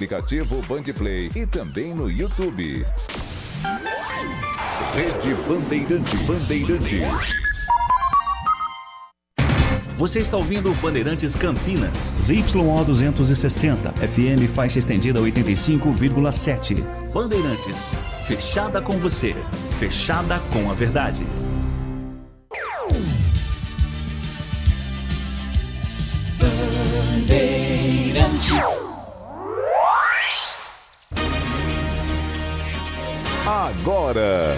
Aplicativo Bandplay e também no YouTube. Rede Bandeirantes. Você está ouvindo Bandeirantes Campinas. ZYO 260, FM faixa estendida 85,7. Bandeirantes, fechada com você, fechada com a verdade. Bandeirantes. Agora,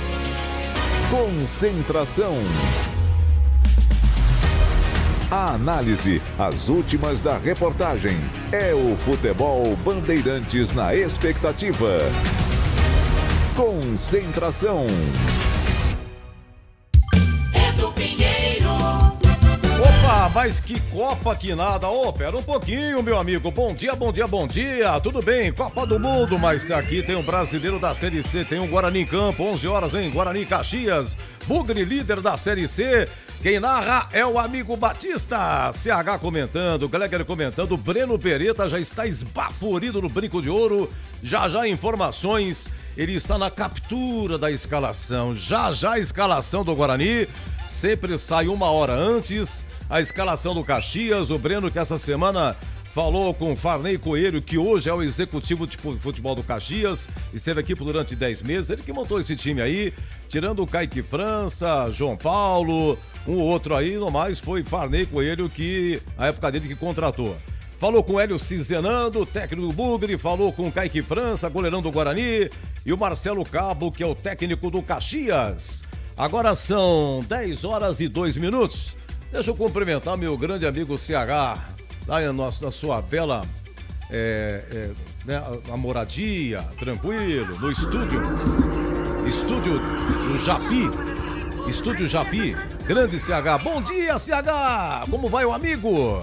concentração. A análise, as últimas da reportagem. É o Futebol Bandeirantes na expectativa. Concentração. Edu Pinheiro. Opa, mas que Copa que nada. Ô, pera um pouquinho, meu amigo. Bom dia. Tudo bem? Copa do Mundo, mas aqui tem um brasileiro da Série C, tem um Guarani em campo, 11 horas, hein? Guarani Caxias, Bugre líder da Série C. Quem narra é o amigo Batista. CH comentando, Gleger comentando, Breno Beretta já está esbaforido no brinco de ouro. Já informações, ele está na captura da escalação. Já a escalação do Guarani, sempre sai uma hora antes. A escalação do Caxias, o Breno que essa semana falou com o Farney Coelho, que hoje é o executivo de futebol do Caxias, esteve aqui durante 10 meses, ele que montou esse time aí, tirando o Kaique França, João Paulo, um outro aí, no mais foi Farney Coelho, que a época dele que contratou. Falou com o Hélio Cizenando, técnico do Bugre, falou com o Kaique França, goleirão do Guarani, e o Marcelo Cabo, que é o técnico do Caxias. Agora são 10 horas e 2 minutos. Deixa eu cumprimentar meu grande amigo CH, lá na sua bela a moradia, tranquilo, no estúdio do Japi, estúdio Japi, grande CH. Bom dia, CH! Como vai o amigo?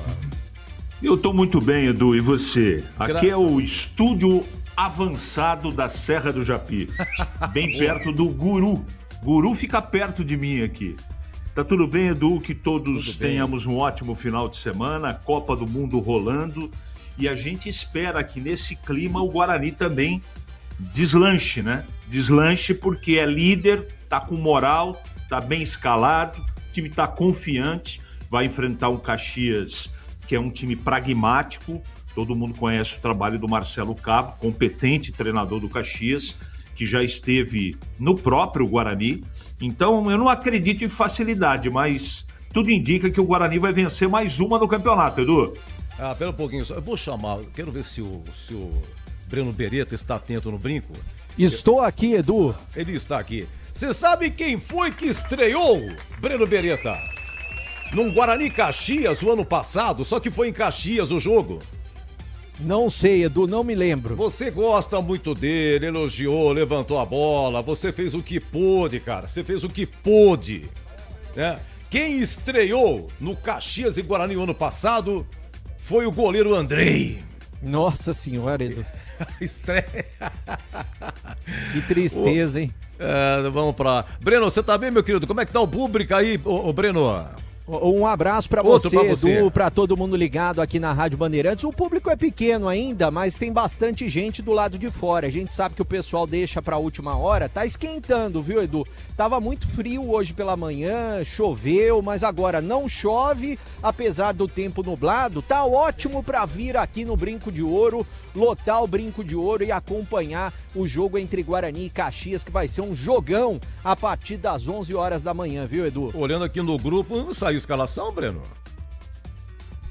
Eu tô muito bem, Edu, e você? Aqui Graças. É o estúdio avançado da Serra do Japi, bem perto do Guru. Guru fica perto de mim aqui. Tá tudo bem, Edu? Que todos tenhamos um ótimo final de semana, Copa do Mundo rolando, e a gente espera que nesse clima o Guarani também deslanche, né? Deslanche porque é líder, tá com moral, tá bem escalado, o time tá confiante, vai enfrentar um Caxias que é um time pragmático. Todo mundo conhece o trabalho do Marcelo Cabo, competente treinador do Caxias, que já esteve no próprio Guarani. Então, eu não acredito em facilidade, mas tudo indica que o Guarani vai vencer mais uma no campeonato, Edu. Ah, pera um pouquinho só. Eu vou chamar, quero ver se o Breno Beretta está atento no brinco. Estou aqui, Edu. Ele está aqui. Você sabe quem foi que estreou, Breno Beretta? Num Guarani Caxias o ano passado, só que foi em Caxias o jogo. Não sei, Edu, não me lembro. Você gosta muito dele, elogiou, levantou a bola, você fez o que pôde, cara. Você fez o que pôde, né? Quem estreou no Caxias e Guarani o ano passado foi o goleiro Andrei. Nossa senhora, Edu. Estreia. Que tristeza, hein? Vamos pra lá. Breno, você tá bem, meu querido? Como é que tá o público aí, ô Breno? Um abraço pra Outro você, pra você, Edu, pra todo mundo ligado aqui na Rádio Bandeirantes. O público é pequeno ainda, mas tem bastante gente do lado de fora. A gente sabe que o pessoal deixa pra última hora. Tá esquentando, viu, Edu? Tava muito frio hoje pela manhã, choveu, mas agora não chove, apesar do tempo nublado. Tá ótimo pra vir aqui no Brinco de Ouro, lotar o Brinco de Ouro e acompanhar o jogo entre Guarani e Caxias, que vai ser um jogão a partir das 11 horas da manhã, viu, Edu? Olhando aqui no grupo, não saiu escalação, Breno?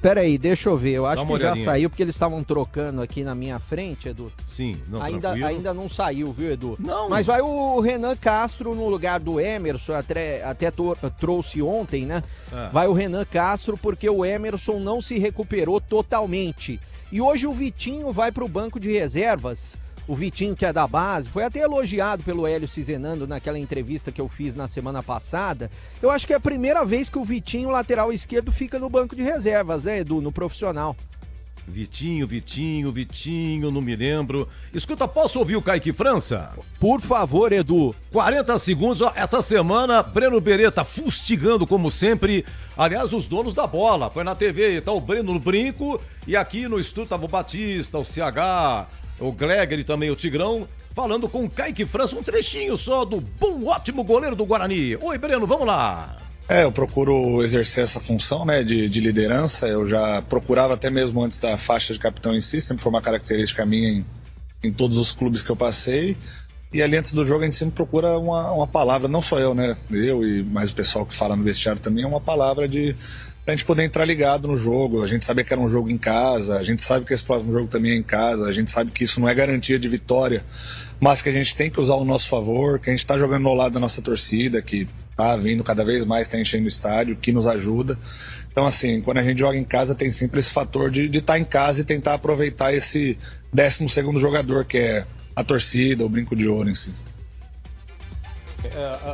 Pera aí, deixa eu ver. Eu acho uma que já olhadinha. saiu, porque eles estavam trocando aqui na minha frente, Edu. Sim, não, Ainda não saiu, viu, Edu? Não. Mas vai o Renan Castro no lugar do Emerson, até trouxe ontem, né? Vai o Renan Castro, porque o Emerson não se recuperou totalmente. E hoje o Vitinho vai para o banco de reservas. O Vitinho, que é da base, foi até elogiado pelo Hélio Cizenando naquela entrevista que eu fiz na semana passada. Eu acho que é a primeira vez que o Vitinho, lateral esquerdo, fica no banco de reservas, né, Edu, no profissional. Vitinho, não me lembro. Escuta, posso ouvir o Kaique França? Por favor, Edu. 40 segundos, ó, essa semana, Breno Beretta fustigando como sempre, aliás, os donos da bola. Foi na TV, tá o Breno no brinco, e aqui no estúdio tava o Batista, o CH, o Gleger e também o Tigrão, falando com o Kaique França, um trechinho só do bom, ótimo goleiro do Guarani. Oi, Breno, vamos lá. Eu procuro exercer essa função, né, de liderança. Eu já procurava até mesmo antes da faixa de capitão em si, sempre foi uma característica minha em todos os clubes que eu passei. E ali antes do jogo a gente sempre procura uma palavra, não só eu, né, eu e mais o pessoal que fala no vestiário também, é uma palavra pra gente poder entrar ligado no jogo. A gente sabia que era um jogo em casa, a gente sabe que esse próximo jogo também é em casa, a gente sabe que isso não é garantia de vitória, mas que a gente tem que usar ao nosso favor, que a gente tá jogando ao lado da nossa torcida, que tá vindo cada vez mais, tá enchendo o estádio, que nos ajuda. Então, assim, quando a gente joga em casa, tem sempre esse fator de estar em casa e tentar aproveitar esse 12º jogador, que é a torcida, o brinco de ouro em si.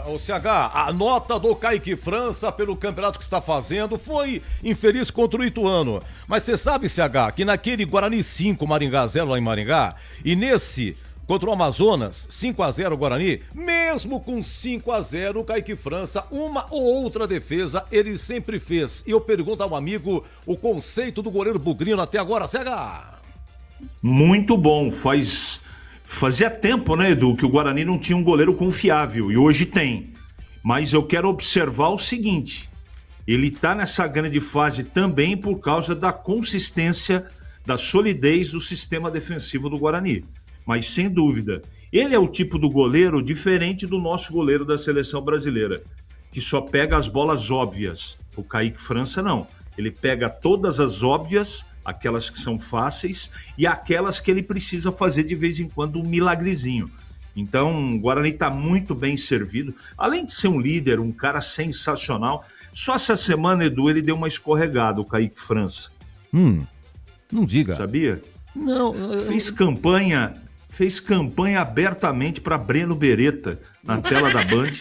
O CH, a nota do Kaique França pelo campeonato que está fazendo foi infeliz contra o Ituano. Mas você sabe, CH, que naquele Guarani 5, Maringá 0 lá em Maringá, e nesse contra o Amazonas, 5-0 Guarani, mesmo com 5-0, o Kaique França, uma ou outra defesa, ele sempre fez. E eu pergunto ao amigo o conceito do goleiro Bugrino até agora, CH. Muito bom, fazia tempo, né, Edu, que o Guarani não tinha um goleiro confiável, e hoje tem. Mas eu quero observar o seguinte, ele tá nessa grande fase também por causa da consistência, da solidez do sistema defensivo do Guarani. Mas sem dúvida, ele é o tipo do goleiro diferente do nosso goleiro da seleção brasileira, que só pega as bolas óbvias. O Kaique França não, ele pega todas as óbvias, aquelas que são fáceis e aquelas que ele precisa fazer de vez em quando um milagrezinho. Então o Guarani está muito bem servido, além de ser um líder, um cara sensacional. Só essa semana, Edu, ele deu uma escorregada, o Kaique França. Não diga. Sabia? Não. Fez campanha abertamente para Breno Beretta na tela da Band,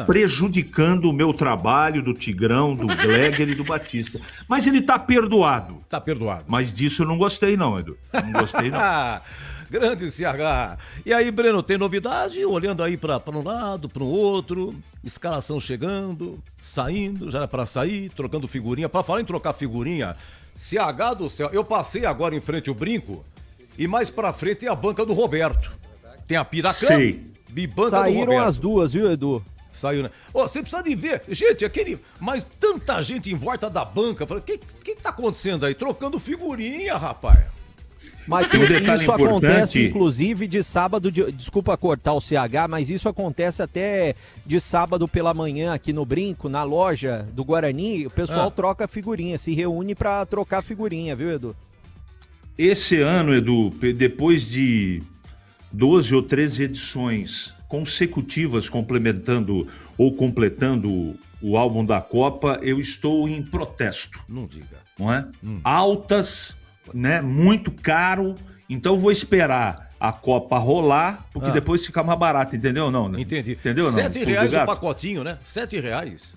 prejudicando o meu trabalho, do Tigrão, do Gleger e do Batista. Mas ele tá perdoado. Tá perdoado. Mas disso eu não gostei não, Edu. Não gostei não. Grande CH. E aí, Breno, tem novidade? Olhando aí para um lado, para o outro, escalação chegando, saindo, já era para sair, trocando figurinha. Para falar em trocar figurinha, CH do céu, eu passei agora em frente ao Brinco, e mais pra frente tem a banca do Roberto. Tem a Piracã e banca do Roberto. Saíram as duas, viu, Edu? Saiu, né? Você precisa de ver. Gente, mas tanta gente em volta da banca. O que tá acontecendo aí? Trocando figurinha, rapaz. Mas Tem um detalhe isso importante. acontece, inclusive, de sábado, desculpa cortar o CH, mas isso acontece até de sábado pela manhã aqui no Brinco, na loja do Guarani, o pessoal troca figurinha, se reúne pra trocar figurinha, viu, Edu? Esse ano, Edu, depois de 12 ou 13 edições consecutivas completando o álbum da Copa, eu estou em protesto. Não diga. Não é? Altas, né? Muito caro. Então vou esperar a Copa rolar, porque depois fica mais barato, entendeu? Não, né? Entendi. Entendeu? Não? R$7 o pacotinho, né? R$7.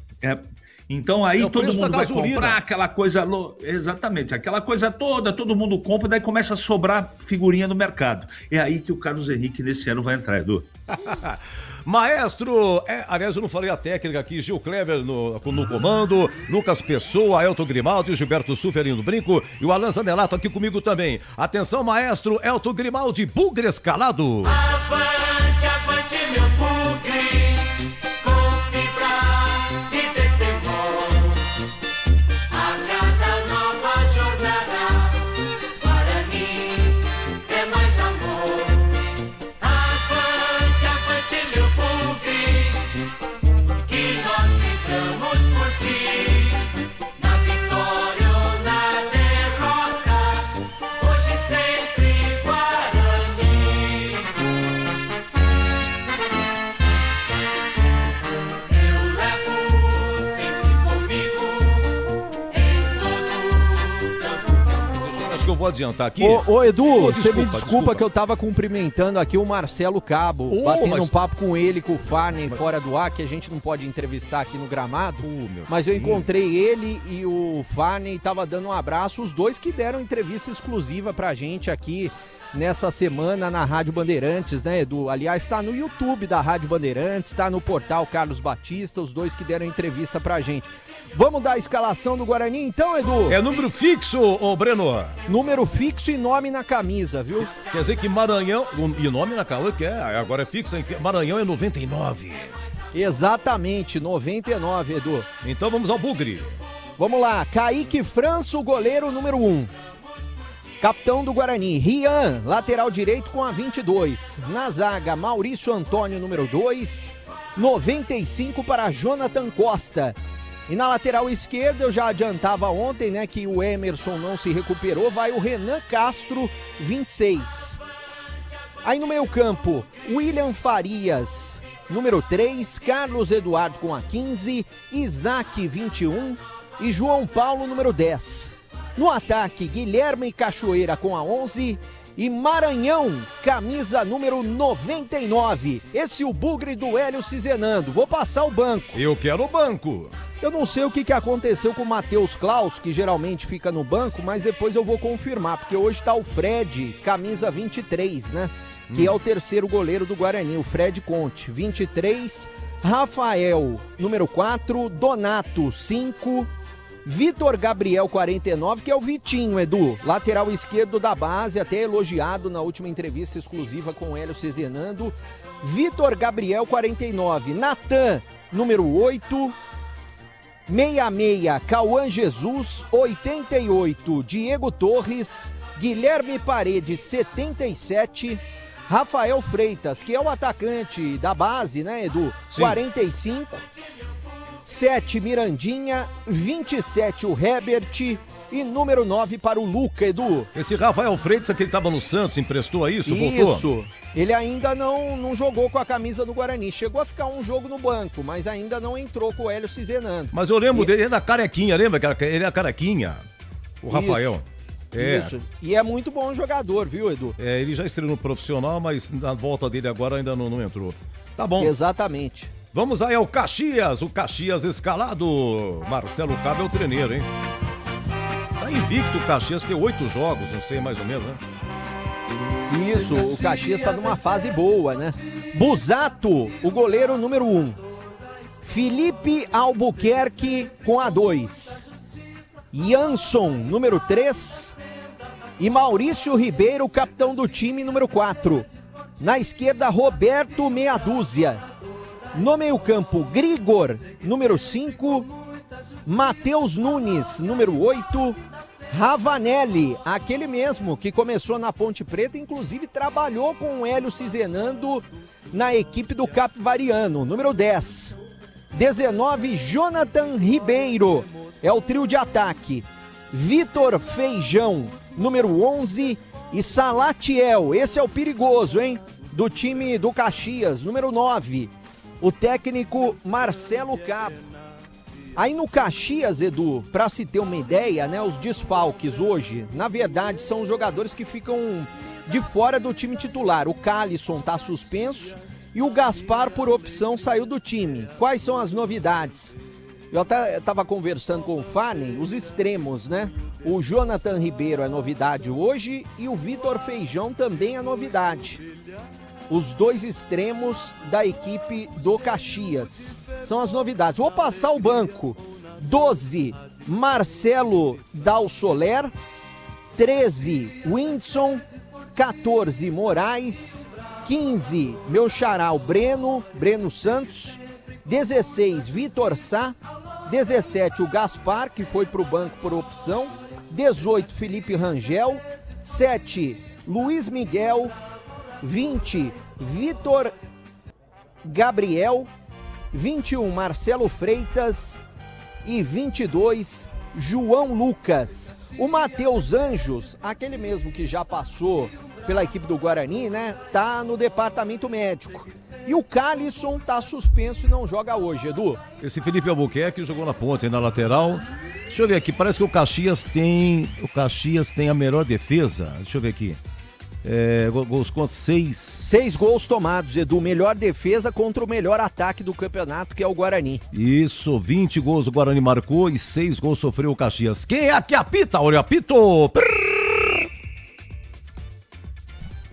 Então aí todo mundo vai gasolina. comprar aquela coisa... Exatamente, aquela coisa toda, todo mundo compra, daí começa a sobrar figurinha no mercado. É aí que o Carlos Henrique nesse ano vai entrar, Edu. Maestro, aliás, eu não falei a técnica aqui, Gil Clever no comando, Lucas Pessoa, Elton Grimaldi, Gilberto Suferi no Brinco e o Alan Zanelato aqui comigo também. Atenção, maestro, Elton Grimaldi, bugre escalado. Avante, avante, meu bugre, com fibra e destemor. A cada nova jornada, Guarani é mais amor. Avante, avante, meu bugre, que nós vibramos por ti. Na vitória ou na derrota, hoje e sempre Guarani. Eu levo sempre comigo em todo canto. Acho que eu vou adiantar aqui. Ô Edu, Ô, você me desculpa que eu tava cumprimentando aqui o Marcelo Cabo, batendo um papo com ele, com o Farney fora do ar, que a gente não pode entrevistar aqui no gramado, mas eu encontrei ele e o Farney, tava dando um abraço, os dois que deram entrevista exclusiva pra gente aqui nessa semana na Rádio Bandeirantes, né, Edu? Aliás, está no YouTube da Rádio Bandeirantes, está no portal Carlos Batista, os dois que deram entrevista pra gente. Vamos dar a escalação do Guarani então, Edu? É número fixo, ô Breno. Número fixo e nome na camisa, viu? Quer dizer que Maranhão... E nome na camisa, que é? Agora é fixo, hein? Maranhão é 99. Exatamente, 99, Edu. Então vamos ao bugre. Vamos lá, Kaique França, o goleiro número 1. Capitão do Guarani, Rian, lateral direito com a 22. Na zaga, Maurício Antônio, número 2. 95 para Jonathan Costa. E na lateral esquerda, eu já adiantava ontem, né, que o Emerson não se recuperou, vai o Renan Castro, 26. Aí no meio campo, William Farias, número 3. Carlos Eduardo com a 15. Isaac, 21. E João Paulo, número 10. No ataque, Guilherme Cachoeira com a 11 e Maranhão, camisa número 99. Esse é o bugre do Hélio Cizenando. Vou passar o banco. Eu quero o banco. Eu não sei o que aconteceu com o Matheus Klaus, que geralmente fica no banco, mas depois eu vou confirmar, porque hoje tá o Fred, camisa 23, né? Que é o terceiro goleiro do Guarani, o Fred Conte, 23. Rafael, número 4. Donato, 5. Vitor Gabriel, 49, que é o Vitinho, Edu, lateral esquerdo da base, até elogiado na última entrevista exclusiva com o Hélio Cizenando. Vitor Gabriel, 49. Natan, número 8. 66, Cauã Jesus. 88, Diego Torres. Guilherme Paredes, 77. Rafael Freitas, que é o atacante da base, né, Edu? Sim. 45. 7, Mirandinha. 27, o Herbert. E número 9 para o Luca, Edu. Esse Rafael Freitas, aquele que estava no Santos, emprestou a isso? Isso. Voltou? Ele ainda não jogou com a camisa do Guarani. Chegou a ficar um jogo no banco, mas ainda não entrou com o Hélio Cizenando. Mas eu lembro dele, ele era carequinha, lembra? Ele era carequinha, o Rafael. Isso. E é muito bom jogador, viu, Edu? É, ele já estreou no profissional, mas na volta dele agora ainda não entrou. Tá bom. Exatamente. Vamos aí ao Caxias, o Caxias escalado. Marcelo Cabo é o treineiro, hein? Tá invicto o Caxias, que é 8 jogos, não sei, mais ou menos, né? Isso, o Caxias tá numa fase boa, né? Busato, o goleiro número 1. Felipe Albuquerque com a 2. Jansson, número 3. E Maurício Ribeiro, capitão do time, número 4. Na esquerda, Roberto Meia Dúzia. No meio-campo, Grigor, número 5. Matheus Nunes, número 8. Ravanelli, aquele mesmo que começou na Ponte Preta, inclusive trabalhou com o Hélio Cizenando na equipe do Capivariano, número 10. 19, Jonathan Ribeiro, é o trio de ataque. Vitor Feijão, número 11. E Salatiel, esse é o perigoso, hein? Do time do Caxias, número 9. O técnico Marcelo Cabo. Aí no Caxias, Edu, pra se ter uma ideia, né, os desfalques hoje, na verdade, são os jogadores que ficam de fora do time titular. O Calisson tá suspenso e o Gaspar, por opção, saiu do time. Quais são as novidades? Eu até tava conversando com o Fanny, os extremos, né? O Jonathan Ribeiro é novidade hoje e o Vitor Feijão também é novidade. Os dois extremos da equipe do Caxias. São as novidades. Vou passar o banco. 12, Marcelo Dal Soler. 13, Windson. 14, Moraes. 15, meu xará, o Breno Santos. 16, Vitor Sá. 17, o Gaspar, que foi para o banco por opção. 18, Felipe Rangel. 7, Luiz Miguel. 20, Vitor Gabriel. 21, Marcelo Freitas. E 22, João Lucas. O Matheus Anjos, aquele mesmo que já passou pela equipe do Guarani, né? Tá no departamento médico. E o Calisson tá suspenso e não joga hoje, Edu. Esse Felipe Albuquerque jogou na ponta, na lateral. Deixa eu ver aqui, parece que o Caxias tem a melhor defesa. Deixa eu ver aqui. Gols contra 6. 6 gols tomados, Edu. Melhor defesa contra o melhor ataque do campeonato, que é o Guarani. Isso, 20 gols o Guarani marcou e 6 gols sofreu o Caxias. Quem é que apita? Olha, apito!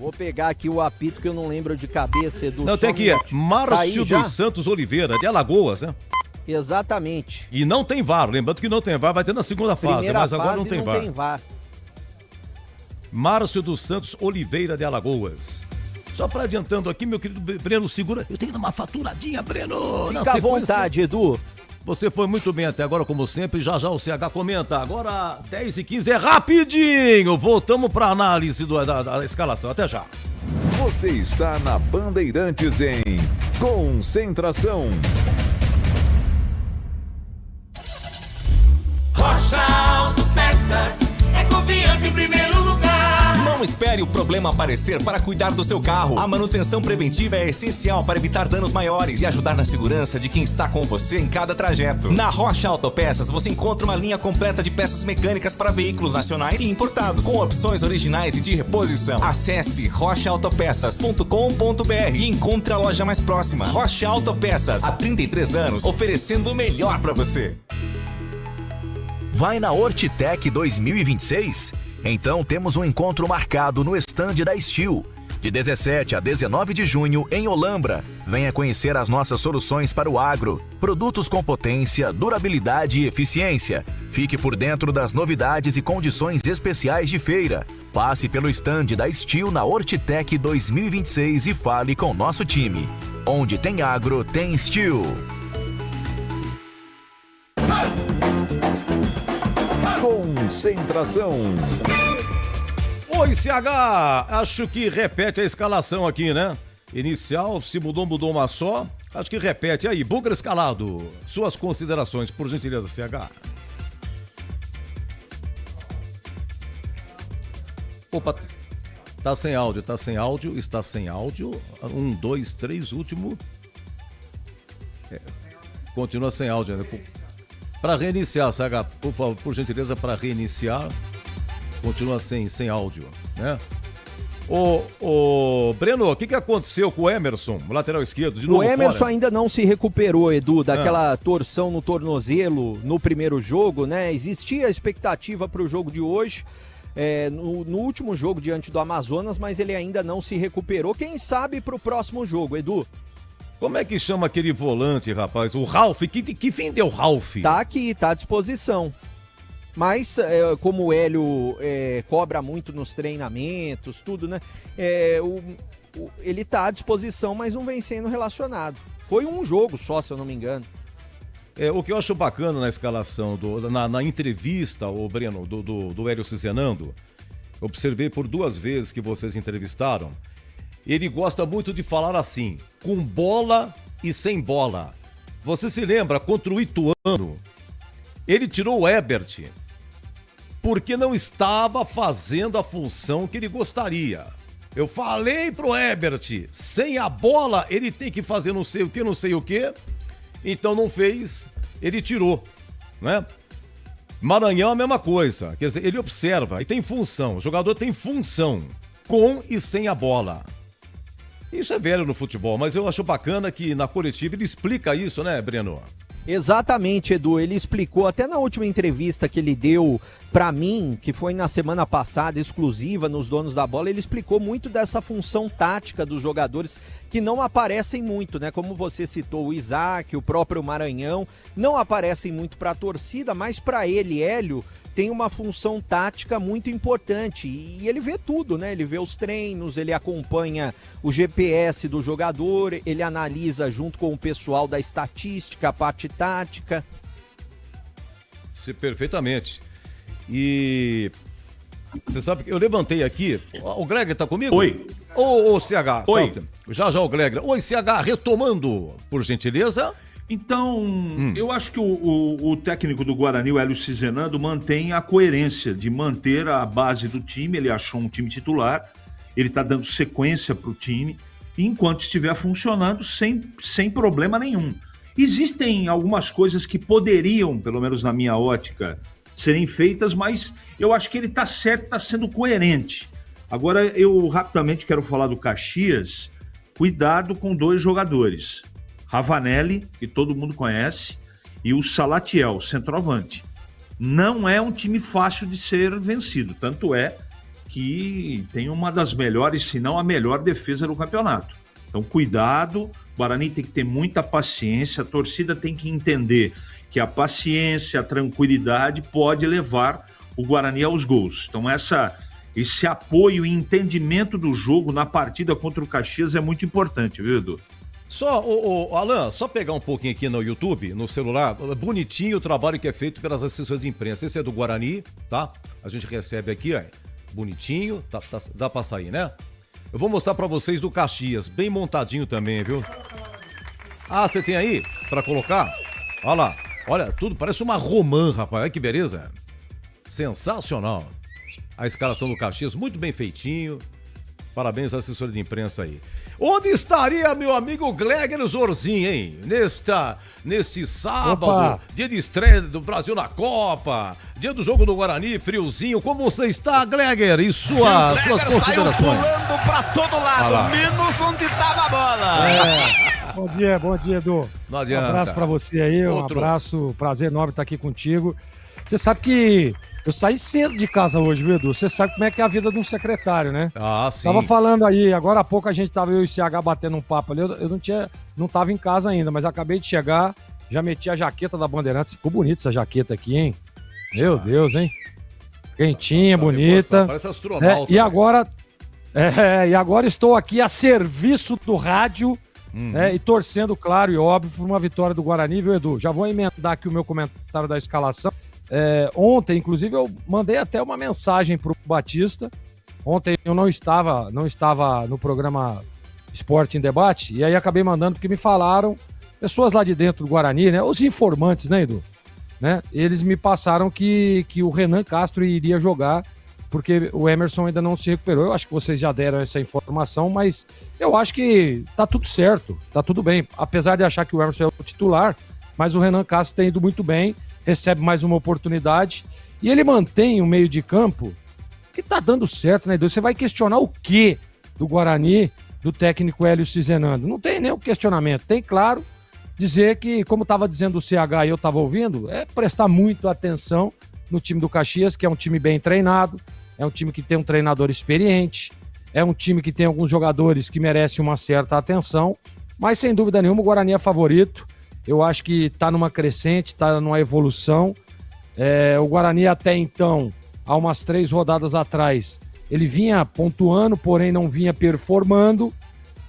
Vou pegar aqui o apito que eu não lembro de cabeça, Edu. Não, tem aqui, Márcio já? dos Santos Oliveira, de Alagoas, né? Exatamente. E não tem VAR, lembrando que não tem VAR, vai ter na segunda fase, Primeira mas agora fase não tem VAR. Márcio dos Santos Oliveira de Alagoas. Só para adiantando aqui, meu querido Breno, segura. Eu tenho que dar uma faturadinha, Breno. Fica à vontade, Edu. Você foi muito bem até agora, como sempre. Já já o CH comenta. Agora, 10h15 é rapidinho. Voltamos para análise da escalação. Até já. Você está na Bandeirantes em Concentração. Rocha Autopeças é confiança em primeiro lugar. Não espere o problema aparecer para cuidar do seu carro. A manutenção preventiva é essencial para evitar danos maiores e ajudar na segurança de quem está com você em cada trajeto. Na Rocha Autopeças você encontra uma linha completa de peças mecânicas para veículos nacionais e importados, com opções originais e de reposição. Acesse rochaautopeças.com.br e encontre a loja mais próxima. Rocha Autopeças, há 33 anos, oferecendo o melhor para você. Vai na Hortitec 2026? Então temos um encontro marcado no estande da Steel, de 17 a 19 de junho em Olambra. Venha conhecer as nossas soluções para o agro, produtos com potência, durabilidade e eficiência. Fique por dentro das novidades e condições especiais de feira. Passe pelo estande da Steel na Hortitec 2026 e fale com nosso time. Onde tem agro, tem Steel. Concentração. Oi, CH! Acho que repete a escalação aqui, né? Inicial, se mudou uma só. Acho que repete. Aí, Bugra escalado. Suas considerações, por gentileza, CH. Opa, tá sem áudio, está sem áudio. 1, 2, 3, último. Continua sem áudio ainda. Para reiniciar, CH, por favor, por gentileza, para reiniciar. Continua sem áudio, né? Ô, Breno, o que aconteceu com o Emerson, o lateral esquerdo? De novo o Emerson fora? ainda não se recuperou, Edu, daquela torção no tornozelo no primeiro jogo, né? Existia a expectativa para o jogo de hoje, no último jogo diante do Amazonas, mas ele ainda não se recuperou. Quem sabe para o próximo jogo, Edu? Como é que chama aquele volante, rapaz? O Ralf? Que fim deu Ralf? Tá aqui, tá à disposição. Mas, como o Hélio cobra muito nos treinamentos, tudo, né? Ele tá à disposição, mas não vem sendo relacionado. Foi um jogo só, se eu não me engano. O que eu acho bacana na escalação, na entrevista, o Breno, do Hélio Cizenando, observei por 2 vezes que vocês entrevistaram, ele gosta muito de falar assim, com bola e sem bola. Você se lembra, contra o Ituano, ele tirou o Ebert, porque não estava fazendo a função que ele gostaria. Eu falei pro Ebert, sem a bola ele tem que fazer não sei o que, então não fez, ele tirou, né? Maranhão a mesma coisa, quer dizer, ele observa e tem função, o jogador tem função, com e sem a bola. Isso é velho no futebol, mas eu acho bacana que na coletiva ele explica isso, né, Breno? Exatamente, Edu. Ele explicou até na última entrevista que ele deu pra mim, que foi na semana passada, exclusiva nos Donos da Bola, ele explicou muito dessa função tática dos jogadores que não aparecem muito, né? Como você citou, o Isaac, o próprio Maranhão, não aparecem muito pra torcida, mas pra ele, Hélio, tem uma função tática muito importante e ele vê tudo, né? Ele vê os treinos, ele acompanha o GPS do jogador, ele analisa junto com o pessoal da estatística, a parte tática. Perfeitamente. E você sabe que eu levantei aqui, o Greg tá comigo? Oi. Ô, CH. Oi. Já o Greg. Oi, CH, retomando, por gentileza. Então, eu acho que o técnico do Guarani, o Hélio Cizenando, mantém a coerência de manter a base do time. Ele achou um time titular, ele está dando sequência para o time, enquanto estiver funcionando sem problema nenhum. Existem algumas coisas que poderiam, pelo menos na minha ótica, serem feitas, mas eu acho que ele está certo, está sendo coerente. Agora, eu rapidamente quero falar do Caxias. Cuidado com 2 jogadores. Ravanelli, que todo mundo conhece, e o Salatiel, centroavante. Não é um time fácil de ser vencido, tanto é que tem uma das melhores, se não a melhor defesa do campeonato. Então, cuidado, o Guarani tem que ter muita paciência, a torcida tem que entender que a paciência, a tranquilidade pode levar o Guarani aos gols. Então, esse apoio e entendimento do jogo na partida contra o Caxias é muito importante, viu, Edu? Só, Alan, só pegar um pouquinho aqui no YouTube, no celular, bonitinho o trabalho que é feito pelas assessorias de imprensa. Esse é do Guarani, tá? A gente recebe aqui, ó, bonitinho, dá pra sair, né? Eu vou mostrar pra vocês do Caxias, bem montadinho também, viu? Ah, você tem aí pra colocar? Olha lá, olha, tudo parece uma romã, rapaz, olha que beleza. Sensacional. A escalação do Caxias, muito bem feitinho. Parabéns à assessoria de imprensa aí. Onde estaria meu amigo Gleger Zorzin, hein? Neste sábado, Opa. Dia de estreia do Brasil na Copa, dia do jogo do Guarani, friozinho. Como você está, Gleger? E suas considerações? Saiu pulando pra todo lado, menos onde tava a bola. Bom dia, Edu. Não adianta. Um abraço pra você aí, um abraço, prazer enorme estar aqui contigo. Você sabe que eu saí cedo de casa hoje, viu, Edu? Você sabe como é que é a vida de um secretário, né? Ah, sim. Tava falando aí, agora há pouco a gente tava, eu e o CH batendo um papo ali, eu não tava em casa ainda, mas acabei de chegar, já meti a jaqueta da Bandeirantes, ficou bonita essa jaqueta aqui, hein? Meu Deus, hein? Quentinha, bonita. Parece astronauta. E agora estou aqui a serviço do rádio, né, e torcendo, claro e óbvio, por uma vitória do Guarani, viu, Edu? Já vou emendar aqui o meu comentário da escalação. Ontem, inclusive, eu mandei até uma mensagem pro Batista. Ontem eu não estava no programa Esporte em Debate, e aí acabei mandando porque me falaram, pessoas lá de dentro do Guarani, né? Os informantes, né, Edu? Né? Eles me passaram que o Renan Castro iria jogar, porque o Emerson ainda não se recuperou. Eu acho que vocês já deram essa informação, mas eu acho que tá tudo certo, tá tudo bem. Apesar de achar que o Emerson é o titular, mas o Renan Castro tem ido muito bem, recebe mais uma oportunidade, e ele mantém o meio de campo que tá dando certo, né, Edu? Você vai questionar o quê do Guarani, do técnico Hélio Cizenando? Não tem nenhum questionamento. Tem, claro, dizer que, como estava dizendo o CH e eu estava ouvindo, é prestar muito atenção no time do Caxias, que é um time bem treinado, é um time que tem um treinador experiente, é um time que tem alguns jogadores que merecem uma certa atenção, mas sem dúvida nenhuma o Guarani é favorito. Eu acho que está numa crescente, está numa evolução. O Guarani até então, há umas 3 rodadas atrás, ele vinha pontuando, porém não vinha performando,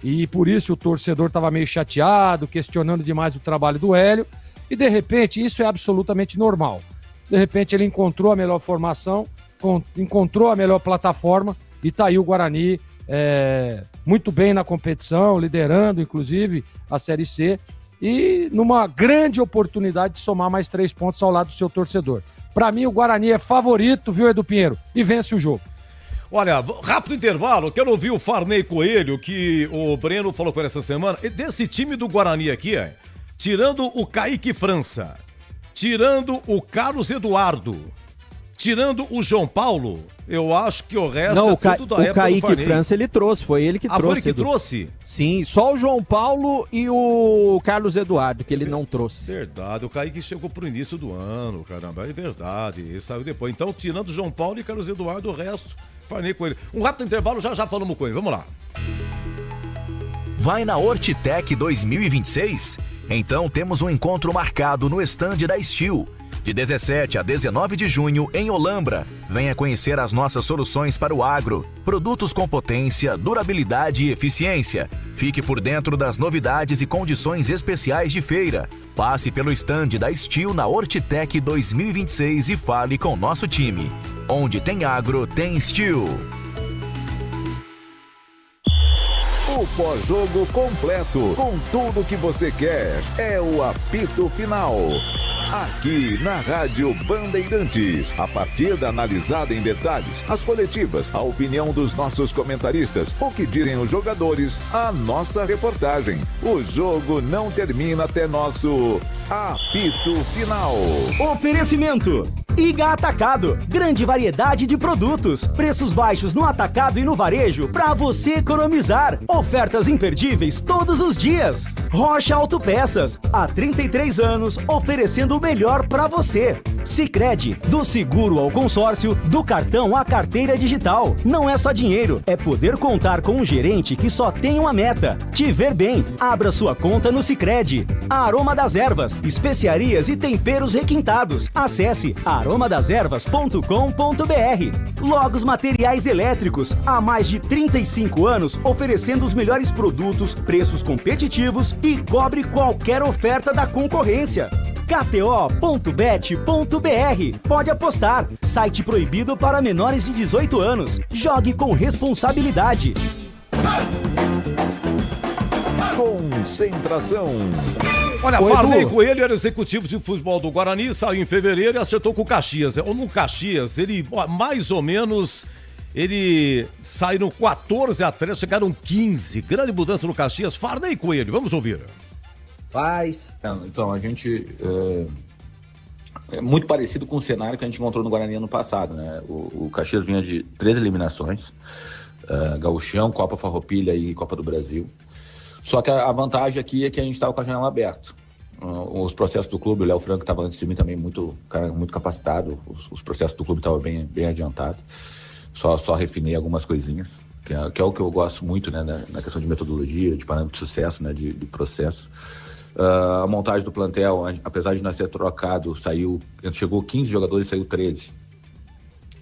e por isso o torcedor estava meio chateado, questionando demais o trabalho do Hélio, e de repente isso é absolutamente normal. De repente ele encontrou a melhor formação, encontrou a melhor plataforma, e tá aí o Guarani muito bem na competição, liderando inclusive a Série C, e numa grande oportunidade de somar mais 3 pontos ao lado do seu torcedor. Para mim o Guarani é favorito, viu, Edu Pinheiro? E vence o jogo. Olha, rápido intervalo, quero ouvir o Farney Coelho, que o Breno falou com ele essa semana. E desse time do Guarani aqui, tirando o Kaique França, tirando o Carlos Eduardo, tirando o João Paulo, eu acho que o resto tudo da época o Kaique do Farney. França ele trouxe, foi ele que trouxe. Foi ele que Edu. trouxe? Sim, só o João Paulo e o Carlos Eduardo, que ele não trouxe. Verdade, o Kaique chegou pro início do ano, caramba, é verdade, ele saiu depois. Então, tirando o João Paulo e Carlos Eduardo, o resto, Farney com ele. Um rápido intervalo, já falamos com ele, vamos lá. Vai na Hortitec 2026? Então temos um encontro marcado no estande da Steel, de 17 a 19 de junho em Olambra. Venha conhecer as nossas soluções para o agro, produtos com potência, durabilidade e eficiência. Fique por dentro das novidades e condições especiais de feira. Passe pelo estande da Steel na Hortitec 2026 e fale com nosso time. Onde tem agro, tem Steel. O pós-jogo completo, com tudo que você quer, é o apito final. Aqui na Rádio Bandeirantes, a partida analisada em detalhes, as coletivas, a opinião dos nossos comentaristas, o que dizem os jogadores, a nossa reportagem. O jogo não termina até nosso apito final. Oferecimento: Iga Atacado, grande variedade de produtos, preços baixos no atacado e no varejo para você economizar. Ofertas imperdíveis todos os dias. Rocha Autopeças, há 33 anos oferecendo o melhor para você. Sicredi, do seguro ao consórcio, do cartão à carteira digital. Não é só dinheiro, é poder contar com um gerente que só tem uma meta: te ver bem. Abra sua conta no Sicredi. Aroma das Ervas, especiarias e temperos requintados. Acesse aromadeservas.com.br. Logos Materiais Elétricos, há mais de 35 anos oferecendo os melhores produtos, preços competitivos e cobre qualquer oferta da concorrência. KTO.bet.br. Pode apostar. Site proibido para menores de 18 anos. Jogue com responsabilidade. Concentração. Olha, Farney Coelho era executivo de futebol do Guarani, saiu em fevereiro e acertou com o Caxias. No Caxias, ele, mais ou menos, ele saíram 14 atletas, chegaram 15. Grande mudança no Caxias. Farney Coelho, vamos ouvir. Então, a gente... É muito parecido com o cenário que a gente encontrou no Guarani ano passado, né? O Caxias vinha de 3 eliminações, Gauchão, Copa Farroupilha e Copa do Brasil. Só que a vantagem aqui é que a gente estava com a janela aberta. Os processos do clube, o Léo Franco estava antes de mim também muito capacitado, os processos do clube estavam bem adiantados. Só refinei algumas coisinhas, que é o que eu gosto muito, né, na questão de metodologia, de parâmetro de sucesso, né, de processo. A montagem do plantel, apesar de nós ter trocado, chegou 15 jogadores e saiu 13.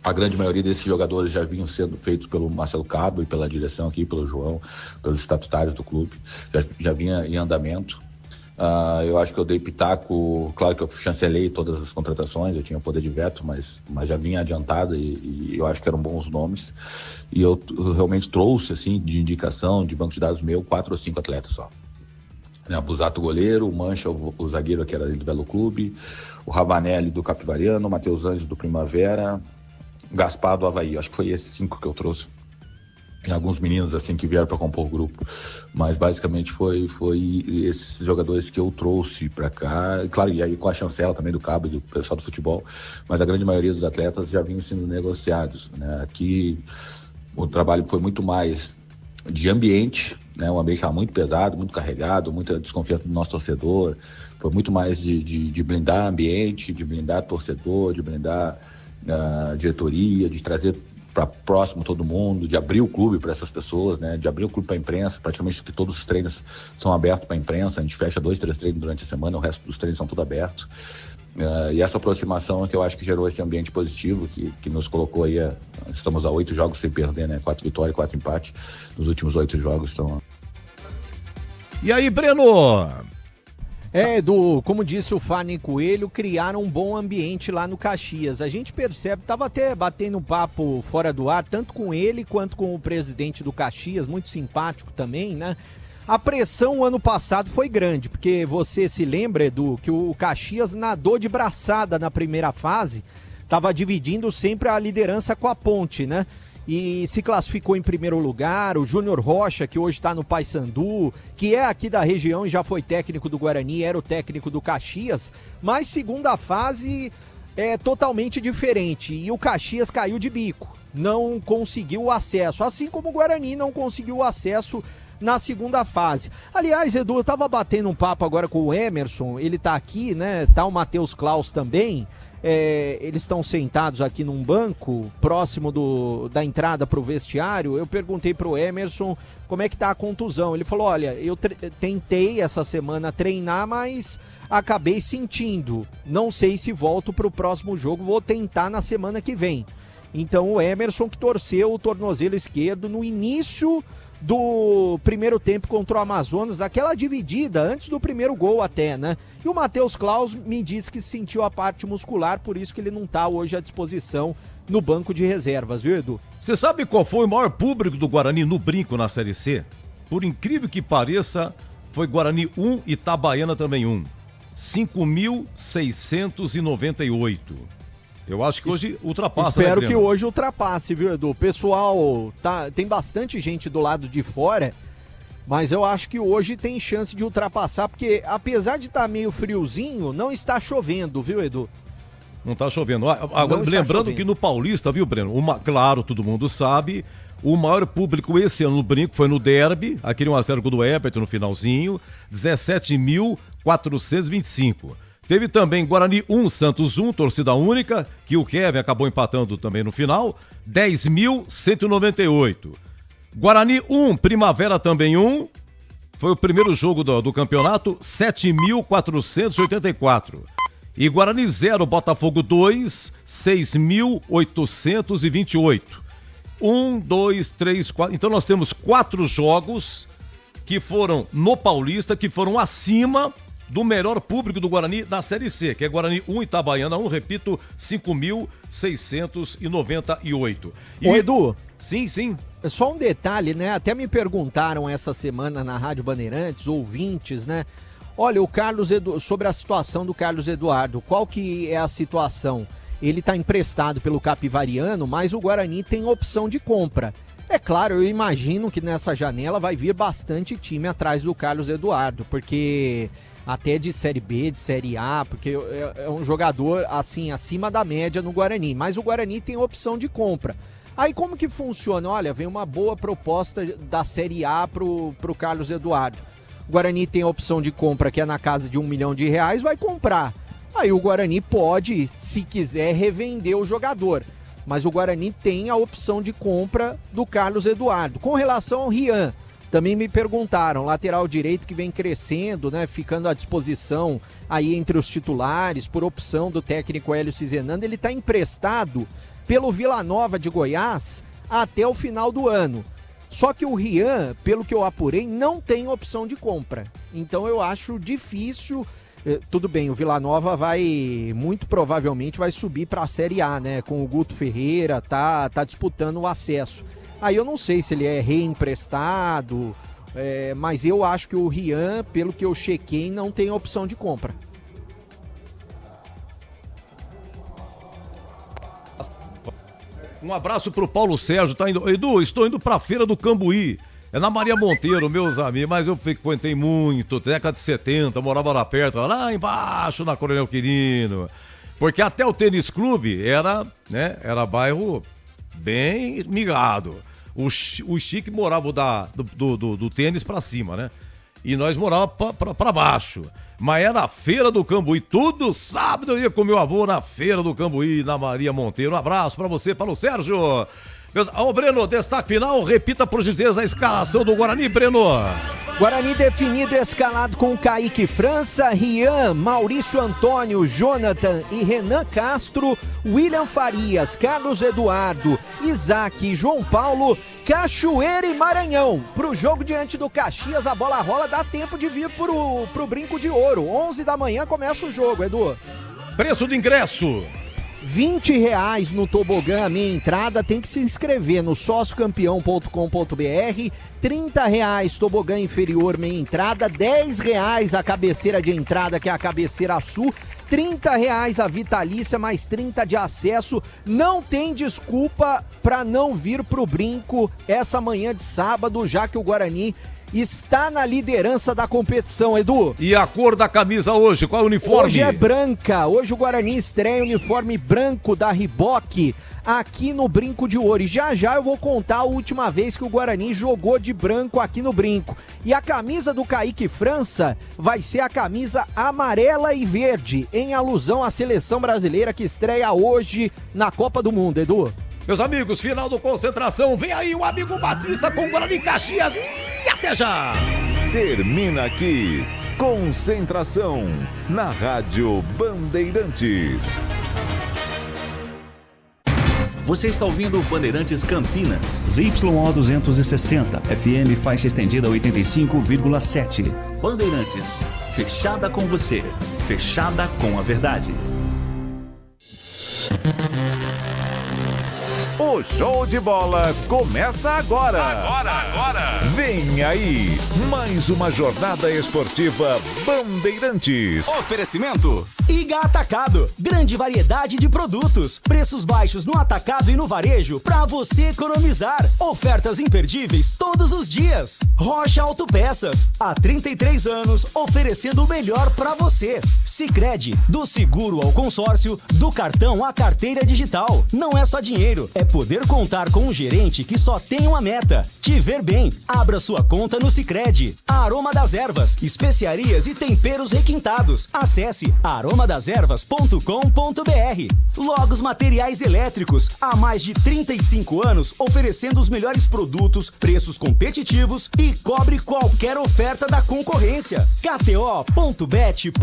A grande maioria desses jogadores já vinham sendo feitos pelo Marcelo Cabo e pela direção aqui, pelo João, pelos estatutários do clube, já vinha em andamento. Eu acho que eu dei pitaco, claro que eu chancelei todas as contratações, eu tinha poder de veto, mas já vinha adiantado e eu acho que eram bons nomes. E eu realmente trouxe, assim, de indicação, de banco de dados meu, 4 ou 5 atletas só. Busato goleiro, o Mancha, o zagueiro que era do Belo Clube, o Ravanelli do Capivariano, o Matheus Anjos do Primavera, o Gaspar do Avaí. Acho que foi esses 5 que eu trouxe. Tem alguns meninos assim que vieram para compor o grupo, mas basicamente foi esses jogadores que eu trouxe para cá, e claro, e aí com a chancela também do Cabo e do pessoal do futebol, mas a grande maioria dos atletas já vinham sendo negociados, né? Aqui o trabalho foi muito mais de ambiente, né? O ambiente estava muito pesado, muito carregado, muita desconfiança do nosso torcedor, foi muito mais de blindar ambiente, de blindar torcedor, de blindar diretoria, de trazer para próximo todo mundo, de abrir o clube para essas pessoas, né? De abrir o clube para a imprensa, praticamente que todos os treinos são abertos para a imprensa, a gente fecha 2, 3 treinos durante a semana, o resto dos treinos são tudo abertos. E essa aproximação é que eu acho que gerou esse ambiente positivo, que nos colocou aí, estamos a 8 jogos sem perder, né? 4 vitórias, 4 empates nos últimos 8 jogos. Então... E aí, Breno? Edu, como disse o Farney Coelho, criaram um bom ambiente lá no Caxias. A gente percebe, tava até batendo um papo fora do ar, tanto com ele quanto com o presidente do Caxias, muito simpático também, né? A pressão ano passado foi grande, porque você se lembra, Edu, que o Caxias nadou de braçada na primeira fase, tava dividindo sempre a liderança com a Ponte, né? E se classificou em primeiro lugar. O Júnior Rocha, que hoje está no Paysandu, que é aqui da região e já foi técnico do Guarani, era o técnico do Caxias, mas segunda fase é totalmente diferente e o Caxias caiu de bico, não conseguiu o acesso, assim como o Guarani não conseguiu o acesso na segunda fase. Aliás, Edu, eu tava batendo um papo agora com o Emerson, ele tá aqui, né, tá o Matheus Klaus também. Eles estão sentados aqui num banco, próximo da entrada para o vestiário. Eu perguntei para o Emerson como é que tá a contusão. Ele falou, olha, eu tentei essa semana treinar, mas acabei sentindo. Não sei se volto para o próximo jogo, vou tentar na semana que vem. Então o Emerson que torceu o tornozelo esquerdo no início do primeiro tempo contra o Amazonas, aquela dividida antes do primeiro gol até, né? E o Matheus Klaus me disse que sentiu a parte muscular, por isso que ele não tá hoje à disposição no banco de reservas, viu, Edu? Você sabe qual foi o maior público do Guarani no Brinco na Série C? Por incrível que pareça, foi Guarani 1 e Itabaiana também 1. 5.698. Eu acho que hoje ultrapassa. Espero, né, que hoje ultrapasse, viu, Edu? O pessoal tem bastante gente do lado de fora, mas eu acho que hoje tem chance de ultrapassar, porque apesar de estar meio friozinho, não está chovendo, viu, Edu? Não tá chovendo. Agora, Não está lembrando chovendo. que no Paulista, viu, Breno? Claro, todo mundo sabe, o maior público esse ano no Brinco foi no Derby, aquele 1x0 do Everton no finalzinho, 17.425. Teve também Guarani 1, Santos 1, torcida única, que o Kevin acabou empatando também no final, 10.198. Guarani 1, Primavera também 1, foi o primeiro jogo do campeonato, 7.484. E Guarani 0, Botafogo 2, 6.828. 1, 2, 3, 4. Então nós temos 4 jogos que foram no Paulista, que foram acima do melhor público do Guarani na Série C, que é Guarani 1, Itabaiana 1, repito, 5.698. Ô, Edu. Sim. Só um detalhe, né? Até me perguntaram essa semana na Rádio Bandeirantes, ouvintes, né? Olha, sobre a situação do Carlos Eduardo, qual que é a situação? Ele está emprestado pelo Capivariano, mas o Guarani tem opção de compra. É claro, eu imagino que nessa janela vai vir bastante time atrás do Carlos Eduardo, porque até de Série B, de Série A, porque é um jogador assim acima da média no Guarani, mas o Guarani tem opção de compra. Aí como que funciona? Olha, vem uma boa proposta da Série A pro Carlos Eduardo. O Guarani tem a opção de compra que é na casa de R$1 milhão, vai comprar. Aí o Guarani pode, se quiser, revender o jogador. Mas o Guarani tem a opção de compra do Carlos Eduardo. Com relação ao Rian, também me perguntaram, lateral direito que vem crescendo, né, ficando à disposição aí entre os titulares, por opção do técnico Hélio Cizenando, ele está emprestado pelo Vila Nova de Goiás até o final do ano. Só que o Rian, pelo que eu apurei, não tem opção de compra. Então eu acho difícil. Tudo bem, o Vila Nova muito provavelmente vai subir para a Série A, né? Com o Guto Ferreira, tá disputando o acesso. Aí eu não sei se ele é reemprestado, mas eu acho que o Rian, pelo que eu chequei, não tem opção de compra. Um abraço pro Paulo Sérgio, tá indo. Edu, estou indo pra Feira do Cambuí. É na Maria Monteiro, meus amigos, mas eu frequentei muito, década de 70, morava lá perto, lá embaixo na Coronel Quirino. Porque até o tênis clube era bairro bem migado. O Chique morava do tênis pra cima, né? E nós morávamos pra baixo. Mas era a Feira do Cambuí. Todo sábado eu ia com meu avô na Feira do Cambuí, na Maria Monteiro. Um abraço pra você, Paulo Sérgio. Breno, destaque final. Repita, por gentileza, a escalação do Guarani, Breno. Guarani definido, escalado com Kaique França, Rian, Maurício Antônio, Jonathan e Renan Castro, William Farias, Carlos Eduardo, Isaac e João Paulo, Cachoeira e Maranhão. Pro jogo diante do Caxias, a bola rola, dá tempo de vir pro Brinco de Ouro. 11 da manhã começa o jogo, Edu. Preço de ingresso. R$20 no tobogã, a meia entrada, tem que se inscrever no sóciocampeão.com.br, R$30 tobogã inferior, meia entrada, R$10 a cabeceira de entrada, que é a cabeceira sul, R$30 a vitalícia, mais 30 de acesso. Não tem desculpa para não vir pro Brinco essa manhã de sábado, já que o Guarani está na liderança da competição, Edu. E a cor da camisa hoje, qual é o uniforme? Hoje é branca, hoje o Guarani estreia o uniforme branco da Reebok aqui no Brinco de Ouro. E já eu vou contar a última vez que o Guarani jogou de branco aqui no Brinco. E a camisa do Kaique França vai ser a camisa amarela e verde, em alusão à seleção brasileira que estreia hoje na Copa do Mundo, Edu. Meus amigos, final do Concentração, vem aí o amigo Batista com Guarani Caxias e até já! Termina aqui, Concentração, na Rádio Bandeirantes. Você está ouvindo Bandeirantes Campinas, ZYO 260, FM faixa estendida 85,7. Bandeirantes, fechada com você, fechada com a verdade. O show de bola começa agora. Vem aí, mais uma jornada esportiva Bandeirantes. Oferecimento Iga Atacado, grande variedade de produtos, preços baixos no atacado e no varejo pra você economizar. Ofertas imperdíveis todos os dias. Rocha Autopeças, há 33 anos oferecendo o melhor pra você. Sicredi, do seguro ao consórcio, do cartão à carteira digital. Não é só dinheiro, é poder contar com um gerente que só tem uma meta: te ver bem. Abra sua conta no Sicredi. Aroma das Ervas, especiarias e temperos requintados. Acesse aromadeservas.com.br. Logos Materiais Elétricos, há mais de 35 anos oferecendo os melhores produtos, preços competitivos e cobre qualquer oferta da concorrência. KTO.bet.br.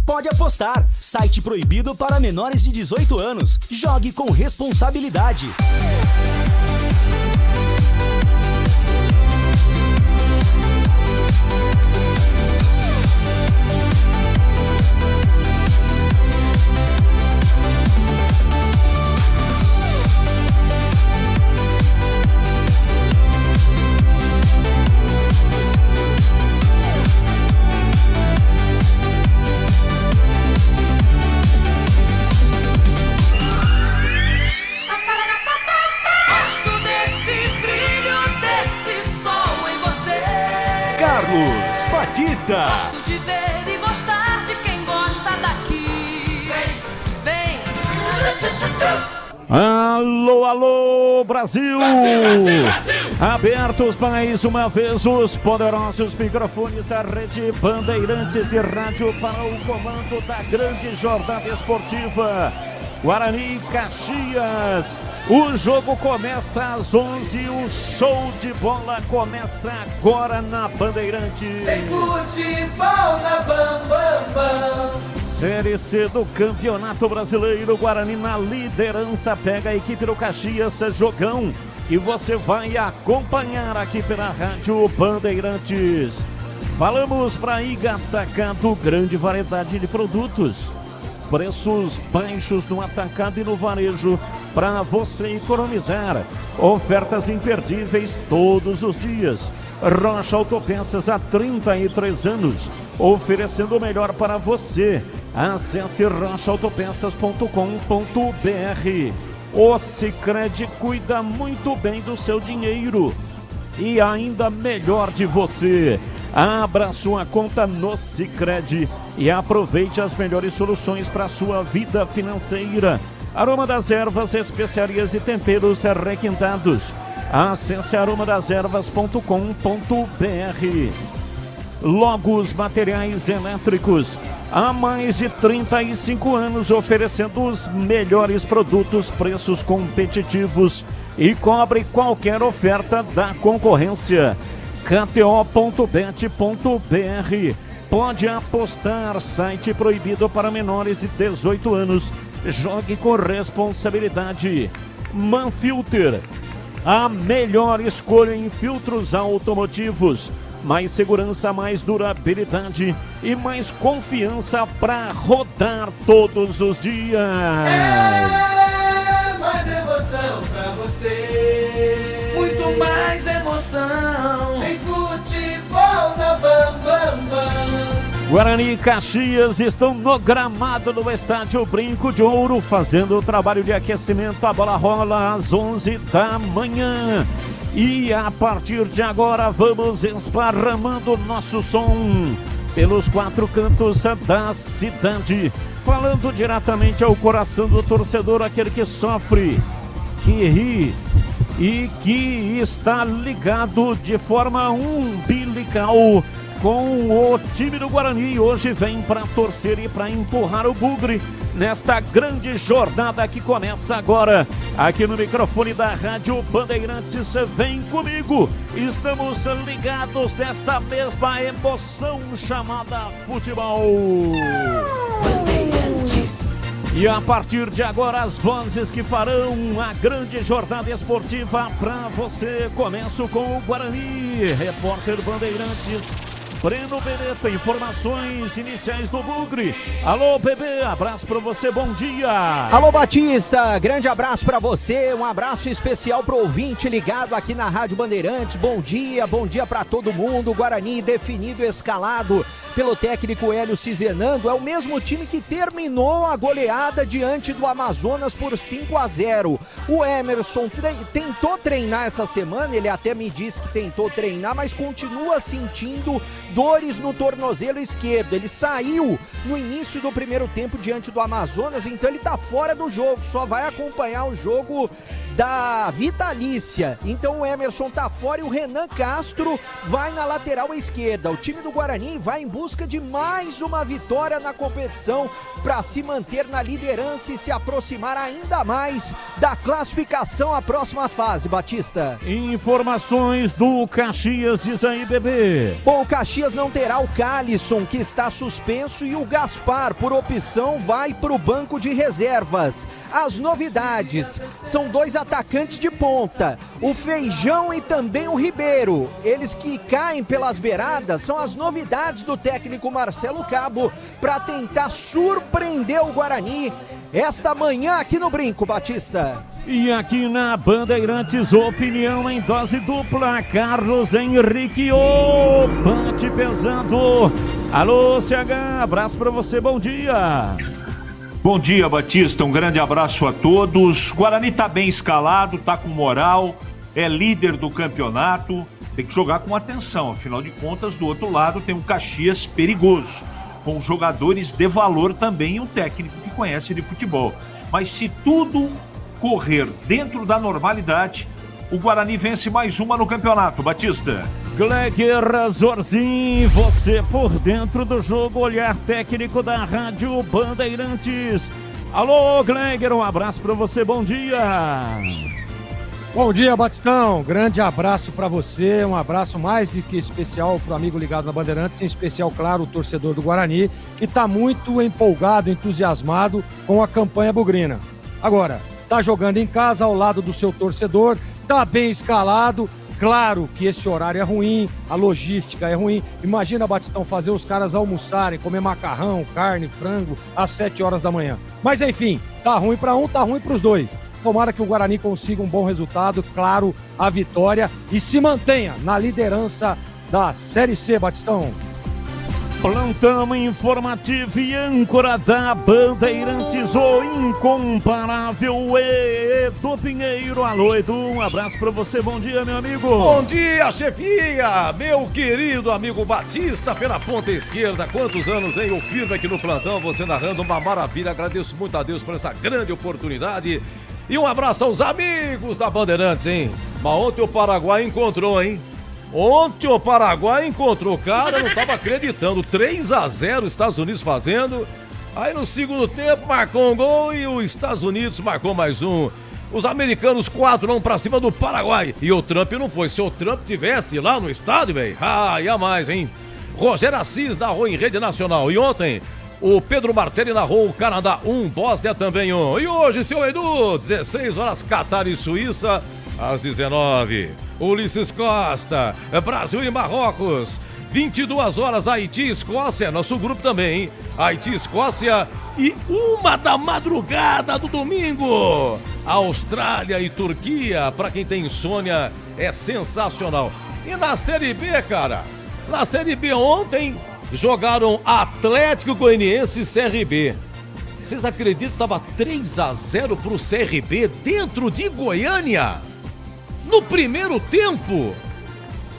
Pode apostar. Site proibido para menores de 18 anos. Jogue com responsabilidade. Carlos Batista. Gosto de ver e gostar de quem gosta daqui. Vem, vem. Alô, alô, Brasil! Brasil, Brasil! Abertos mais uma vez os poderosos microfones da Rede Bandeirantes de Rádio para o comando da grande jornada esportiva Guarani Caxias. O jogo começa às 11, o show de bola começa agora na Bandeirantes. Tem futebol na Bam Bam Bam. Série C do Campeonato Brasileiro, Guarani na liderança, pega a equipe do Caxias, jogão, e você vai acompanhar aqui pela Rádio Bandeirantes. Falamos para Iga Atacado, grande variedade de produtos, preços baixos no atacado e no varejo para você economizar. Ofertas imperdíveis todos os dias. Rocha Autopeças, há 33 anos oferecendo o melhor para você. Acesse rochaautopeças.com.br. O Sicredi cuida muito bem do seu dinheiro e ainda melhor de você. Abra sua conta no Sicredi e aproveite as melhores soluções para a sua vida financeira. Aroma das Ervas, especiarias e temperos requintados. Acesse aromadeservas.com.br. Logos Materiais Elétricos, há mais de 35 anos oferecendo os melhores produtos, preços competitivos e cobre qualquer oferta da concorrência. KTO.bet.br. Pode apostar, site proibido para menores de 18 anos. Jogue com responsabilidade. Manfilter, a melhor escolha em filtros automotivos. Mais segurança, mais durabilidade e mais confiança para rodar todos os dias. É mais emoção pra você. Muito mais emoção. Tem futebol na Bam Bam Bam. Guarani e Caxias estão no gramado do Estádio Brinco de Ouro, fazendo o trabalho de aquecimento. A bola rola às 11 da manhã. E a partir de agora vamos esparramando nosso som pelos quatro cantos da cidade, falando diretamente ao coração do torcedor, aquele que sofre, que ri e que está ligado de forma umbilical com o time do Guarani. Hoje vem para torcer e para empurrar o bugre nesta grande jornada que começa agora aqui no microfone da Rádio Bandeirantes. Vem comigo, estamos ligados nesta mesma emoção chamada futebol. Bandeirantes. E a partir de agora as vozes que farão a grande jornada esportiva para você. Começo com o Guarani, repórter Bandeirantes Breno Beretta, informações iniciais do Bugre. Alô, bebê, abraço pra você, bom dia. Alô, Batista, grande abraço pra você, um abraço especial pro ouvinte ligado aqui na Rádio Bandeirantes. Bom dia pra todo mundo. Guarani definido, escalado pelo técnico Hélio Cizenando. É o mesmo time que terminou a goleada diante do Amazonas por 5-0. O Emerson tentou treinar essa semana, ele até me disse que tentou treinar, mas continua sentindo dores no tornozelo esquerdo. Ele saiu no início do primeiro tempo diante do Amazonas, então ele tá fora do jogo, só vai acompanhar o jogo da Vitalícia. Então o Emerson tá fora e o Renan Castro vai na lateral esquerda. O time do Guarani vai em busca de mais uma vitória na competição para se manter na liderança e se aproximar ainda mais da classificação à próxima fase, Batista. Informações do Caxias, diz aí, bebê. Bom, o Caxias não terá o Calisson, que está suspenso, e o Gaspar, por opção, vai para o banco de reservas. As novidades são dois atacantes de ponta, o Feijão e também o Ribeiro. Eles que caem pelas beiradas são as novidades do técnico Marcelo Cabo para tentar surpreender o Guarani esta manhã aqui no Brinco, Batista. E aqui na Bandeirantes, opinião em dose dupla. Carlos Henrique, bate pesando. Alô, CH, abraço pra você, bom dia. Bom dia, Batista, um grande abraço a todos. Guarani tá bem escalado, tá com moral, é líder do campeonato, tem que jogar com atenção, afinal de contas, do outro lado tem um Caxias perigoso, com jogadores de valor também e um técnico que conhece de futebol. Mas se tudo correr dentro da normalidade, o Guarani vence mais uma no campeonato, Batista. Gleger Zorzin, você por dentro do jogo, olhar técnico da Rádio Bandeirantes. Alô, Gleger, um abraço pra você, bom dia. Bom dia, Batistão, grande abraço pra você, um abraço mais do que especial pro amigo ligado na Bandeirantes, em especial, claro, o torcedor do Guarani, que tá muito empolgado, entusiasmado com a campanha bugrina. Agora, tá jogando em casa ao lado do seu torcedor, tá bem escalado. Claro que esse horário é ruim, a logística é ruim. Imagina, Batistão, fazer os caras almoçarem, comer macarrão, carne, frango, às 7 horas da manhã. Mas enfim, tá ruim pra um, tá ruim pros dois. Tomara que o Guarani consiga um bom resultado, claro, a vitória, e se mantenha na liderança da Série C, Batistão. Plantão informativo e âncora da Bandeirantes, o incomparável Edu Pinheiro. Alô, Edu, um abraço pra você, bom dia, meu amigo. Bom dia, chefia, meu querido amigo Batista, pela ponta esquerda. Quantos anos, hein? Eu firme aqui no plantão, você narrando uma maravilha. Agradeço muito a Deus por essa grande oportunidade. E um abraço aos amigos da Bandeirantes, hein? Mas ontem o Paraguai encontrou, hein? Ontem o Paraguai encontrou o cara, não estava acreditando. 3-0 os Estados Unidos fazendo. Aí no segundo tempo marcou um gol e os Estados Unidos marcou mais um. Os americanos 4-1 pra cima do Paraguai. E o Trump não foi. Se o Trump tivesse lá no estádio, velho, ia mais, hein? Rogério Assis narrou em rede nacional. E ontem o Pedro Martelli narrou o Canadá 1, Bósnia também 1. E hoje, seu Edu, 16 horas, Catar e Suíça, às 19. Ulisses Costa, Brasil e Marrocos, 22 horas, Haiti e Escócia, nosso grupo também, hein? Haiti e Escócia, e 1 da madrugada do domingo, Austrália e Turquia. Pra quem tem insônia, é sensacional. E na Série B, cara, na Série B ontem jogaram Atlético Goianiense e CRB. Vocês acreditam que tava 3-0 pro CRB dentro de Goiânia? No primeiro tempo.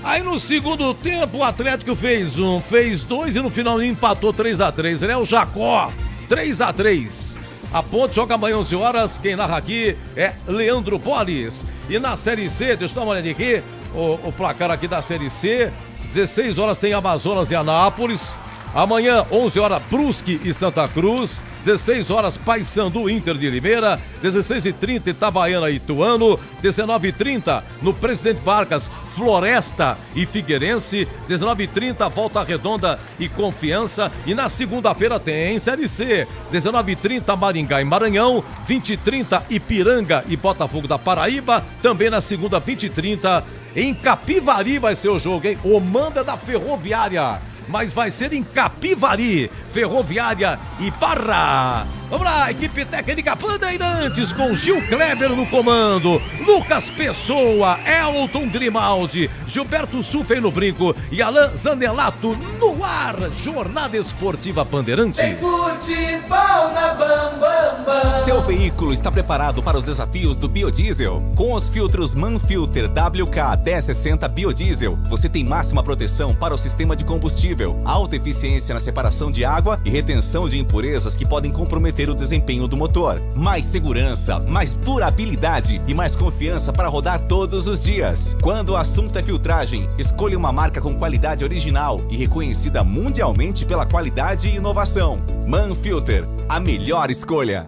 Aí no segundo tempo o Atlético fez 1, fez 2 e no final empatou 3-3, né? O Jacó, 3-3. A Ponte joga amanhã 11 horas, quem narra aqui é Leandro Polis. E na Série C, deixa eu dar uma olhada aqui, o placar aqui da Série C, 16 horas tem Amazonas e Anápolis. Amanhã, 11 horas, Brusque e Santa Cruz. 16 horas, Paysandu, Inter de Limeira. 16h30, Itabaiana, Ituano. 19h30, no Presidente Vargas, Floresta e Figueirense. 19h30, Volta Redonda e Confiança. E na segunda-feira tem Série C. 19h30, Maringá e Maranhão. 20h30, Ipiranga e Botafogo da Paraíba. Também na segunda, 20h30, em Capivari vai ser o jogo, hein? O manda da Ferroviária, mas vai ser em Capivari, Ferroviária e Pará. Vamos lá, equipe técnica Bandeirantes com Gil Kleber no comando, Lucas Pessoa, Elton Grimaldi, Gilberto Sufen no brinco e Alain Zanelato no ar. Jornada Esportiva Bandeirantes. Futebol na Bam Bam Bam. Seu veículo está preparado para os desafios do biodiesel? Com os filtros Manfilter WK 1060 Biodiesel, você tem máxima proteção para o sistema de combustível, alta eficiência na separação de água e retenção de impurezas que podem comprometer o desempenho do motor. Mais segurança, mais durabilidade e mais confiança para rodar todos os dias. Quando o assunto é filtragem, escolha uma marca com qualidade original e reconhecida mundialmente pela qualidade e inovação. Manfilter, a melhor escolha.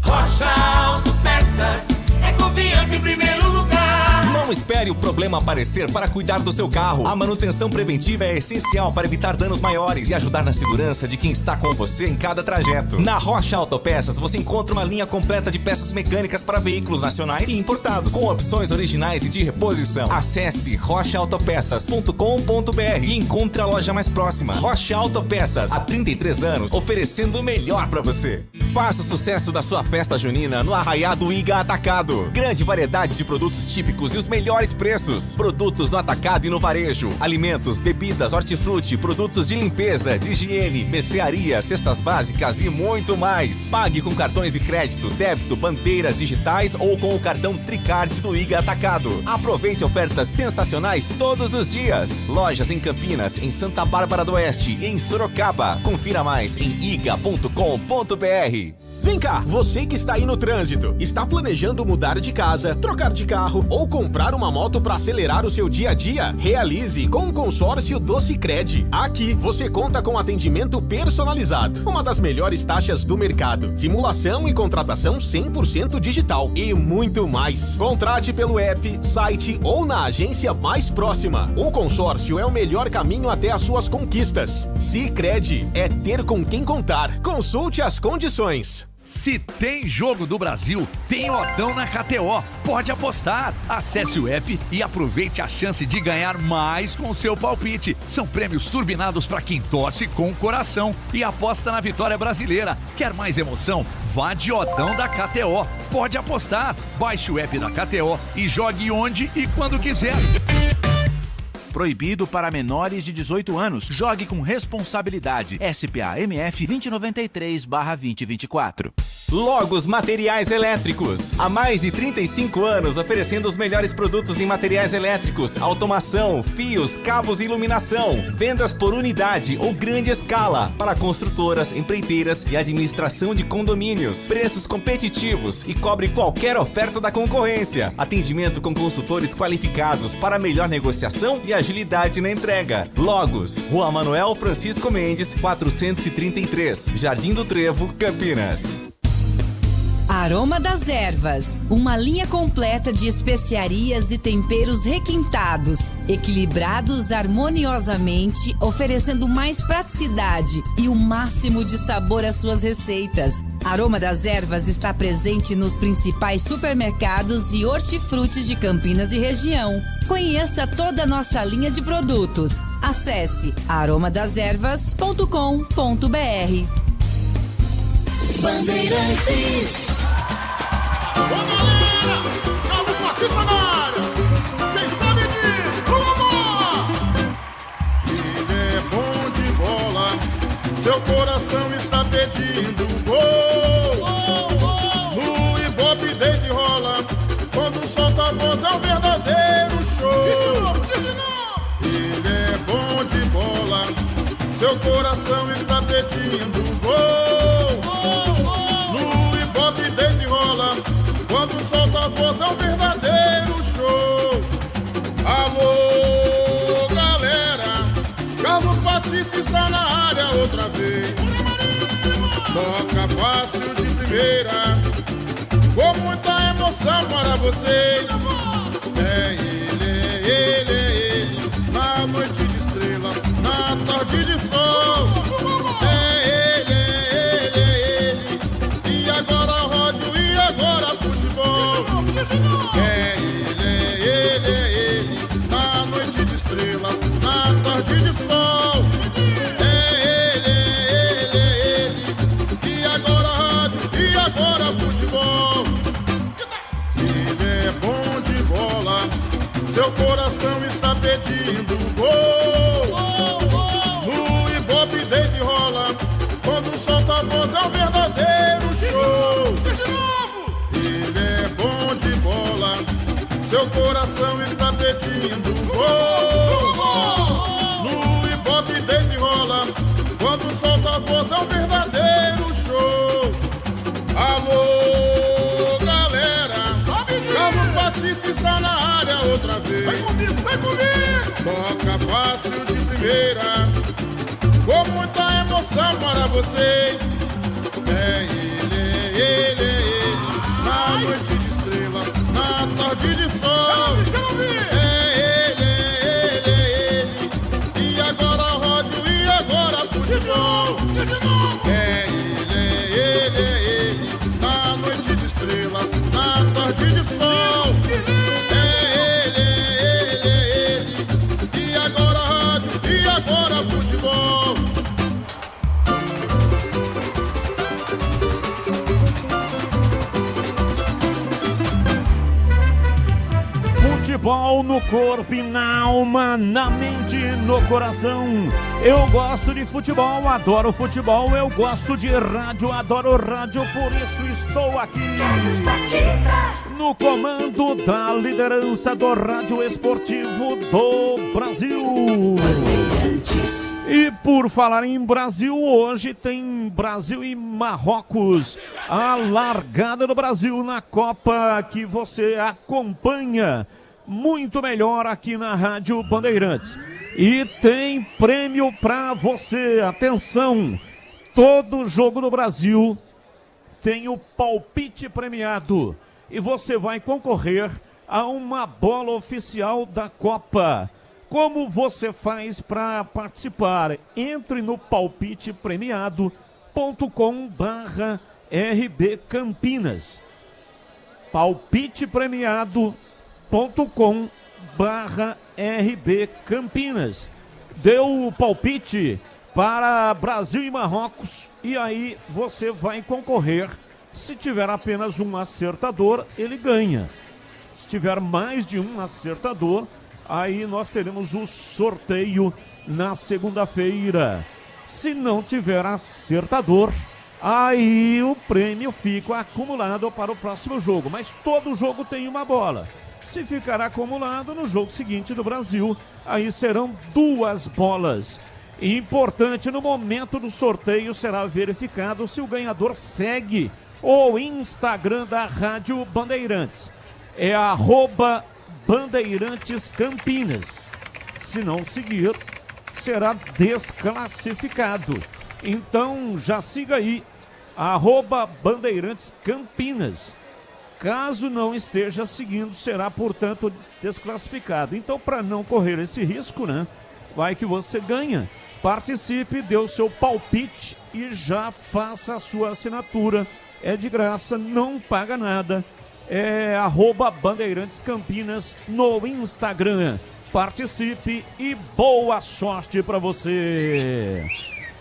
Rocha Autopeças, é confiança em primeiro lugar. Não espere o problema aparecer para cuidar do seu carro. A manutenção preventiva é essencial para evitar danos maiores e ajudar na segurança de quem está com você em cada trajeto. Na Rocha Autopeças você encontra uma linha completa de peças mecânicas para veículos nacionais e importados, com opções originais e de reposição. Acesse rochaautopeças.com.br e encontre a loja mais próxima. Rocha Autopeças, há 33 anos, oferecendo o melhor para você. Faça o sucesso da sua festa junina no Arraiado Iga Atacado. Grande variedade de produtos típicos e os melhores preços. Produtos no atacado e no varejo. Alimentos, bebidas, hortifruti, produtos de limpeza, de higiene, mercearia, cestas básicas e muito mais. Pague com cartões de crédito, débito, bandeiras digitais ou com o cartão Tricard do Iga Atacado. Aproveite ofertas sensacionais todos os dias. Lojas em Campinas, em Santa Bárbara do Oeste e em Sorocaba. Confira mais em iga.com.br. Vem cá, você que está aí no trânsito, está planejando mudar de casa, trocar de carro ou comprar uma moto para acelerar o seu dia a dia? Realize com o consórcio do Sicredi. Aqui você conta com atendimento personalizado, uma das melhores taxas do mercado, simulação e contratação 100% digital e muito mais. Contrate pelo app, site ou na agência mais próxima. O consórcio é o melhor caminho até as suas conquistas. Sicredi é ter com quem contar. Consulte as condições. Se tem jogo do Brasil, tem Odão na KTO. Pode apostar. Acesse o app e aproveite a chance de ganhar mais com o seu palpite. São prêmios turbinados para quem torce com o coração e aposta na vitória brasileira. Quer mais emoção? Vá de Odão da KTO. Pode apostar. Baixe o app da KTO e jogue onde e quando quiser. Proibido para menores de 18 anos. Jogue com responsabilidade. SPA-MF 2093/2024. Logos Materiais Elétricos. Há mais de 35 anos oferecendo os melhores produtos em materiais elétricos, automação, fios, cabos e iluminação. Vendas por unidade ou grande escala para construtoras, empreiteiras e administração de condomínios. Preços competitivos e cobre qualquer oferta da concorrência. Atendimento com consultores qualificados para melhor negociação e agilidade na entrega. Logos, Rua Manuel Francisco Mendes, 433, Jardim do Trevo, Campinas. Aroma das Ervas, uma linha completa de especiarias e temperos requintados, equilibrados harmoniosamente, oferecendo mais praticidade e o máximo de sabor às suas receitas. Aroma das Ervas está presente nos principais supermercados e hortifrutis de Campinas e região. Conheça toda a nossa linha de produtos. Acesse aromadeservas.com.br. Bandeirantes. Ô galera, calma fortíssima na área. Quem sabe disso, o amor. Ele é bom de bola, seu coração está pedindo gol. No Ibope desde rola, quando solta a voz é um verdadeiro show. Ele é bom de bola, seu coração está pedindo gol. Quando solta a voz é um verdadeiro show. Alô, galera, Carlos Batista está na área outra vez. Toca fácil de primeira, com muita emoção para vocês. É ele, na noite de estrela, na tarde de sol. É ele, e agora rádio, e agora futebol. É ele, na noite de estrela, na tarde de sol. É ele, e agora rádio, e agora futebol. Ele é bom de bola, seu coração está pedindo gol. No Ibope Dave rola, quando solta a voz é um verdadeiro show. Ele é bom de bola, seu coração está pedindo gol. No Ibope Dave rola, quando solta a voz é um verdadeiro show. Alô, galera, Carlos Batista está na área outra vez. Vem comigo, vem comigo. Toca fácil de primeira, com muita emoção para vocês. É ele, na noite de estrela, na tarde de sol. É ele, e agora rádio, e agora futebol. É ele, na noite de estrela, na tarde de sol. É ele, e agora rádio, e agora futebol. Futebol no corpo e na alma, na mente e no coração. Eu gosto de futebol, adoro futebol. Eu gosto de rádio, adoro rádio. Por isso estou aqui no comando da liderança do rádio esportivo do Brasil. E por falar em Brasil, hoje tem Brasil e Marrocos. A largada do Brasil na Copa que você acompanha muito melhor aqui na Rádio Bandeirantes. E tem prêmio pra você. Atenção, todo jogo do Brasil tem o palpite premiado. E você vai concorrer a uma bola oficial da Copa. Como você faz para participar? Entre no palpitepremiado.com/RB Campinas. palpitepremiado.com/RB Campinas. Deu o palpite para Brasil e Marrocos e aí você vai concorrer. Se tiver apenas um acertador, ele ganha. Se tiver mais de um acertador, aí nós teremos o sorteio na segunda-feira. Se não tiver acertador, aí o prêmio fica acumulado para o próximo jogo. Mas todo jogo tem uma bola. Se ficar acumulado no jogo seguinte do Brasil, aí serão 2 bolas. Importante, no momento do sorteio será verificado se o ganhador segue o Instagram da Rádio Bandeirantes. É @Bandeirantes Campinas. Se não seguir, será desclassificado. Então já siga aí, @Bandeirantes Campinas. Caso não esteja seguindo, será, portanto, desclassificado. Então, para não correr esse risco, né? Vai que você ganha. Participe, dê o seu palpite e já faça a sua assinatura. É de graça, não paga nada. É @Bandeirantes Campinas no Instagram. Participe e boa sorte para você.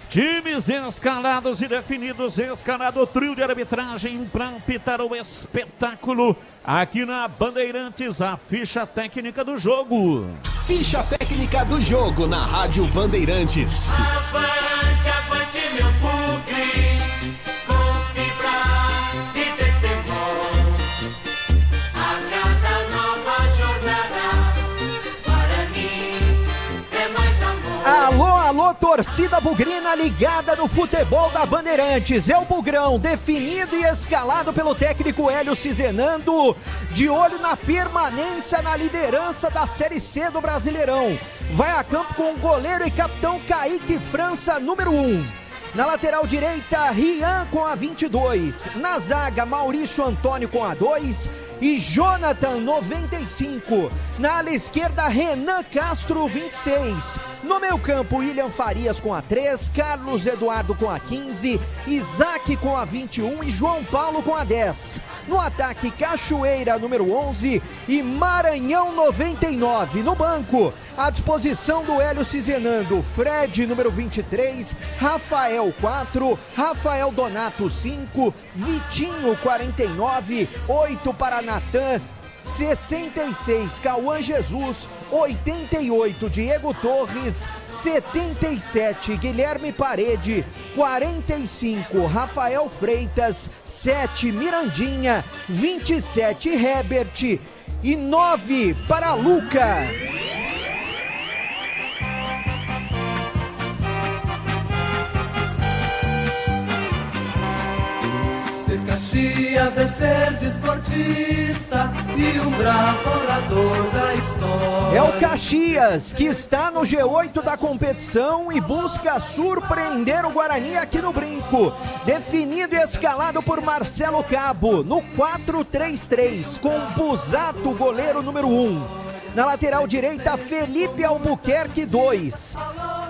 Times escalados e definidos, escalado o trio de arbitragem para apitar o espetáculo. Aqui na Bandeirantes, a ficha técnica do jogo. Ficha técnica do jogo na Rádio Bandeirantes. Avante, avante, meu bugre, com fibra e destemor. A cada nova jornada, para mim é mais amor. Alô, alô, torcida bugrina ligada no futebol da Bandeirantes. É o Bugrão, definido e escalado pelo técnico Hélio Cizenando, de olho na permanência na liderança da Série C do Brasileirão. Vai a campo com o goleiro e capitão Kaique França, número 1. Na lateral direita, Rian com a 22. Na zaga, Maurício Antônio com a 2 e Jonathan, 95. Na ala esquerda, Renan Castro, 26. No meio campo, William Farias com a 3, Carlos Eduardo com a 15, Isaac com a 21 e João Paulo com a 10. No ataque, Cachoeira, número 11 e Maranhão, 99. No banco, à disposição do Hélio Cizenando, Fred, número 23, Rafael, 4, Rafael Donato, 5, Vitinho, 49, 8 para Natan, 66, Cauã Jesus, 88, Diego Torres, 77, Guilherme Parede, 45, Rafael Freitas, 7, Mirandinha, 27, Herbert e 9 para Luca. Ser Caxias é ser desportista e um bravo orador da história. É o Caxias que está no G8 da competição e busca surpreender o Guarani aqui no Brinco. Definido e escalado por Marcelo Cabo no 4-3-3 com Busato, goleiro número 1. Na lateral direita, Felipe Albuquerque, 2.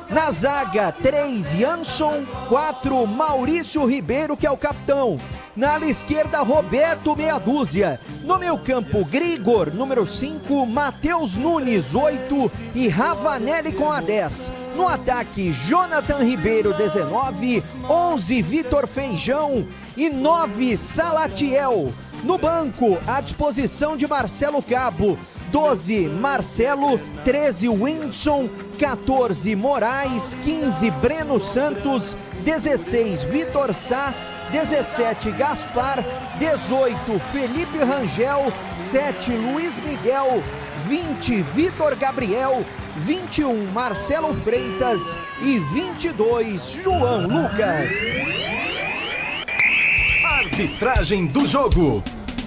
Na zaga, 3, Jansson, 4, Maurício Ribeiro, que é o capitão. Na ala esquerda, Roberto, meia dúzia. No meio campo, Grigor, número 5, Matheus Nunes, 8 e Ravanelli com a 10. No ataque, Jonathan Ribeiro, 19, 11, Vitor Feijão e 9, Salatiel. No banco, à disposição de Marcelo Cabo, 12, Marcelo, 13, Whindersson, 14, Moraes, 15, Breno Santos, 16, Vitor Sá, 17, Gaspar, 18, Felipe Rangel, 7, Luiz Miguel, 20, Vitor Gabriel, 21, Marcelo Freitas e 22, João Lucas. Arbitragem do jogo.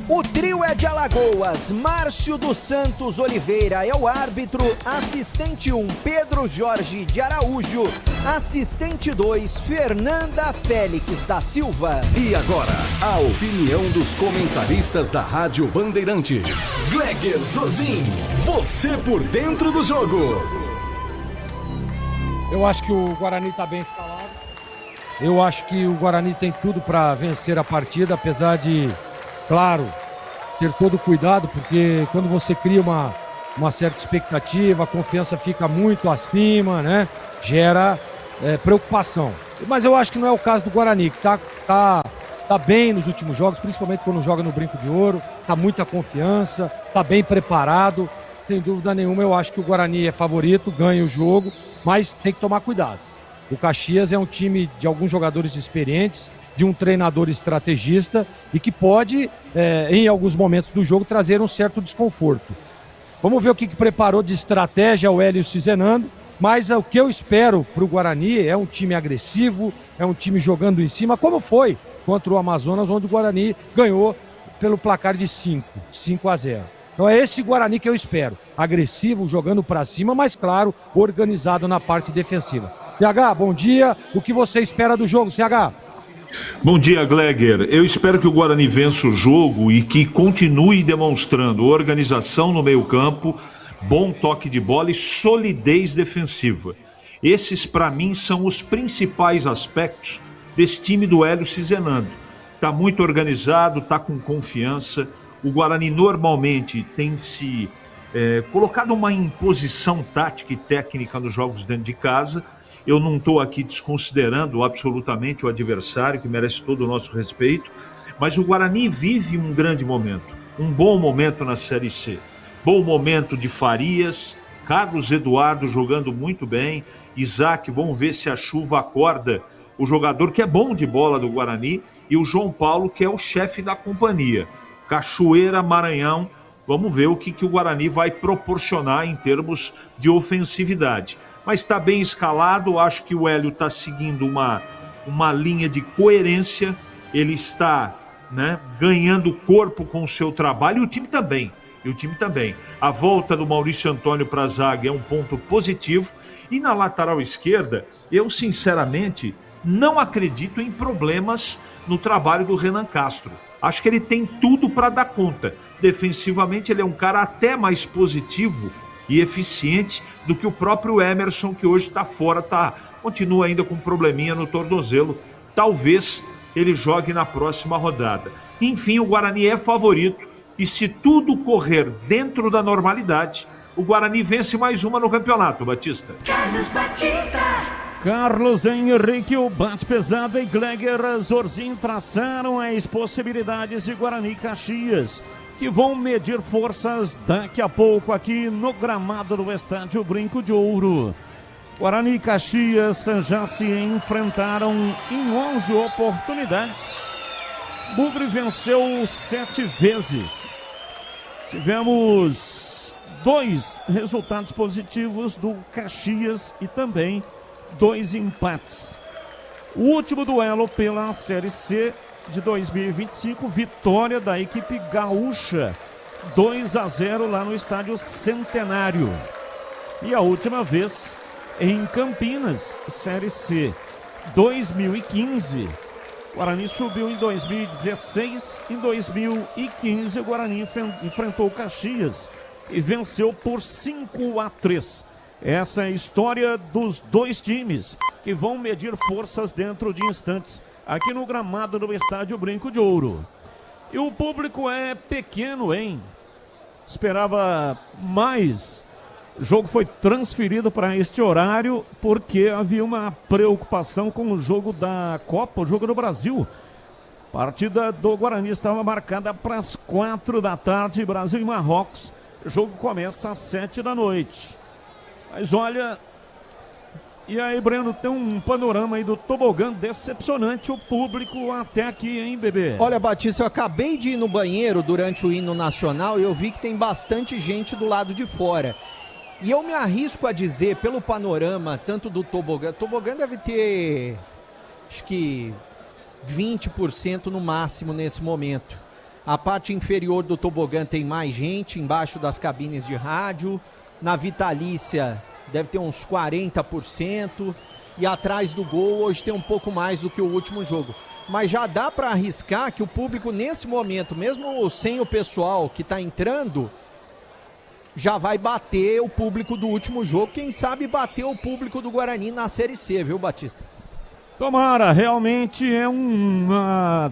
O trio é de Alagoas, Márcio dos Santos Oliveira é o árbitro, assistente 1, Pedro Jorge de Araújo, assistente 2, Fernanda Félix da Silva. E agora, a opinião dos comentaristas da Rádio Bandeirantes. Gleger Zozin, você por dentro do jogo. Eu acho que o Guarani está bem escalado. Eu acho que o Guarani tem tudo para vencer a partida, apesar de, claro, ter todo cuidado, porque quando você cria uma certa expectativa, a confiança fica muito acima, né? Gera preocupação. Mas eu acho que não é o caso do Guarani, que tá bem nos últimos jogos, principalmente quando joga no Brinco de Ouro, tá muita confiança, tá bem preparado, sem dúvida nenhuma. Eu acho que o Guarani é favorito, ganha o jogo, mas tem que tomar cuidado. O Caxias é um time de alguns jogadores experientes, de um treinador estrategista e que pode, em alguns momentos do jogo, trazer um certo desconforto. Vamos ver o que preparou de estratégia o Hélio Cizenando, mas o que eu espero para o Guarani é um time agressivo, é um time jogando em cima, como foi contra o Amazonas, onde o Guarani ganhou pelo placar de 5-0. Então é esse Guarani que eu espero, agressivo, jogando para cima, mas claro, organizado na parte defensiva. CH, bom dia, o que você espera do jogo, CH? Bom dia, Gleger. Eu espero que o Guarani vença o jogo e que continue demonstrando organização no meio-campo, bom toque de bola e solidez defensiva. Esses, para mim, são os principais aspectos desse time do Hélio Cizenando. Está muito organizado, está com confiança. O Guarani normalmente tem se colocado uma imposição tática e técnica nos jogos dentro de casa. Eu não estou aqui desconsiderando absolutamente o adversário, que merece todo o nosso respeito, mas o Guarani vive um grande momento, um bom momento na Série C. Bom momento de Farias, Carlos Eduardo jogando muito bem, Isaac, vamos ver se a chuva acorda o jogador que é bom de bola do Guarani, e o João Paulo, que é o chefe da companhia. Cachoeira, Maranhão, vamos ver o que o Guarani vai proporcionar em termos de ofensividade. Mas está bem escalado, acho que o Hélio está seguindo uma linha de coerência, ele está ganhando corpo com o seu trabalho, e o time também. A volta do Maurício Antônio para a zaga é um ponto positivo, e na lateral esquerda, eu sinceramente não acredito em problemas no trabalho do Renan Castro. Acho que ele tem tudo para dar conta. Defensivamente, ele é um cara até mais positivo e eficiente do que o próprio Emerson, que hoje está fora, continua ainda com um probleminha no tornozelo. Talvez ele jogue na próxima rodada. Enfim, o Guarani é favorito e se tudo correr dentro da normalidade, o Guarani vence mais uma no campeonato, Batista. Carlos Batista. Carlos Henrique, o bate pesado e Gleger Zorzin traçaram as possibilidades de Guarani e Caxias, que vão medir forças daqui a pouco aqui no gramado do Estádio Brinco de Ouro. Guarani e Caxias já se enfrentaram em 11 oportunidades. Bugre venceu 7 vezes. Tivemos 2 resultados positivos do Caxias e também 2 empates. O último duelo pela Série C de 2025, vitória da equipe gaúcha, 2-0 lá no Estádio Centenário. E a última vez em Campinas, Série C 2015. O Guarani subiu em 2016. Em 2015, o Guarani enfrentou o Caxias e venceu por 5-3. Essa é a história dos 2 times que vão medir forças dentro de instantes aqui no gramado do Estádio Brinco de Ouro. E o público é pequeno, hein? Esperava mais. O jogo foi transferido para este horário porque havia uma preocupação com o jogo da Copa, o jogo do Brasil. A partida do Guarani estava marcada para as 4 da tarde, Brasil e Marrocos. O jogo começa às 7 da noite. Mas olha, e aí, Breno, tem um panorama aí do tobogã decepcionante, o público até aqui, hein, bebê? Olha, Batista, eu acabei de ir no banheiro durante o hino nacional e eu vi que tem bastante gente do lado de fora. E eu me arrisco a dizer, pelo panorama, tanto do tobogã deve ter, acho que 20% no máximo nesse momento. A parte inferior do tobogã tem mais gente, embaixo das cabines de rádio. Na Vitalícia deve ter uns 40%. E atrás do gol hoje tem um pouco mais do que o último jogo. Mas já dá para arriscar que o público nesse momento, mesmo sem o pessoal que está entrando, já vai bater o público do último jogo. Quem sabe bater o público do Guarani na Série C, viu, Batista? Tomara, realmente é uma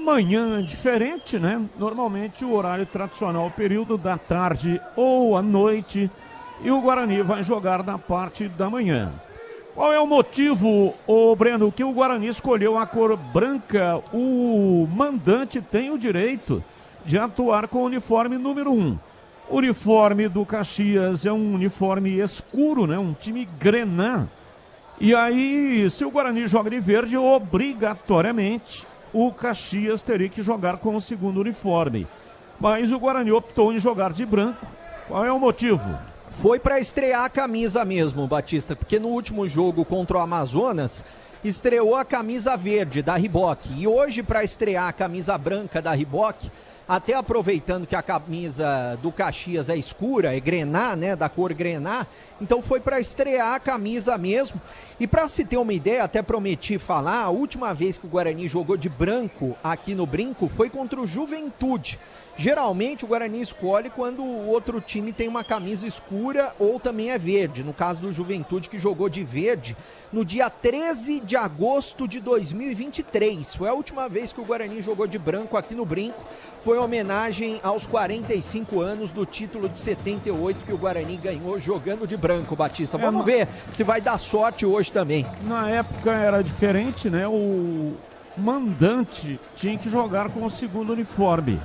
manhã diferente, né? Normalmente o horário tradicional, o período da tarde ou à noite, e o Guarani vai jogar na parte da manhã. Qual é o motivo, Breno, que o Guarani escolheu a cor branca? O mandante tem o direito de atuar com o uniforme número 1. O uniforme do Caxias é um uniforme escuro, né? Um time grená. E aí, se o Guarani joga de verde, obrigatoriamente o Caxias teria que jogar com o segundo uniforme. Mas o Guarani optou em jogar de branco. Qual é o motivo? Foi para estrear a camisa mesmo, Batista, porque no último jogo contra o Amazonas estreou a camisa verde da Reebok. E hoje, para estrear a camisa branca da Reebok, até aproveitando que a camisa do Caxias é escura, é grená, né, da cor grená, então foi para estrear a camisa mesmo. E para se ter uma ideia, até prometi falar, a última vez que o Guarani jogou de branco aqui no Brinco foi contra o Juventude. Geralmente o Guarani escolhe quando o outro time tem uma camisa escura ou também é verde. No caso do Juventude, que jogou de verde no dia 13 de agosto de 2023. Foi a última vez que o Guarani jogou de branco aqui no Brinco. Foi uma homenagem aos 45 anos do título de 78 que o Guarani ganhou jogando de branco, Batista. Vamos ver se vai dar sorte hoje também. Na época era diferente, né? O mandante tinha que jogar com o segundo uniforme.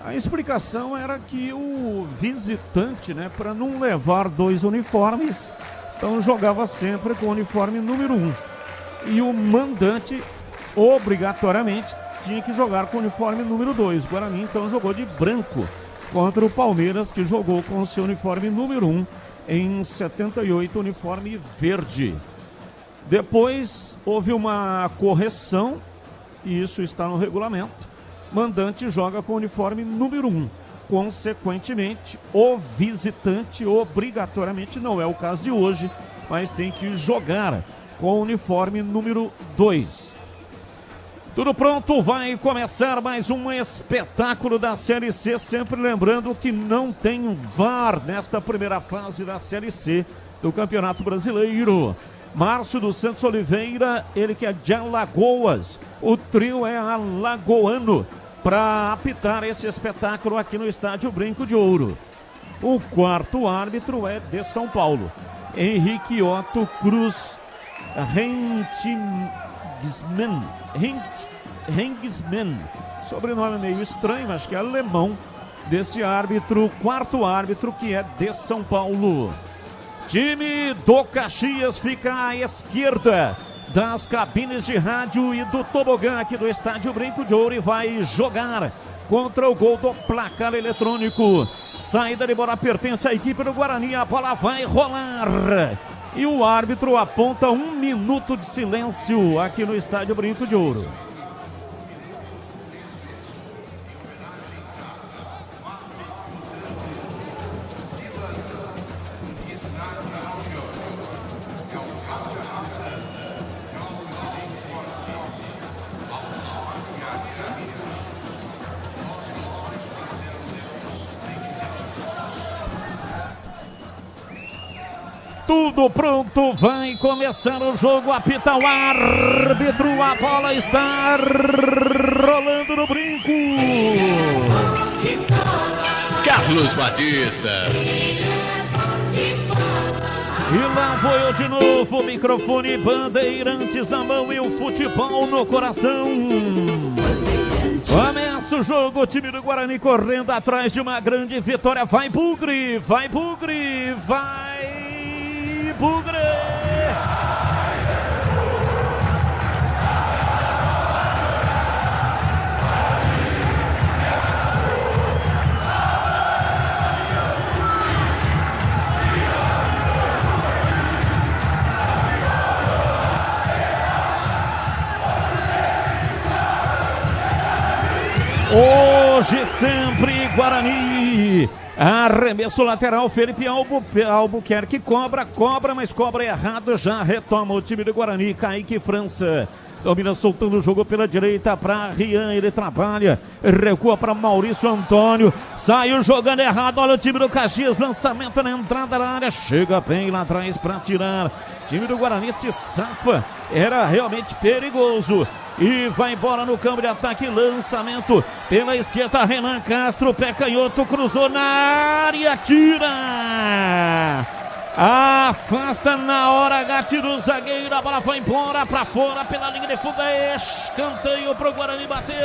A explicação era que o visitante, né, para não levar 2 uniformes, então jogava sempre com o uniforme número 1. E o mandante, obrigatoriamente, tinha que jogar com o uniforme número 2. O Guarani, então, jogou de branco contra o Palmeiras, que jogou com o seu uniforme número 1 em 78, uniforme verde. Depois houve uma correção, e isso está no regulamento. Mandante joga com o uniforme número 1. Consequentemente, o visitante obrigatoriamente, não é o caso de hoje, mas tem que jogar com o uniforme número 2. Tudo pronto, vai começar mais um espetáculo da Série C, sempre lembrando que não tem VAR nesta primeira fase da Série C do Campeonato Brasileiro. Márcio dos Santos Oliveira, ele que é de Alagoas, o trio é alagoano para apitar esse espetáculo aqui no Estádio Brinco de Ouro. O quarto árbitro é de São Paulo, Henrique Otto Cruz Hengisman, sobrenome meio estranho, acho que é alemão, desse árbitro, quarto árbitro que é de São Paulo. Time do Caxias fica à esquerda das cabines de rádio e do tobogã aqui do Estádio Brinco de Ouro e vai jogar contra o gol do placar eletrônico. Saída de bola pertence à equipe do Guarani, a bola vai rolar. E o árbitro aponta 1 minuto de silêncio aqui no Estádio Brinco de Ouro. Tudo pronto, vai começar o jogo, apita o árbitro, a bola está rolando no brinco. Carlos Batista. E lá vou eu de novo, microfone Bandeirantes na mão e o futebol no coração. Começa o jogo, o time do Guarani correndo atrás de uma grande vitória. Vai Bugre, vai Bugre, vai Bugre! Hoje sempre Guarani. Arremesso lateral, Felipe Albuquerque cobra, mas cobra errado, já retoma o time do Guarani, Kaique França. Domina soltando o jogo pela direita para Rian, ele trabalha, recua para Maurício Antônio, saiu jogando errado, olha o time do Caxias, lançamento na entrada da área, chega bem lá atrás para tirar. O time do Guarani se safa, era realmente perigoso. E vai embora no campo de ataque, lançamento pela esquerda, Renan Castro, pé canhoto, cruzou na área, tira! Afasta na hora, gate do zagueiro, a bola foi embora pra fora pela linha de fundo, escanteio pro Guarani bater.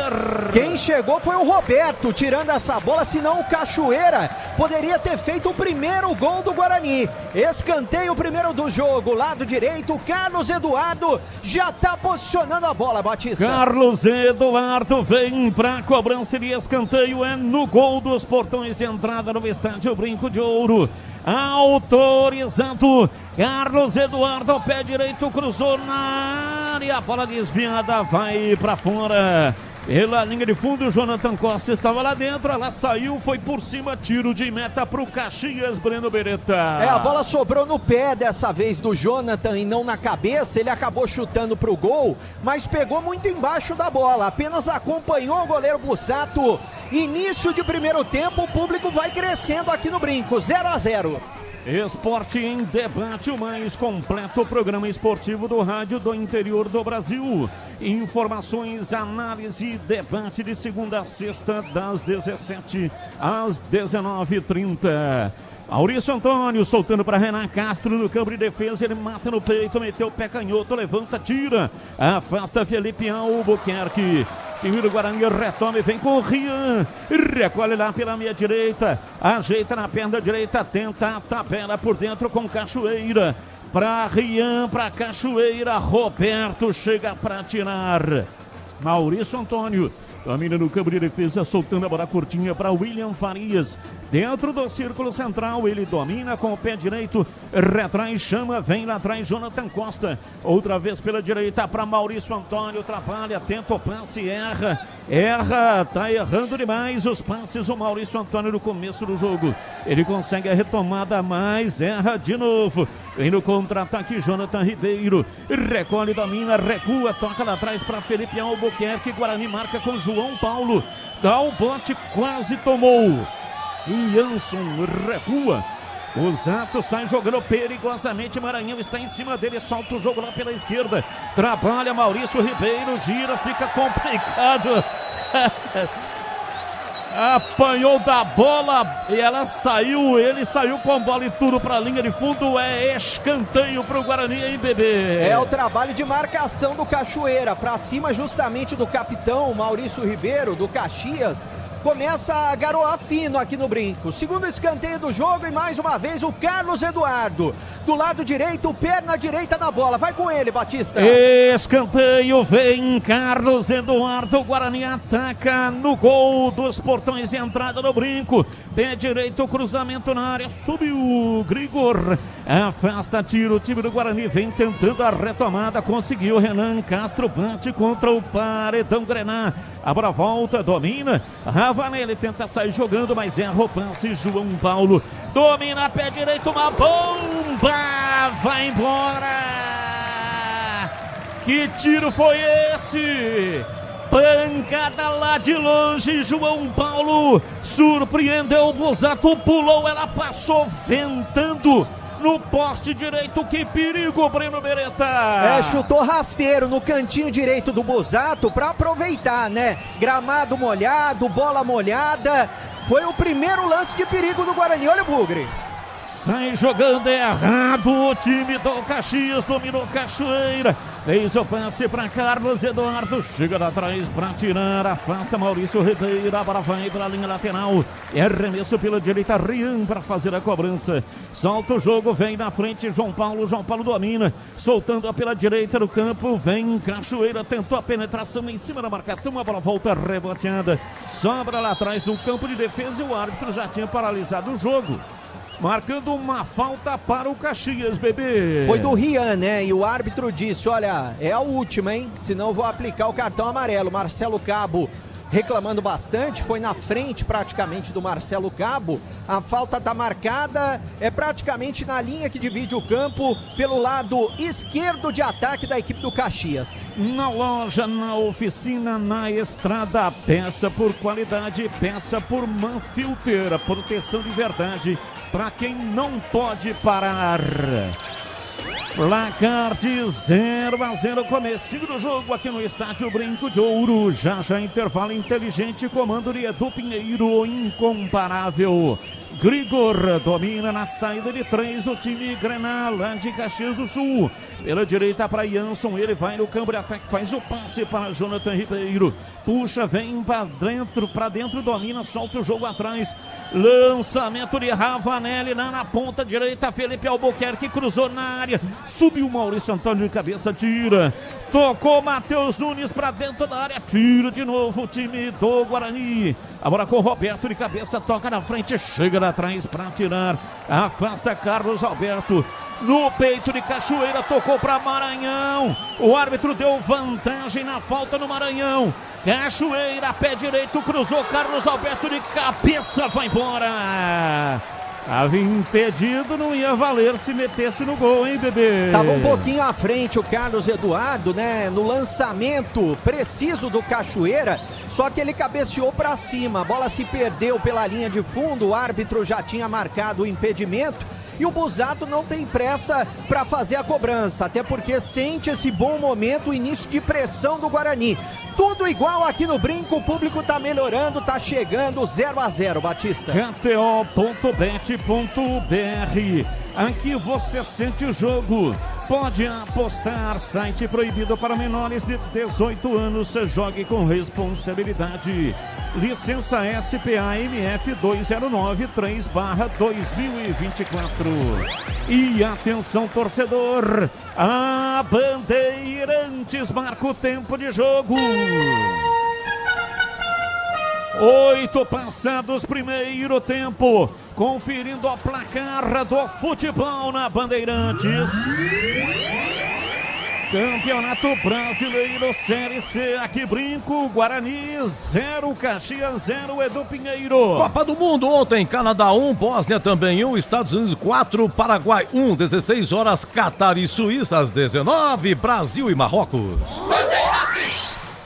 Quem chegou foi o Roberto, tirando essa bola, senão o Cachoeira poderia ter feito o primeiro gol do Guarani. Escanteio primeiro do jogo, lado direito, Carlos Eduardo já tá posicionando a bola, Batista. Carlos Eduardo vem pra cobrança de escanteio, é no gol dos portões de entrada no Estádio Brinco de Ouro. Autorizado, Carlos Eduardo ao pé direito, cruzou na área, a bola desviada, vai pra fora. Pela linha de fundo, Jonathan Costa estava lá dentro, ela saiu, foi por cima, tiro de meta pro Caxias, Breno Beretta. A bola sobrou no pé dessa vez do Jonathan e não na cabeça, ele acabou chutando pro gol, mas pegou muito embaixo da bola, apenas acompanhou o goleiro Bussato. Início de primeiro tempo, o público vai crescendo aqui no Brinco, 0-0. Esporte em Debate, o mais completo programa esportivo do rádio do interior do Brasil. Informações, análise e debate de segunda a sexta, das 17 às 19h30. Maurício Antônio soltando para Renan Castro no campo de defesa, ele mata no peito, meteu o pé canhoto, levanta, tira, afasta Felipe Albuquerque. Time do Guarani retoma e vem com o Rian, recolhe lá pela meia direita, ajeita na perna direita, tenta a tabela por dentro com Cachoeira. Para Rian, para Cachoeira, Roberto chega para tirar. Maurício Antônio domina no campo de defesa, soltando a bola curtinha para William Farias. Dentro do círculo central, ele domina com o pé direito, retrai, chama, vem lá atrás, Jonathan Costa. Outra vez pela direita para Maurício Antônio, trabalha, tenta o passe, erra, tá errando demais os passes o Maurício Antônio no começo do jogo. Ele consegue a retomada, mas erra de novo. Vem no contra-ataque, Jonathan Ribeiro. Recolhe, domina, recua, toca lá atrás para Felipe Albuquerque. Guarani marca com João Paulo. Dá o bote, quase tomou. Jansson recua. O Zato sai jogando perigosamente. Maranhão está em cima dele. Solta o jogo lá pela esquerda. Trabalha Maurício Ribeiro. Gira, fica complicado. Apanhou da bola e ela saiu, ele saiu com bola e tudo para a linha de fundo. É escanteio para o Guarani, hein, bebê? É o trabalho de marcação do Cachoeira, para cima justamente do capitão Maurício Ribeiro, do Caxias. Começa a garoar fino aqui no Brinco. Segundo escanteio do jogo e mais uma vez o Carlos Eduardo. Do lado direito, perna direita na bola. Vai com ele, Batista. Escanteio, vem Carlos Eduardo. O Guarani ataca no gol dos Portões de entrada no Brinco. Pé direito, cruzamento na área. Subiu Grigor. Afasta, tira o time do Guarani. Vem tentando a retomada. Conseguiu Renan Castro. Bate contra o paredão Grená. A bola volta, domina. Ravanelli tenta sair jogando, mas erra o passe. João Paulo domina, pé direito, uma bomba. Vai embora. Que tiro foi esse? Pancada lá de longe. João Paulo surpreendeu o Busato. Pulou, ela passou ventando no poste direito. Que perigo, Breno Beretta. Chutou rasteiro no cantinho direito do Busato para aproveitar, né? Gramado molhado, bola molhada. Foi o primeiro lance de perigo do Guarani. Olha o Bugre. Sai jogando errado o time do Caxias, dominou Cachoeira. Fez o passe para Carlos Eduardo. Chega lá atrás para tirar. Afasta Maurício Ribeiro. A bola vai para a linha lateral. É arremesso pela direita. Rian para fazer a cobrança. Solta o jogo. Vem na frente João Paulo. João Paulo domina. Soltando pela direita do campo. Vem Cachoeira. Tentou a penetração em cima da marcação. A bola volta reboteada. Sobra lá atrás no campo de defesa. E o árbitro já tinha paralisado o jogo, marcando uma falta para o Caxias, bebê. Foi do Rian, né? E o árbitro disse, olha, é a última, hein? Senão eu vou aplicar o cartão amarelo. Marcelo Cabo reclamando bastante, foi na frente praticamente do Marcelo Cabo. A falta tá marcada, é praticamente na linha que divide o campo pelo lado esquerdo de ataque da equipe do Caxias. Na loja, na oficina, na estrada, peça por qualidade, peça por Manfilter, proteção de verdade para quem não pode parar. Placar de 0-0, comecinho do jogo aqui no estádio Brinco de Ouro. Já intervalo inteligente, comando de Edu Pinheiro, incomparável. Grigor domina na saída de 3 do time Grená, lá de Caxias do Sul. Pela direita para Jansson, ele vai no campo de ataque, faz o passe para Jonathan Ribeiro. Puxa, vem para dentro, domina, solta o jogo atrás. Lançamento de Ravanelli lá na ponta direita. Felipe Albuquerque cruzou na área. Subiu Maurício Antônio de cabeça, tira. Tocou Matheus Nunes para dentro da área, tira de novo o time do Guarani. Agora com o Roberto de cabeça, toca na frente, chega lá atrás para tirar. Afasta Carlos Alberto. No peito de Cachoeira, tocou para Maranhão. O árbitro deu vantagem na falta no Maranhão. Cachoeira, pé direito, cruzou Carlos Alberto de cabeça, vai embora. Tava impedido, não ia valer se metesse no gol, hein, bebê? Tava um pouquinho à frente o Carlos Eduardo, né? No lançamento preciso do Cachoeira, só que ele cabeceou para cima. A bola se perdeu pela linha de fundo, o árbitro já tinha marcado o impedimento. E o Busato não tem pressa para fazer a cobrança, até porque sente esse bom momento, o início de pressão do Guarani. Tudo igual aqui no Brinco, o público tá melhorando, tá chegando 0-0, Batista. KTO.bet.br. Aqui você sente o jogo. Pode apostar, site proibido para menores de 18 anos. Jogue com responsabilidade. Licença SPA MF 2093/2024. E atenção, torcedor, a Bandeirantes marca o tempo de jogo. 8 passados, primeiro tempo. Conferindo a placar do futebol na Bandeirantes. Campeonato Brasileiro Série C, aqui Brinco, Guarani 0, Caxias 0, Edu Pinheiro. Copa do Mundo ontem, Canadá 1, Bósnia também 1, Estados Unidos 4, Paraguai 1, 16 horas, Catar e Suíça às 19, Brasil e Marrocos.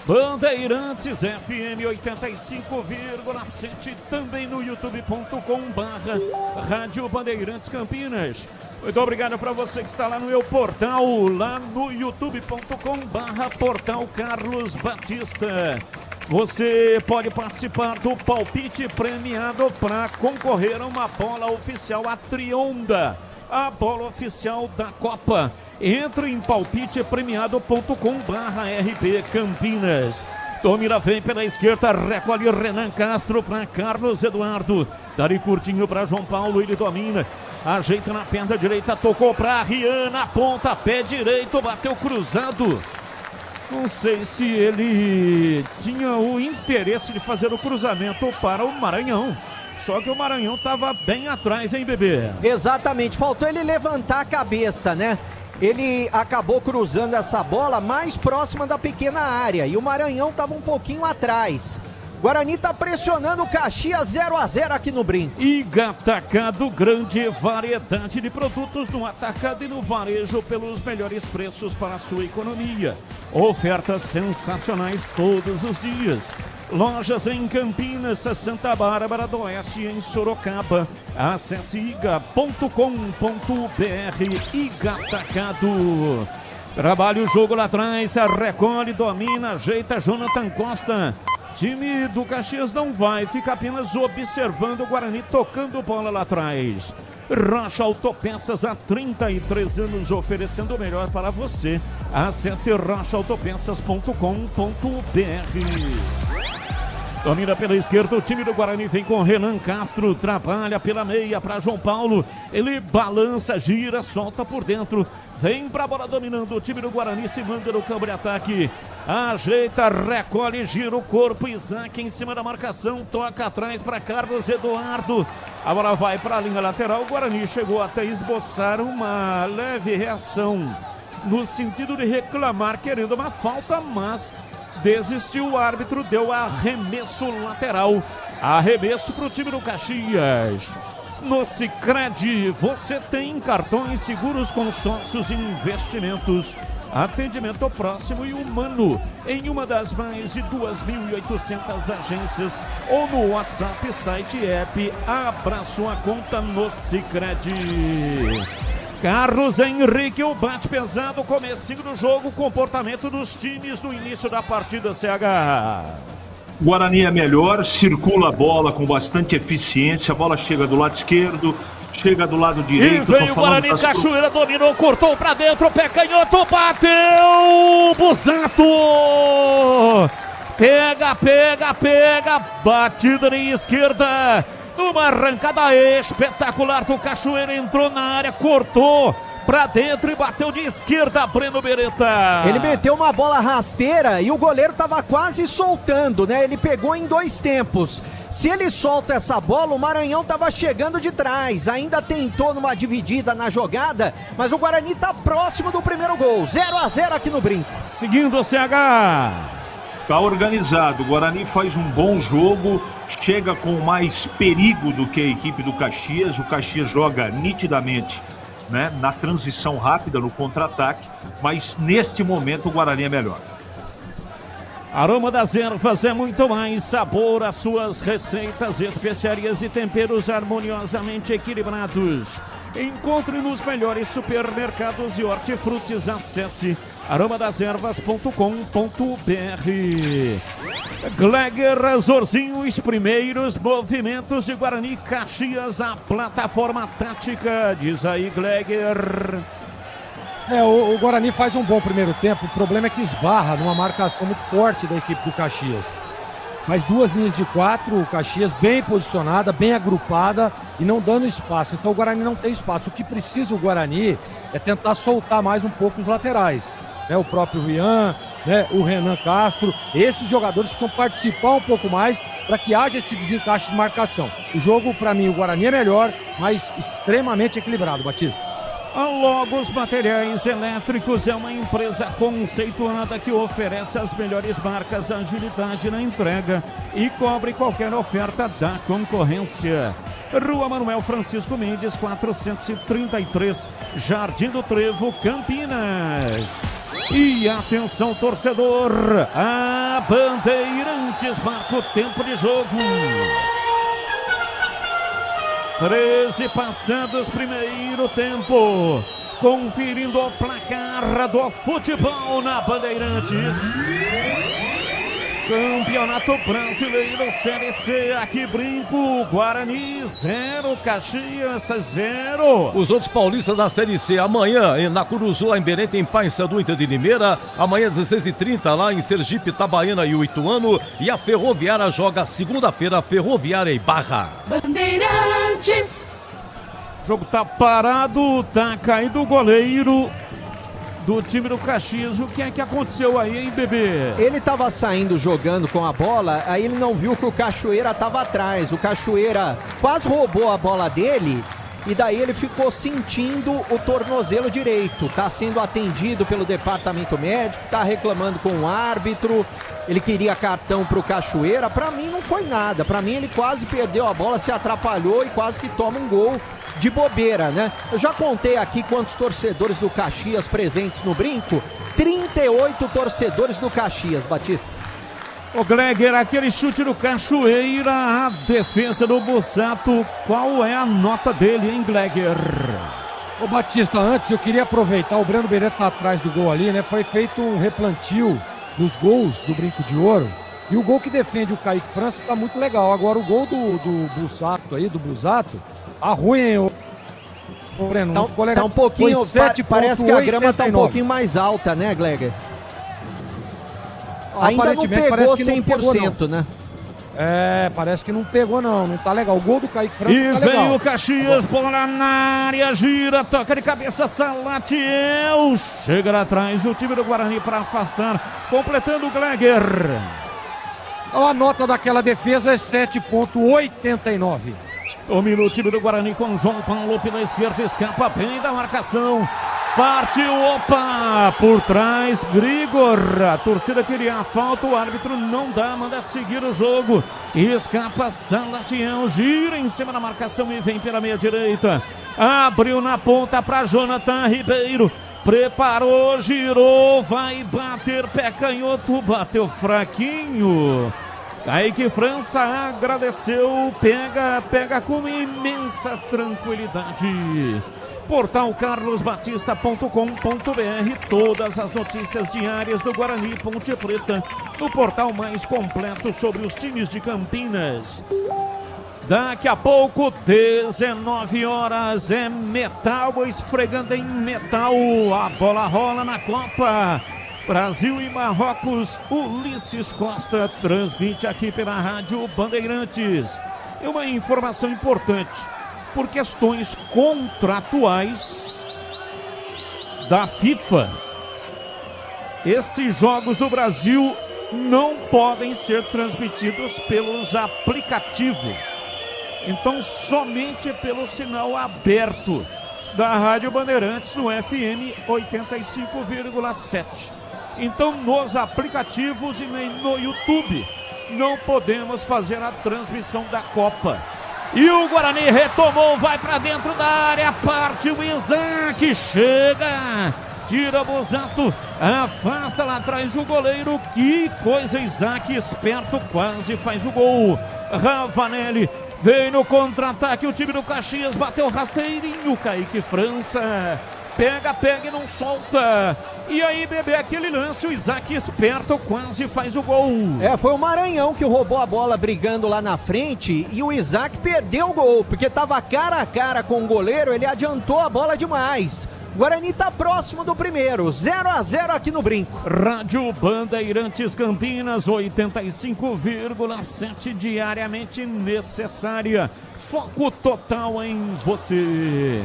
Bandeirantes FM 85,7, também no youtube.com/Rádio Bandeirantes Campinas. Muito obrigado para você que está lá no meu portal, lá no youtube.com/Portal Carlos Batista. Você pode participar do palpite premiado para concorrer a uma bola oficial, a Trionda, a bola oficial da Copa. Entre em palpitepremiado.com/RB Campinas. Tomira vem pela esquerda, recolhe Renan Castro para Carlos Eduardo. Dari curtinho para João Paulo, ele domina. Ajeita na perna direita, tocou para Rian na ponta, pé direito, bateu cruzado. Não sei se ele tinha o interesse de fazer o cruzamento para o Maranhão. Só que o Maranhão estava bem atrás, hein, bebê? Exatamente, faltou ele levantar a cabeça, né? Ele acabou cruzando essa bola mais próxima da pequena área e o Maranhão estava um pouquinho atrás. Guarani está pressionando o Caxias 0-0 aqui no Brinco. Iga Atacado, grande variedade de produtos no atacado e no varejo pelos melhores preços para a sua economia. Ofertas sensacionais todos os dias. Lojas em Campinas, Santa Bárbara do Oeste, em Sorocaba. Acesse iga.com.br. Iga Atacado. Trabalha o jogo lá atrás, recolhe, domina, ajeita Jonathan Costa. Time do Caxias não vai, fica apenas observando o Guarani tocando bola lá atrás. Rocha Autopeças, há 33 anos oferecendo o melhor para você. Acesse rochaautopeças.com.br. Domina pela esquerda, o time do Guarani vem com Renan Castro, trabalha pela meia para João Paulo. Ele balança, gira, solta por dentro. Vem pra bola dominando, o time do Guarani se manda no campo de ataque. Ajeita, recolhe, gira o corpo. Isaac em cima da marcação, toca atrás para Carlos Eduardo. A bola vai para a linha lateral. O Guarani chegou até esboçar uma leve reação no sentido de reclamar, querendo uma falta, mas desistiu. O árbitro deu arremesso lateral. Arremesso para o time do Caxias. No Sicredi, você tem cartões, seguros, consórcios e investimentos. Atendimento próximo e humano em uma das mais de 2.800 agências ou no WhatsApp, site e app. Abra sua conta no Sicredi. Carlos Henrique, o bate pesado, comecinho do jogo, comportamento dos times no início da partida, CH. Guarani é melhor, circula a bola com bastante eficiência, a bola chega do lado esquerdo, chega do lado direito. E veio o Guarani, Cachoeira dominou, cortou pra dentro, pé canhoto, bateu! Busato! Pega, batida na esquerda, uma arrancada espetacular do Cachoeira, entrou na área, cortou pra dentro e bateu de esquerda, Breno Beretta. Ele meteu uma bola rasteira e o goleiro tava quase soltando, né? Ele pegou em dois tempos. Se ele solta essa bola, o Maranhão tava chegando de trás. Ainda tentou numa dividida na jogada, mas o Guarani tá próximo do primeiro gol. 0-0 aqui no Brinco. Seguindo o CH. Tá organizado, o Guarani faz um bom jogo, chega com mais perigo do que a equipe do Caxias. O Caxias joga nitidamente, né, na transição rápida, no contra-ataque, mas neste momento o Guarani é melhor. Aroma das Ervas é muito mais sabor, as suas receitas, especiarias e temperos harmoniosamente equilibrados. Encontre nos melhores supermercados e hortifrutis. Acesse aromadeservas.com.br. Gleger Zorzinho, os primeiros movimentos de Guarani, Caxias, a plataforma tática. Diz aí, Gleger. O Guarani faz um bom primeiro tempo. O problema é que esbarra numa marcação muito forte da equipe do Caxias. Mas duas linhas de quatro, o Caxias bem posicionada, bem agrupada e não dando espaço. Então o Guarani não tem espaço. O que precisa o Guarani é tentar soltar mais um pouco os laterais. O próprio Rian, o Renan Castro, esses jogadores precisam participar um pouco mais para que haja esse desencaixe de marcação. O jogo, para mim, o Guarani é melhor, mas extremamente equilibrado, Batista. A Logos Materiais Elétricos é uma empresa conceituada que oferece as melhores marcas, agilidade na entrega e cobre qualquer oferta da concorrência. Rua Manuel Francisco Mendes, 433, Jardim do Trevo, Campinas. E atenção, torcedor, a Bandeirantes marca o tempo de jogo. 13 passados, primeiro tempo. Conferindo o placar do futebol na Bandeirantes. Campeonato Brasileiro Série C, aqui Brinco, Guarani 0, Caxias 0. Os outros paulistas da Série C, amanhã na Curuzu, lá em Belém, tem Paysandu, Inter de Limeira. Amanhã 16h30 lá em Sergipe, Itabaiana e o Ituano. E a Ferroviária joga segunda-feira, Ferroviária e Barra. Bandeirantes. O jogo tá parado, tá caído o goleiro do time do Caxias. O que é que aconteceu aí, hein, bebê? Ele tava saindo jogando com a bola, aí ele não viu que o Cachoeira tava atrás. O Cachoeira quase roubou a bola dele e daí ele ficou sentindo o tornozelo direito. Tá sendo atendido pelo departamento médico, tá reclamando com o árbitro. Ele queria cartão pro Cachoeira. Pra mim não foi nada. Pra mim ele quase perdeu a bola, se atrapalhou e quase que toma um gol de bobeira, né? Eu já contei aqui quantos torcedores do Caxias presentes no Brinco. 38 torcedores do Caxias, Batista. O Gleger, aquele chute do Cachoeira, a defesa do Bussato, qual é a nota dele, hein, Gleger? Ô Batista, antes eu queria aproveitar, o Breno Bereto tá atrás do gol ali, né? Foi feito um replantio nos gols do Brinco de Ouro. E o gol que defende o Kaique França tá muito legal. Agora o gol do Bussato aí, do Busato, tá ruim, hein, ô Breno? Não ficou legal. Tá um pouquinho, parece que a grama tá um pouquinho mais alta, né, Gleger? Ainda não pegou 100%, né? É, parece que não pegou não tá legal. O gol do Kaique França e tá vem legal. O Caxias, bola na área, gira, toca de cabeça, Salatiel. Chega lá atrás o time do Guarani para afastar, completando o Gleger. A nota daquela defesa é 7,89. Domina o time do Guarani com o João Paulo pela esquerda, escapa bem da marcação. Partiu, opa, por trás, Grigor. A torcida queria a falta, o árbitro não dá, manda seguir o jogo. Escapa Salatiel, gira em cima da marcação e vem pela meia direita. Abriu na ponta para Jonathan Ribeiro. Preparou, girou, vai bater, pé canhoto, bateu fraquinho. Kaique França agradeceu, pega com imensa tranquilidade. Portal carlosbatista.com.br, todas as notícias diárias do Guarani Ponte Preta, no portal mais completo sobre os times de Campinas. Daqui a pouco, 19 horas, é metal esfregando em metal, a bola rola na Copa. Brasil e Marrocos, Ulisses Costa transmite aqui pela Rádio Bandeirantes. É uma informação importante. Por questões contratuais da FIFA, esses jogos do Brasil não podem ser transmitidos pelos aplicativos. Então, somente pelo sinal aberto da Rádio Bandeirantes no FM 85,7. Então, nos aplicativos e nem no YouTube, não podemos fazer a transmissão da Copa. E o Guarani retomou, vai pra dentro da área, parte o Isaac, chega, tira o Busato, afasta lá atrás o goleiro, que coisa, Isaac esperto, quase faz o gol. Ravanelli vem no contra-ataque, o time do Caxias bateu rasteirinho, Kaique França, pega e não solta. E aí, bebê, aquele lance, o Isaac esperto quase faz o gol. Foi o Maranhão que roubou a bola brigando lá na frente e o Isaac perdeu o gol, porque tava cara a cara com o goleiro, ele adiantou a bola demais. Guarani tá próximo do primeiro, 0-0 aqui no Brinco. Rádio Bandeirantes Campinas, 85,7 diariamente necessária. Foco total em você.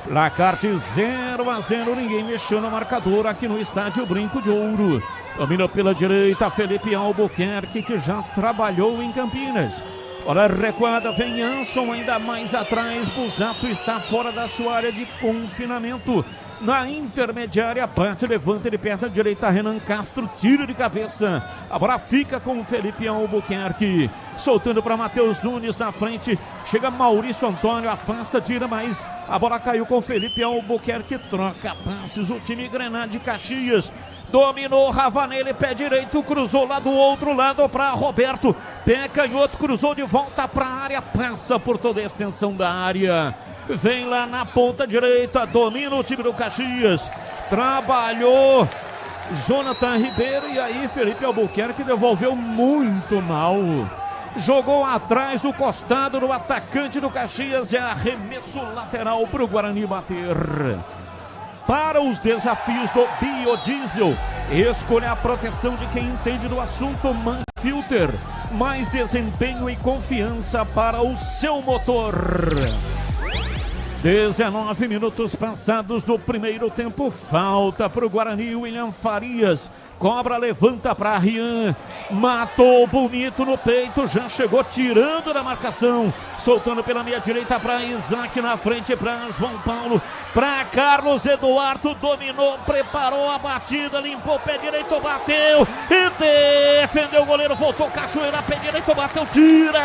Placar de 0-0, ninguém mexeu no marcador aqui no estádio Brinco de Ouro. Domina pela direita Felipe Albuquerque, que já trabalhou em Campinas. Olha, recuada, vem Anson ainda mais atrás. Busato está fora da sua área de confinamento. Na intermediária, bate, levanta de perna direita, Renan Castro, tira de cabeça. A bola fica com o Felipe Albuquerque. Soltando para Matheus Nunes na frente. Chega Maurício Antônio, afasta, tira, mas a bola caiu com o Felipe Albuquerque. Troca passes, o time Grenade de Caxias. Dominou Ravanelli, pé direito, cruzou lá do outro lado para Roberto. Pé canhoto, cruzou de volta para a área, passa por toda a extensão da área. Vem lá na ponta direita, domina o time do Caxias. Trabalhou Jonathan Ribeiro e aí Felipe Albuquerque devolveu muito mal. Jogou atrás do costado do atacante do Caxias. É arremesso lateral para o Guarani bater. Para os desafios do biodiesel, escolha a proteção de quem entende do assunto. Manfilter, mais desempenho e confiança para o seu motor. 19 minutos passados do primeiro tempo, falta para o Guarani. William Farias cobra, levanta para Rian, matou bonito no peito, já chegou tirando da marcação, soltando pela meia direita para Isaac, na frente para João Paulo, para Carlos Eduardo, dominou, preparou a batida, limpou o pé direito, bateu e defendeu o goleiro, voltou Cachoeira, pé direito, bateu, tira!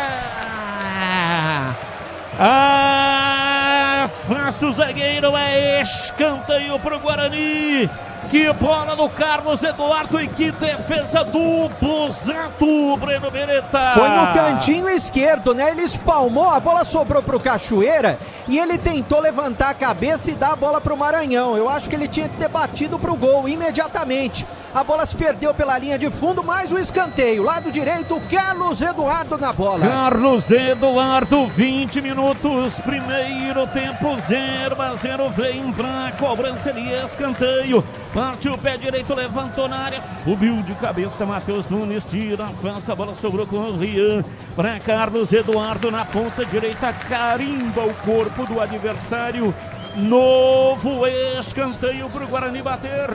Afasta o zagueiro, é escanteio pro Guarani. Que bola do Carlos Eduardo e que defesa do Busato, Breno Beretta. Foi no cantinho esquerdo, né? Ele espalmou, a bola sobrou pro Cachoeira e ele tentou levantar a cabeça e dar a bola pro Maranhão. Eu acho que ele tinha que ter batido pro gol imediatamente. A bola se perdeu pela linha de fundo, mais o escanteio. Lado direito, Carlos Eduardo na bola. Carlos Eduardo, 20 minutos, primeiro tempo, 0-0, vem pra cobrança de escanteio. Partiu o pé direito, levantou na área, subiu de cabeça, Matheus Nunes, tira, afasta, a bola sobrou com o Rian. Para Carlos Eduardo na ponta direita, carimba o corpo do adversário. Novo escanteio para o Guarani bater.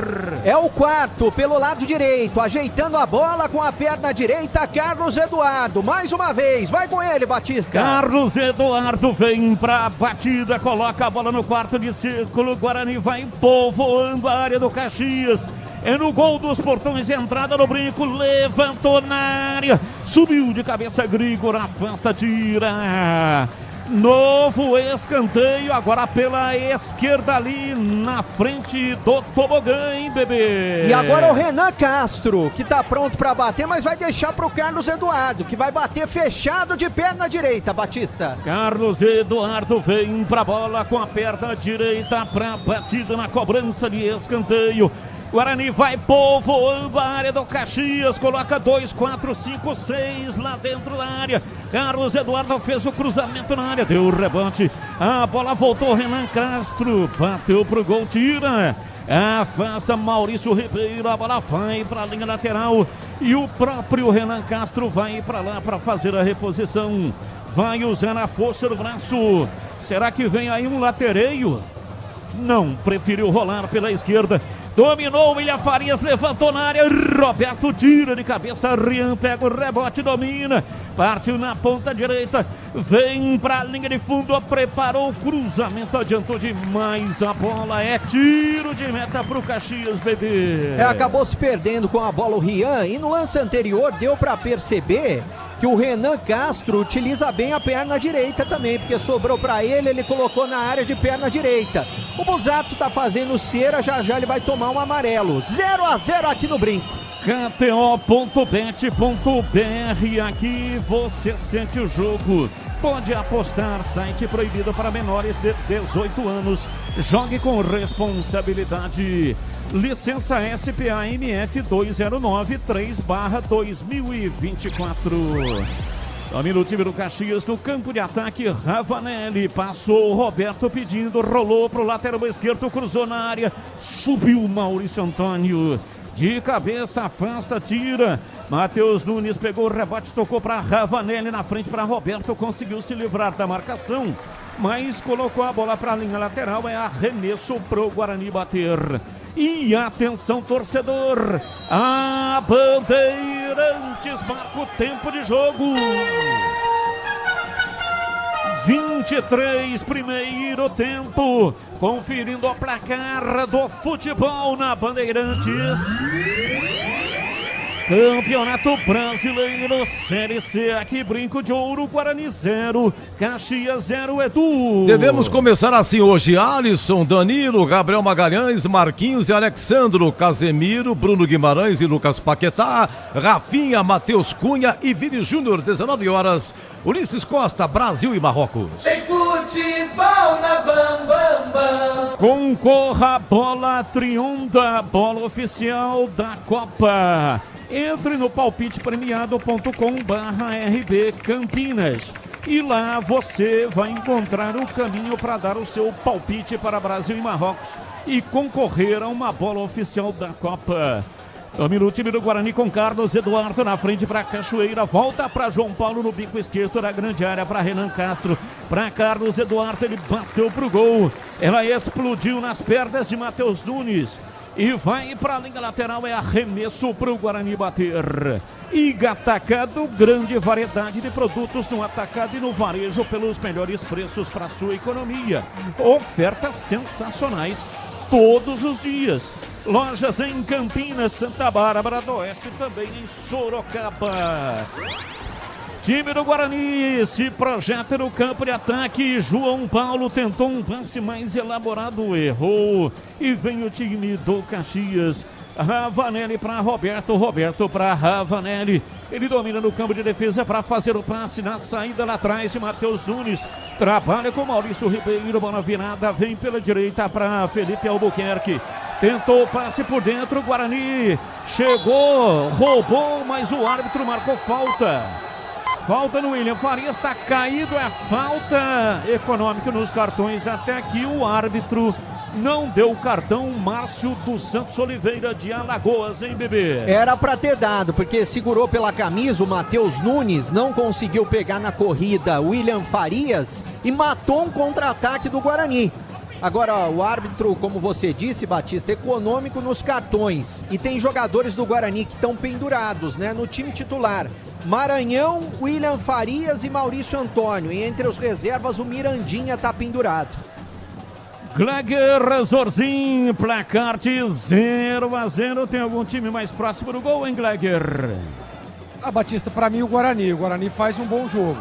É o quarto pelo lado direito, ajeitando a bola com a perna direita, Carlos Eduardo. Mais uma vez, vai com ele, Batista. Carlos Eduardo vem para a batida, coloca a bola no quarto de círculo. Guarani vai povoando a área do Caxias. É no gol dos Portões, entrada no brinco, levantou na área, subiu de cabeça, Grigor, afasta, tira. Novo escanteio, agora pela esquerda ali na frente do tobogã, hein, bebê? E agora o Renan Castro, que tá pronto pra bater, mas vai deixar pro Carlos Eduardo, que vai bater fechado de perna direita, Batista. Carlos Eduardo vem pra bola com a perna direita pra batida na cobrança de escanteio. Guarani vai povoando a área do Caxias, coloca 2, 4, 5, 6 lá dentro da área. Carlos Eduardo fez o cruzamento na área, deu o rebote, a bola voltou, Renan Castro, bateu pro gol, tira, afasta Maurício Ribeiro, a bola vai para a linha lateral e o próprio Renan Castro vai para lá para fazer a reposição, vai usando a força do braço. Será que vem aí um latereio? Não, preferiu rolar pela esquerda. Dominou, William Farias, levantou na área, Roberto tira de cabeça, Rian pega o rebote, domina, partiu na ponta direita, vem pra linha de fundo, preparou o cruzamento, adiantou demais a bola, é tiro de meta pro Caxias, bebê. Acabou se perdendo com a bola o Rian, e no lance anterior deu pra perceber que o Renan Castro utiliza bem a perna direita também, porque sobrou pra ele, ele colocou na área de perna direita. O Busato tá fazendo cera, já já ele vai tomar um amarelo. 0-0 aqui no brinco. KTO.bet.br, aqui você sente o jogo. Pode apostar, site proibido para menores de 18 anos. Jogue com responsabilidade. Licença SPA MF 2093/2024. Domina o time do Caxias no campo de ataque. Ravanelli passou, Roberto pedindo, rolou pro lateral esquerdo, cruzou na área, subiu Maurício Antônio. De cabeça, afasta, tira. Matheus Nunes pegou o rebote, tocou para Ravanelli na frente para Roberto, conseguiu se livrar da marcação, mas colocou a bola para a linha lateral. É arremesso pro Guarani bater. E atenção, torcedor, a Bandeirantes marca o tempo de jogo. 23, primeiro tempo. Conferindo o placar do futebol na Bandeirantes. Campeonato Brasileiro, Série C, aqui Brinco de Ouro, Guarani 0, Caxias 0, Edu. Devemos começar assim hoje: Alisson, Danilo, Gabriel Magalhães, Marquinhos e Alexandro, Casemiro, Bruno Guimarães e Lucas Paquetá, Rafinha, Matheus Cunha e Vini Júnior, 19 horas, Ulisses Costa, Brasil e Marrocos. Tem futebol na Bam Bam Bam. Concorra a bola Triunda, bola oficial da Copa. Entre no palpitepremiado.com/RB Campinas e lá você vai encontrar o caminho para dar o seu palpite para Brasil e Marrocos e concorrer a uma bola oficial da Copa. Domina o time do Guarani com Carlos Eduardo na frente para Cachoeira, volta para João Paulo no bico esquerdo da grande área para Renan Castro, para Carlos Eduardo, ele bateu pro gol, ela explodiu nas pernas de Matheus Nunes. E vai para a linha lateral, é arremesso para o Guarani bater. Iga Atacado, grande variedade de produtos no atacado e no varejo pelos melhores preços para sua economia. Ofertas sensacionais todos os dias. Lojas em Campinas, Santa Bárbara do Oeste, também em Sorocaba. Time do Guarani se projeta no campo de ataque. João Paulo tentou um passe mais elaborado, errou. E vem o time do Caxias. Ravanelli para Roberto, Roberto para Ravanelli. Ele domina no campo de defesa para fazer o passe na saída lá atrás de Matheus Nunes. Trabalha com Maurício Ribeiro, bola virada, vem pela direita para Felipe Albuquerque. Tentou o passe por dentro, Guarani chegou, roubou, mas o árbitro marcou falta. Falta no William Farias, está caído, é falta econômica nos cartões. Até aqui o árbitro não deu o cartão. Márcio dos Santos Oliveira de Alagoas, hein, bebê? Era pra ter dado, porque segurou pela camisa o Matheus Nunes, não conseguiu pegar na corrida o William Farias e matou um contra-ataque do Guarani. Agora, o árbitro, como você disse, Batista, econômico nos cartões. E tem jogadores do Guarani que estão pendurados, né, no time titular. Maranhão, William Farias e Maurício Antônio. E entre os reservas, o Mirandinha tá pendurado. Gleger Zorzin, placar de 0-0. Tem algum time mais próximo do gol, hein, Gleger? Batista, pra mim o Guarani faz um bom jogo.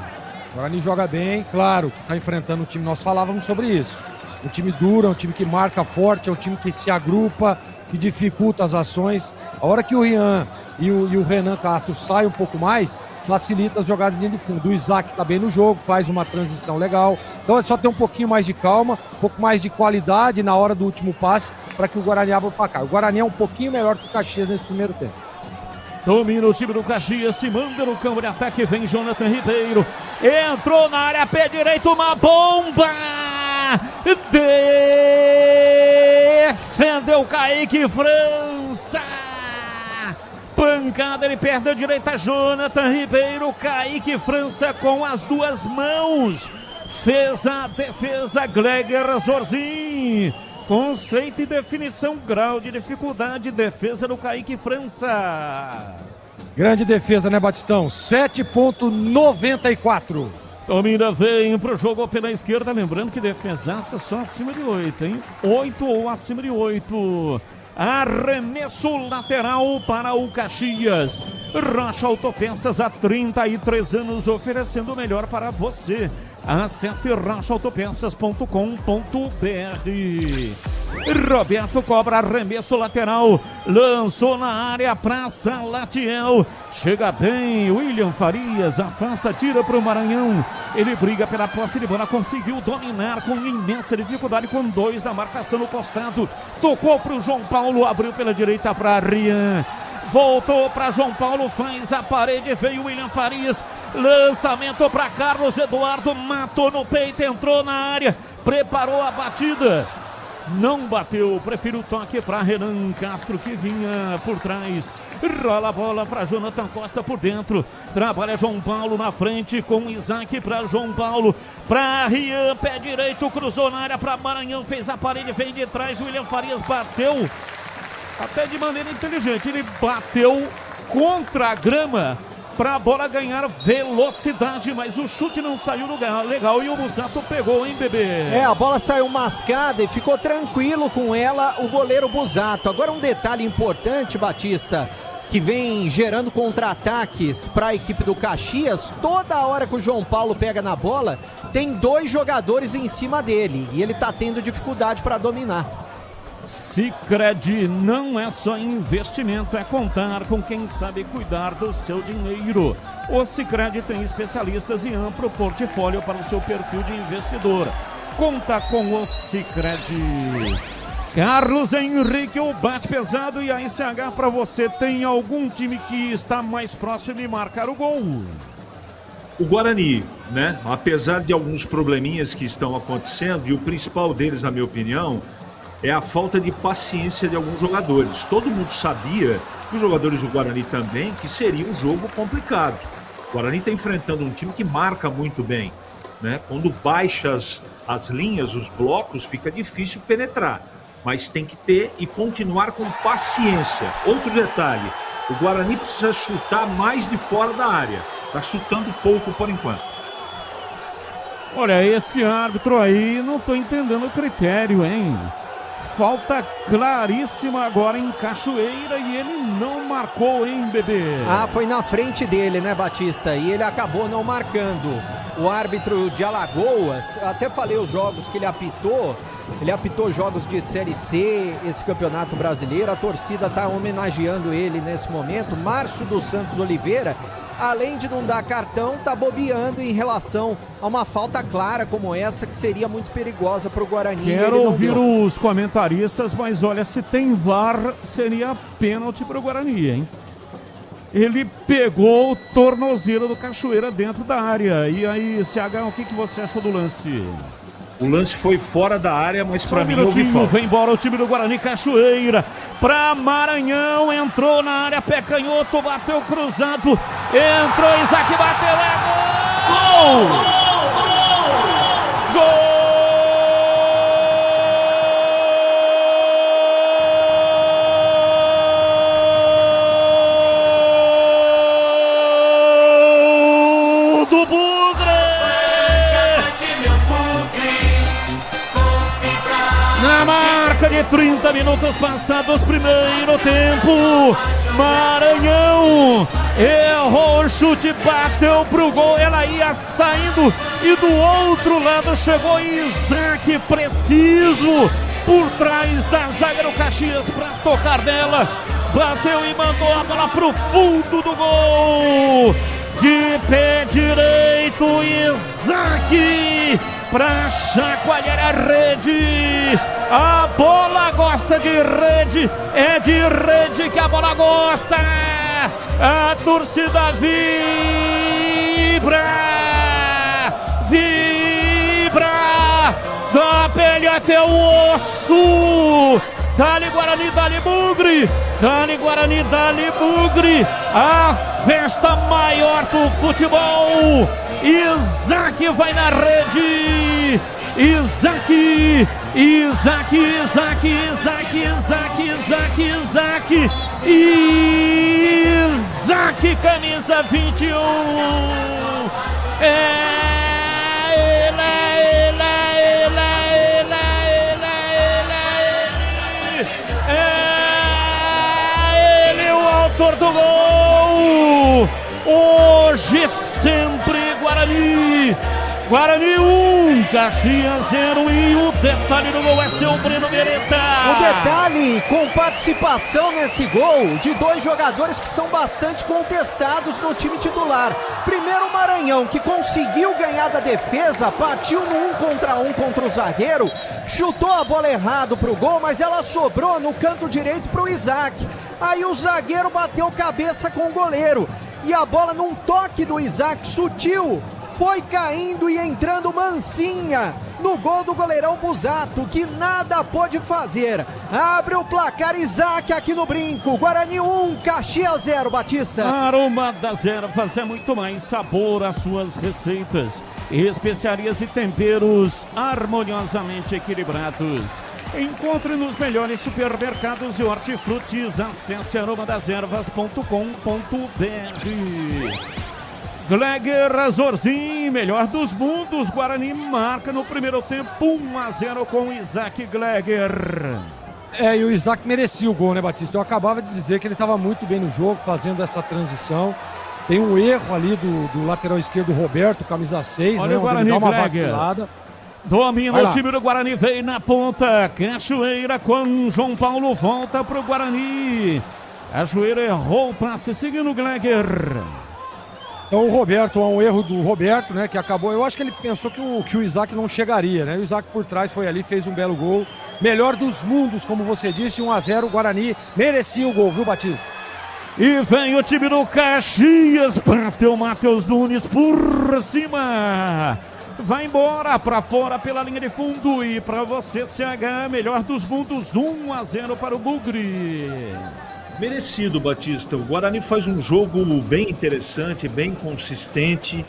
O Guarani joga bem, claro, que tá enfrentando um time, nós falávamos sobre isso. Um time duro, é um time que marca forte, é um time que se agrupa, que dificulta as ações. A hora que o Rian e o Renan Castro saem um pouco mais, facilita as jogadas de linha de fundo. O Isaac tá bem no jogo, faz uma transição legal. Então é só ter um pouquinho mais de calma, um pouco mais de qualidade na hora do último passe para que o Guarani abra o placar. O Guarani é um pouquinho melhor que o Caxias nesse primeiro tempo. Domina o time do Caxias, se manda no campo de ataque, vem Jonathan Ribeiro. Entrou na área, pé direito, uma bomba! Defendeu Kaique França. Pancada, ele perde a direita, Jonathan Ribeiro. Kaique França com as duas mãos. Fez a defesa, Gleger Zorzin. Conceito e definição, grau de dificuldade, defesa do Kaique França. Grande defesa, né, Batistão? 7,94. Domina, vem pro jogo pela esquerda, lembrando que defesaça só acima de 8, hein? 8 ou acima de 8. Arremesso lateral para o Caxias. Rocha Autopeças há 33 anos oferecendo o melhor para você. Acesse rochaautopeças.com.br. Roberto cobra arremesso lateral, lançou na área para Salatiel, chega bem, William Farias afasta, tira para o Maranhão, ele briga pela posse de bola, conseguiu dominar com imensa dificuldade, com 2 da marcação no costado, tocou para o João Paulo, abriu pela direita para Rian. Voltou para João Paulo, faz a parede, veio William Farias, lançamento para Carlos Eduardo, matou no peito, entrou na área, preparou a batida, não bateu, preferiu o toque para Renan Castro que vinha por trás, rola a bola para Jonathan Costa por dentro, trabalha João Paulo na frente com Isaac para João Paulo, para Rian, pé direito, cruzou na área para Maranhão, fez a parede, vem de trás, William Farias bateu, até de maneira inteligente, ele bateu contra a grama pra bola ganhar velocidade, mas o chute não saiu legal e o Busato pegou, hein, bebê? A bola saiu mascada e ficou tranquilo com ela o goleiro Busato. Agora um detalhe importante, Batista, que vem gerando contra-ataques para a equipe do Caxias. Toda hora que o João Paulo pega na bola, tem 2 jogadores em cima dele e ele tá tendo dificuldade para dominar. Sicredi não é só investimento, é contar com quem sabe cuidar do seu dinheiro. O Sicredi tem especialistas e amplo portfólio para o seu perfil de investidor. Conta com o Sicredi. Carlos Henrique, o bate pesado e a SH para você. Tem algum time que está mais próximo de marcar o gol? O Guarani, né? Apesar de alguns probleminhas que estão acontecendo, e o principal deles, na minha opinião, é a falta de paciência de alguns jogadores. Todo mundo sabia, e os jogadores do Guarani também, que seria um jogo complicado. O Guarani está enfrentando um time que marca muito bem, né? Quando baixa as linhas, os blocos, fica difícil penetrar. Mas tem que ter e continuar com paciência. Outro detalhe, o Guarani precisa chutar mais de fora da área. Está chutando pouco por enquanto. Olha, esse árbitro aí, não estou entendendo o critério, hein? Falta claríssima agora em Cachoeira e ele não marcou, hein, bebê? Foi na frente dele, né, Batista? E ele acabou não marcando. O árbitro de Alagoas, até falei os jogos que ele apitou jogos de Série C, esse campeonato brasileiro. A torcida está homenageando ele nesse momento. Márcio dos Santos Oliveira, além de não dar cartão, tá bobeando em relação a uma falta clara como essa, que seria muito perigosa para o Guarani. Quero ouvir os comentaristas, mas olha, se tem VAR, seria pênalti para o Guarani, hein? Ele pegou o tornozelo do Cachoeira dentro da área. E aí, CH, o que você achou do lance? O lance foi fora da área, mas para mim houve falta. Vem embora o time do Guarani. Cachoeira para Maranhão, entrou na área, pé canhoto, bateu cruzado, entrou, Isaac bateu, é gol! Gol! Do Bugre! Na marca de 30 minutos passados, primeiro tempo, Maranhão errou o chute, bateu pro gol, ela ia saindo e do outro lado chegou Isaac, preciso, por trás da zaga do Caxias para tocar nela, bateu e mandou a bola pro fundo do gol. De pé direito, Isaac para chacoalhar a rede. A bola gosta de rede, é de rede que a bola gosta. A torcida vibra, da pele até o osso. Dali Guarani, dali Bugre, dali Guarani, dali Bugre, a festa maior do futebol. Isaac vai na rede, Isaac, camisa 21, ele, o autor do gol. Hoje sempre Guarani. Guarani 1, Caxias 0 e o detalhe do gol é seu Breno Beretta. O detalhe com participação nesse gol de 2 jogadores que são bastante contestados no time titular. Primeiro o Maranhão, que conseguiu ganhar da defesa, partiu no 1 contra 1 contra o zagueiro, chutou a bola errado pro gol, mas ela sobrou no canto direito pro Isaac. Aí o zagueiro bateu cabeça com o goleiro e a bola num toque do Isaac sutil foi caindo e entrando mansinha no gol do goleirão Busato, que nada pôde fazer. Abre o placar Isaac aqui no Brinco. Guarani 1, Caxias 0, Batista. Aroma das Ervas é muito mais sabor às suas receitas. Especiarias e temperos harmoniosamente equilibrados. Encontre nos melhores supermercados e hortifrutis. Acesse aromadeservas.com.br. Gleger Azorzim, melhor dos mundos. Guarani marca no primeiro tempo 1-0 com Isaac Gleger. E o Isaac merecia o gol, né, Batista? Eu acabava de dizer que ele estava muito bem no jogo, fazendo essa transição. Tem um erro ali do lateral esquerdo, Roberto, camisa 6, olha, né? O Guarani, dá uma Gleger. vacilada. Domina o time do Guarani, vem na ponta. Cachoeira com João Paulo, volta pro Guarani. Cachoeira errou o passe, seguindo o Gleger. Então o Roberto, um erro do Roberto, né, que acabou. Eu acho que ele pensou que o Isaac não chegaria, né? O Isaac por trás foi ali, fez um belo gol. Melhor dos mundos, como você disse, 1-0. O Guarani merecia o gol, viu, Batista? E vem o time do Caxias, bateu Matheus Nunes por cima. Vai embora para fora pela linha de fundo e para você, CH, melhor dos mundos, 1-0 para o Bugre. Merecido, Batista. O Guarani faz um jogo bem interessante, bem consistente,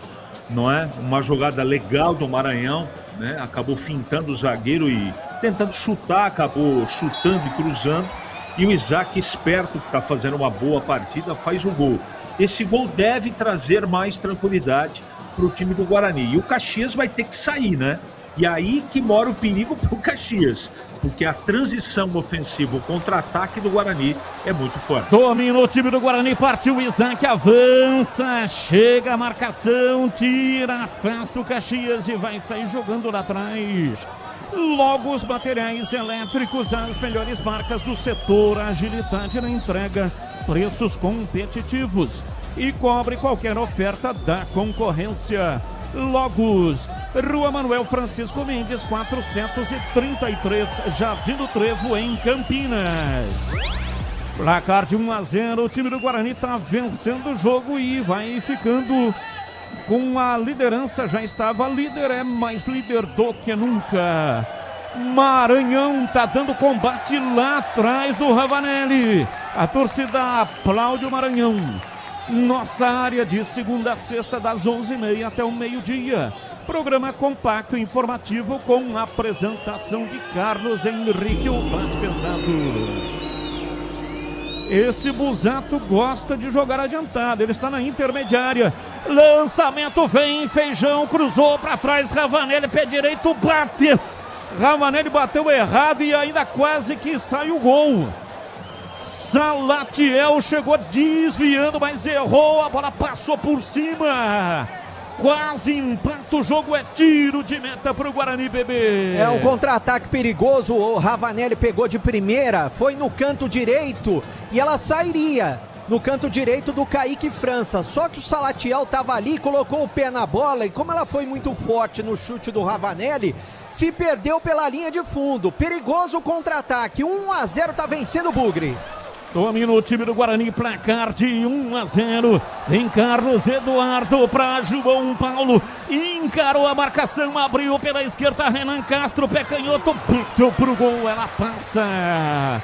não é? Uma jogada legal do Maranhão, né? Acabou fintando o zagueiro e tentando chutar, acabou chutando e cruzando. E o Isaac, esperto, que está fazendo uma boa partida, faz o gol. Esse gol deve trazer mais tranquilidade para o time do Guarani. E o Caxias vai ter que sair, né? E aí que mora o perigo para o Caxias, porque a transição ofensiva, o contra-ataque do Guarani é muito forte. Domina o time do Guarani, partiu o Isaac, avança, chega a marcação, tira, afasta o Caxias e vai sair jogando lá atrás. Logo os materiais elétricos, as melhores marcas do setor, agilidade na entrega, preços competitivos e cobre qualquer oferta da concorrência. Logos, Rua Manuel Francisco Mendes, 433, Jardim do Trevo, em Campinas. Placar de 1-0, o time do Guarani está vencendo o jogo e vai ficando com a liderança. Já estava líder, é mais líder do que nunca. Maranhão tá dando combate lá atrás do Ravanelli. A torcida aplaude o Maranhão. Nossa área de segunda a sexta, das 11h30 até o meio-dia. Programa compacto e informativo com a apresentação de Carlos Henrique, o bate pesado. Esse Busato gosta de jogar adiantado, ele está na intermediária. Lançamento, vem, Feijão, cruzou para trás, Ravanelli, pé direito, bateu. Ravanelli bateu errado e ainda quase que sai o gol. Salatiel chegou desviando, mas errou, a bola passou por cima. Quase empata o jogo, é tiro de meta para o Guarani, bebê. É um contra-ataque perigoso, o Ravanelli pegou de primeira, foi no canto direito e ela sairia no canto direito do Kaique França. Só que o Salatiel estava ali, colocou o pé na bola e como ela foi muito forte no chute do Ravanelli, se perdeu pela linha de fundo. Perigoso o contra-ataque, 1-0, tá vencendo o Bugre. Domina o time do Guarani, placar de 1-0. Vem Carlos Eduardo para João Paulo. Encarou a marcação, abriu pela esquerda. Renan Castro, pé canhoto, bateu pro gol. Ela passa,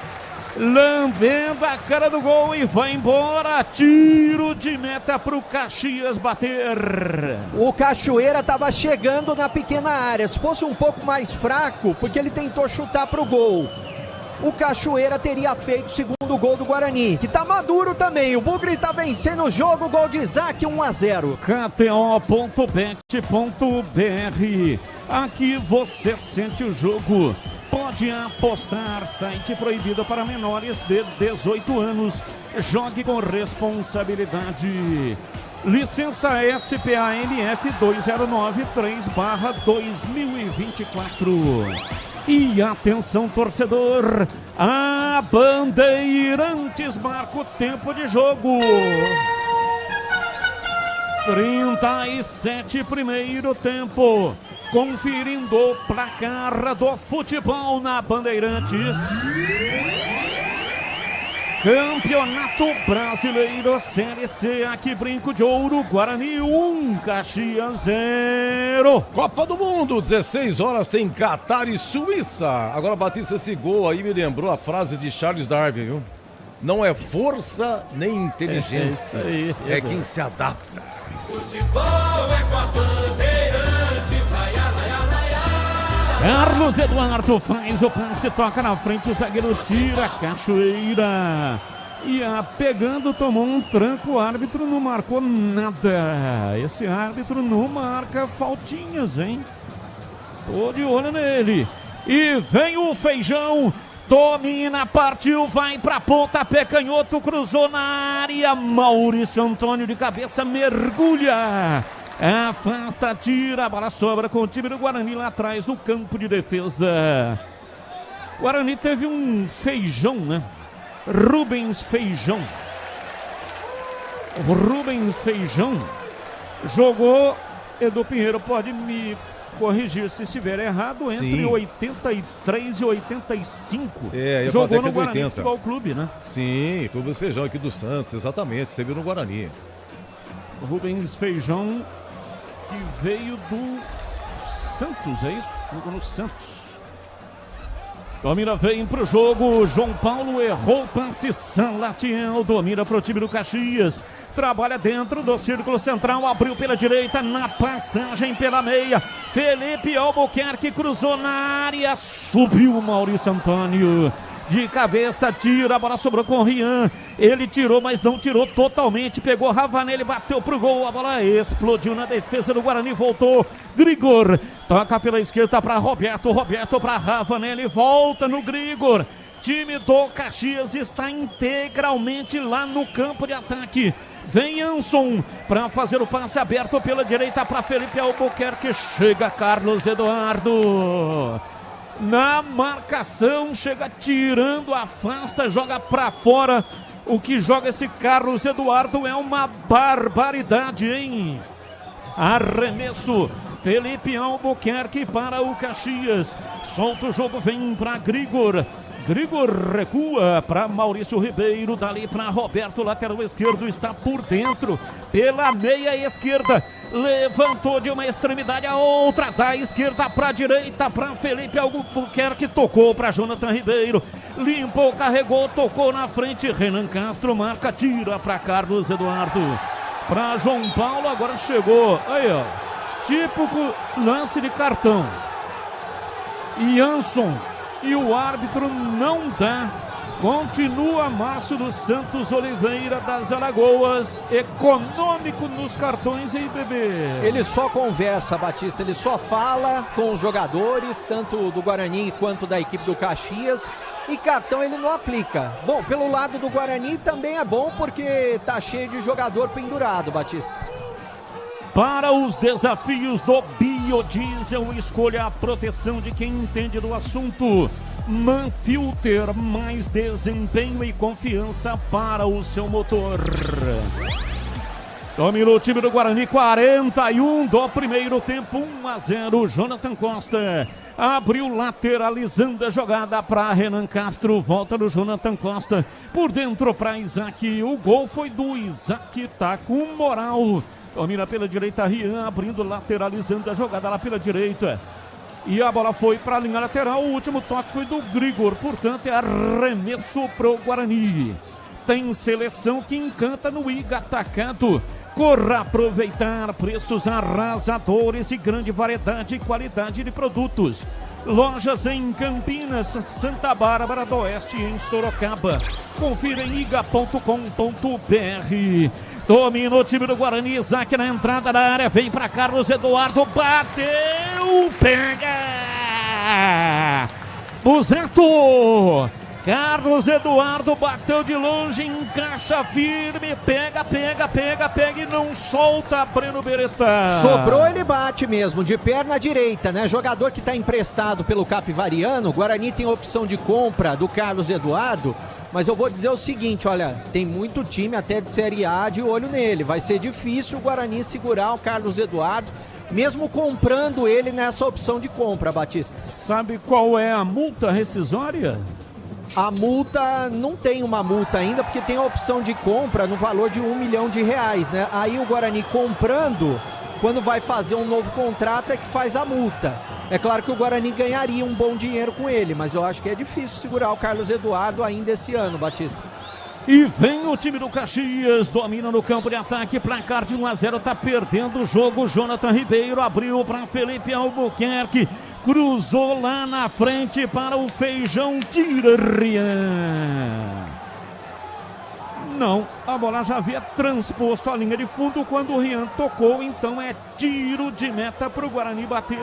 lambendo a cara do gol e vai embora. Tiro de meta pro Caxias bater. O Cachoeira estava chegando na pequena área. Se fosse um pouco mais fraco, porque ele tentou chutar pro gol, o Cachoeira teria feito o segundo gol do Guarani, que tá maduro também. O Bugre tá vencendo o jogo, gol de Isaac, 1-0. KTO.bet.br, aqui você sente o jogo. Pode apostar, site proibido para menores de 18 anos. Jogue com responsabilidade. Licença SPANF 2093/2024. E atenção, torcedor, a Bandeirantes marca o tempo de jogo. 37, primeiro tempo. Conferindo o placar do futebol na Bandeirantes. Campeonato Brasileiro Série C, aqui Brinco de Ouro, Guarani 1, Caxias 0. Copa do Mundo, 16 horas tem Catar e Suíça. Agora, Batista, esse gol aí me lembrou a frase de Charles Darwin, viu? Não é força nem inteligência, é quem se adapta. Futebol é com a Bandeirantes, Carlos Eduardo faz o passe, toca na frente, o zagueiro tira, Cachoeira. E pegando, tomou um tranco, o árbitro não marcou nada. Esse árbitro não marca faltinhas, hein? Tô de olho nele. E vem o Feijão, domina, partiu, vai pra ponta, pé canhoto, cruzou na área. Maurício Antônio de cabeça, mergulha. Afasta, tira, a bola sobra com o time do Guarani lá atrás do campo de defesa. Guarani teve um Feijão, né? Rubens Feijão. Rubens Feijão jogou, Edu Pinheiro pode me corrigir se estiver errado, entre 83 e 85. Jogou no Guarani 80. Futebol Clube, né? Sim, Rubens Feijão aqui do Santos, exatamente, você viu no Guarani. Rubens Feijão, que veio do Santos, é isso? Jogou no Santos. Domina, vem pro jogo, João Paulo errou o passe, Salatiel domina pro time do Caxias, trabalha dentro do círculo central, abriu pela direita, na passagem pela meia, Felipe Albuquerque cruzou na área, subiu o Maurício Antônio, de cabeça, tira, a bola sobrou com o Rian, ele tirou, mas não tirou totalmente, pegou Ravanelli, bateu pro gol, a bola explodiu na defesa do Guarani, voltou, Grigor, toca pela esquerda para Roberto para Ravanelli, volta no Grigor, time do Caxias está integralmente lá no campo de ataque, vem Anson para fazer o passe aberto pela direita para Felipe Albuquerque, chega Carlos Eduardo, na marcação, chega tirando, afasta, joga pra fora. O que joga esse Carlos Eduardo é uma barbaridade, hein? Arremesso, Felipe Albuquerque para o Caxias, solta o jogo, vem pra Grigor, Grigor recua para Maurício Ribeiro, dali para Roberto, lateral esquerdo, está por dentro, pela meia esquerda, levantou de uma extremidade a outra, da esquerda para a direita, para Felipe Albuquerque, tocou para Jonathan Ribeiro, limpou, carregou, tocou na frente, Renan Castro marca, tira para Carlos Eduardo, para João Paulo, agora chegou, aí ó, típico lance de cartão, Jansson, e o árbitro não dá. Continua Márcio dos Santos Oliveira das Alagoas, econômico nos cartões, hein, bebê? Ele só conversa, Batista, ele só fala com os jogadores, tanto do Guarani quanto da equipe do Caxias, e cartão ele não aplica. Bom, pelo lado do Guarani também é bom, porque tá cheio de jogador pendurado, Batista. Para os desafios do biodiesel, escolha a proteção de quem entende do assunto. Manfilter, mais desempenho e confiança para o seu motor. Dominou o time do Guarani, 41 do primeiro tempo, 1-0, Jonathan Costa. Abriu, lateralizando a jogada para Renan Castro, volta do Jonathan Costa. Por dentro para Isaac, o gol foi do Isaac, tá com moral. Domina pela direita, Rian abrindo, lateralizando a jogada lá pela direita. E a bola foi para a linha lateral, o último toque foi do Grigor, portanto é arremesso pro Guarani. Tem seleção que encanta no Iga Atacado. Corra aproveitar preços arrasadores e grande variedade e qualidade de produtos. Lojas em Campinas, Santa Bárbara do Oeste, em Sorocaba. Confira em iga.com.br. Domina o time do Guarani, Isaac na entrada da área, vem para Carlos Eduardo, bateu, pega! Buzeto! Carlos Eduardo bateu de longe, encaixa firme, pega e não solta, Breno Beretta. Sobrou, ele bate mesmo, de perna direita, né? Jogador que está emprestado pelo Capivariano, o Guarani tem opção de compra do Carlos Eduardo, mas eu vou dizer o seguinte, olha, tem muito time até de Série A de olho nele, vai ser difícil o Guarani segurar o Carlos Eduardo, mesmo comprando ele nessa opção de compra, Batista. Sabe qual é a multa rescisória? A multa, não tem uma multa ainda, porque tem a opção de compra no valor de R$1 milhão, né? Aí o Guarani comprando, quando vai fazer um novo contrato é que faz a multa. É claro que o Guarani ganharia um bom dinheiro com ele, mas eu acho que é difícil segurar o Carlos Eduardo ainda esse ano, Batista. E vem o time do Caxias, domina no campo de ataque, placar de 1-0, tá perdendo o jogo. Jonathan Ribeiro abriu para Felipe Albuquerque, cruzou lá na frente para o Feijão, tira Rian. Não, a bola já havia transposto a linha de fundo quando o Rian tocou, então é tiro de meta para o Guarani bater.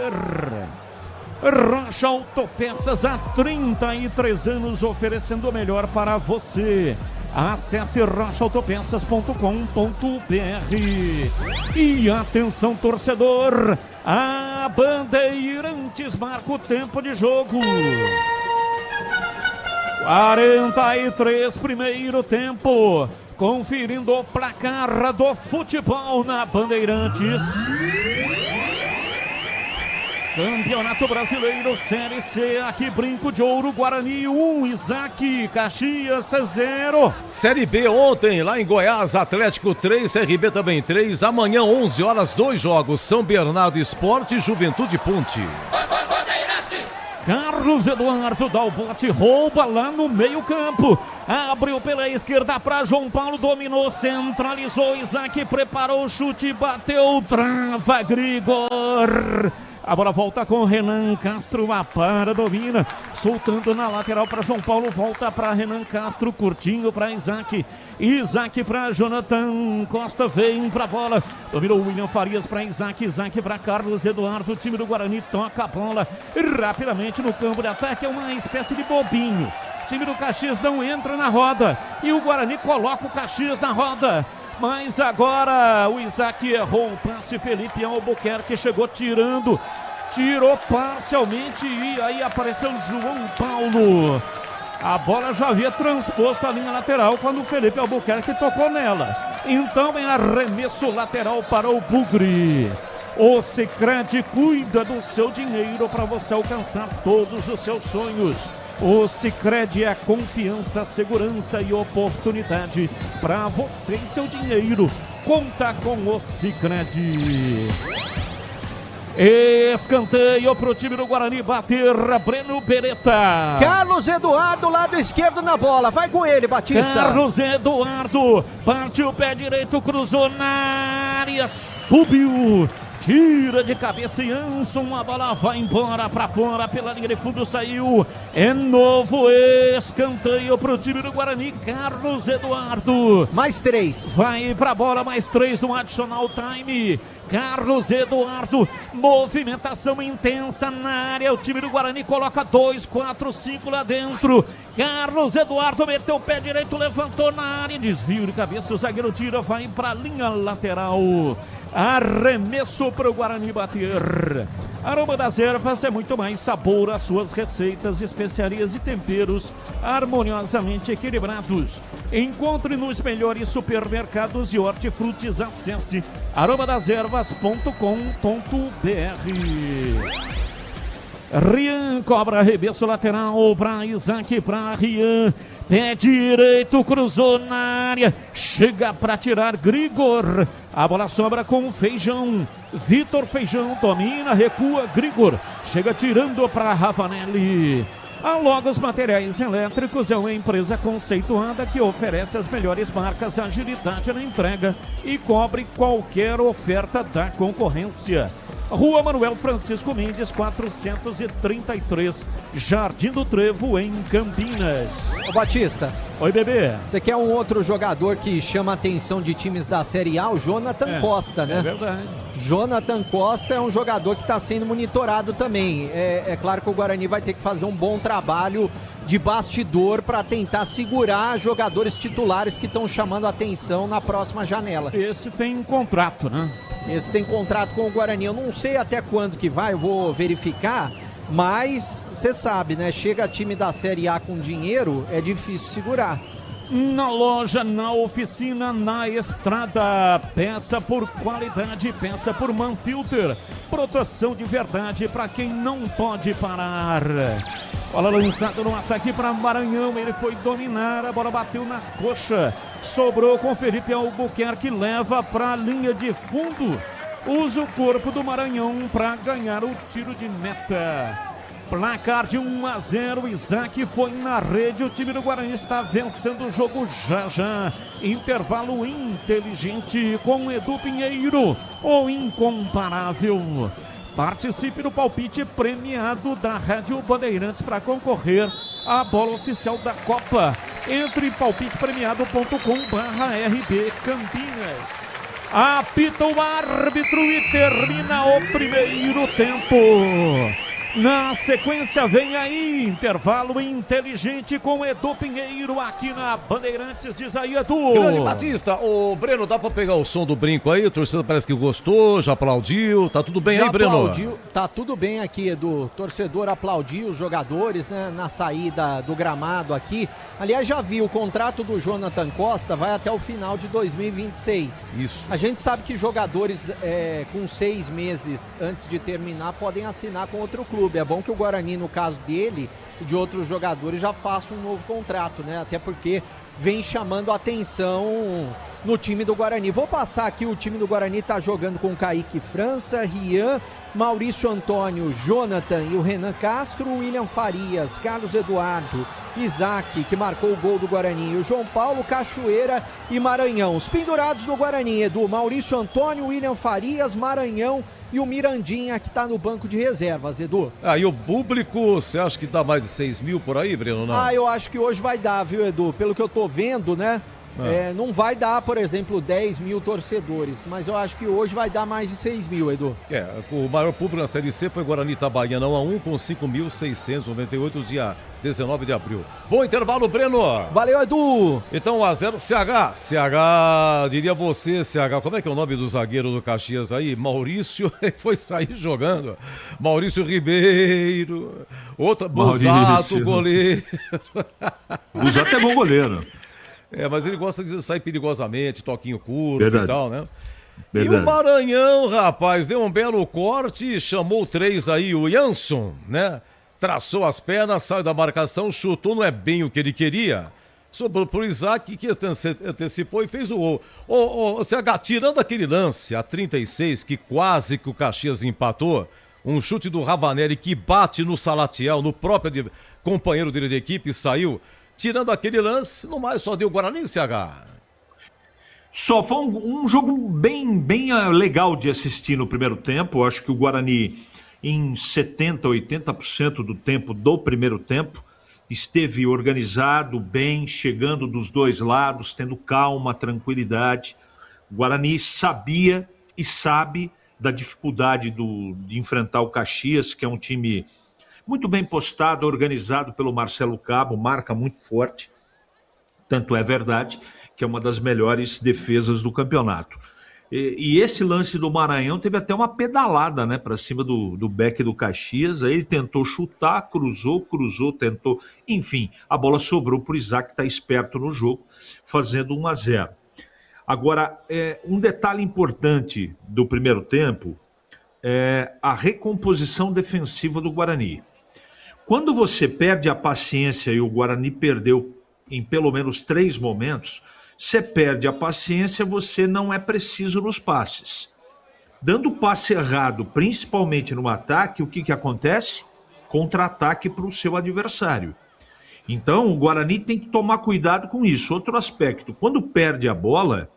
Rocha Autopeças, há 33 anos oferecendo o melhor para você. Acesse rochaautopeças.com.br. E atenção, torcedor, a Bandeirantes marca o tempo de jogo. 43, primeiro tempo. Conferindo o placar do futebol na Bandeirantes. Campeonato Brasileiro, Série C, aqui Brinco de Ouro, Guarani 1, Isaac, Caxias 0. Série B ontem, lá em Goiás, Atlético 3, CRB também 3. Amanhã, 11 horas, 2 jogos, São Bernardo Esporte e Juventude Ponte. Carlos Eduardo dá o bote, rouba lá no meio campo. Abriu pela esquerda para João Paulo, dominou, centralizou, Isaac preparou o chute, bateu, trava, Grigor. A bola volta com Renan Castro, a para, domina, soltando na lateral para João Paulo, volta para Renan Castro, curtinho para Isaac, Isaac para Jonathan Costa, vem para a bola, dominou o William Farias para Isaac, Isaac para Carlos Eduardo, o time do Guarani toca a bola rapidamente no campo de ataque, é uma espécie de bobinho, o time do Caxias não entra na roda e o Guarani coloca o Caxias na roda. Mas agora o Isaac errou um passe, Felipe Albuquerque chegou tirou parcialmente e aí apareceu João Paulo. A bola já havia transposto a linha lateral quando o Felipe Albuquerque tocou nela. Então é arremesso lateral para o Bugre. O Sicredi cuida do seu dinheiro para você alcançar todos os seus sonhos. O Sicredi é confiança, segurança e oportunidade para você e seu dinheiro. Conta com o Sicredi. Escanteio pro time do Guarani bater, Breno Beretta. Carlos Eduardo, lado esquerdo na bola, vai com ele, Batista. Carlos Eduardo, partiu o pé direito, cruzou na área, subiu. Tira de cabeça e Anson, a bola vai embora para fora, pela linha de fundo saiu. É novo escanteio pro time do Guarani, Carlos Eduardo. Mais 3. Vai pra bola, mais 3 no additional time. Carlos Eduardo, movimentação intensa na área, o time do Guarani coloca 2, 4, 5 lá dentro. Carlos Eduardo meteu o pé direito, levantou na área, desvio de cabeça, o zagueiro tira, vai pra linha lateral. Arremesso para o Guarani bater. Aroma das Ervas é muito mais sabor às suas receitas, especiarias e temperos harmoniosamente equilibrados. Encontre nos melhores supermercados e hortifrutis. Acesse aromadeservas.com.br. Rian cobra arremesso lateral para Isaac, para Rian. Pé direito, cruzou na área, chega para tirar Grigor. A bola sobra com o Feijão. Vitor Feijão domina, recua, Grigor. Chega tirando para Ravanelli. A Logos Materiais Elétricos é uma empresa conceituada que oferece as melhores marcas, agilidade na entrega e cobre qualquer oferta da concorrência. Rua Manuel Francisco Mendes, 433, Jardim do Trevo, em Campinas. Ô Batista. Oi, bebê. Você quer um outro jogador que chama a atenção de times da Série A? O Jonathan Costa, né? É verdade. Jonathan Costa é um jogador que está sendo monitorado também. É claro que o Guarani vai ter que fazer um bom trabalho de bastidor para tentar segurar jogadores titulares que estão chamando a atenção na próxima janela. Esse tem contrato, né? Esse tem contrato com o Guarani. Eu não sei até quando que vai, eu vou verificar. Mas você sabe, né? Chega time da Série A com dinheiro, é difícil segurar. Na loja, na oficina, na estrada. Peça por qualidade, peça por Manfilter. Proteção de verdade para quem não pode parar. Bola lançada no ataque para Maranhão, ele foi dominar, a bola bateu na coxa, sobrou com Felipe Albuquerque, leva para a linha de fundo, usa o corpo do Maranhão para ganhar o tiro de meta. Placar de 1-0, Isaac foi na rede, o time do Guarani está vencendo o jogo já. Intervalo inteligente com Edu Pinheiro, o incomparável. Participe do palpite premiado da Rádio Bandeirantes para concorrer à bola oficial da Copa. Entre em palpitepremiado.com/RB Campinas. Apita o árbitro e termina o primeiro tempo. Na sequência vem aí, intervalo inteligente com Edu Pinheiro aqui na Bandeirantes, diz aí Edu. Grande Batista, o Breno, dá pra pegar o som do brinco aí? A torcida parece que gostou, já aplaudiu, tá tudo bem já aí, Breno? Aplaudiu, tá tudo bem aqui, Edu. Torcedor aplaudiu os jogadores, né, na saída do gramado aqui. Aliás, já vi, o contrato do Jonathan Costa vai até o final de 2026. Isso. A gente sabe que jogadores com 6 meses antes de terminar podem assinar com outro clube. É bom que o Guarani, no caso dele e de outros jogadores, já faça um novo contrato, né? Até porque vem chamando a atenção no time do Guarani. Vou passar aqui, o time do Guarani tá jogando com Kaique França, Rian, Maurício Antônio, Jonathan e o Renan Castro, William Farias, Carlos Eduardo, Isaac, que marcou o gol do Guarani, o João Paulo, Cachoeira e Maranhão. Os pendurados do Guarani, Edu, Maurício Antônio, William Farias, Maranhão e o Mirandinha, que tá no banco de reservas, Edu. E o público, você acha que dá mais de 6 mil por aí, Breno? Não? Eu acho que hoje vai dar, viu, Edu? Pelo que eu tô vendo, né? Não vai dar, por exemplo, 10 mil torcedores, mas eu acho que hoje vai dar mais de 6 mil, Edu. O maior público na Série C foi Guarani Itabaiana 1-1 com 5.698 dia 19 de abril. Bom intervalo, Breno. Valeu, Edu. Então 1-0, CH, diria você, CH, como é que é o nome do zagueiro do Caxias aí? Maurício, foi sair jogando. Maurício Ribeiro, outro, Busato, goleiro. Busato é bom goleiro. Mas ele gosta de sair perigosamente, toquinho curto. Verdade. E tal, né? Verdade. E o Maranhão, rapaz, deu um belo corte, chamou 3 aí, o Jansson, né? Traçou as pernas, saiu da marcação, chutou, não é bem o que ele queria. Sobrou pro Isaac, que antecipou e fez o gol. CH, tirando aquele lance, a 36, que quase que o Caxias empatou, um chute do Ravanelli que bate no Salatiel, no próprio companheiro dele de equipe, saiu. Tirando aquele lance, no mais só deu Guarani, CH. Só foi um jogo bem legal de assistir no primeiro tempo. Eu acho que o Guarani, em 70%, 80% do tempo do primeiro tempo, esteve organizado, bem, chegando dos dois lados, tendo calma, tranquilidade. O Guarani sabia e sabe da dificuldade de enfrentar o Caxias, que é um time muito bem postado, organizado pelo Marcelo Cabo, marca muito forte. Tanto é verdade que é uma das melhores defesas do campeonato. E esse lance do Maranhão teve até uma pedalada, né, para cima do back do Caxias. Aí ele tentou chutar, cruzou, tentou. Enfim, a bola sobrou para o Isaac, que está esperto no jogo, fazendo 1-0. Agora, um detalhe importante do primeiro tempo é a recomposição defensiva do Guarani. Quando você perde a paciência, e o Guarani perdeu em pelo menos 3 momentos, você perde a paciência, você não é preciso nos passes. Dando passe errado, principalmente no ataque, o que acontece? Contra-ataque para o seu adversário. Então, o Guarani tem que tomar cuidado com isso. Outro aspecto, quando perde a bola,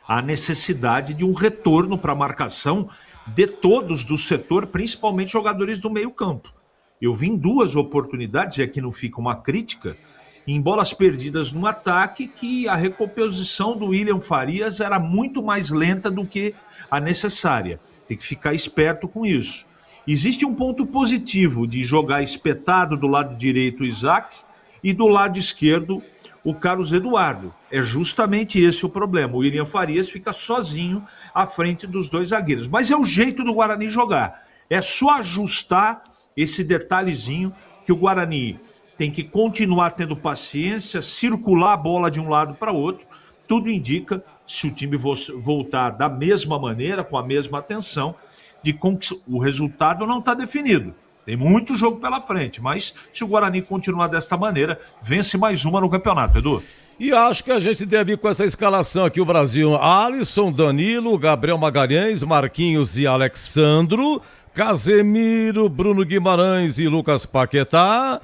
há necessidade de um retorno para a marcação de todos do setor, principalmente jogadores do meio-campo. Eu vi em 2 oportunidades, e aqui não fica uma crítica, em bolas perdidas no ataque, que a recomposição do William Farias era muito mais lenta do que a necessária. Tem que ficar esperto com isso. Existe um ponto positivo de jogar espetado do lado direito o Isaac e do lado esquerdo o Carlos Eduardo. É justamente esse o problema. O William Farias fica sozinho à frente dos 2 zagueiros. Mas é o jeito do Guarani jogar. É só ajustar esse detalhezinho que o Guarani tem que continuar tendo paciência, circular a bola de um lado para o outro. Tudo indica, se o time voltar da mesma maneira, com a mesma atenção, de o resultado não está definido. Tem muito jogo pela frente, mas se o Guarani continuar desta maneira, vence mais uma no campeonato, Edu. E acho que a gente deve ir com essa escalação aqui, o Brasil. Alisson, Danilo, Gabriel Magalhães, Marquinhos e Alexandro, Casemiro, Bruno Guimarães e Lucas Paquetá,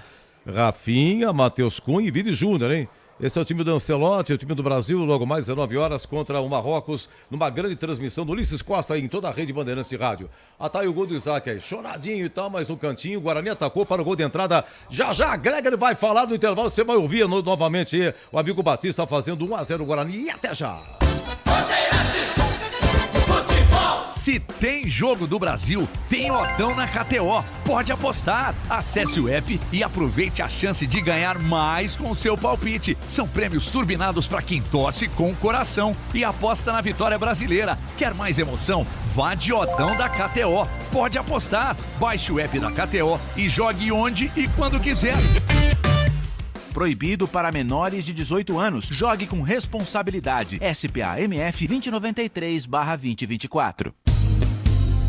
Rafinha, Matheus Cunha e Vini Júnior, hein? Esse é o time do Ancelotti, o time do Brasil, logo mais 19 horas contra o Marrocos, numa grande transmissão do Ulisses Costa aí em toda a rede Bandeirantes de Rádio. Tá aí o gol do Isaac aí, choradinho e tal, mas no cantinho, o Guarani atacou para o gol de entrada. Já a Gregory vai falar no intervalo, você vai ouvir novamente aí, o amigo Batista fazendo 1-0 Guarani e até já. Se tem jogo do Brasil, tem Odão na KTO. Pode apostar. Acesse o app e aproveite a chance de ganhar mais com o seu palpite. São prêmios turbinados para quem torce com o coração e aposta na vitória brasileira. Quer mais emoção? Vá de Odão da KTO. Pode apostar. Baixe o app da KTO e jogue onde e quando quiser. Proibido para menores de 18 anos. Jogue com responsabilidade. SPA-MF 2093/2024.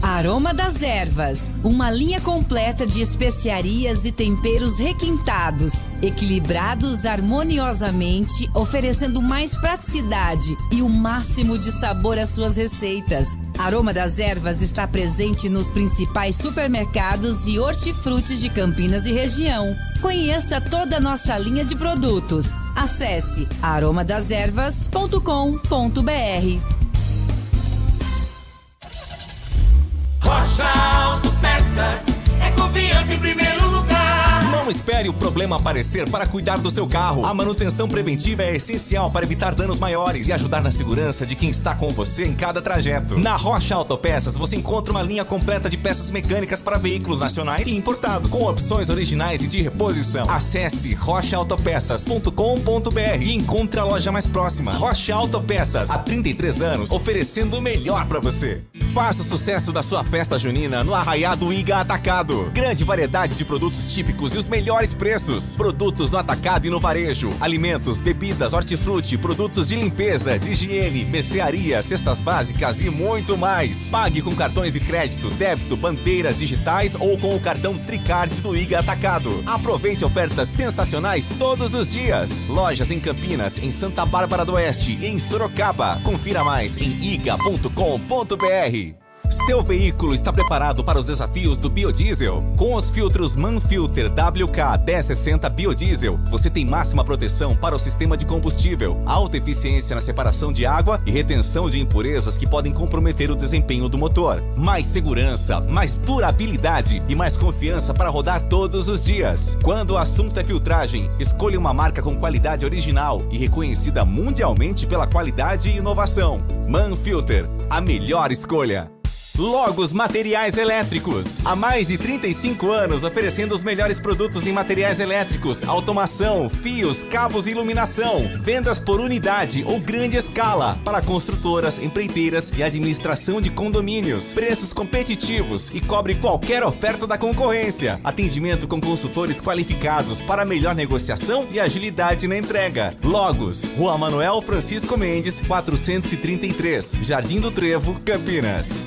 Aroma das Ervas, uma linha completa de especiarias e temperos requintados, equilibrados harmoniosamente, oferecendo mais praticidade e o máximo de sabor às suas receitas. Aroma das Ervas está presente nos principais supermercados e hortifrutis de Campinas e região. Conheça toda a nossa linha de produtos. Acesse aromadeservas.com.br. Rocha Autopeças, é confiança em primeiro lugar. Não espere o problema aparecer para cuidar do seu carro. A manutenção preventiva é essencial para evitar danos maiores e ajudar na segurança de quem está com você em cada trajeto. Na Rocha Autopeças você encontra uma linha completa de peças mecânicas para veículos nacionais e importados, com opções originais e de reposição. Acesse rochaautopeças.com.br e encontre a loja mais próxima. Rocha Autopeças, há 33 anos, oferecendo o melhor para você. Faça o sucesso da sua festa junina no Arraiado Iga Atacado. Grande variedade de produtos típicos e os melhores preços. Produtos no atacado e no varejo. Alimentos, bebidas, hortifruti, produtos de limpeza, de higiene, mercearia, cestas básicas e muito mais. Pague com cartões de crédito, débito, bandeiras digitais ou com o cartão Tricard do Iga Atacado. Aproveite ofertas sensacionais todos os dias. Lojas em Campinas, em Santa Bárbara do Oeste e em Sorocaba. Confira mais em iga.com.br. Seu veículo está preparado para os desafios do biodiesel? Com os filtros Manfilter WK-1060 Biodiesel, você tem máxima proteção para o sistema de combustível, alta eficiência na separação de água e retenção de impurezas que podem comprometer o desempenho do motor. Mais segurança, mais durabilidade e mais confiança para rodar todos os dias. Quando o assunto é filtragem, escolha uma marca com qualidade original e reconhecida mundialmente pela qualidade e inovação. Manfilter, a melhor escolha. Logos Materiais Elétricos. Há mais de 35 anos oferecendo os melhores produtos em materiais elétricos, automação, fios, cabos e iluminação. Vendas por unidade ou grande escala para construtoras, empreiteiras e administração de condomínios. Preços competitivos e cobre qualquer oferta da concorrência. Atendimento com consultores qualificados para melhor negociação e agilidade na entrega. Logos, Rua Manuel Francisco Mendes, 433, Jardim do Trevo, Campinas.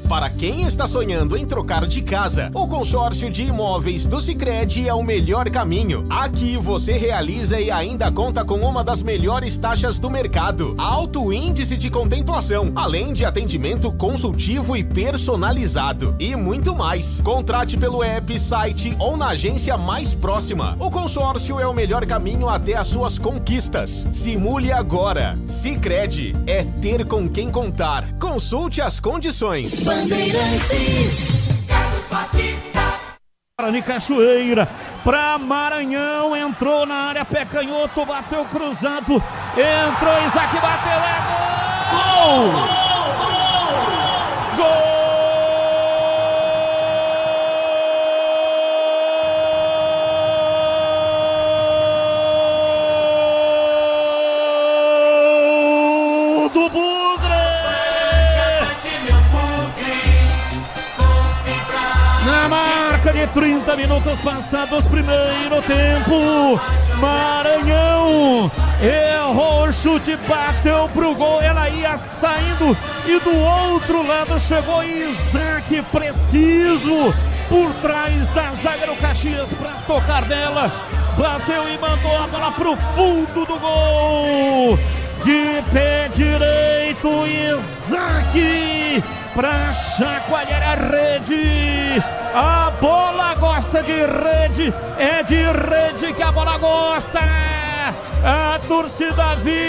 Para quem está sonhando em trocar de casa, o consórcio de imóveis do Sicredi é o melhor caminho. Aqui você realiza e ainda conta com uma das melhores taxas do mercado, alto índice de contemplação, além de atendimento consultivo e personalizado e muito mais. Contrate pelo app, site ou na agência mais próxima. O consórcio é o melhor caminho até as suas conquistas. Simule agora. Sicredi é ter com quem contar. Consulte as condições. Carlos Batista. Guarani Cachoeira pra Maranhão, entrou na área, pé canhoto, bateu cruzado, entrou, Isaac bateu, é gol! Gol! Do Bugre! Na marca de 30 minutos passados, primeiro tempo, Maranhão errou o chute, bateu pro gol, ela ia saindo e do outro lado chegou Isaac, preciso, por trás da zaga do Caxias para tocar nela. Bateu e mandou a bola pro fundo do gol. De pé direito, Isaac para chacoalhar a rede. A bola gosta de rede, é de rede que a bola gosta. A torcida vibra,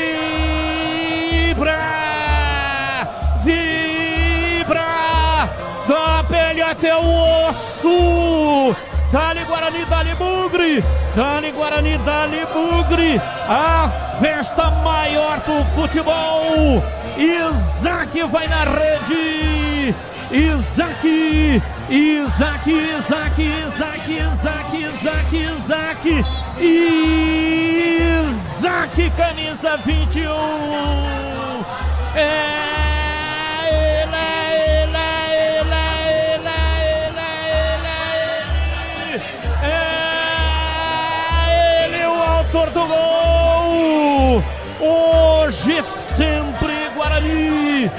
da pele até o osso. Dali Guarani, dali Bugre, dali Guarani, dali Bugre. A festa maior do futebol. Isaac vai na rede. Isaac, camisa 21. Ele, o autor do gol. Hoje sempre Guarani.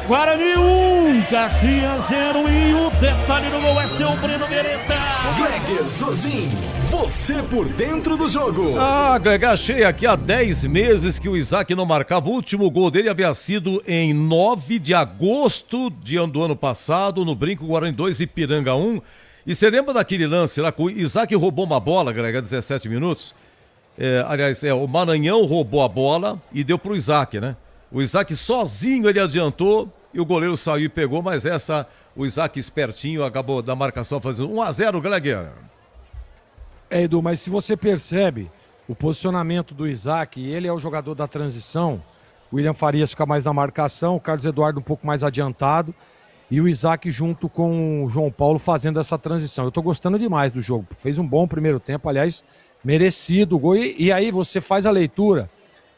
Guarani 1, Caxias 0 e o detalhe do gol é seu Breno Beretta. Greg Zozin, você por dentro do jogo. Ah, Greg, achei aqui há 10 meses que o Isaac não marcava. O último gol dele havia sido em 9 de agosto do ano passado, no Brinco Guarani 2 e Ipiranga 1. E você lembra daquele lance lá que o Isaac roubou uma bola, Greg, há 17 minutos? O Maranhão roubou a bola e deu pro Isaac, né? O Isaac sozinho ele adiantou e o goleiro saiu e pegou, mas o Isaac espertinho acabou da marcação fazendo 1-0, Greg. Edu, mas se você percebe o posicionamento do Isaac, ele é o jogador da transição, o William Farias fica mais na marcação, o Carlos Eduardo um pouco mais adiantado e o Isaac junto com o João Paulo fazendo essa transição. Eu tô gostando demais do jogo, fez um bom primeiro tempo, aliás, merecido o gol. E aí você faz a leitura,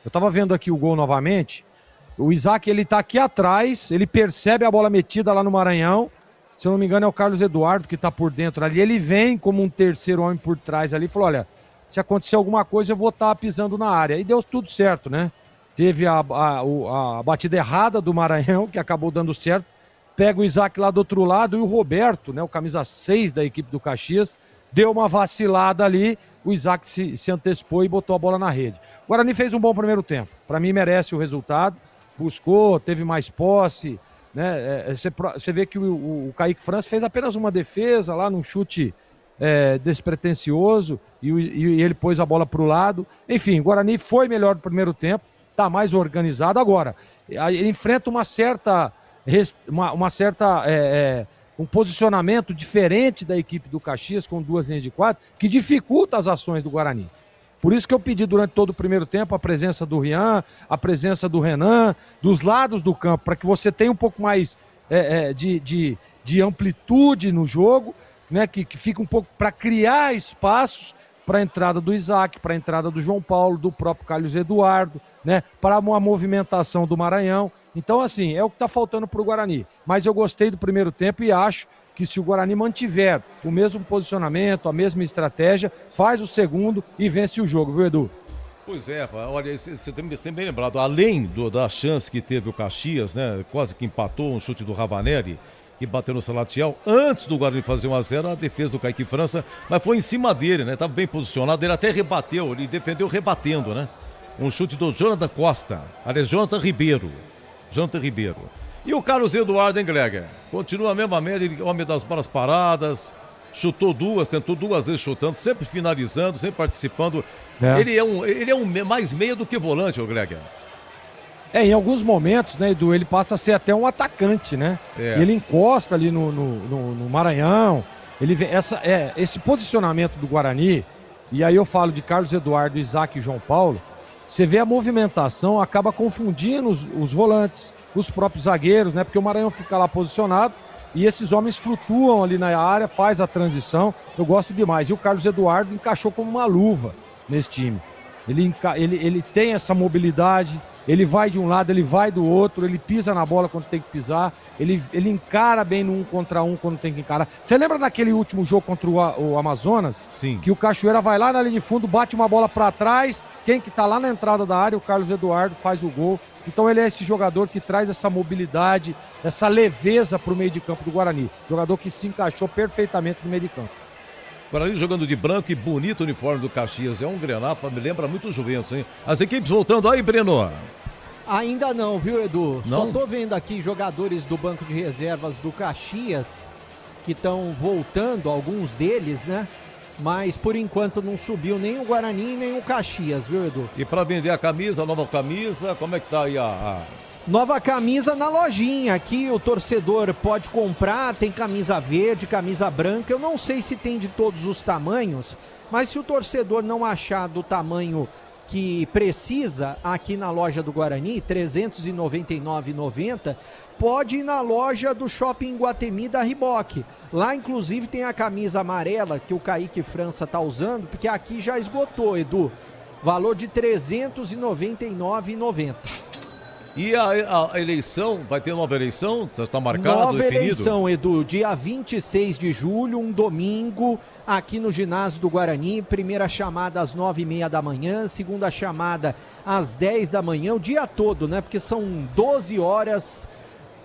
eu tava vendo aqui o gol novamente. O Isaac, ele tá aqui atrás, ele percebe a bola metida lá no Maranhão. Se eu não me engano é o Carlos Eduardo que tá por dentro ali. Ele vem como um terceiro homem por trás ali e falou, olha, se acontecer alguma coisa eu vou estar pisando na área. E deu tudo certo, né? Teve a batida errada do Maranhão, que acabou dando certo. Pega o Isaac lá do outro lado e o Roberto, né, o camisa 6 da equipe do Caxias, deu uma vacilada ali. O Isaac se antecipou e botou a bola na rede. O Guarani fez um bom primeiro tempo. Para mim merece o resultado. Buscou, teve mais posse, né? Você vê que o Kaique França fez apenas uma defesa lá num chute despretensioso e ele pôs a bola para o lado. Enfim, o Guarani foi melhor no primeiro tempo, está mais organizado. Agora, ele enfrenta um posicionamento diferente da equipe do Caxias com 2 linhas de quadro, que dificulta as ações do Guarani. Por isso que eu pedi durante todo o primeiro tempo a presença do Rian, a presença do Renan, dos lados do campo, para que você tenha um pouco mais de amplitude no jogo, né? Que fica um pouco para criar espaços para a entrada do Isaac, para a entrada do João Paulo, do próprio Carlos Eduardo, né? Para uma movimentação do Maranhão. Então, assim, é o que está faltando para o Guarani. Mas eu gostei do primeiro tempo e acho que se o Guarani mantiver o mesmo posicionamento, a mesma estratégia, faz o segundo e vence o jogo, viu, Edu? Pois é, olha, você tem bem lembrado, além da chance que teve o Caxias, né, quase que empatou um chute do Ravanelli, que bateu no Salatiel, antes do Guarani fazer 1-0, a defesa do Kaique França, mas foi em cima dele, né, estava bem posicionado, ele até rebateu, ele defendeu rebatendo, né, um chute do Jonathan Costa, aliás, Jonathan Ribeiro. E o Carlos Eduardo, hein, Greg? Continua a mesma média, homem das bolas paradas, tentou 2 vezes chutando, sempre finalizando, sempre participando. Ele é mais meia do que volante, o Greg. Em alguns momentos, né, Edu, ele passa a ser até um atacante, né? Ele encosta ali no Maranhão. Ele vem, esse posicionamento do Guarani, e aí eu falo de Carlos Eduardo, Isaac e João Paulo, você vê a movimentação, acaba confundindo os volantes, os próprios zagueiros, né? Porque o Maranhão fica lá posicionado e esses homens flutuam ali na área, faz a transição. Eu gosto demais. E o Carlos Eduardo encaixou como uma luva nesse time. Ele tem essa mobilidade, ele vai de um lado, ele vai do outro, ele pisa na bola quando tem que pisar, ele encara bem no 1 contra 1 quando tem que encarar. Você lembra daquele último jogo contra o Amazonas? Sim. Que o Cachoeira vai lá na linha de fundo, bate uma bola para trás, quem que tá lá na entrada da área, o Carlos Eduardo faz o gol Então ele é esse jogador que traz essa mobilidade, essa leveza para o meio de campo do Guarani. Jogador que se encaixou perfeitamente no meio de campo. Guarani jogando de branco e bonito uniforme do Caxias. É um Grenapa, me lembra muito o Juventus, hein? As equipes voltando aí, Breno. Ainda não, viu, Edu? Não? Só tô vendo aqui jogadores do banco de reservas do Caxias que estão voltando, alguns deles, né? Mas por enquanto não subiu nem o Guarani nem o Caxias, viu, Edu? E para vender a camisa, a nova camisa, como é que tá aí a... Nova camisa na lojinha, aqui o torcedor pode comprar, tem camisa verde, camisa branca, eu não sei se tem de todos os tamanhos, mas se o torcedor não achar do tamanho que precisa aqui na loja do Guarani, R$ 399,90, pode ir na loja do Shopping Iguatemi da Riboc. Lá, inclusive, tem a camisa amarela que o Kaique França tá usando, porque aqui já esgotou, Edu. Valor de R$ 399,90. E a eleição, vai ter nova eleição? Está marcado, nova definido? Eleição, Edu, dia 26 de julho, um domingo, aqui no ginásio do Guarani. Primeira chamada às 9h30 da manhã, segunda chamada às 10 da manhã, o dia todo, né? Porque são 12 horas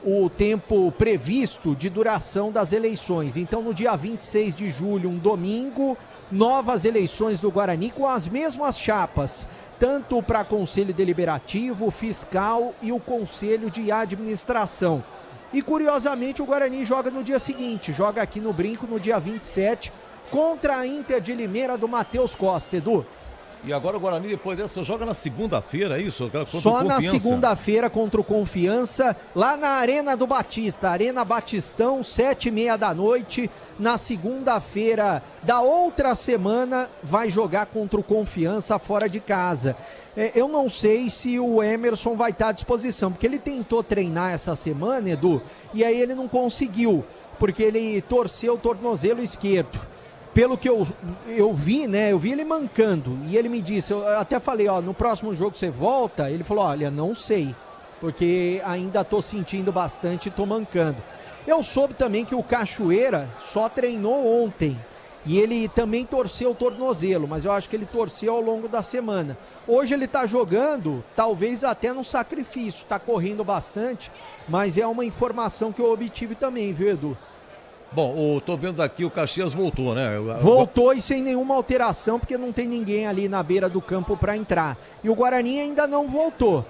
o tempo previsto de duração das eleições. Então, no dia 26 de julho, um domingo, novas eleições do Guarani com as mesmas chapas, tanto para Conselho Deliberativo, Fiscal e o Conselho de Administração. E, curiosamente, o Guarani joga no dia seguinte, joga aqui no Brinco no dia 27, contra a Inter de Limeira do Matheus Costa, Edu. E agora o Guarani, depois dessa, joga na segunda-feira, é isso? Só na segunda-feira contra o Confiança, lá na Arena do Batista, Arena Batistão, 7h30 da noite. Na segunda-feira da outra semana, vai jogar contra o Confiança fora de casa. Eu não sei se o Emerson vai estar à disposição, porque ele tentou treinar essa semana, Edu, e aí ele não conseguiu, porque ele torceu o tornozelo esquerdo. Pelo que eu vi, né, eu vi ele mancando, e ele me disse, eu até falei, ó, no próximo jogo você volta? Ele falou, olha, não sei, porque ainda tô sentindo bastante e tô mancando. Eu soube também que o Cachoeira só treinou ontem, e ele também torceu o tornozelo, mas eu acho que ele torceu ao longo da semana. Hoje ele tá jogando, talvez até no sacrifício, tá correndo bastante, mas é uma informação que eu obtive também, viu, Edu? Bom, tô vendo aqui, o Caxias voltou, né? Voltou e sem nenhuma alteração, porque não tem ninguém ali na beira do campo para entrar. E o Guarani ainda não voltou.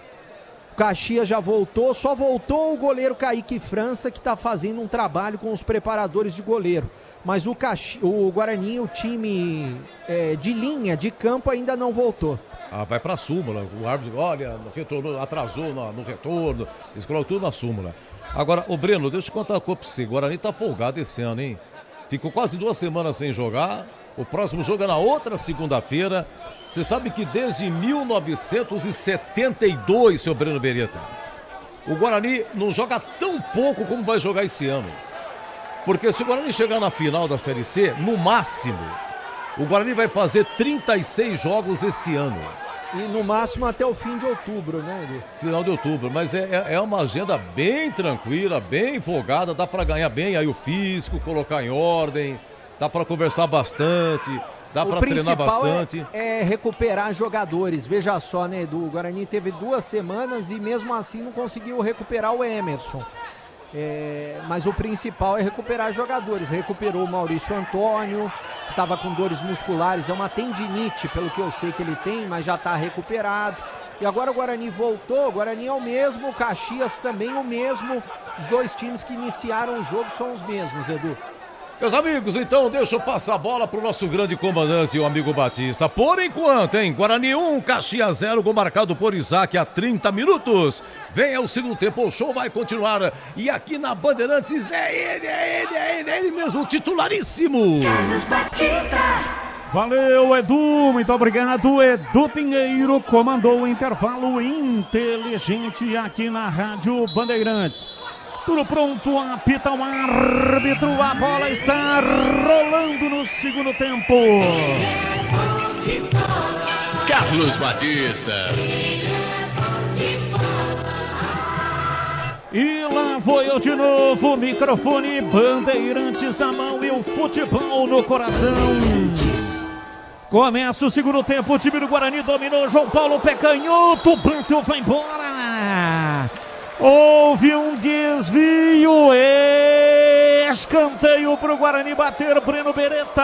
O Caxias já voltou, só voltou o goleiro Kaique França, que está fazendo um trabalho com os preparadores de goleiro. Mas o Guarani, o time de linha, de campo, ainda não voltou. Ah, vai pra súmula. O árbitro, olha, atrasou no retorno. Eles colocam tudo na súmula. Agora, ô Breno, deixa eu te contar uma coisa pra você. O Guarani tá folgado esse ano, hein? Ficou quase 2 semanas sem jogar. O próximo jogo é na outra segunda-feira. Você sabe que desde 1972, seu Breno Beretta, o Guarani não joga tão pouco como vai jogar esse ano. Porque se o Guarani chegar na final da Série C, no máximo, o Guarani vai fazer 36 jogos esse ano. E no máximo até o fim de outubro, né, Edu? Final de outubro, mas é uma agenda bem tranquila, bem folgada, dá para ganhar bem aí o físico, colocar em ordem, dá para conversar bastante, dá para treinar bastante. É recuperar jogadores, veja só, né, Edu? O Guarani teve 2 semanas e mesmo assim não conseguiu recuperar o Emerson. Mas o principal é recuperar jogadores. Recuperou o Maurício Antônio, que estava com dores musculares, é uma tendinite, pelo que eu sei que ele tem, mas já está recuperado. E agora o Guarani voltou, o Guarani é o mesmo, o Caxias também o mesmo. Os 2 times que iniciaram o jogo são os mesmos, Edu. Meus amigos, então deixa eu passar a bola pro nosso grande comandante, o amigo Batista. Por enquanto, hein? Guarani 1, Caxias 0, gol marcado por Isaac há 30 minutos. Vem ao segundo tempo, o show vai continuar. E aqui na Bandeirantes é ele mesmo, o titularíssimo. Carlos Batista. Valeu, Edu, muito obrigado. Edu Pinheiro comandou o intervalo inteligente aqui na Rádio Bandeirantes. Tudo pronto, apita o árbitro, a bola está rolando no segundo tempo. Carlos Batista. E lá vou eu de novo, microfone, Bandeirantes na mão e o futebol no coração. Começa o segundo tempo, o time do Guarani dominou, João Paulo pé canhoto, bateu, vai embora. Houve um desvio, escanteio pro Guarani bater, Breno Beretta.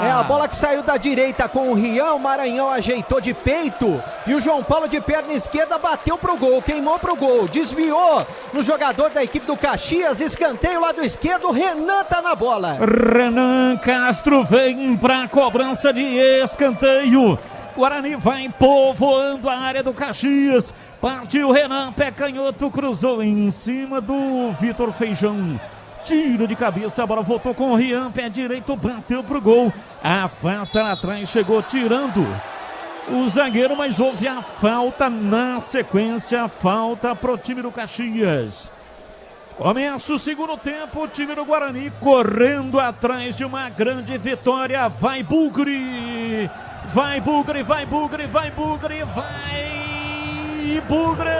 É a bola que saiu da direita com o Rian, o Maranhão ajeitou de peito e o João Paulo de perna esquerda bateu pro gol, queimou pro gol, desviou no jogador da equipe do Caxias, escanteio lado esquerdo, o Renan tá na bola. Renan Castro vem pra cobrança de escanteio. Guarani vai povoando a área do Caxias. Partiu Renan, pé canhoto, cruzou em cima do Vitor Feijão. Tiro de cabeça, a bola voltou com o Rian, pé direito, bateu pro gol. Afasta lá atrás, chegou tirando o zagueiro, mas houve a falta na sequência, falta pro time do Caxias. Começa o segundo tempo, o time do Guarani correndo atrás de uma grande vitória. Vai Bugre! Vai Bugre, vai Bugre, vai Bugre, vai Bugre!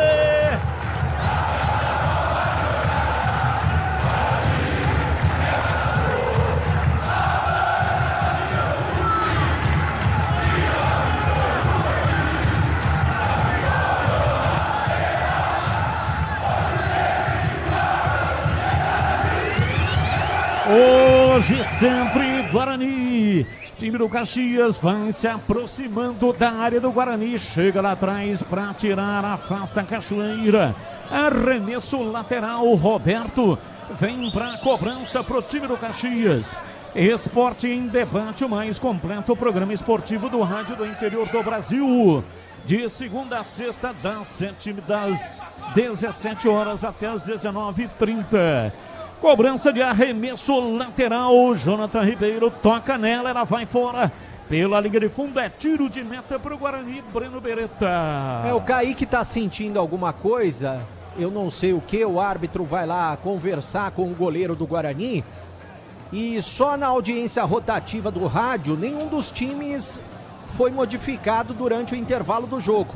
Hoje sempre Guarani. Time do Caxias vai se aproximando da área do Guarani. Chega lá atrás para tirar, afasta a Cachoeira. Arremesso lateral, Roberto. Vem para a cobrança pro time do Caxias. Esporte em Debate, o mais completo programa esportivo do rádio do interior do Brasil. De segunda a sexta, das 17 horas até as 19h30. Cobrança de arremesso lateral, Jonathan Ribeiro toca nela, ela vai fora. Pela linha de fundo é tiro de meta para o Guarani, Breno Beretta. O Kaique tá sentindo alguma coisa, eu não sei o que, o árbitro vai lá conversar com o goleiro do Guarani. E só na audiência rotativa do rádio, nenhum dos times foi modificado durante o intervalo do jogo.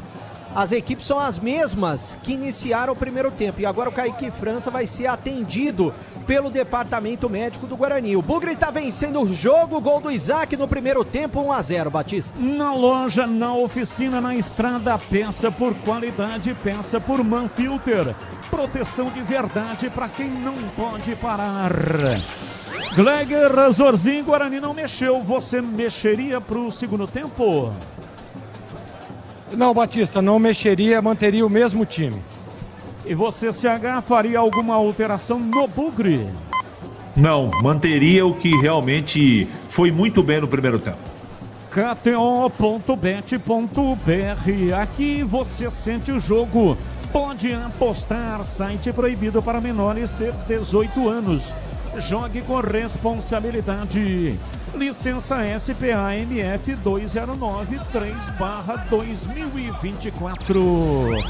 As equipes são as mesmas que iniciaram o primeiro tempo. E agora o Kaique França vai ser atendido pelo departamento médico do Guarani. O Bugre está vencendo o jogo. Gol do Isaac no primeiro tempo, 1-0, Batista. Na loja, na oficina, na estrada, peça por qualidade, peça por Manfilter. Proteção de verdade para quem não pode parar. Gleger Razorzinho, Guarani não mexeu. Você mexeria para o segundo tempo? Não, Batista, não mexeria, manteria o mesmo time. E você, CH, faria alguma alteração no Bugre? Não, manteria o que realmente foi muito bem no primeiro tempo. KTO.bet.br, aqui você sente o jogo. Pode apostar, site proibido para menores de 18 anos. Jogue com responsabilidade. Licença SPA-MF 2093/2024.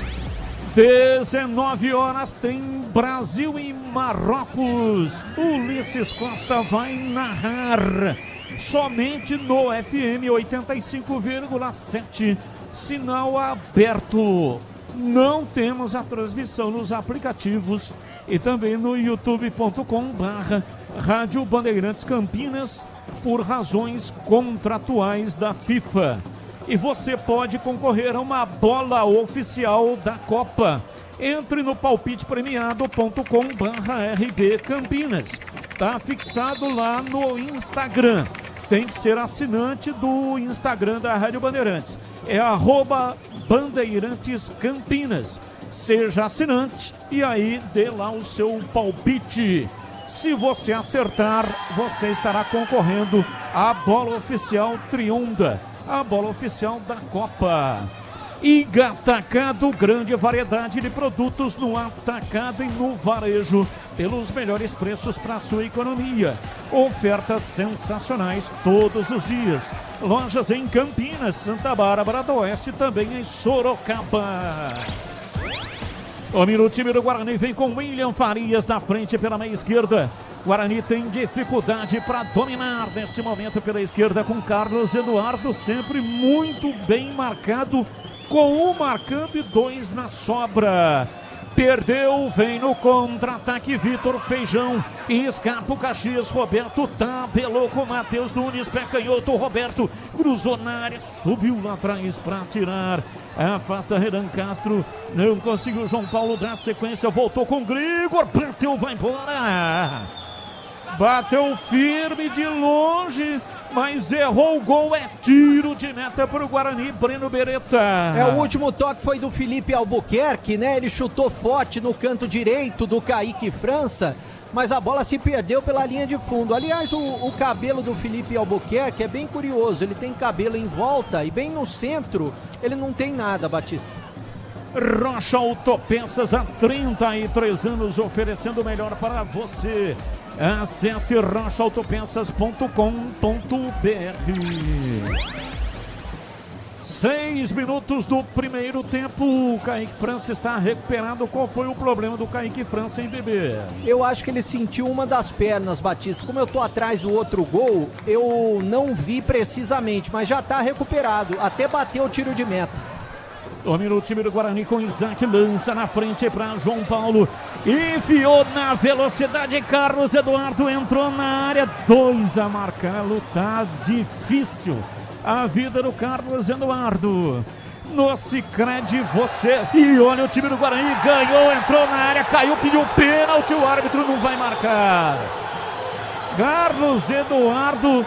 19 horas tem Brasil e Marrocos. Ulisses Costa vai narrar somente no FM 85,7. Sinal aberto. Não temos a transmissão nos aplicativos e também no youtube.com/Rádio Bandeirantes Campinas por razões contratuais da FIFA. E você pode concorrer a uma bola oficial da Copa. Entre no palpitepremiado.com/RB Campinas. Tá fixado lá no Instagram. Tem que ser assinante do Instagram da Rádio Bandeirantes. É @Bandeirantes Campinas. Seja assinante e aí dê lá o seu palpite. Se você acertar, você estará concorrendo à bola oficial Triunda, a bola oficial da Copa. Iga Atacado, grande variedade de produtos no atacado e no varejo, pelos melhores preços para sua economia. Ofertas sensacionais todos os dias. Lojas em Campinas, Santa Bárbara do Oeste, também em Sorocaba. O time do Guarani vem com William Farias na frente pela meia esquerda. Guarani tem dificuldade para dominar neste momento pela esquerda com Carlos Eduardo, sempre muito bem marcado, com um marcando e dois na sobra. Perdeu, vem no contra-ataque Vitor Feijão. Escapa o Caxias, Roberto tabelou com Matheus Nunes, pé canhoto, Roberto cruzou na área, subiu lá atrás para tirar. Afasta Renan Castro, não conseguiu João Paulo dar sequência, voltou com Grigor, bateu, vai embora. Bateu firme de longe, mas errou o gol, é tiro de meta para o Guarani, Breno Beretta. O último toque foi do Felipe Albuquerque, né? Ele chutou forte no canto direito do Kaique França, mas a bola se perdeu pela linha de fundo. Aliás, o cabelo do Felipe Albuquerque é bem curioso, ele tem cabelo em volta e bem no centro ele não tem nada, Batista. Rocha Autopeças, há 33 anos oferecendo o melhor para você. Acesse rochaautopeças.com.br. 6 minutos do primeiro tempo. O Kaique França está recuperado. Qual foi o problema do Kaique França em Bebê? Eu acho que ele sentiu uma das pernas, Batista. Como eu tô atrás do outro gol, eu não vi precisamente, mas já está recuperado. Até bateu o tiro de meta. Domina o time do Guarani com Isaac, lança na frente para João Paulo, enfiou na velocidade, Carlos Eduardo entrou na área, 2 a marcá-lo, tá difícil a vida do Carlos Eduardo. No Sicredi você, e olha o time do Guarani, ganhou, entrou na área, caiu, pediu pênalti, o árbitro não vai marcar. Carlos Eduardo,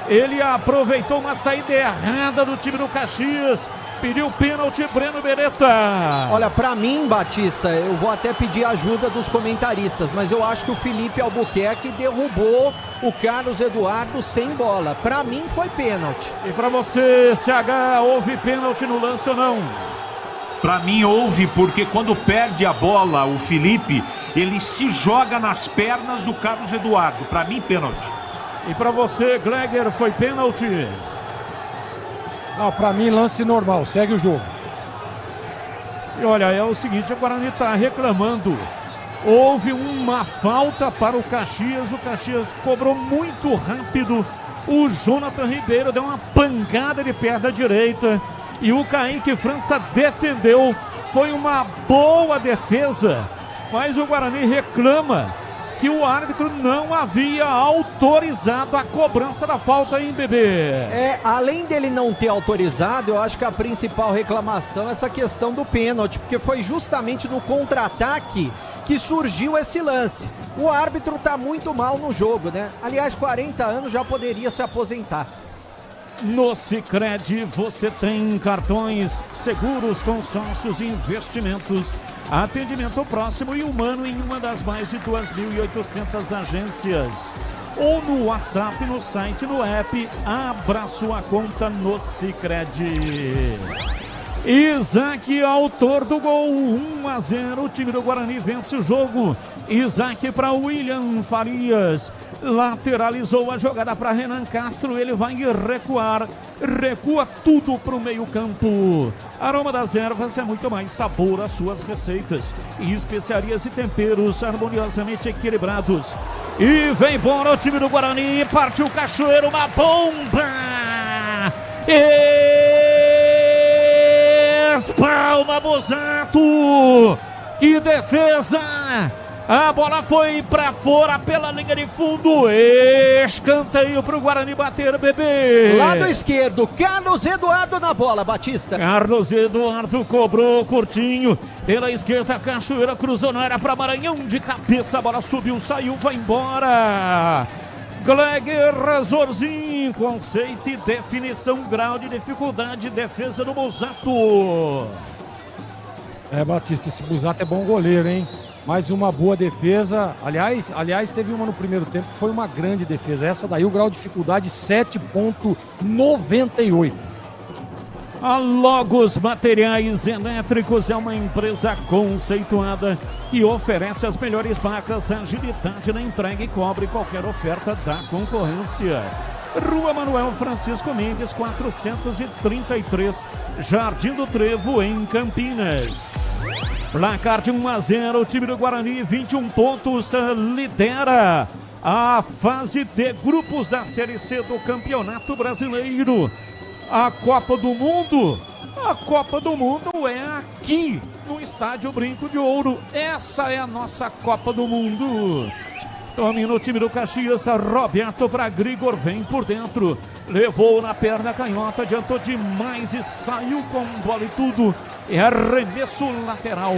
ele aproveitou uma saída errada do time do Caxias, pediu pênalti, Breno Beretta. Olha, pra mim, Batista, eu vou até pedir ajuda dos comentaristas, mas eu acho que o Felipe Albuquerque derrubou o Carlos Eduardo sem bola. Pra mim foi pênalti. E pra você, CH, houve pênalti no lance ou não? Pra mim houve, porque quando perde a bola, o Felipe, ele se joga nas pernas do Carlos Eduardo. Pra mim, pênalti. E pra você, Gleger, foi pênalti? Não, pra mim, lance normal, segue o jogo. E olha, é o seguinte, o Guarani tá reclamando. Houve uma falta para o Caxias cobrou muito rápido. O Jonathan Ribeiro deu uma pancada de perna direita e o Kaique França defendeu. Foi uma boa defesa, mas o Guarani reclama que o árbitro não havia autorizado a cobrança da falta em Bebê. Além dele não ter autorizado, eu acho que a principal reclamação é essa questão do pênalti, porque foi justamente no contra-ataque que surgiu esse lance. O árbitro tá muito mal no jogo, né? Aliás, 40 anos já poderia se aposentar. No Sicredi você tem cartões, seguros, consórcios e investimentos. Atendimento próximo e humano em uma das mais de 2.800 agências. Ou no WhatsApp, no site, no app. Abra sua conta no Sicredi. Isaac, autor do gol, 1-0, o time do Guarani vence o jogo. Isaac para William Farias, lateralizou a jogada para Renan Castro, ele vai recuar, recua tudo para o meio campo. Aroma das Ervas é muito mais sabor às suas receitas, e especiarias e temperos harmoniosamente equilibrados. E vem embora o time do Guarani, partiu o Cachoeiro, uma bomba! Espalma Bozato, que defesa, a bola foi pra fora pela linha de fundo, escanteio pro Guarani bater, Bebê. Lado esquerdo, Carlos Eduardo na bola, Batista. Carlos Eduardo cobrou curtinho, pela esquerda Cachoeira cruzou na área pra Maranhão, de cabeça a bola subiu, saiu, vai embora. Gleger Razorzinho, conceito e definição, grau de dificuldade, defesa do Bozato. Batista, esse Bozato é bom goleiro, hein? Mais uma boa defesa. Aliás, teve uma no primeiro tempo que foi uma grande defesa. Essa daí, o grau de dificuldade 7,98. A Logos Materiais Elétricos é uma empresa conceituada que oferece as melhores marcas, agilidade na entrega e cobre qualquer oferta da concorrência. Rua Manuel Francisco Mendes, 433, Jardim do Trevo, em Campinas. Placar de 1-0, o time do Guarani, 21 pontos, lidera a fase de grupos da Série C do Campeonato Brasileiro. A Copa do Mundo é aqui no Estádio Brinco de Ouro. Essa é a nossa Copa do Mundo. Domina o time do Caxias, Roberto para Grigor, vem por dentro, levou na perna canhota, adiantou demais e saiu com bola e tudo, é arremesso lateral.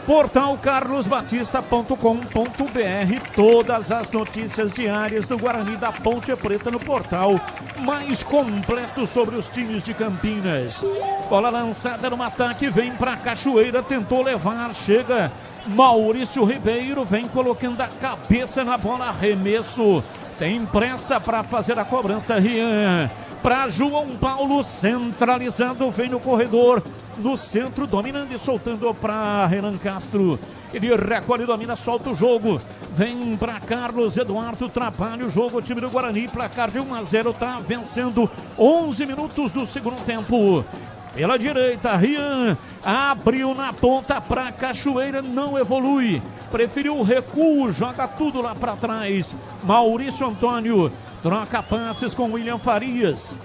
Portal carlosbatista.com.br, todas as notícias diárias do Guarani da Ponte Preta no portal mais completo sobre os times de Campinas. Bola lançada no ataque, vem para Cachoeira, tentou levar, chega Maurício Ribeiro, vem colocando a cabeça na bola, arremesso, tem pressa para fazer a cobrança, Rian, para João Paulo, centralizado, vem no corredor, no centro, dominando e soltando para Renan Castro, ele recolhe, domina, solta o jogo, vem para Carlos Eduardo, trabalha o jogo, o time do Guarani, placar de 1-0, tá vencendo, 11 minutos do segundo tempo. Pela direita, Rian abriu na ponta para Cachoeira, não evolui, preferiu o recuo, joga tudo lá para trás. Maurício Antônio troca passes com William Farias.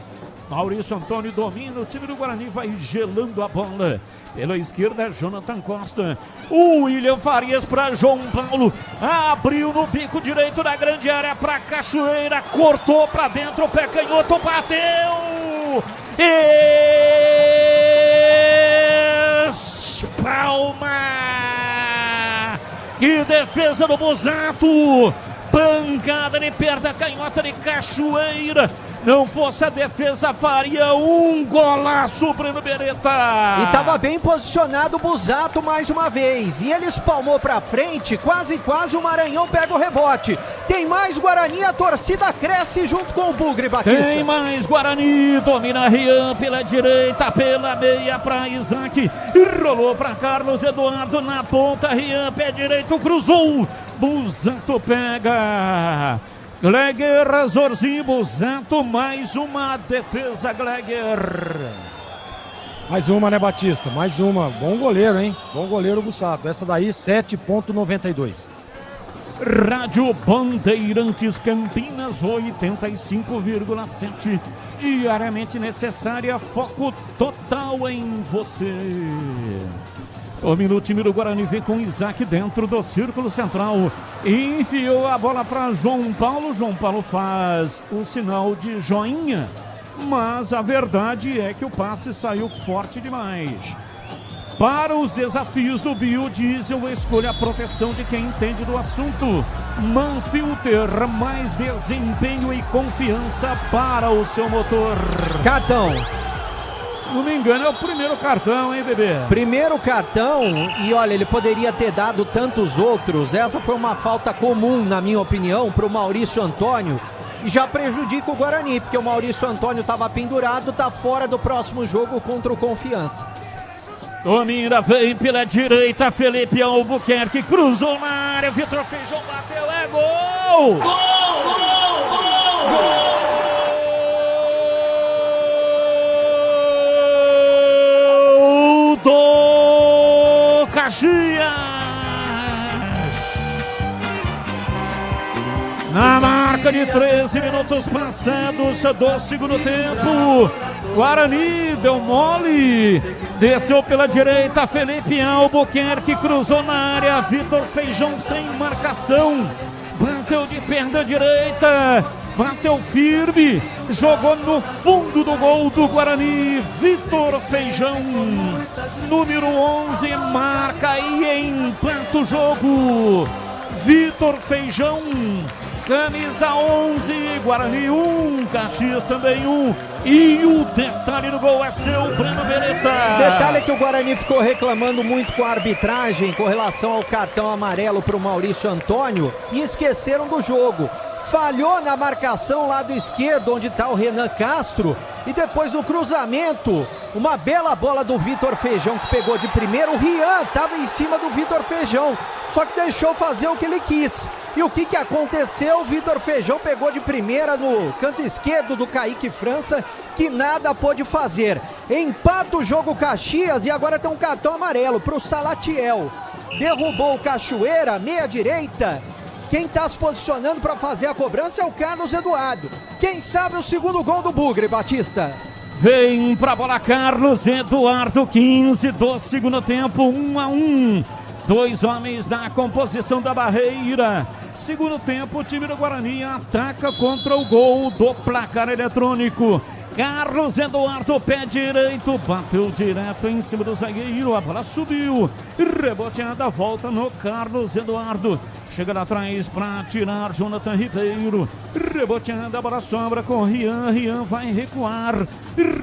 Maurício Antônio domina, o time do Guarani vai gelando a bola. Pela esquerda, Jonathan Costa. O William Farias para João Paulo. Abriu no bico direito da grande área para Cachoeira. Cortou para dentro, o pé canhoto, bateu. Espalma! Que defesa do Busato! Pancada de perna canhota de Cachoeira. Não fosse a defesa, faria um golaço, Breno Beretta. E tava bem posicionado o Busato mais uma vez. E ele espalmou pra frente, quase o Maranhão pega o rebote. Tem mais Guarani, a torcida cresce junto com o Bugre, Batista. Tem mais Guarani, domina Rian pela direita, pela meia pra Isaac. Rolou pra Carlos Eduardo na ponta, Rian, pé direito, cruzou. Busato pega. Gleger, Azorzinho, Busato, mais uma defesa, Gleger. Mais uma, né, Batista? Mais uma. Bom goleiro, hein? Bom goleiro, Busato. Essa daí, 7,92. Rádio Bandeirantes Campinas, 85,7. Diariamente necessária, foco total em você. Domina o time do Guarani, vem com Isaac dentro do círculo central. Enfiou a bola para João Paulo. João Paulo faz o sinal de joinha. Mas a verdade é que o passe saiu forte demais. Para os desafios do biodiesel, escolha a proteção de quem entende do assunto. Manfilter, mais desempenho e confiança para o seu motor. Cartão. Se não me engano, é o primeiro cartão, hein, bebê? Primeiro cartão, e olha, ele poderia ter dado tantos outros. Essa foi uma falta comum, na minha opinião, para o Maurício Antônio. E já prejudica o Guarani, porque o Maurício Antônio estava pendurado, está fora do próximo jogo contra o Confiança. Domina, vem pela direita, Felipe Albuquerque, cruzou na área, Vitor Feijão bateu, é gol! Gol, gol, gol, gol! Do Caxias! Na marca de 13 minutos passados do segundo tempo, Guarani deu mole, desceu pela direita, Felipe Albuquerque cruzou na área, Vitor Feijão sem marcação, bateu de perna direita, bateu firme, jogou no fundo do gol do Guarani, Vitor Feijão, número 11, marca e empata o jogo, Vitor Feijão. Camisa 11, Guarani 1, Caxias também 1. E o detalhe do gol é seu, Breno Beretta. Detalhe é que o Guarani ficou reclamando muito com a arbitragem com relação ao cartão amarelo para o Maurício Antônio e esqueceram do jogo. Falhou na marcação lado esquerdo, onde está o Renan Castro. E depois no cruzamento, uma bela bola do Vitor Feijão que pegou de primeiro. O Rian estava em cima do Vitor Feijão, só que deixou fazer o que ele quis. E o que aconteceu? O Vitor Feijão pegou de primeira no canto esquerdo do Kaique França, que nada pôde fazer. Empata o jogo Caxias e agora tem um cartão amarelo para o Salatiel. Derrubou o Cachoeira, meia direita. Quem está se posicionando para fazer a cobrança é o Carlos Eduardo. Quem sabe o segundo gol do Bugre, Batista? Vem pra bola Carlos Eduardo, 15 do segundo tempo, 1-1. 2 homens na composição da barreira. Segundo tempo, o time do Guarani ataca contra o gol do placar eletrônico. Carlos Eduardo, pé direito, bateu direto em cima do zagueiro, a bola subiu, reboteada, volta no Carlos Eduardo, chega lá atrás para tirar Jonathan Ribeiro, reboteada, a bola sobra com Rian vai recuar,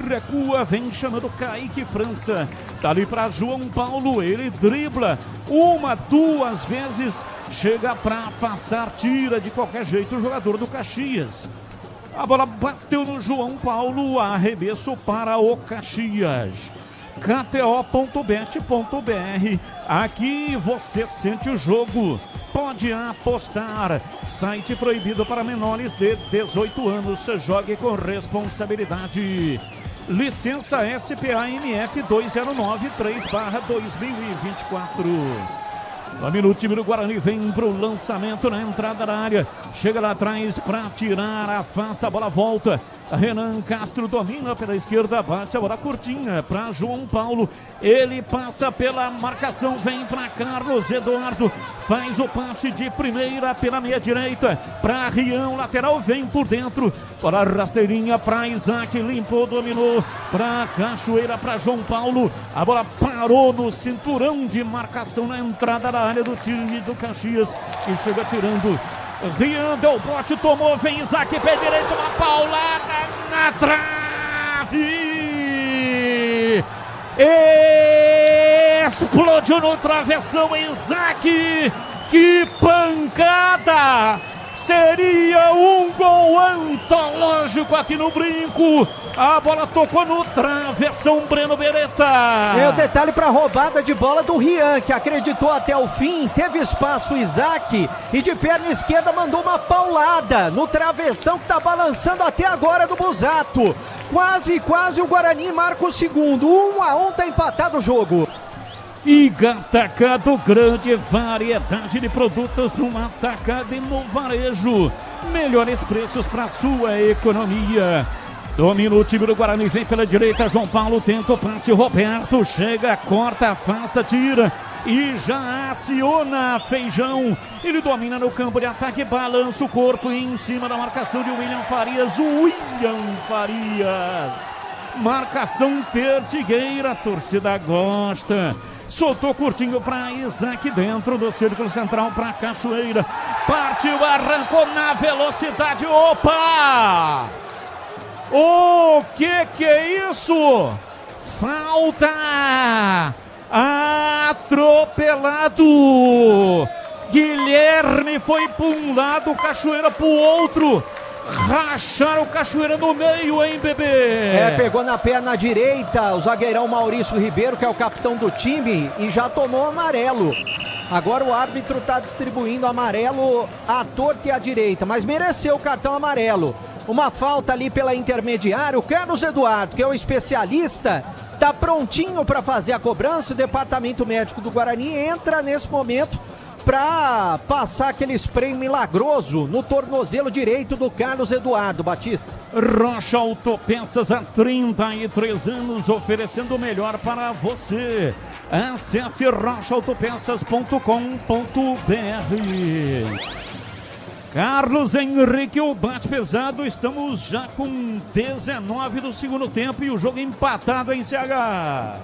recua, vem chamando Kaique França, dali para João Paulo, ele dribla, 1-2 vezes, chega para afastar, tira de qualquer jeito o jogador do Caxias. A bola bateu no João Paulo, arremesso para o Caxias. KTO.bet.br, aqui você sente o jogo, pode apostar. Site proibido para menores de 18 anos, jogue com responsabilidade. Licença SPA-MF 2093/2024. O time do Guarani vem para o lançamento na entrada da área. Chega lá atrás para tirar, afasta, a bola volta. Renan Castro domina pela esquerda, bate a bola curtinha para João Paulo. Ele passa pela marcação, vem para Carlos Eduardo. Faz o passe de primeira pela meia direita para Rian, lateral vem por dentro. Bola rasteirinha para Isaac, limpou, dominou para Cachoeira, para João Paulo. A bola parou no cinturão de marcação na entrada da área do time do Caxias, que chega tirando. Rian deu bote, tomou, vem Isaac, pé direito, uma paulada na trave. Explodiu no travessão, Isaac, que pancada! Seria um gol antológico aqui no Brinco. A bola tocou no travessão, Breno Beretta. É o detalhe para a roubada de bola do Rian, que acreditou até o fim, teve espaço o Isaac e de perna esquerda mandou uma paulada no travessão que tá balançando até agora do Busato. Quase o Guarani marca o segundo. 1-1, tá empatado o jogo. E Atacado, grande variedade de produtos no atacado e no varejo. Melhores preços para sua economia. Domina o time do Guarani, vem pela direita, João Paulo tenta o passe, Roberto chega, corta, afasta, tira e já aciona Feijão. Ele domina no campo de ataque, balança o corpo em cima da marcação de William Farias. Marcação perdigueira, a torcida gosta. Soltou curtinho para Isaac dentro do círculo central para Cachoeira. Partiu, arrancou na velocidade. Opa! O que é isso? Falta! Atropelado! Guilherme foi para um lado, Cachoeira para o outro. Racharam o Cachoeira no meio, hein, bebê? Pegou na perna direita o zagueirão Maurício Ribeiro, que é o capitão do time, e já tomou amarelo. Agora o árbitro tá distribuindo amarelo à torta e à direita, mas mereceu o cartão amarelo. Uma falta ali pela intermediária. O Carlos Eduardo, que é o especialista, tá prontinho para fazer a cobrança. O departamento médico do Guarani entra nesse momento para passar aquele spray milagroso no tornozelo direito do Carlos Eduardo Batista. Rocha Autopeças, há 33 anos, oferecendo o melhor para você. Acesse rochaautopeças.com.br. Carlos Henrique, o bate pesado, estamos já com 19 do segundo tempo e o jogo empatado em CH.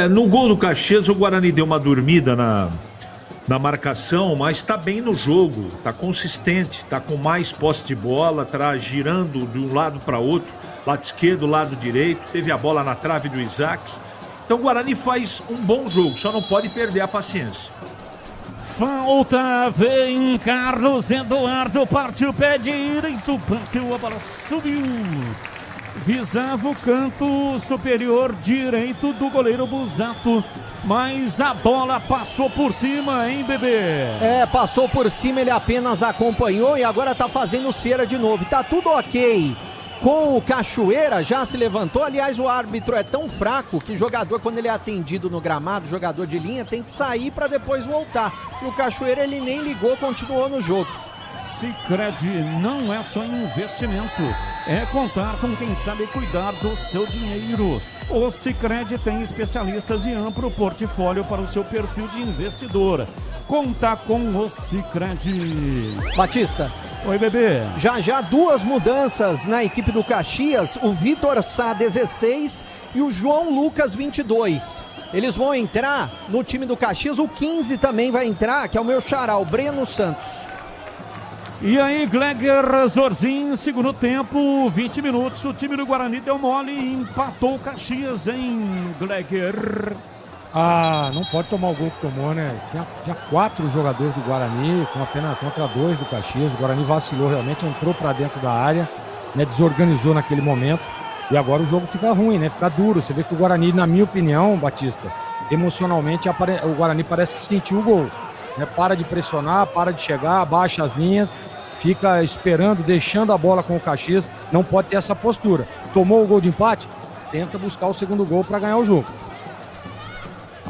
No gol do Caxias, o Guarani deu uma dormida na marcação, mas está bem no jogo, está consistente, está com mais posse de bola, está girando de um lado para outro, lado esquerdo, lado direito, teve a bola na trave do Isaac. Então o Guarani faz um bom jogo, só não pode perder a paciência. Falta, vem Carlos Eduardo, partiu pé direito, bateu, a bola subiu. Visava o canto superior direito do goleiro Busato, mas a bola passou por cima, hein, bebê? Passou por cima, ele apenas acompanhou e agora tá fazendo cera de novo. Tá tudo ok com o Cachoeira, já se levantou. Aliás, o árbitro é tão fraco que jogador, quando ele é atendido no gramado, jogador de linha, tem que sair para depois voltar. E o Cachoeira, ele nem ligou, continuou no jogo. Sicredi não é só investimento, é contar com quem sabe cuidar do seu dinheiro. O Sicredi tem especialistas e amplo portfólio para o seu perfil de investidor. Contar com o Sicredi. Batista. Oi, bebê. Já 2 mudanças na equipe do Caxias, o Vitor Sá, 16, e o João Lucas, 22. Eles vão entrar no time do Caxias, o 15 também vai entrar, que é o meu xará, o Breno Santos. E aí, Gleger Zorzin, segundo tempo, 20 minutos, o time do Guarani deu mole e empatou o Caxias, hein, Gleger? Ah, não pode tomar o gol que tomou, né? Tinha 4 jogadores do Guarani, com apenas contra 2 do Caxias. O Guarani vacilou realmente, entrou pra dentro da área, né? Desorganizou naquele momento. E agora o jogo fica ruim, né? Fica duro. Você vê que o Guarani, na minha opinião, Batista, emocionalmente, o Guarani parece que sentiu o gol. Né? Para de pressionar, para de chegar, abaixa as linhas, fica esperando, deixando a bola com o Caxias. Não pode ter essa postura. Tomou o gol de empate, tenta buscar o segundo gol para ganhar o jogo.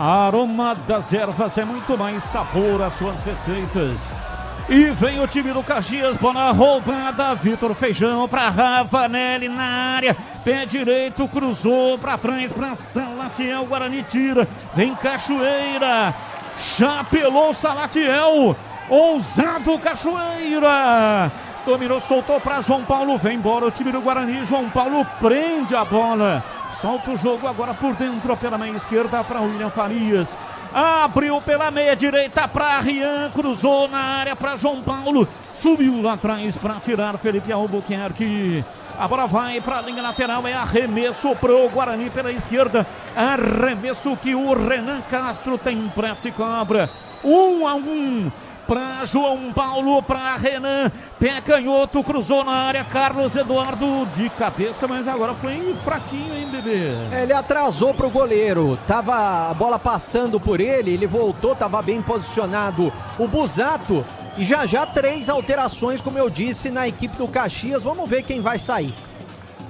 Aroma das Ervas é muito mais sabor às suas receitas. E vem o time do Caxias, bola roubada, Vitor Feijão para Ravanelli na área, pé direito, cruzou para frente, para Salatiel, Guarani tira, vem Cachoeira, chapelou Salatiel, ousado Cachoeira, dominou, soltou para João Paulo, vem embora o time do Guarani, João Paulo prende a bola. Solta o jogo agora por dentro, pela meia esquerda para William Farias. Abriu pela meia direita para Rian, cruzou na área para João Paulo. Subiu lá atrás para tirar Felipe Albuquerque. A bola vai para a linha lateral, é arremesso pro Guarani pela esquerda. Arremesso que o Renan Castro tem pressa e cobra. 1-1. Para João Paulo, para Renan, pé canhoto, cruzou na área, Carlos Eduardo de cabeça, mas agora foi fraquinho, hein, bebê? Ele atrasou pro goleiro, tava a bola passando por ele voltou, tava bem posicionado o Busato, e já 3 alterações, como eu disse, na equipe do Caxias, vamos ver quem vai sair.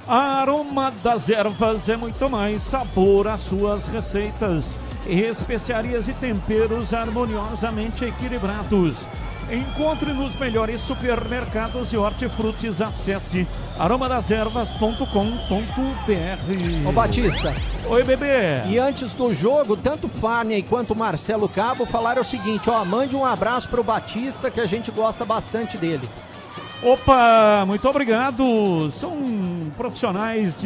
Aroma das Ervas é muito mais sabor às suas receitas. Especiarias e temperos harmoniosamente equilibrados. Encontre nos melhores supermercados e hortifrutis. Acesse aromadeservas.com.br. Ô Batista. Oi, bebê. E antes do jogo, tanto o Farney quanto o Marcelo Cabo falaram o seguinte, mande um abraço pro Batista, que a gente gosta bastante dele. Opa, muito obrigado. São profissionais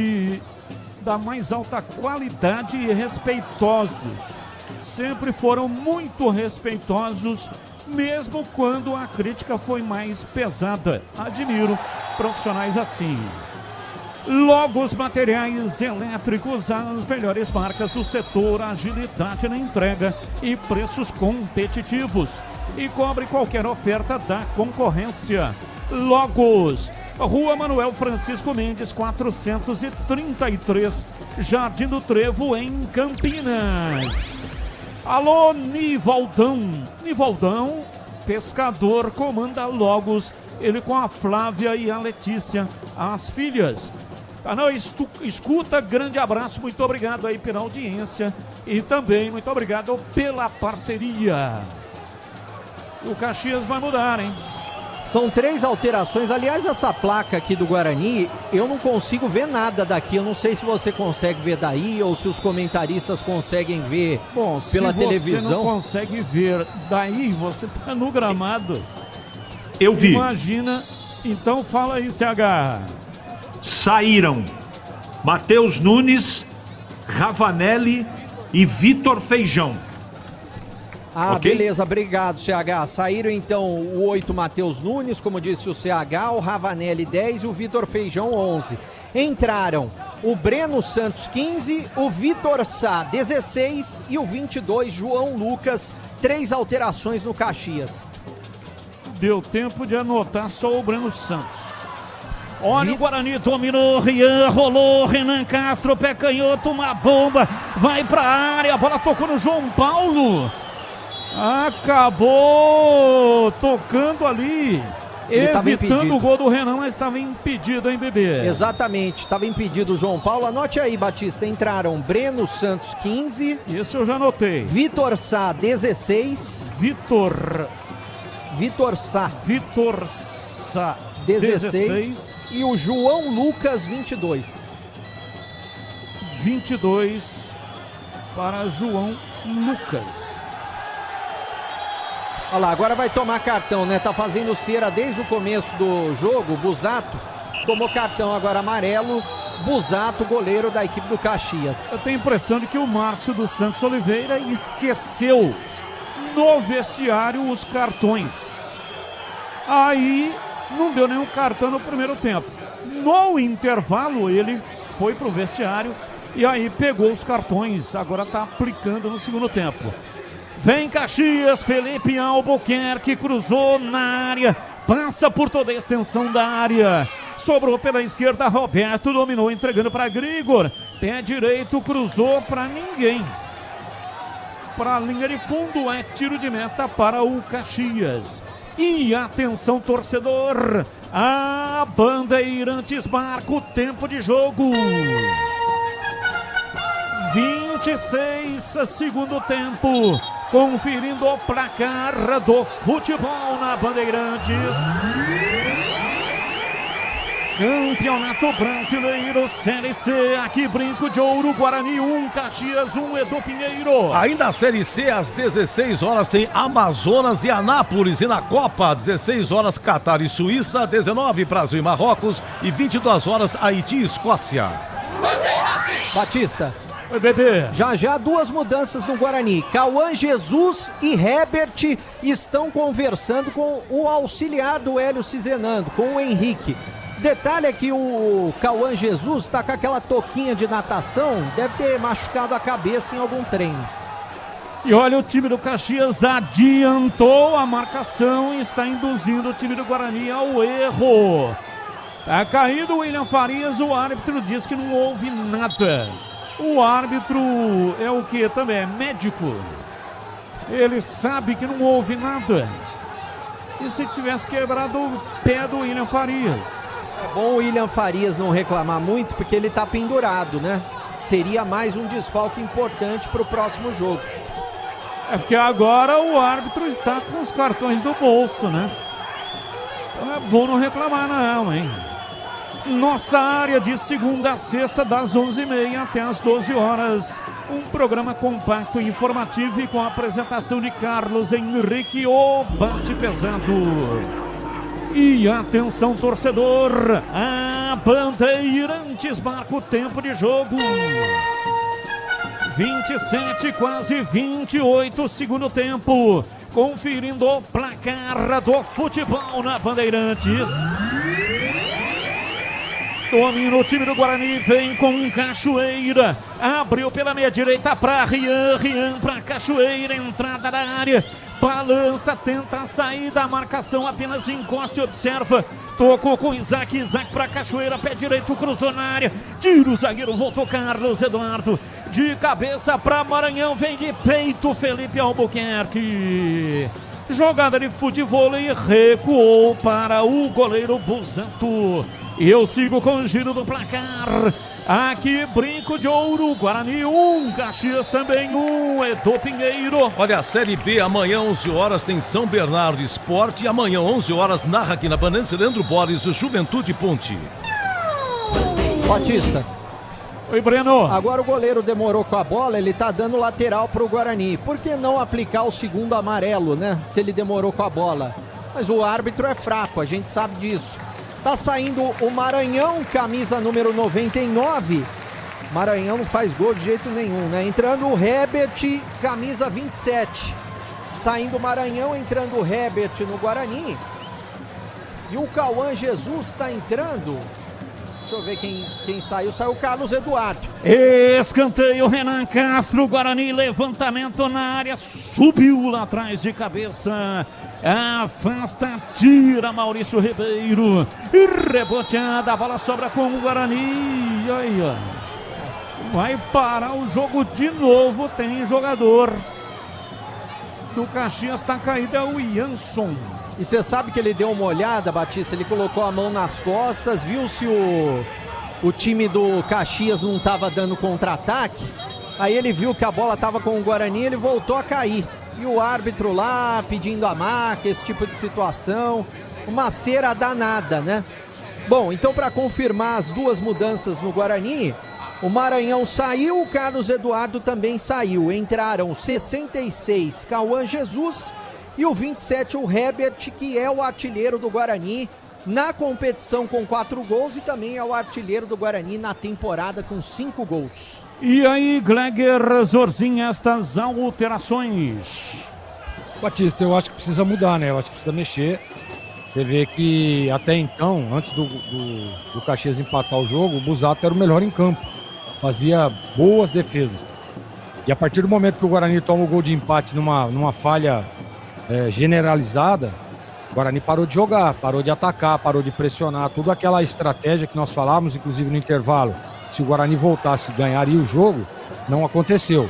da mais alta qualidade e respeitosos. Sempre foram muito respeitosos, mesmo quando a crítica foi mais pesada. Admiro profissionais assim. Logos Materiais Elétricos, as melhores marcas do setor, agilidade na entrega e preços competitivos. E cobre qualquer oferta da concorrência. Logos, Rua Manuel Francisco Mendes, 433, Jardim do Trevo, em Campinas. Alô, Nivaldão, pescador, comanda Logos, ele com a Flávia e a Letícia, as filhas. Canal escuta, grande abraço, muito obrigado aí pela audiência e também muito obrigado pela parceria. O Caxias vai mudar, hein? São 3 alterações. Aliás, essa placa aqui do Guarani, eu não consigo ver nada daqui. Eu não sei se você consegue ver daí ou se os comentaristas conseguem ver pela televisão. Se você não consegue ver daí, você tá no gramado. Eu vi. Imagina. Então fala aí, CH. Saíram Matheus Nunes, Ravanelli e Vitor Feijão. Okay? Beleza, obrigado, CH. Saíram então o 8 Matheus Nunes, como disse o CH, o Ravanelli 10 e o Vitor Feijão 11. Entraram o Breno Santos 15, o Vitor Sá 16 e o 22 João Lucas. 3 alterações no Caxias. Deu tempo de anotar só o Breno Santos. Olha o Guarani, dominou, Rian, rolou, Renan Castro, pé canhoto, uma bomba, vai pra área, a bola tocou no João Paulo. Acabou tocando ali, evitando o gol do Renan, mas estava impedido, hein, bebê? Exatamente, estava impedido o João Paulo. Anote aí, Batista, entraram Breno Santos 15. Isso eu já anotei. Vitor Sá 16. Vitor Vitor Sá. 16. E o João Lucas, 22. 22 para João Lucas. Olha lá, agora vai tomar cartão, né? Tá fazendo cera desde o começo do jogo. Busato tomou cartão agora amarelo. Busato, goleiro da equipe do Caxias. Eu tenho a impressão de que o Márcio dos Santos Oliveira esqueceu no vestiário os cartões. Aí não deu nenhum cartão no primeiro tempo. No intervalo ele foi pro vestiário e aí pegou os cartões. Agora tá aplicando no segundo tempo. Vem Caxias, Felipe Albuquerque cruzou na área, passa por toda a extensão da área. Sobrou pela esquerda, Roberto dominou, entregando para Grigor. Pé direito, cruzou para ninguém. Para a linha de fundo, é tiro de meta para o Caxias. E atenção, torcedor, a Bandeirantes marca o tempo de jogo. 26 segundo tempo. Conferindo o placar do futebol na Bandeirantes. Campeonato Brasileiro Série C, aqui Brinco de Ouro, Guarani 1, Caxias 1, Edu Pinheiro. Ainda a Série C, às 16 horas tem Amazonas e Anápolis, e na Copa, 16 horas Catar e Suíça, 19 Brasil e Marrocos e 22 horas Haiti e Escócia. Batista. Oi, bebê. Já duas mudanças no Guarani. Cauã Jesus e Herbert estão conversando com o auxiliar do Hélio Cizenando, com o Henrique. Detalhe é que o Cauã Jesus está com aquela touquinha de natação, deve ter machucado a cabeça em algum treino. E olha, o time do Caxias adiantou a marcação e está induzindo o time do Guarani ao erro. Tá caído o William Farias, o árbitro diz que não houve nada. O árbitro é o que também? É médico. Ele sabe que não houve nada. E se tivesse quebrado o pé do William Farias? É bom o William Farias não reclamar muito, porque ele tá pendurado, né? Seria mais um desfalque importante para o próximo jogo. É porque agora o árbitro está com os cartões do bolso, né? Então é bom não reclamar não, hein? Nossa área de segunda a sexta, das 11h30 até as 12 horas. Um programa compacto e informativo e com a apresentação de Carlos Henrique, o bate pesado. E atenção, torcedor, a Bandeirantes marca o tempo de jogo. 27, quase 28, segundo tempo. Conferindo o placar do futebol na Bandeirantes. Domina o time do Guarani, vem com Cachoeira. Abriu pela meia direita para Rian para Cachoeira, entrada da área. Balança, tenta sair da marcação, apenas encosta e observa. Tocou com Isaac para Cachoeira, pé direito, cruzou na área. Tira o zagueiro, voltou Carlos Eduardo. De cabeça para Maranhão, vem de peito Felipe Albuquerque. Jogada de futebol e recuou para o goleiro Busato. Eu sigo com o giro do placar. Aqui Brinco de Ouro, Guarani 1, Caxias também 1, Edu Pinheiro. Olha, a Série B, amanhã 11 horas tem São Bernardo Esporte e amanhã 11 horas narra aqui na Bandeirantes Leandro Borges, Juventude Ponte. Batista. Oi, Breno. Agora o goleiro demorou com a bola, ele tá dando lateral pro Guarani. Por que não aplicar o segundo amarelo, né? Se ele demorou com a bola. Mas o árbitro é fraco, a gente sabe disso. Tá saindo o Maranhão, camisa número 99. Maranhão não faz gol de jeito nenhum, né? Entrando o Herbert, camisa 27. Saindo o Maranhão, entrando o Herbert no Guarani. E o Cauã Jesus está entrando. Deixa eu ver quem saiu. Saiu o Carlos Eduardo. Escanteio, Renan Castro, Guarani, levantamento na área, subiu lá atrás de cabeça. Afasta, tira Maurício Ribeiro. Reboteada, a bola sobra com o Guarani. Aí, ó. Vai parar o jogo de novo. Tem jogador do Caxias, tá caído, é o Jansson. E você sabe que ele deu uma olhada, Batista, ele colocou a mão nas costas, viu se o time do Caxias não estava dando contra-ataque. Aí ele viu que a bola estava com o Guarani, ele voltou a cair. E o árbitro lá pedindo a maca, esse tipo de situação. Uma cera danada, né? Bom, então para confirmar as duas mudanças no Guarani, o Maranhão saiu, o Carlos Eduardo também saiu. Entraram o 66, Cauã Jesus, e o 27, o Herbert, que é o artilheiro do Guarani na competição com 4 gols e também é o artilheiro do Guarani na temporada com 5 gols. E aí, Gleger Zorzinho, estas alterações? Batista, eu acho que precisa mudar, né? Eu acho que precisa mexer. Você vê que até então, antes do Caxias empatar o jogo, o Busato era o melhor em campo. Fazia boas defesas. E a partir do momento que o Guarani toma o gol de empate numa falha generalizada, o Guarani parou de jogar, parou de atacar, parou de pressionar. Toda aquela estratégia que nós falávamos, inclusive no intervalo, se o Guarani voltasse, ganharia o jogo, não aconteceu.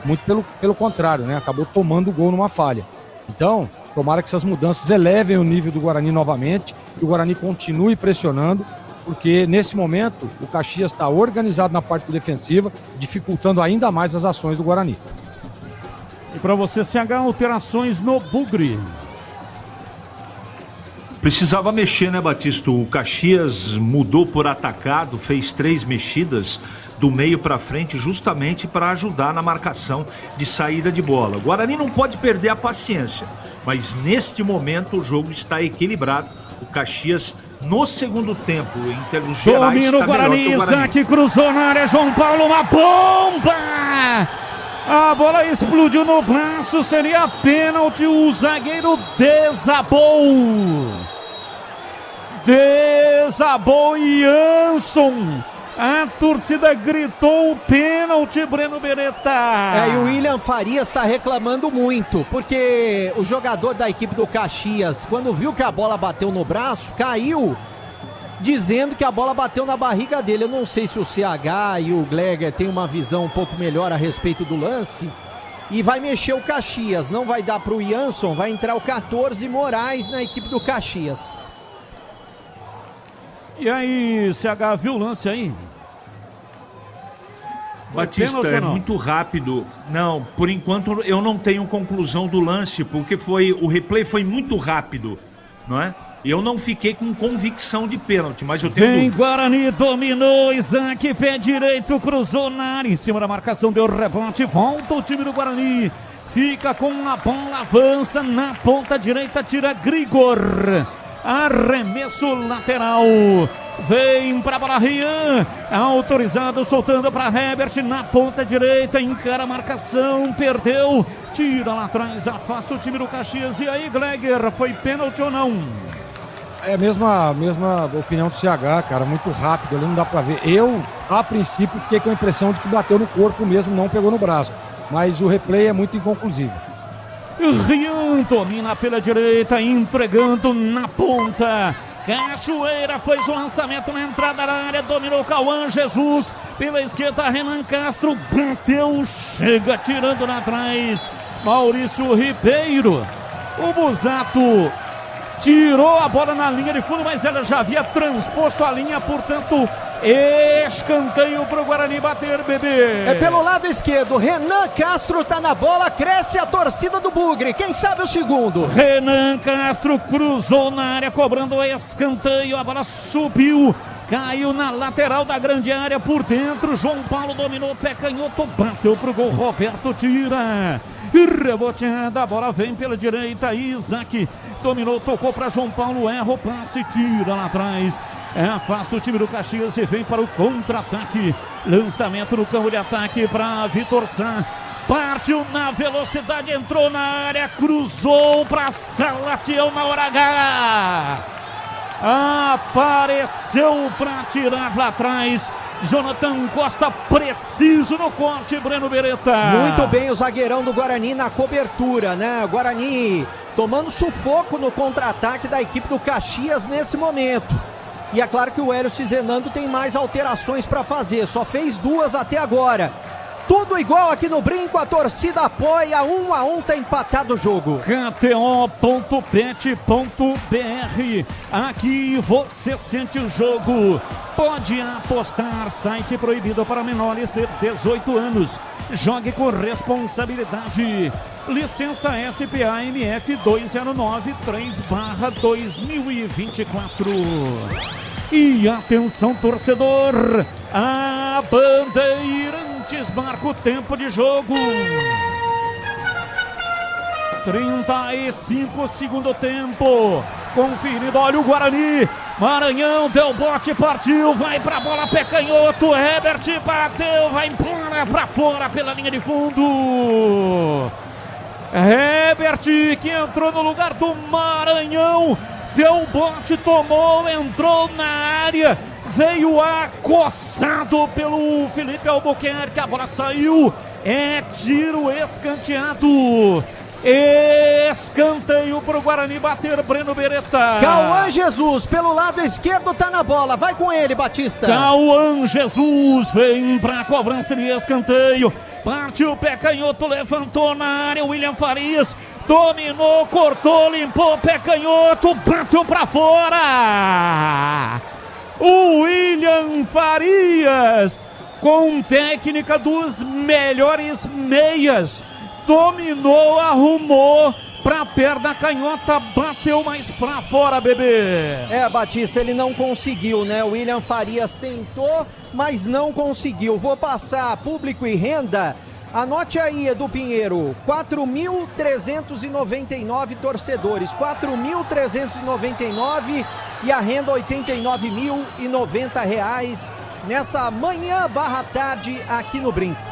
Muito pelo contrário, né? Acabou tomando o gol numa falha. Então, tomara que essas mudanças elevem o nível do Guarani novamente e o Guarani continue pressionando, porque nesse momento o Caxias está organizado na parte defensiva, dificultando ainda mais as ações do Guarani. E para você, CH, alterações no Bugre. Precisava mexer, né, Batista? O Caxias mudou por atacado, fez 3 mexidas do meio para frente, justamente para ajudar na marcação de saída de bola. O Guarani não pode perder a paciência, mas neste momento o jogo está equilibrado. O Caxias, no segundo tempo, em termos gerais, domina o Guarani, Isaac cruzou na área, João Paulo, uma bomba! A bola explodiu no braço, seria pênalti, o zagueiro desabou. Desabou Jansson. A torcida gritou o pênalti, Breno Beretta. E o William Farias está reclamando muito, porque o jogador da equipe do Caxias, quando viu que a bola bateu no braço, caiu, dizendo que a bola bateu na barriga dele. Eu não sei se o CH e o Gleger têm uma visão um pouco melhor a respeito do lance. E vai mexer o Caxias, não vai dar para o Jansson, vai entrar o 14 Moraes na equipe do Caxias. E aí, CH, viu o lance aí? Batista, é muito rápido. Não, por enquanto eu não tenho conclusão do lance, porque o replay foi muito rápido, não é? Eu não fiquei com convicção de pênalti, mas eu tenho dúvida. Guarani dominou, Isaac, pé direito, cruzou na área, em cima da marcação, deu rebote, volta o time do Guarani, fica com a bola, avança na ponta direita, tira Grigor. Arremesso lateral, vem pra bola Rian, autorizado, soltando pra Herbert na ponta direita, encara a marcação, perdeu, tira lá atrás, afasta o time do Caxias. E aí, Gleger, foi pênalti ou não? É a mesma opinião do CH, cara, muito rápido, ali não dá pra ver. Eu, a princípio, fiquei com a impressão de que bateu no corpo mesmo, não pegou no braço, mas o replay é muito inconclusivo. Rian domina pela direita, entregando na ponta. Cachoeira fez o lançamento na entrada da área, dominou Cauã Jesus. Pela esquerda, Renan Castro bateu, chega tirando lá atrás. Maurício Ribeiro. O Busato tirou a bola na linha de fundo, mas ela já havia transposto a linha, portanto, escanteio para o Guarani bater, bebê. É pelo lado esquerdo, Renan Castro tá na bola, cresce a torcida do Bugre, quem sabe o segundo. Renan Castro cruzou na área, cobrando o escanteio, a bola subiu, caiu na lateral da grande área, por dentro, João Paulo dominou, pé canhoto, bateu pro gol, Roberto tira. Reboteada, a bola vem pela direita, Isaac dominou, tocou para João Paulo, erra o passe, tira lá atrás. Afasta o time do Caxias e vem para o contra-ataque. Lançamento no campo de ataque para Vitor Sá. Partiu na velocidade, entrou na área, cruzou para Salatiel na hora H. Apareceu para tirar lá atrás. Jonathan Costa preciso no corte, Breno Beretta. Muito bem o zagueirão do Guarani na cobertura, né? O Guarani tomando sufoco no contra-ataque da equipe do Caxias nesse momento. E é claro que o Hélio Cizenando tem mais alterações para fazer, só fez 2 até agora. Tudo igual aqui no Brinco, a torcida apoia, 1-1, tá empatado o jogo. KTO.bet.br, aqui você sente o jogo. Pode apostar, site proibido para menores de 18 anos. Jogue com responsabilidade. Licença SPA-MF 2093/2024. E atenção, torcedor, a Bandeirantes marca o tempo de jogo. 35 segundo tempo. Conferindo, olha o Guarani. Maranhão deu bote, partiu, vai pra bola, pé canhoto. Herbert bateu, vai embora pra fora pela linha de fundo. Herbert, que entrou no lugar do Maranhão, deu bote, tomou, entrou na área, veio acossado pelo Felipe Albuquerque, a bola saiu, é tiro escanteado. Escanteio pro Guarani bater, Breno Beretta. Cauã Jesus, pelo lado esquerdo, tá na bola, vai com ele, Batista. Cauã Jesus vem pra cobrança de escanteio. Partiu o pé canhoto, levantou na área, William Farias dominou, cortou, limpou o pé canhoto, bateu pra fora. O William Farias, com técnica dos melhores meias, dominou, arrumou pra perna canhota, bateu mais pra fora, bebê. Batista, ele não conseguiu, né? O William Farias tentou, mas não conseguiu. Vou passar público e renda. Anote aí, Edu Pinheiro, 4.399 torcedores, 4.399 e a renda R$89.090 nessa manhã barra tarde aqui no Brinco.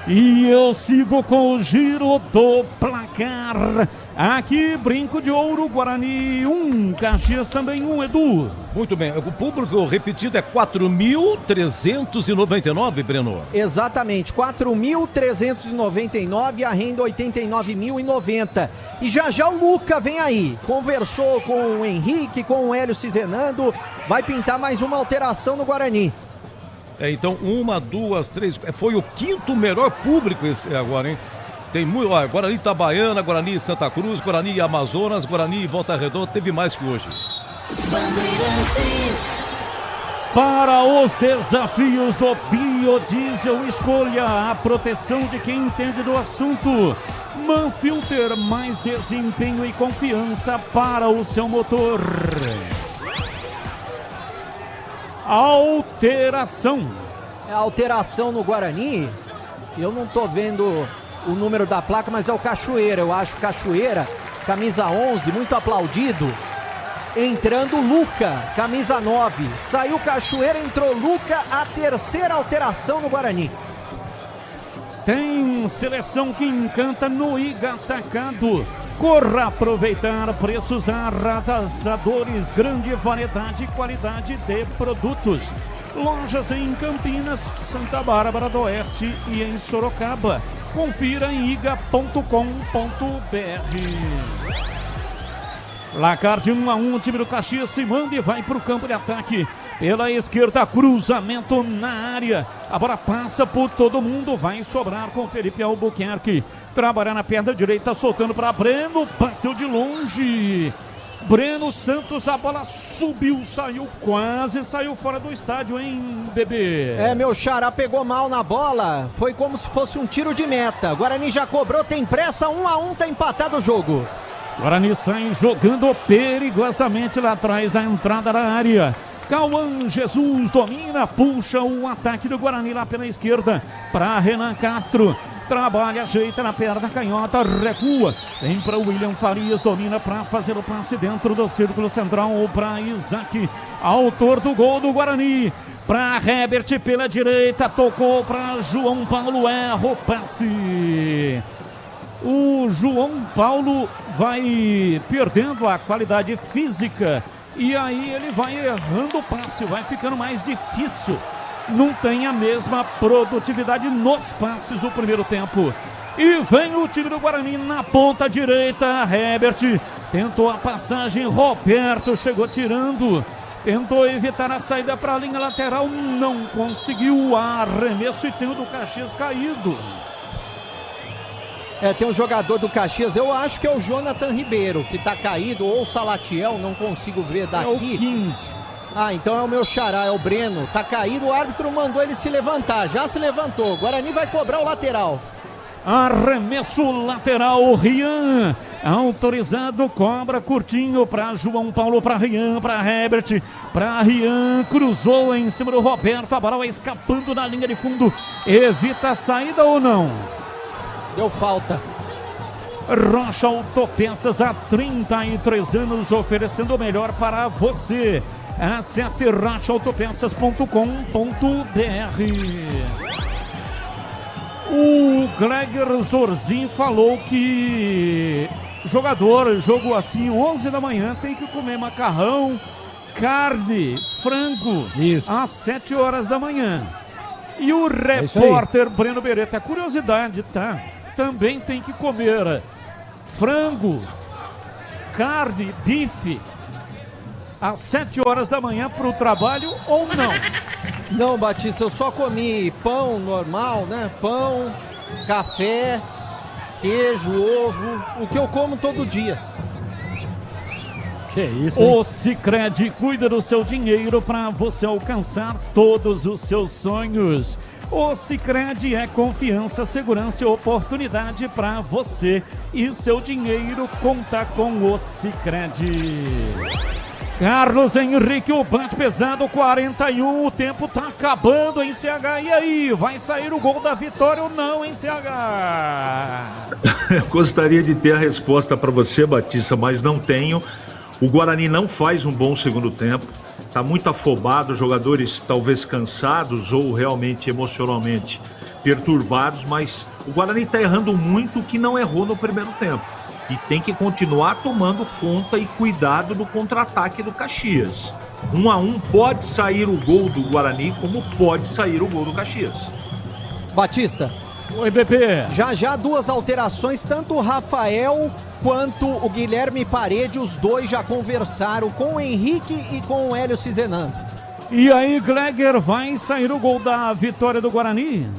E eu sigo com o giro do placar. Aqui, Brinco de Ouro, Guarani 1, Caxias também 1, Edu. Muito bem, o público repetido é 4.399, Breno. Exatamente, 4.399, a renda 89.090. E já o Luca vem aí, conversou com o Henrique, com o Hélio Cizenando, vai pintar mais uma alteração no Guarani. Então, 1, 2, 3, foi o quinto melhor público esse agora, hein? Tem muito, olha, Guarani Itabaiana, Guarani Santa Cruz, Guarani Amazonas, Guarani Volta Redonda, teve mais que hoje. Para os desafios do biodiesel, escolha a proteção de quem entende do assunto. Manfilter, mais desempenho e confiança para o seu motor. Alteração. Alteração no Guarani. Eu não tô vendo o número da placa, mas é o Cachoeira. Eu acho Cachoeira, camisa 11, muito aplaudido. Entrando Luca, camisa 9. Saiu Cachoeira, entrou Luca, a terceira alteração no Guarani. Tem seleção que encanta no Iga Atacado. Corra aproveitar preços arrasadores, grande variedade e qualidade de produtos. Lojas em Campinas, Santa Bárbara do Oeste e em Sorocaba. Confira em iga.com.br. Placar de 1-1, o time do Caxias se manda e vai para o campo de ataque. Pela esquerda, cruzamento na área. A bola passa por todo mundo, vai sobrar com Felipe Albuquerque. Trabalhar na perna direita, soltando para Breno, bateu de longe. Breno Santos, a bola subiu, quase saiu fora do estádio, hein, bebê? Meu xará pegou mal na bola, foi como se fosse um tiro de meta. Guarani já cobrou, tem pressa, 1-1, tá empatado o jogo. Guarani sai jogando perigosamente lá atrás da entrada da área. Cauã Jesus domina, puxa o ataque do Guarani lá pela esquerda para Renan Castro. Trabalha, ajeita na perna canhota, recua. Vem para o William Farias, domina para fazer o passe dentro do círculo central para Isaac, autor do gol do Guarani. Para Herbert pela direita, tocou para João Paulo, erra o passe. O João Paulo vai perdendo a qualidade física e aí ele vai errando o passe, vai ficando mais difícil. Não tem a mesma produtividade nos passes do primeiro tempo. E vem o time do Guarani na ponta direita. Herbert tentou a passagem, Roberto chegou tirando, tentou evitar a saída para a linha lateral, não conseguiu. Arremesso e tem o do Caxias caído. Tem um jogador do Caxias, eu acho que é o Jonathan Ribeiro, que tá caído, ou o Salatiel, não consigo ver daqui. É o 15. Então é o meu xará, é o Breno. Tá caído, o árbitro mandou ele se levantar, já se levantou. Guarani vai cobrar o lateral. Arremesso lateral, Rian. Autorizado, cobra curtinho para João Paulo, para Rian, para Herbert, para Rian. Cruzou em cima do Roberto. A bola vai escapando na linha de fundo. Evita a saída ou não? Deu falta. Rocha Autopeças, há 33 anos, oferecendo o melhor para você. Acesse rochaautopeças.com.br. O Gleger Zorzin falou que jogo assim, 11 da manhã, tem que comer macarrão, carne, frango, às 7 horas da manhã. E o repórter Breno Beretta, curiosidade, tá? Também tem que comer frango, carne, bife, às 7 horas da manhã para o trabalho ou não? Não, Batista, eu só comi pão normal, né? Pão, café, queijo, ovo, o que eu como todo dia. Que isso, hein? O Sicredi cuida do seu dinheiro para você alcançar todos os seus sonhos. O Sicredi é confiança, segurança e oportunidade para você. E seu dinheiro conta com o Sicredi. Carlos Henrique, o bate pesado, 41, o tempo tá acabando em CH, e aí, vai sair o gol da vitória ou não em CH? Eu gostaria de ter a resposta para você, Batista, mas não tenho. O Guarani não faz um bom segundo tempo, tá muito afobado, jogadores talvez cansados ou realmente emocionalmente perturbados, mas o Guarani tá errando muito o que não errou no primeiro tempo. E tem que continuar tomando conta e cuidado do contra-ataque do Caxias. 1-1 pode sair o gol do Guarani, como pode sair o gol do Caxias. Batista. Oi, Bebê. Já duas alterações, tanto o Rafael quanto o Guilherme Parede, os dois já conversaram com o Henrique e com o Hélio Cizenando. E aí, Gleger, vai sair o gol da vitória do Guarani?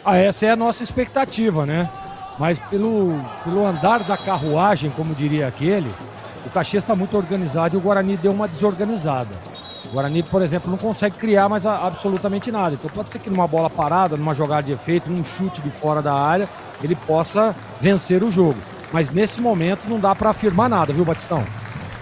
Essa é a nossa expectativa, né? Mas pelo andar da carruagem, como diria aquele, o Caxias está muito organizado e o Guarani deu uma desorganizada. O Guarani, por exemplo, não consegue criar mais absolutamente nada. Então pode ser que numa bola parada, numa jogada de efeito, num chute de fora da área, ele possa vencer o jogo. Mas nesse momento não dá para afirmar nada, viu, Batistão?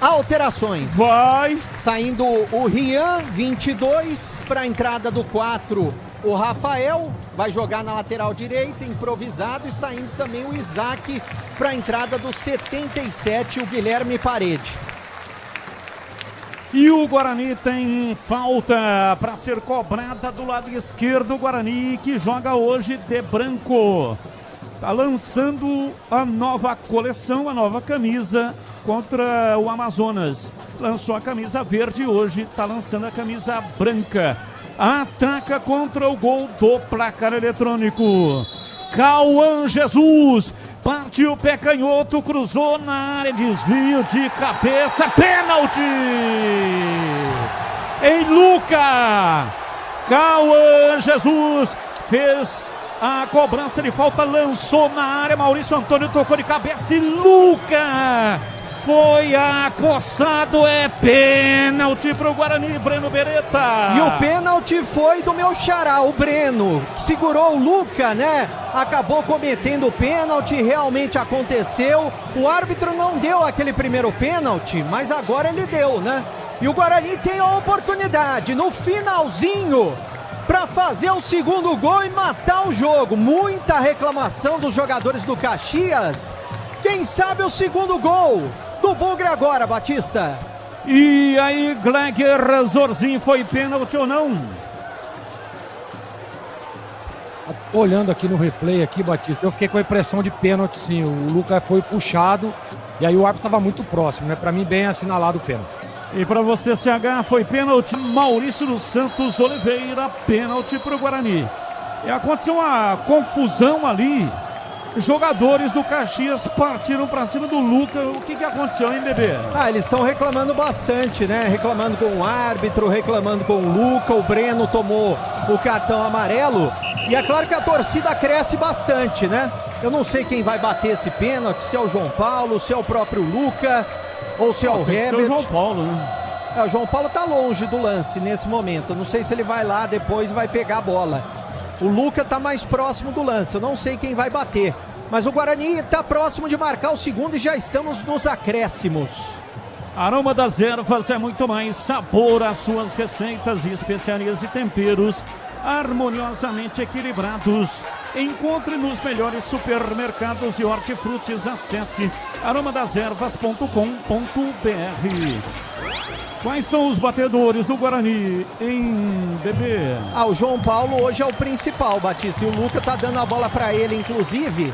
Alterações. Vai! Saindo o Rian, 22, para a entrada do 4. O Rafael vai jogar na lateral direita, improvisado, e saindo também o Isaac para a entrada do 77, o Guilherme Parede. E o Guarani tem falta para ser cobrada do lado esquerdo. O Guarani que joga hoje de branco. Está lançando a nova coleção, a nova camisa contra o Amazonas. Lançou a camisa verde, hoje está lançando a camisa branca. Ataca contra o gol do placar eletrônico. Cauã Jesus partiu o pé canhoto, cruzou na área, desvio de cabeça, pênalti em Luca. Cauã Jesus fez a cobrança de falta, lançou na área, Maurício Antônio tocou de cabeça e Luca foi acossado, é pênalti para o Guarani, Breno Beretta. E o pênalti foi do meu xará, o Breno, que segurou o Luca, né? Acabou cometendo o pênalti, realmente aconteceu. O árbitro não deu aquele primeiro pênalti, mas agora ele deu, né? E o Guarani tem a oportunidade, no finalzinho, para fazer o segundo gol e matar o jogo. Muita reclamação dos jogadores do Caxias. Quem sabe o segundo gol do Bugre agora, Batista. E aí, Gleger Zorzin, foi pênalti ou não? Tô olhando aqui no replay aqui, Batista, eu fiquei com a impressão de pênalti, sim. O Lucas foi puxado e aí o árbitro estava muito próximo, né? Para mim, bem assinalado o pênalti. E para você, CH, foi pênalti. Maurício dos Santos Oliveira, pênalti para o Guarani. E aconteceu uma confusão ali. Jogadores do Caxias partiram para cima do Luca. O que aconteceu, hein, Bebê? Eles estão reclamando bastante, né? Reclamando com o árbitro, reclamando com o Luca. O Breno tomou o cartão amarelo. E é claro que a torcida cresce bastante, né? Eu não sei quem vai bater esse pênalti, se é o João Paulo, se é o próprio Luca, ou se é o Herbert. Tem que ser o João Paulo, né? O João Paulo tá longe do lance nesse momento. Eu não sei se ele vai lá depois e vai pegar a bola. O Luca tá mais próximo do lance, eu não sei quem vai bater. Mas o Guarani tá próximo de marcar o segundo e já estamos nos acréscimos. Aroma das Ervas é muito mais sabor às suas receitas e especiarias e temperos harmoniosamente equilibrados. Encontre nos melhores supermercados e hortifrutis. Acesse aromadeservas.com.br. Quais são os batedores do Guarani em Bebê? O João Paulo hoje é o principal, Batista. E o Luca tá dando a bola para ele, inclusive,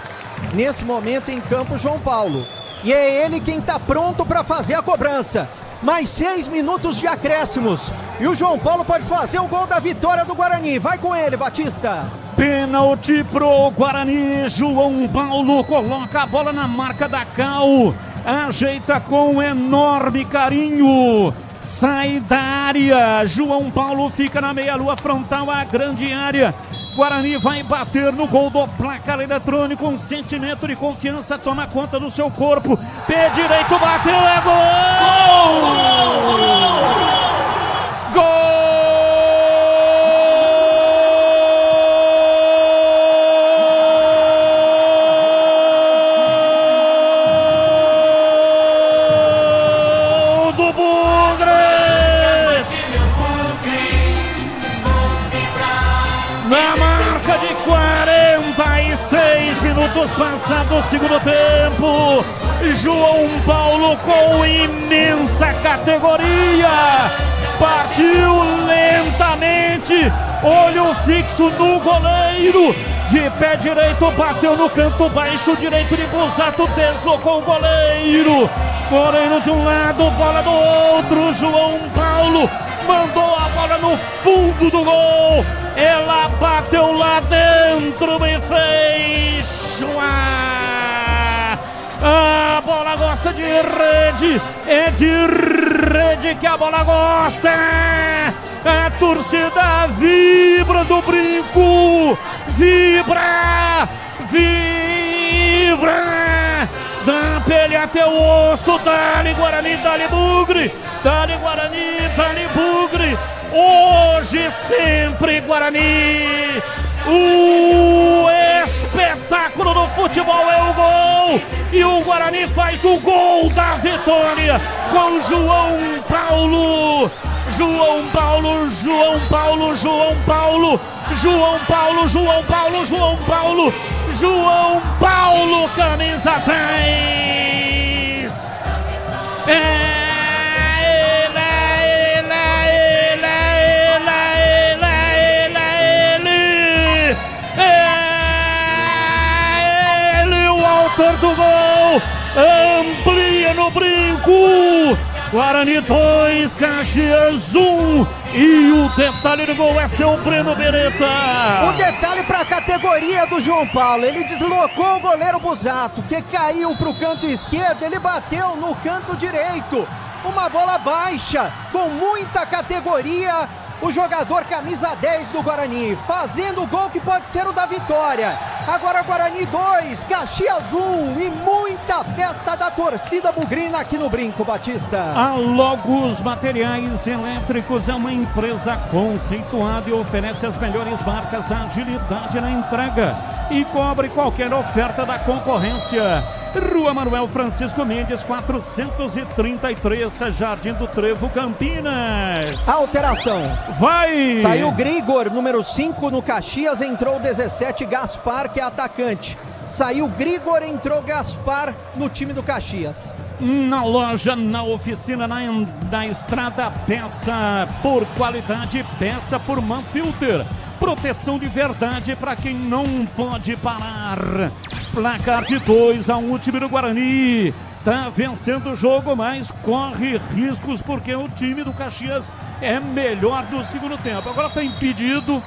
nesse momento em campo, João Paulo. E é ele quem tá pronto para fazer a cobrança. Mais 6 minutos de acréscimos. E o João Paulo pode fazer o gol da vitória do Guarani. Vai com ele, Batista. Pênalti pro Guarani. João Paulo coloca a bola na marca da Cal. Ajeita com enorme carinho. Sai da área. João Paulo fica na meia-lua frontal à grande área. Guarani vai bater no gol do placar eletrônico. Um sentimento de confiança toma conta do seu corpo. Pé direito, bateu, é gol! Gol! Do Bugre! Na marca de 46 minutos passados o segundo tempo, João Paulo com imensa categoria, partiu lentamente, olho fixo no goleiro, de pé direito bateu no canto baixo direito de Busato, deslocou o goleiro, Moreno de um lado, bola do outro, João Paulo mandou a bola no fundo do gol. Ela bateu lá dentro e fez. A bola gosta de rede. É de rede que a bola gosta. A torcida vibra do Brinco. Vibra. Vibra. Da pele até o osso. Dá-lhe Guarani, dá-lhe Bugre. Dá-lhe Guarani, dá-lhe Bugre. Hoje sempre Guarani. O espetáculo do futebol é o gol. E o Guarani faz o gol da vitória com João Paulo. João Paulo, João Paulo, João Paulo, João Paulo, João Paulo, João Paulo, João Paulo, camisa 10. Do gol, amplia no Brinco, Guarani 2, Caxias 1, e o detalhe do gol é seu Breno Beretta. O detalhe para a categoria do João Paulo, ele deslocou o goleiro Busato, que caiu para o canto esquerdo, ele bateu no canto direito, uma bola baixa, com muita categoria. O jogador camisa 10 do Guarani, fazendo o gol que pode ser o da vitória. Agora Guarani 2, Caxias 1 e muita festa da torcida bugrina aqui no Brinco, Batista. A Logos Materiais Elétricos é uma empresa conceituada e oferece as melhores marcas, agilidade na entrega e cobre qualquer oferta da concorrência. Rua Manuel Francisco Mendes, 433, Jardim do Trevo, Campinas. Alteração. Vai! Saiu Grigor, número 5 no Caxias, entrou 17, Gaspar, que é atacante. Saiu Grigor, entrou Gaspar no time do Caxias. Na loja, na oficina, na estrada, peça por qualidade, peça por Manfilter. Proteção de verdade para quem não pode parar. Placar de 2-1, o time do Guarani tá vencendo o jogo, mas corre riscos porque o time do Caxias é melhor no segundo tempo. Agora tá impedido.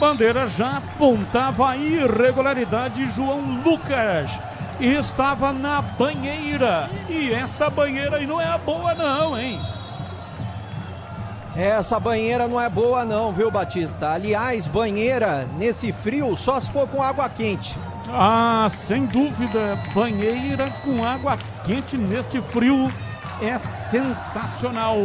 Bandeira já apontava a irregularidade. João Lucas estava na banheira. E esta banheira aí não é boa não, hein? Essa banheira não é boa não, viu, Batista? Aliás, banheira nesse frio só se for com água quente. Ah, sem dúvida, banheira com água quente neste frio é sensacional.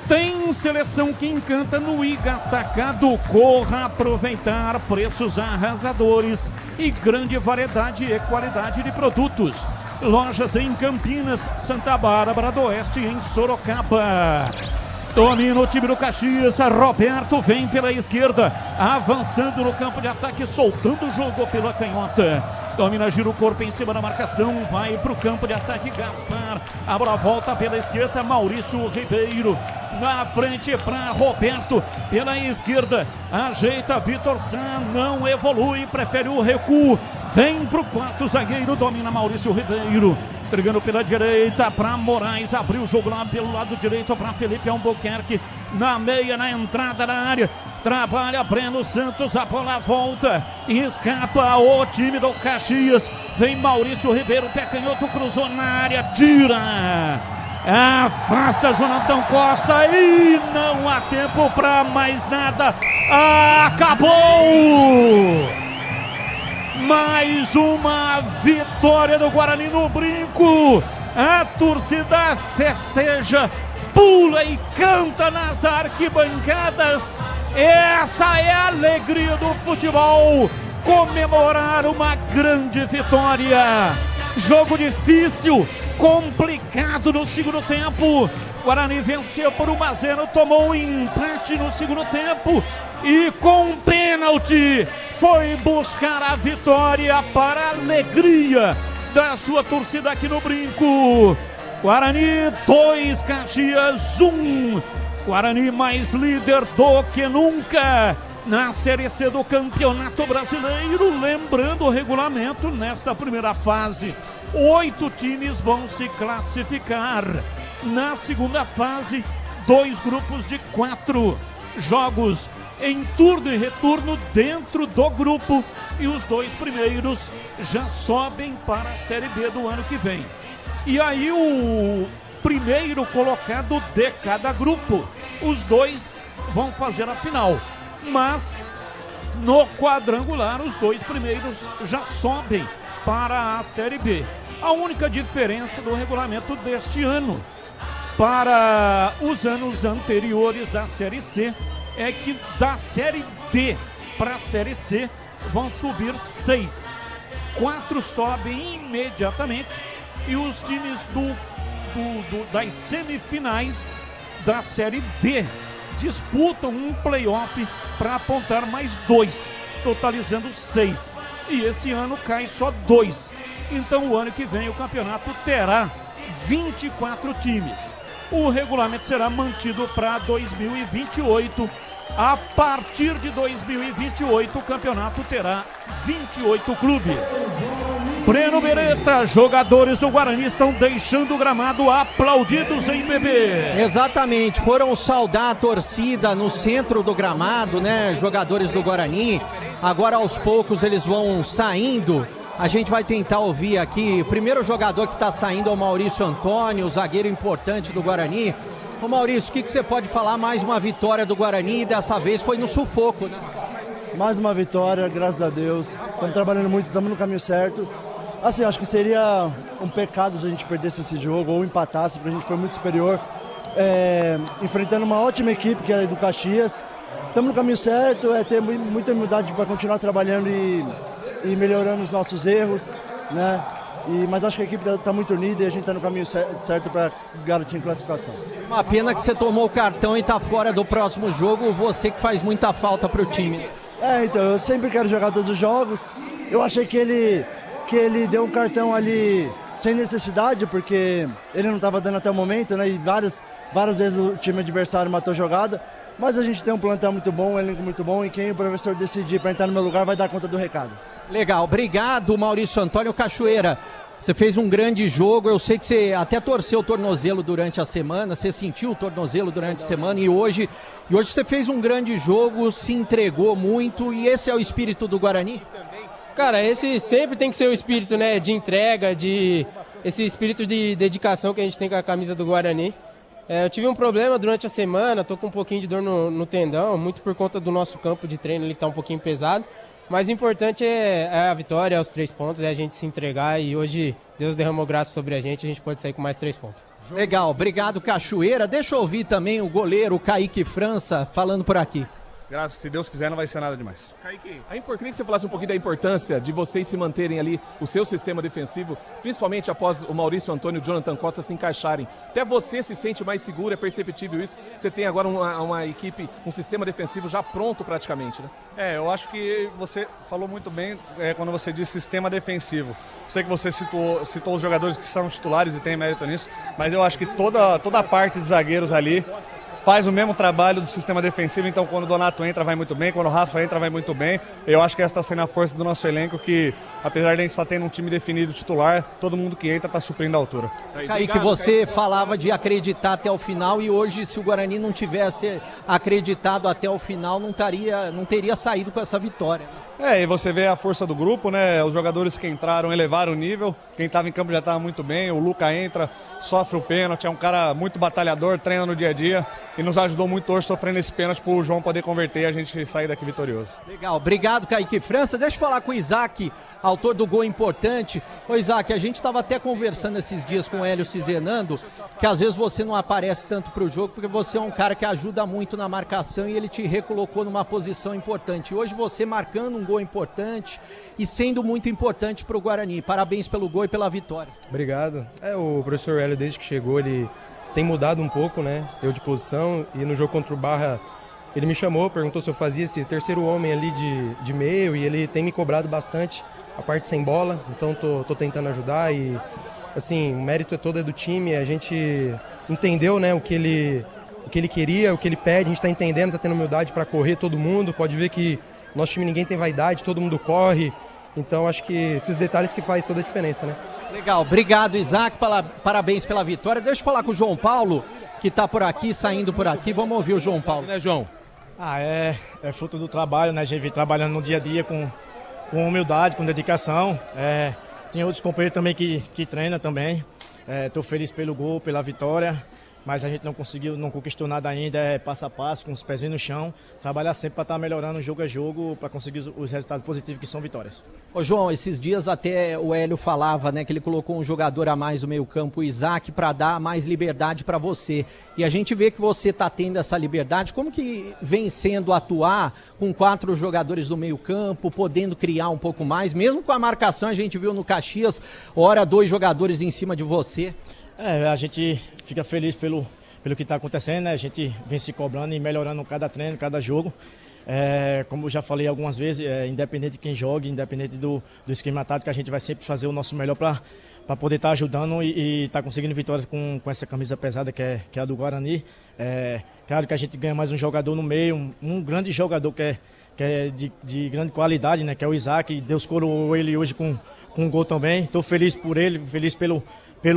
Tem seleção que encanta no Iga Atacado. Corra aproveitar preços arrasadores e grande variedade e qualidade de produtos. Lojas em Campinas, Santa Bárbara do Oeste e em Sorocaba. Domina o time do Caxias, Roberto vem pela esquerda, avançando no campo de ataque, soltando o jogo pela canhota. Domina, gira o corpo em cima da marcação, vai para o campo de ataque, Gaspar. A bola volta pela esquerda, Maurício Ribeiro. Na frente para Roberto, pela esquerda, ajeita Vitor Sá, não evolui, prefere o recuo. Vem para o quarto zagueiro, domina Maurício Ribeiro. Entregando pela direita para Moraes, abriu o jogo lá pelo lado direito para Felipe Albuquerque, na meia, na entrada da área, trabalha Breno Santos, a bola volta, escapa o time do Caxias, vem Maurício Ribeiro, pé canhoto, cruzou na área, tira, afasta Jonathan Costa e não há tempo para mais nada, acabou! Mais uma vitória do Guarani no Brinco. A torcida festeja, pula e canta nas arquibancadas. Essa é a alegria do futebol. Comemorar uma grande vitória. Jogo difícil, complicado no segundo tempo. Guarani venceu por 1-0, tomou um empate no segundo tempo e com um pênalti foi buscar a vitória para a alegria da sua torcida aqui no Brinco. Guarani 2, Caxias 1. Guarani mais líder do que nunca na Série C do Campeonato Brasileiro. Lembrando o regulamento, nesta primeira fase, 8 times vão se classificar. Na segunda fase, 2 grupos de 4 jogos em turno e retorno dentro do grupo, e os 2 primeiros já sobem para a Série B do ano que vem. E aí o primeiro colocado de cada grupo, os 2 vão fazer a final, mas no quadrangular os 2 primeiros já sobem para a Série B. A única diferença do regulamento deste ano para os anos anteriores da Série C é que da Série D para a Série C vão subir 6. 4 sobem imediatamente e os times das semifinais da Série D disputam um playoff para apontar mais 2, totalizando 6. E esse ano cai só 2. Então o ano que vem o campeonato terá 24 times. O regulamento será mantido para 2028. A partir de 2028, o campeonato terá 28 clubes. Breno Beretta, jogadores do Guarani estão deixando o gramado aplaudidos em Bebê. Exatamente, foram saudar a torcida no centro do gramado, né? Jogadores do Guarani. Agora aos poucos eles vão saindo. A gente vai tentar ouvir aqui. O primeiro jogador que está saindo é o Maurício Antônio, o zagueiro importante do Guarani. Ô Maurício, o que você pode falar? Mais uma vitória do Guarani, dessa vez foi no sufoco, né? Mais uma vitória, graças a Deus. Estamos trabalhando muito, estamos no caminho certo. Assim, acho que seria um pecado se a gente perdesse esse jogo ou empatasse, porque a gente foi muito superior. Enfrentando uma ótima equipe que é do Caxias. Estamos no caminho certo, ter muita humildade para continuar trabalhando e melhorando os nossos erros, né? Mas acho que a equipe está muito unida e a gente está no caminho certo para garantir a classificação. Uma pena que você tomou o cartão e está fora do próximo jogo, você que faz muita falta para o time. Então, eu sempre quero jogar todos os jogos. Eu achei que ele deu um cartão ali sem necessidade, porque ele não estava dando até o momento, né? E várias vezes o time adversário matou a jogada. Mas a gente tem um plantel muito bom, um elenco muito bom, e quem o professor decidir para entrar no meu lugar vai dar conta do recado. Legal, obrigado Maurício Antônio. Cachoeira, você fez um grande jogo, eu sei que você até torceu o tornozelo durante a semana, você sentiu o tornozelo durante a semana e hoje você fez um grande jogo, se entregou muito, e esse é o espírito do Guarani? Cara, esse sempre tem que ser o espírito, né, de entrega, esse espírito de dedicação que a gente tem com a camisa do Guarani. Eu tive um problema durante a semana, tô com um pouquinho de dor no tendão, muito por conta do nosso campo de treino ali que tá um pouquinho pesado. Mas o importante é a vitória, é os 3 pontos, é a gente se entregar e hoje Deus derramou graça sobre a gente pode sair com mais 3 pontos. Legal, obrigado Cachoeira. Deixa eu ouvir também o goleiro Kaique França falando por aqui. Graças, se Deus quiser, não vai ser nada demais. Kaique, queria que você falasse um pouquinho da importância de vocês se manterem ali o seu sistema defensivo, principalmente após o Maurício Antônio e o Jonathan Costa se encaixarem. Até você se sente mais seguro, é perceptível isso. Você tem agora uma equipe, um sistema defensivo já pronto praticamente, né? Eu acho que você falou muito bem quando você disse sistema defensivo. Sei que você citou os jogadores que são titulares e tem mérito nisso, mas eu acho que toda a parte de zagueiros ali faz o mesmo trabalho do sistema defensivo, então quando o Donato entra vai muito bem, quando o Rafa entra vai muito bem. Eu acho que essa está sendo a força do nosso elenco, que apesar de a gente estar tendo um time definido titular, todo mundo que entra está suprindo a altura. Kaique, você falava de acreditar até o final e hoje se o Guarani não tivesse acreditado até o final não teria saído com essa vitória. E você vê a força do grupo, né? Os jogadores que entraram elevaram o nível, quem estava em campo já estava muito bem, o Luca entra, sofre o pênalti, é um cara muito batalhador, treina no dia a dia e nos ajudou muito hoje sofrendo esse pênalti para o João poder converter e a gente sair daqui vitorioso. Legal, obrigado Kaique França. Deixa eu falar com o Isaac, autor do gol importante. Ô Isaac, a gente estava até conversando esses dias com o Hélio Cizenando, que às vezes você não aparece tanto para o jogo porque você é um cara que ajuda muito na marcação e ele te recolocou numa posição importante. Hoje você marcando um gol importante e sendo muito importante para o Guarani. Parabéns pelo gol e pela vitória. Obrigado. O professor Hélio, desde que chegou, ele tem mudado um pouco, né? Eu de posição, e no jogo contra o Barra ele me chamou, perguntou se eu fazia esse terceiro homem ali de meio, e ele tem me cobrado bastante a parte sem bola, então tô tentando ajudar e assim, o mérito é do time, a gente entendeu, né, o que ele queria, o que ele pede, a gente está entendendo, está tendo humildade para correr todo mundo, pode ver que nosso time ninguém tem vaidade, todo mundo corre, então acho que esses detalhes que faz toda a diferença, né? Legal, obrigado Isaac, parabéns pela vitória. Deixa eu falar com o João Paulo, que está por aqui, saindo por aqui, vamos ouvir o João Paulo. Né, João? É fruto do trabalho, né? A gente vem trabalhando no dia a dia com humildade, com dedicação. Tem outros companheiros também que treinam também. Estou feliz pelo gol, pela vitória, mas a gente não conquistou nada ainda, passo a passo, com os pezinhos no chão. Trabalhar sempre para estar melhorando jogo a jogo, para conseguir os resultados positivos que são vitórias. Ô João, esses dias até o Hélio falava, né, que ele colocou um jogador a mais no meio campo, o Isaac, para dar mais liberdade para você. E a gente vê que você está tendo essa liberdade. Como que vem sendo atuar com 4 jogadores no meio campo, podendo criar um pouco mais? Mesmo com a marcação, a gente viu no Caxias, ora 2 jogadores em cima de você. A gente fica feliz pelo que está acontecendo, né? A gente vem se cobrando e melhorando cada treino, cada jogo. Como eu já falei algumas vezes, independente de quem jogue, independente do esquema tático, a gente vai sempre fazer o nosso melhor para poder estar ajudando e estar conseguindo vitórias com essa camisa pesada que é a do Guarani. Claro que a gente ganha mais um jogador no meio, um grande jogador que é de grande qualidade, né? Que é o Isaac. Deus coroou ele hoje com um gol também. Estou feliz por ele, feliz pelo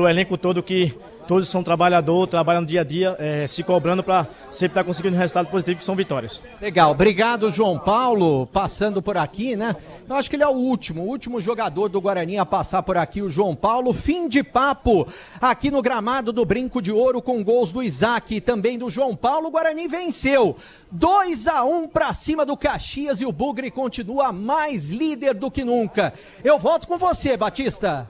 elenco todo, que todos são trabalhadores, trabalham dia a dia, se cobrando para sempre estar conseguindo um resultado positivo, que são vitórias. Legal, obrigado João Paulo, passando por aqui, né? Eu acho que ele é o último jogador do Guarani a passar por aqui, o João Paulo. Fim de papo aqui no gramado do Brinco de Ouro, com gols do Isaac e também do João Paulo. O Guarani venceu 2-1 para cima do Caxias e o Bugre continua mais líder do que nunca. Eu volto com você, Batista.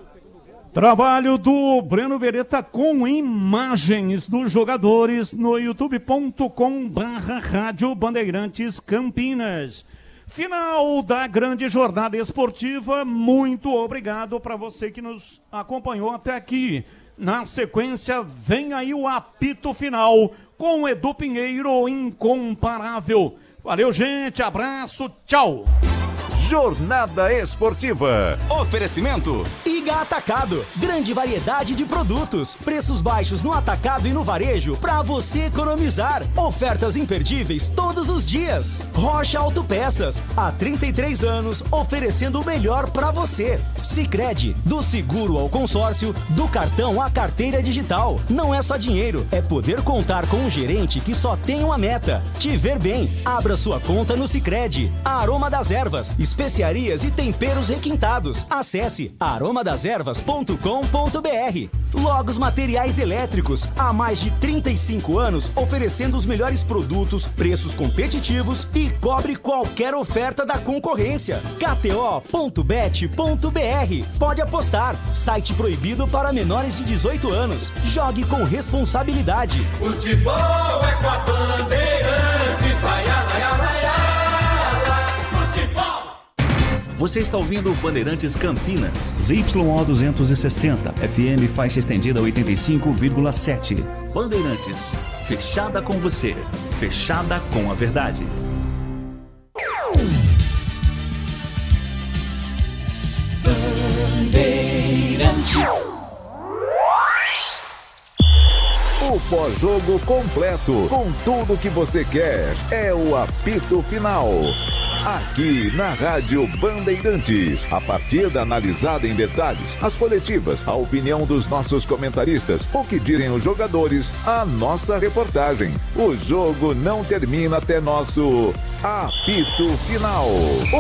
Trabalho do Breno Beretta com imagens dos jogadores no youtube.com/Rádio Bandeirantes Campinas. Final da grande jornada esportiva. Muito obrigado para você que nos acompanhou até aqui. Na sequência, vem aí o apito final com Edu Pinheiro, incomparável. Valeu, gente. Abraço. Tchau. Jornada Esportiva. Oferecimento Iga Atacado. Grande variedade de produtos. Preços baixos no atacado e no varejo para você economizar. Ofertas imperdíveis todos os dias. Rocha Autopeças. Há 33 anos oferecendo o melhor para você. Sicredi. Do seguro ao consórcio, do cartão à carteira digital. Não é só dinheiro, é poder contar com um gerente que só tem uma meta: te ver bem. Abra sua conta no Sicredi. A Aroma das Ervas. especiarias e temperos requintados. Acesse aromadeservas.com.br. Logos Materiais Elétricos, há mais de 35 anos oferecendo os melhores produtos, preços competitivos e cobre qualquer oferta da concorrência. KTO.bet.br. Pode apostar. Site proibido para menores de 18 anos. Jogue com responsabilidade. Futebol é com a Bandeirantes. Vai, vai, vai, futebol. Você está ouvindo Bandeirantes Campinas. ZYO 260, FM faixa estendida 85,7. Bandeirantes, fechada com você, fechada com a verdade. Bandeirantes. O pós-jogo completo, com tudo que você quer, é o apito final. Aqui na Rádio Bandeirantes, a partida analisada em detalhes, as coletivas, a opinião dos nossos comentaristas, o que direm os jogadores, a nossa reportagem. O jogo não termina até nosso apito final.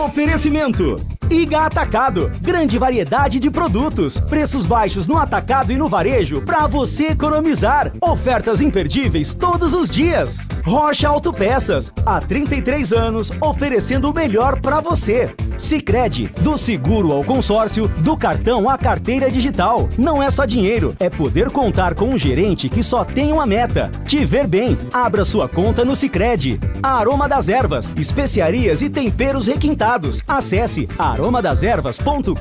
Oferecimento: Iga Atacado, grande variedade de produtos, preços baixos no atacado e no varejo para você economizar. Ofertas imperdíveis todos os dias. Rocha Autopeças, há 33 anos oferecendo o melhor para você. Sicredi, do seguro ao consórcio, do cartão à carteira digital. Não é só dinheiro, é poder contar com um gerente que só tem uma meta: te ver bem. Abra sua conta no Sicredi. Aroma das Ervas, especiarias e temperos requintados. Acesse aromadeservas.com.br.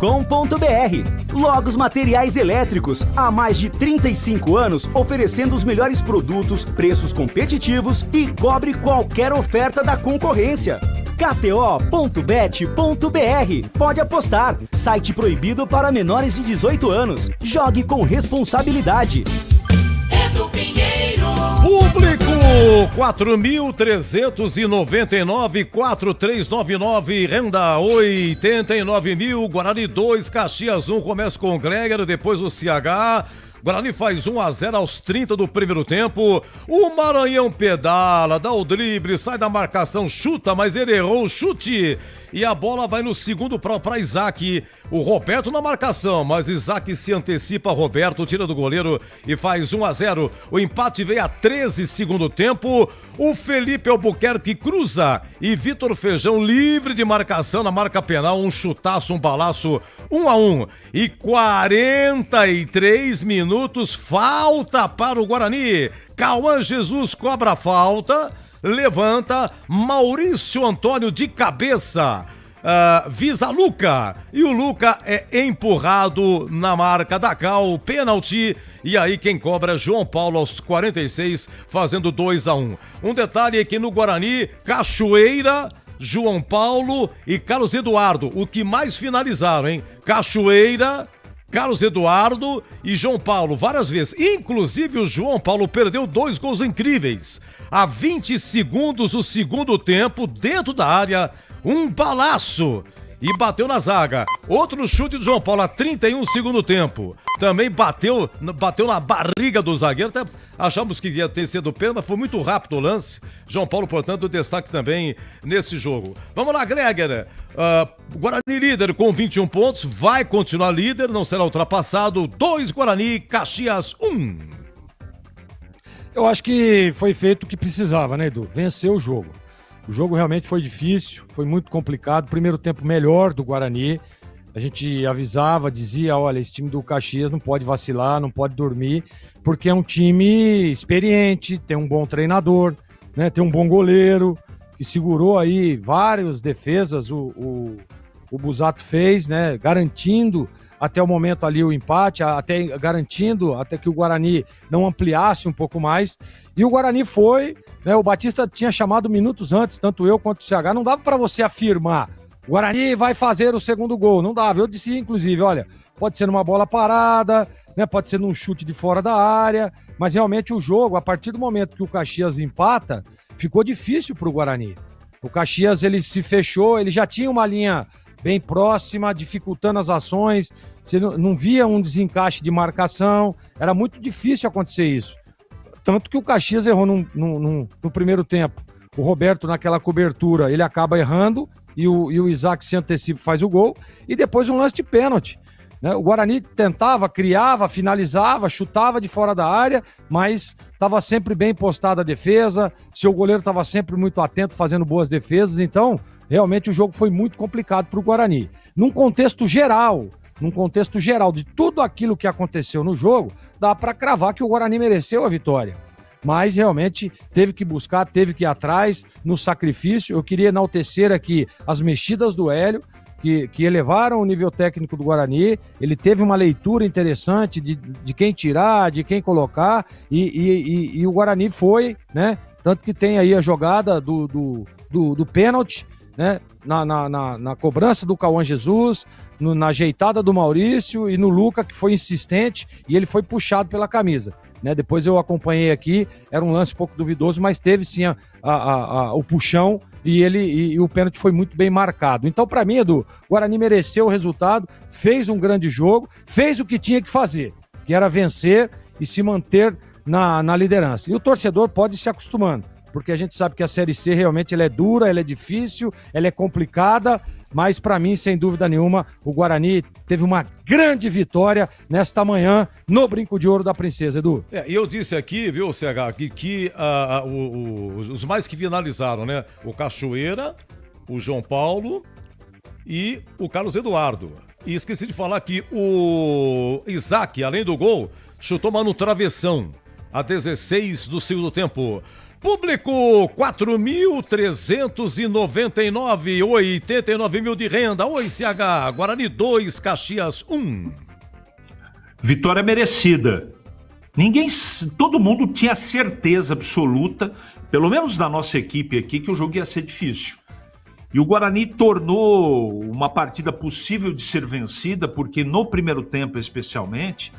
Logos Materiais Elétricos, há mais de 35 anos oferecendo os melhores produtos, preços competitivos e cobre qualquer oferta da concorrência. KTO.bet.br. Pode apostar. Site proibido para menores de 18 anos. Jogue com responsabilidade. Edu Pinheiro. Público 4.399-4399, renda 89 mil, Guarani 2, Caxias 1, começa com o Greger, depois o CH. Guarani faz 1-0 aos 30 do primeiro tempo. O Maranhão pedala, dá o drible, sai da marcação, chuta, mas ele errou o chute. E a bola vai no segundo para Isaac. O Roberto na marcação, mas Isaac se antecipa. Roberto tira do goleiro e faz 1-0. O empate veio a 13 segundo tempo. O Felipe Albuquerque cruza e Vitor Feijão livre de marcação na marca penal. Um chutaço, um balaço, 1-1. E 43 minutos, falta para o Guarani. Cauã Jesus cobra a falta. Levanta, Maurício Antônio de cabeça, visa Luca, e o Luca é empurrado na marca da Cal, pênalti, e aí quem cobra é João Paulo aos 46, fazendo 2-1. Um detalhe é que no Guarani, Cachoeira, João Paulo e Carlos Eduardo, o que mais finalizaram, hein? Cachoeira, Carlos Eduardo e João Paulo, várias vezes. Inclusive o João Paulo perdeu 2 gols incríveis. A 20 segundos do segundo tempo, dentro da área, um balaço. E bateu na zaga. Outro chute do João Paulo a 31 segundo tempo. Também bateu na barriga do zagueiro. Até achamos que ia ter sido pênalti, mas foi muito rápido o lance. João Paulo, portanto, destaque também nesse jogo. Vamos lá, Greger. Guarani líder com 21 pontos. Vai continuar líder, não será ultrapassado. 2 Guarani, Caxias 1. Eu acho que foi feito o que precisava, né, Edu? Venceu o jogo. O jogo realmente foi difícil, foi muito complicado. Primeiro tempo melhor do Guarani. A gente avisava, dizia, olha, esse time do Caxias não pode vacilar, não pode dormir, porque é um time experiente, tem um bom treinador, né, tem um bom goleiro, que segurou aí várias defesas, o Busato fez, né, garantindo até o momento ali o empate, garantindo até que o Guarani não ampliasse um pouco mais. E o Guarani foi, né, o Batista tinha chamado minutos antes, tanto eu quanto o CH, não dava para você afirmar, o Guarani vai fazer o segundo gol, não dava. Eu disse, inclusive, olha, pode ser numa bola parada, né, pode ser num chute de fora da área, mas realmente o jogo, a partir do momento que o Caxias empata, ficou difícil para o Guarani. O Caxias, ele se fechou, ele já tinha uma linha bem próxima, dificultando as ações, você não via um desencaixe de marcação, era muito difícil acontecer isso. Tanto que o Caxias errou no primeiro tempo. O Roberto, naquela cobertura, ele acaba errando e o Isaac se antecipa e faz o gol. E depois um lance de pênalti. Né? O Guarani tentava, criava, finalizava, chutava de fora da área, mas estava sempre bem postada a defesa, seu goleiro estava sempre muito atento, fazendo boas defesas, então realmente o jogo foi muito complicado para o Guarani. Num contexto geral de tudo aquilo que aconteceu no jogo, dá para cravar que o Guarani mereceu a vitória. Mas realmente teve que buscar, teve que ir atrás, no sacrifício. Eu queria enaltecer aqui as mexidas do Hélio, que elevaram o nível técnico do Guarani. Ele teve uma leitura interessante de quem tirar, de quem colocar, e o Guarani foi, né? Tanto que tem aí a jogada do pênalti, né? Na cobrança do Cauã Jesus, na ajeitada do Maurício e no Luca, que foi insistente, e ele foi puxado pela camisa. Né? Depois eu acompanhei aqui, era um lance um pouco duvidoso, mas teve sim o puxão e o pênalti foi muito bem marcado. Então, para mim, Edu, o Guarani mereceu o resultado, fez um grande jogo, fez o que tinha que fazer, que era vencer e se manter na liderança. E o torcedor pode ir se acostumando, porque a gente sabe que a Série C realmente ela é dura, ela é difícil, ela é complicada, mas para mim, sem dúvida nenhuma, o Guarani teve uma grande vitória nesta manhã no Brinco de Ouro da Princesa, Edu. E eu disse aqui, viu, CH, que os mais que finalizaram, né? O Cachoeira, o João Paulo e o Carlos Eduardo. E esqueci de falar que o Isaac, além do gol, chutou uma no travessão, a 16 do segundo tempo. Público, 4.399, 89 mil de renda. Oi, CH, Guarani 2, Caxias 1. Vitória merecida. Todo mundo tinha certeza absoluta, pelo menos da nossa equipe aqui, que o jogo ia ser difícil. E o Guarani tornou uma partida possível de ser vencida, porque no primeiro tempo, especialmente,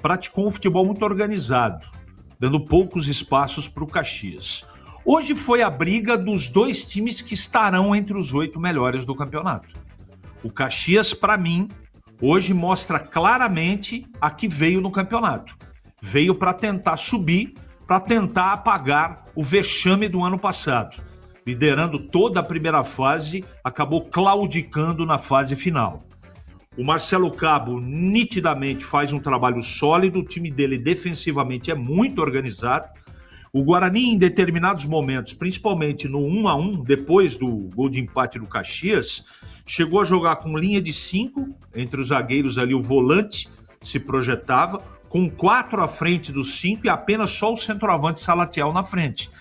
praticou um futebol muito organizado, dando poucos espaços para o Caxias. Hoje foi a briga dos dois times que estarão entre os 8 melhores do campeonato. O Caxias, para mim, hoje mostra claramente a que veio no campeonato. Veio para tentar subir, para tentar apagar o vexame do ano passado. Liderando toda a primeira fase, acabou claudicando na fase final. O Marcelo Cabo nitidamente faz um trabalho sólido, o time dele defensivamente é muito organizado. O Guarani, em determinados momentos, principalmente no 1-1, depois do gol de empate do Caxias, chegou a jogar com linha de 5, entre os zagueiros ali o volante se projetava, com 4 à frente dos 5 e apenas só o centroavante Salatiel na frente.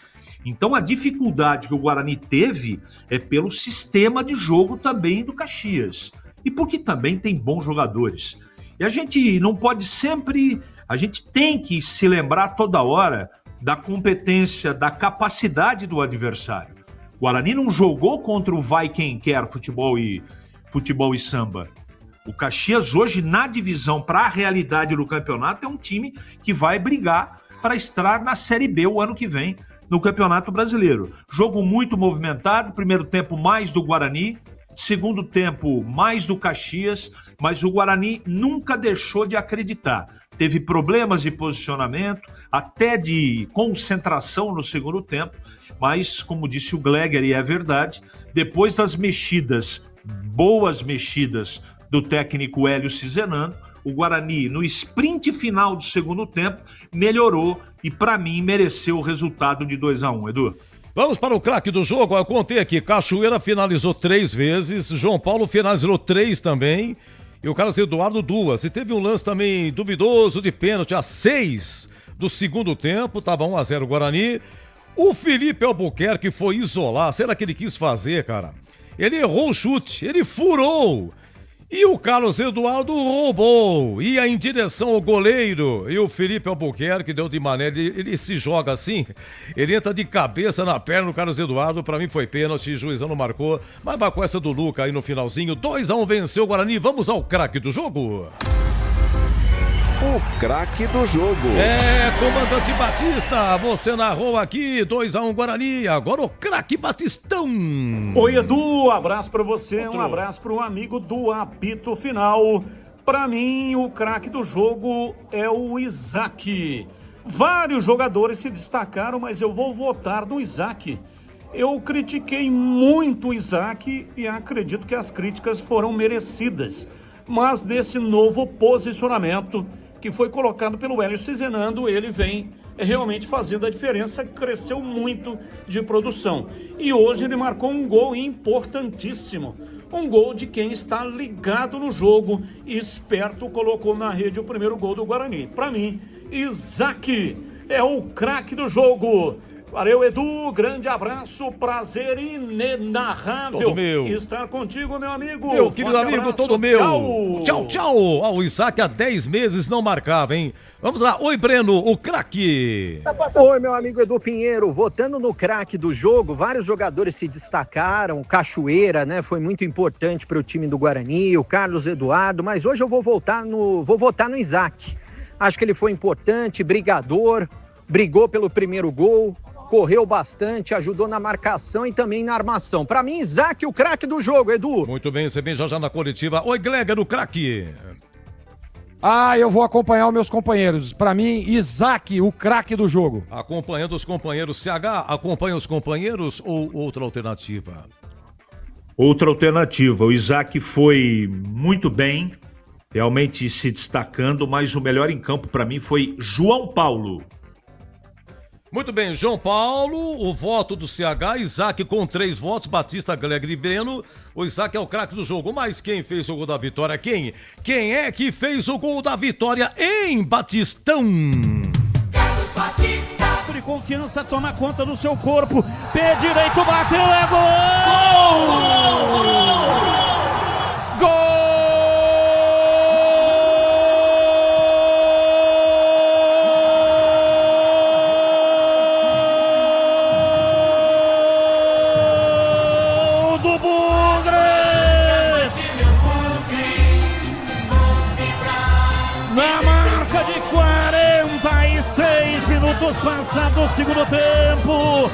Então a dificuldade que o Guarani teve é pelo sistema de jogo também do Caxias. E porque também tem bons jogadores. E a gente não pode sempre... A gente tem que se lembrar toda hora da competência, da capacidade do adversário. O Guarani não jogou contra o vai quem quer futebol e samba. O Caxias hoje, na divisão, para a realidade do campeonato, é um time que vai brigar para estar na Série B o ano que vem, no Campeonato Brasileiro. Jogo muito movimentado, primeiro tempo mais do Guarani, segundo tempo mais do Caxias, mas o Guarani nunca deixou de acreditar. Teve problemas de posicionamento, até de concentração no segundo tempo, mas, como disse o Gleger, e é verdade, depois das mexidas, boas mexidas do técnico Hélio Cizenano, o Guarani, no sprint final do segundo tempo, melhorou e, para mim, mereceu o resultado de 2-1, Edu. Vamos para o craque do jogo. Eu contei aqui, Cachoeira finalizou 3 vezes, João Paulo finalizou 3 também, e o Carlos Eduardo 2. E teve um lance também duvidoso de pênalti a 6 do segundo tempo, tava 1-0 o Guarani. O Felipe Albuquerque foi isolar, será que ele quis fazer, cara? Ele errou o chute, ele furou. E o Carlos Eduardo roubou, ia em direção ao goleiro. E o Felipe Albuquerque deu de maneira, ele se joga assim, ele entra de cabeça na perna do Carlos Eduardo. Pra mim foi pênalti, o juizão não marcou, mas marcou essa do Luca aí no finalzinho. 2-1 venceu o Guarani, vamos ao craque do jogo. O craque do jogo. Comandante Batista, você narrou aqui, 2-1 Guarani, agora o craque Batistão. Oi, Edu, abraço pra você, um abraço pro amigo do apito final. Pra mim, o craque do jogo é o Isaac. Vários jogadores se destacaram, mas eu vou votar no Isaac. eu critiquei muito o Isaac e acredito que as críticas foram merecidas. Mas desse novo posicionamento que foi colocado pelo Hélio Cizenando, ele vem realmente fazendo a diferença, cresceu muito de produção. E hoje ele marcou um gol importantíssimo. Um gol de quem está ligado no jogo e esperto, colocou na rede o primeiro gol do Guarani. Para mim, Isaac é o craque do jogo. Valeu, Edu, grande abraço, prazer inenarrável todo meu. Estar contigo, meu amigo. Meu querido Forte amigo, abraço. todo meu. Tchau. Tchau, tchau. O Isaac há 10 meses não marcava, hein? Vamos lá, oi Breno, o craque. Oi, meu amigo Edu Pinheiro, votando no craque do jogo, vários jogadores se destacaram, Cachoeira, né, foi muito importante para o time do Guarani, o Carlos Eduardo, mas hoje eu vou votar no Isaac. Acho que ele foi importante, brigador, brigou pelo primeiro gol, correu bastante, ajudou na marcação e também na armação. Para mim, Isaac, o craque do jogo, Edu. Muito bem, você vem já na coletiva. Oi, Gleger, o craque. Eu vou acompanhar os meus companheiros. Para mim, Isaac, o craque do jogo. Acompanhando os companheiros. CH, acompanha os companheiros ou outra alternativa? Outra alternativa, o Isaac foi muito bem, realmente se destacando, mas o melhor em campo para mim foi João Paulo. Muito bem, João Paulo, o voto do CH, Isaac com 3 votos, Batista, Gleger e Breno. O Isaac é o craque do jogo, mas quem fez o gol da vitória? Quem? Quem é que fez o gol da vitória em Batistão? Carlos Batista. De confiança, toma conta do seu corpo. Pé direito, bateu, é gol! Gol! Passado o segundo tempo,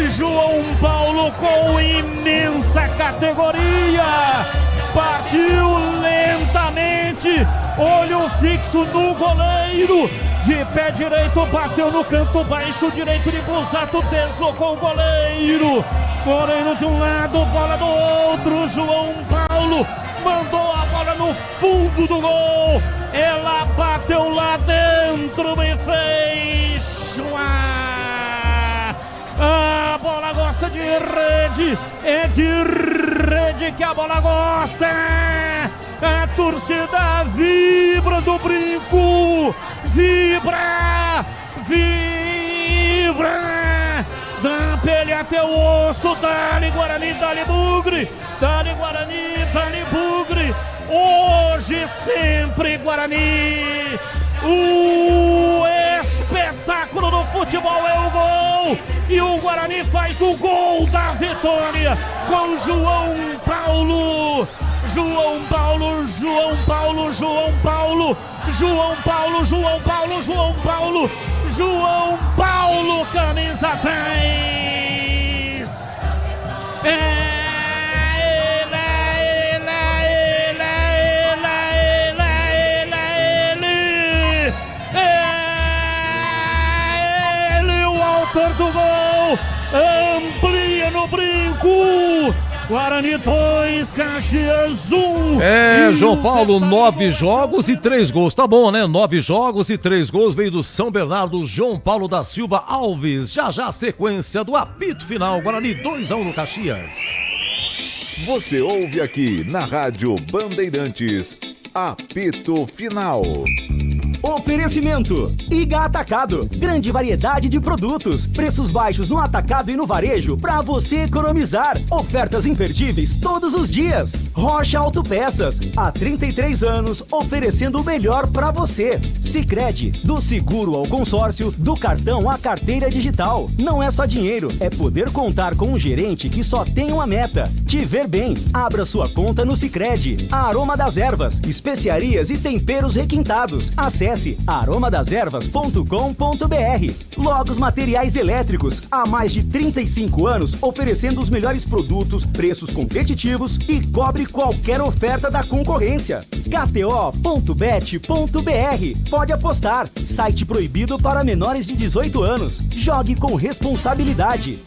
João Paulo com imensa categoria, partiu lentamente, olho fixo no goleiro, de pé direito bateu no canto baixo direito de Busato, deslocou o goleiro de um lado, bola do outro, João Paulo mandou a bola no fundo do gol, ela bateu lá dentro e fez. A bola gosta de rede, é de rede que a bola gosta. A torcida vibra do Brinco, vibra. Da pele até o osso, dá-lhe Guarani, dá-lhe Bugre, dá-lhe Guarani, dá-lhe Bugre. Hoje sempre Guarani. O espetáculo do futebol é o gol e o Guarani faz o gol da vitória com João Paulo, camisa 10. Do gol, amplia no Brinco, Guarani 2, Caxias 1. João Paulo, 9 jogos e 3 gols, tá bom, né? 9 jogos e 3 gols, veio do São Bernardo, João Paulo da Silva Alves. Já a sequência do apito final, Guarani 2-1 no Caxias. Você ouve aqui na Rádio Bandeirantes, apito final. Oferecimento Iga Atacado, grande variedade de produtos, preços baixos no atacado e no varejo para você economizar, ofertas imperdíveis todos os dias. Rocha Autopeças, há 33 anos oferecendo o melhor para você. Sicredi, do seguro ao consórcio, do cartão à carteira digital. Não é só dinheiro, é poder contar com um gerente que só tem uma meta: te ver bem. Abra sua conta no Sicredi. A Aroma das Ervas, especiarias e temperos requintados. Acesse aromadeservas.com.br. Logos Materiais Elétricos, há mais de 35 anos oferecendo os melhores produtos, preços competitivos e cobre qualquer oferta da concorrência. KTO.bet.br. Pode apostar. Site proibido para menores de 18 anos. Jogue com responsabilidade.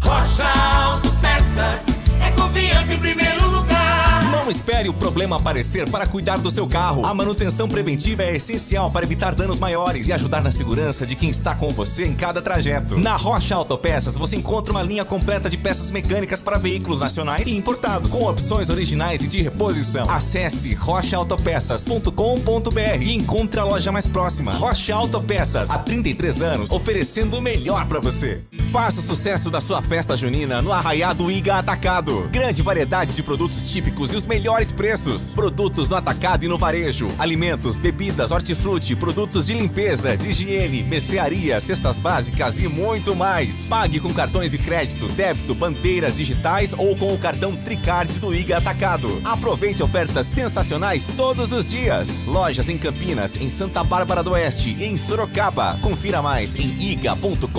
Rocha Autopeças, é confiança em primeiro lugar. Não espere o problema aparecer para cuidar do seu carro. A manutenção preventiva é essencial para evitar danos maiores e ajudar na segurança de quem está com você em cada trajeto. Na Rocha Autopeças você encontra uma linha completa de peças mecânicas para veículos nacionais e importados, com opções originais e de reposição. Acesse rochaautopeças.com.br e encontre a loja mais próxima. Rocha Autopeças, há 33 anos, oferecendo o melhor para você. Faça o sucesso da sua festa junina no Arraiado Iga Atacado. Grande variedade de produtos típicos e os melhores preços. Produtos no atacado e no varejo. Alimentos, bebidas, hortifruti, produtos de limpeza, de higiene, mercearia, cestas básicas e muito mais. Pague com cartões de crédito, débito, bandeiras digitais ou com o cartão Tricard do Iga Atacado. Aproveite ofertas sensacionais todos os dias. Lojas em Campinas, em Santa Bárbara do Oeste e em Sorocaba. Confira mais em iga.com.br.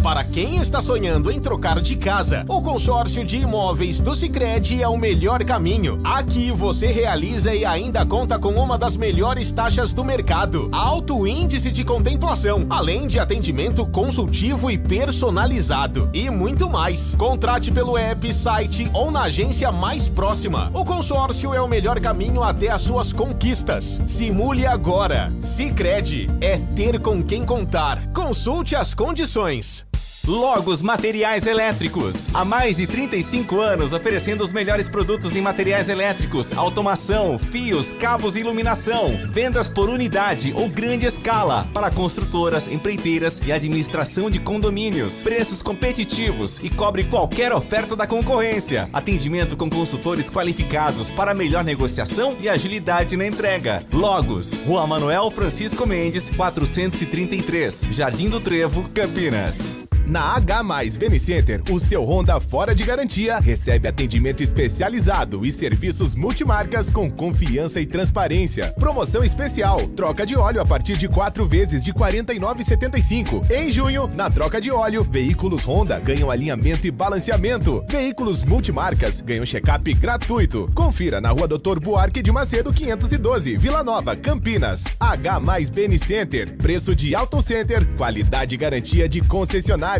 Para quem está sonhando em trocar de casa, o consórcio de imóveis do Sicredi é o melhor caminho. Aqui você realiza e ainda conta com uma das melhores taxas do mercado, alto índice de contemplação, além de atendimento consultivo e personalizado e muito mais. Contrate pelo app, site ou na agência mais próxima. O consórcio é o melhor caminho até as suas conquistas. Simule agora. Sicredi é ter com quem contar. Consulte as condições. Logos Materiais Elétricos. Há mais de 35 anos oferecendo os melhores produtos em materiais elétricos, automação, fios, cabos e iluminação. Vendas por unidade ou grande escala para construtoras, empreiteiras e administração de condomínios. Preços competitivos e cobre qualquer oferta da concorrência. Atendimento com consultores qualificados para melhor negociação e agilidade na entrega. Logos, Rua Manuel Francisco Mendes, 433, Jardim do Trevo, Campinas. Na H+ Benicenter, o seu Honda fora de garantia recebe atendimento especializado e serviços multimarcas com confiança e transparência. Promoção especial, troca de óleo a partir de 4 vezes de R$ 49,75. Em junho, na troca de óleo, veículos Honda ganham alinhamento e balanceamento. Veículos multimarcas ganham check-up gratuito. Confira na Rua Doutor Buarque de Macedo, 512, Vila Nova, Campinas. H+ Benicenter, preço de Auto Center, qualidade e garantia de concessionária.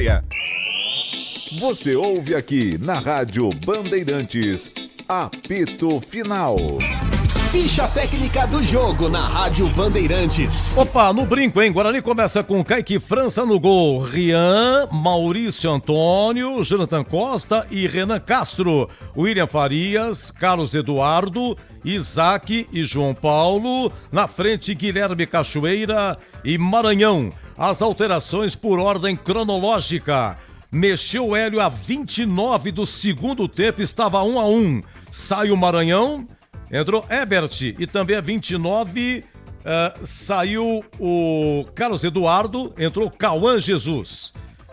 Você ouve aqui na Rádio Bandeirantes, apito final. Ficha técnica do jogo na Rádio Bandeirantes. Opa, no brinco, hein? Guarani começa com Kaique França no gol. Rian, Maurício Antônio, Jonathan Costa e Renan Castro. William Farias, Carlos Eduardo, Isaac e João Paulo. Na frente, Guilherme Cachoeira e Maranhão. As alterações por ordem cronológica. Mexeu o Hélio a 29 do segundo tempo, estava 1-1. Sai o Maranhão, entrou Ebert e também a 29 saiu o Carlos Eduardo, entrou Cauã Jesus.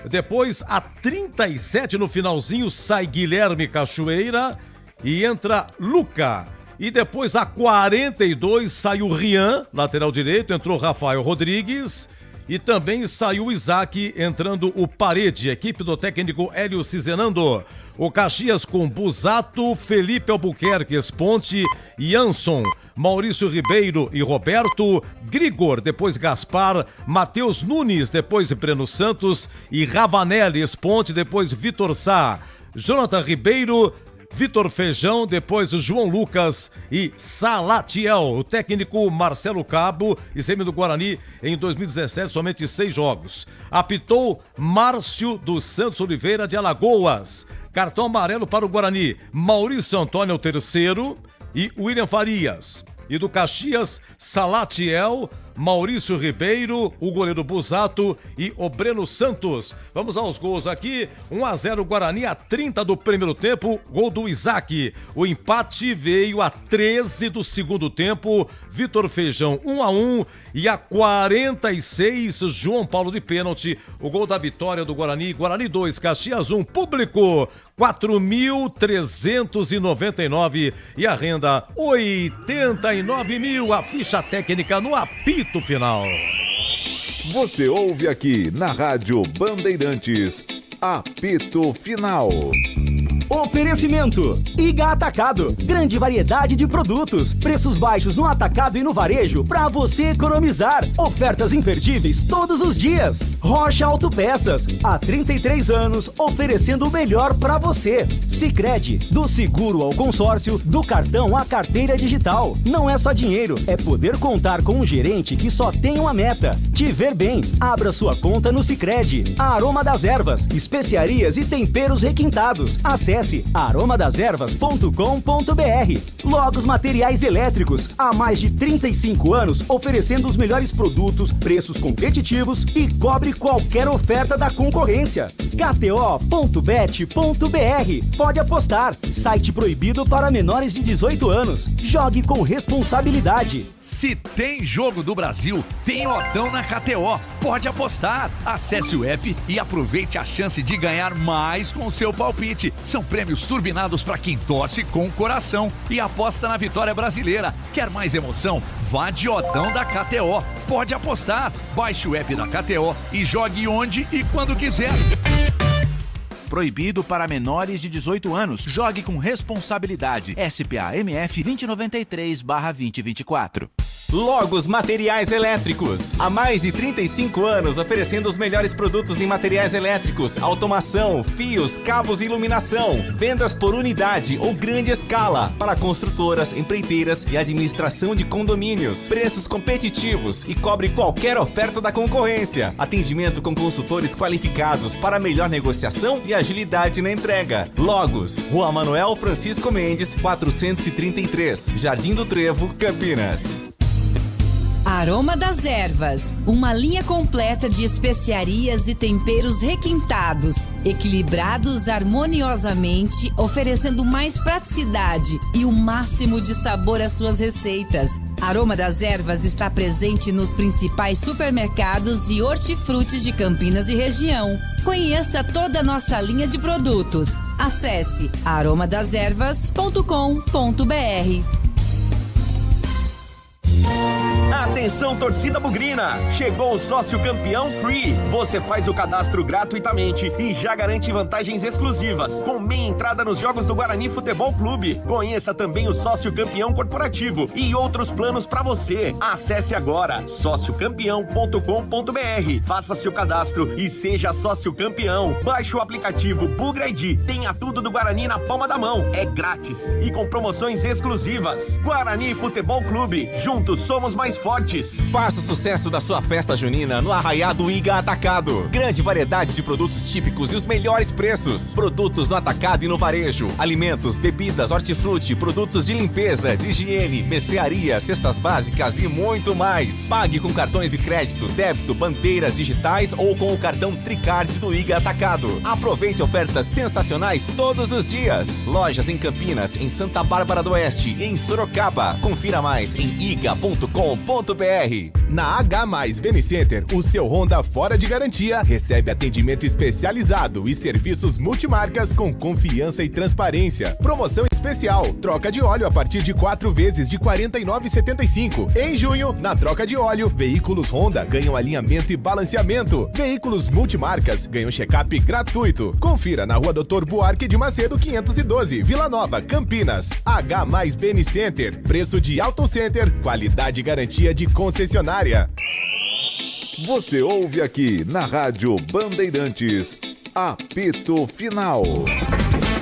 Depois a 37 no finalzinho sai Guilherme Cachoeira e entra Luca. E depois a 42 saiu Rian, lateral direito, entrou Rafael Rodrigues. E também saiu o Isaac, entrando o Parede, equipe do técnico Hélio Cizenando. O Caxias com Busato, Felipe Albuquerque, Esponte, Jansson, Maurício Ribeiro e Roberto, Grigor, depois Gaspar, Matheus Nunes, depois Breno Santos e Ravanelli, Esponte, depois Vitor Sá, Jonathan Ribeiro, Vitor Feijão, depois João Lucas e Salatiel. O técnico Marcelo Cabo, e semi do Guarani em 2017, somente 6 jogos. Apitou Márcio dos Santos Oliveira de Alagoas. Cartão amarelo para o Guarani, Maurício Antônio, o terceiro, e William Farias. E do Caxias, Salatiel, Maurício Ribeiro, o goleiro Busato e o Breno Santos. Vamos aos gols aqui. 1-0 Guarani, a 30 do primeiro tempo, gol do Isaac. O empate veio a 13 do segundo tempo, Vitor Feijão 1-1 e a 46 João Paulo de pênalti, o gol da vitória do Guarani. Guarani 2, Caxias 1, público 4.399 e a renda 89 mil. A ficha técnica no apito final. Você ouve aqui na Rádio Bandeirantes, apito final. Oferecimento Iga Atacado, grande variedade de produtos, preços baixos no atacado e no varejo para você economizar. Ofertas imperdíveis todos os dias. Rocha Autopeças, há 33 anos oferecendo o melhor para você. Sicredi, do seguro ao consórcio, do cartão à carteira digital. Não é só dinheiro, é poder contar com um gerente que só tem uma meta: te ver bem. Abra sua conta no Sicredi. A Aroma das Ervas, especiarias e temperos requintados. Acesse aromadeservas.com.br. Logos Materiais Elétricos, há mais de 35 anos oferecendo os melhores produtos, preços competitivos e cobre qualquer oferta da concorrência. KTO.bet.br. Pode apostar. Site proibido para menores de 18 anos. Jogue com responsabilidade. Se tem jogo do Brasil, tem Odão na KTO. Pode apostar. Acesse o app e aproveite a chance de ganhar mais com o seu palpite. São prêmios turbinados para quem torce com o coração e aposta na vitória brasileira. Quer mais emoção? Vá de Odão da KTO. Pode apostar. Baixe o app da KTO e jogue onde e quando quiser. Proibido para menores de 18 anos. Jogue com responsabilidade. SPA-MF 2093/2024. Logos Materiais Elétricos. Há mais de 35 anos oferecendo os melhores produtos em materiais elétricos, automação, fios, cabos e iluminação. Vendas por unidade ou grande escala para construtoras, empreiteiras e administração de condomínios. Preços competitivos e cobre qualquer oferta da concorrência. Atendimento com consultores qualificados para melhor negociação e agilidade na entrega. Logos, Rua Manuel Francisco Mendes, 433, Jardim do Trevo, Campinas. Aroma das Ervas, uma linha completa de especiarias e temperos requintados, equilibrados harmoniosamente, oferecendo mais praticidade e o máximo de sabor às suas receitas. Aroma das Ervas está presente nos principais supermercados e hortifrutis de Campinas e região. Conheça toda a nossa linha de produtos. Acesse aromadeservas.com.br. Atenção, torcida bugrina! Chegou o Sócio Campeão Free. Você faz o cadastro gratuitamente e já garante vantagens exclusivas, com meia entrada nos jogos do Guarani Futebol Clube. Conheça também o Sócio Campeão Corporativo e outros planos para você. Acesse agora sociocampeão.com.br. Faça seu cadastro e seja sócio campeão. Baixe o aplicativo Bugra ID. Tenha tudo do Guarani na palma da mão. É grátis e com promoções exclusivas. Guarani Futebol Clube. Juntos somos mais fortes. Faça o sucesso da sua festa junina no Arraiado Iga Atacado. Grande variedade de produtos típicos e os melhores preços. Produtos no atacado e no varejo. Alimentos, bebidas, hortifruti, produtos de limpeza, de higiene, mercearia, cestas básicas e muito mais. Pague com cartões de crédito, débito, bandeiras digitais ou com o cartão Tricard do Iga Atacado. Aproveite ofertas sensacionais todos os dias. Lojas em Campinas, em Santa Bárbara do Oeste e em Sorocaba. Confira mais em iga.com.br. Na H+ Benicenter, o seu Honda fora de garantia recebe atendimento especializado e serviços multimarcas com confiança e transparência. Promoção especial, troca de óleo a partir de 4 vezes de R$ 49,75. Em junho, na troca de óleo, veículos Honda ganham alinhamento e balanceamento. Veículos multimarcas ganham check-up gratuito. Confira na Rua Doutor Buarque de Macedo 512, Vila Nova, Campinas. H+ Benicenter, preço de Auto Center, qualidade e garantia de concessionária. Você ouve aqui na Rádio Bandeirantes, apito final.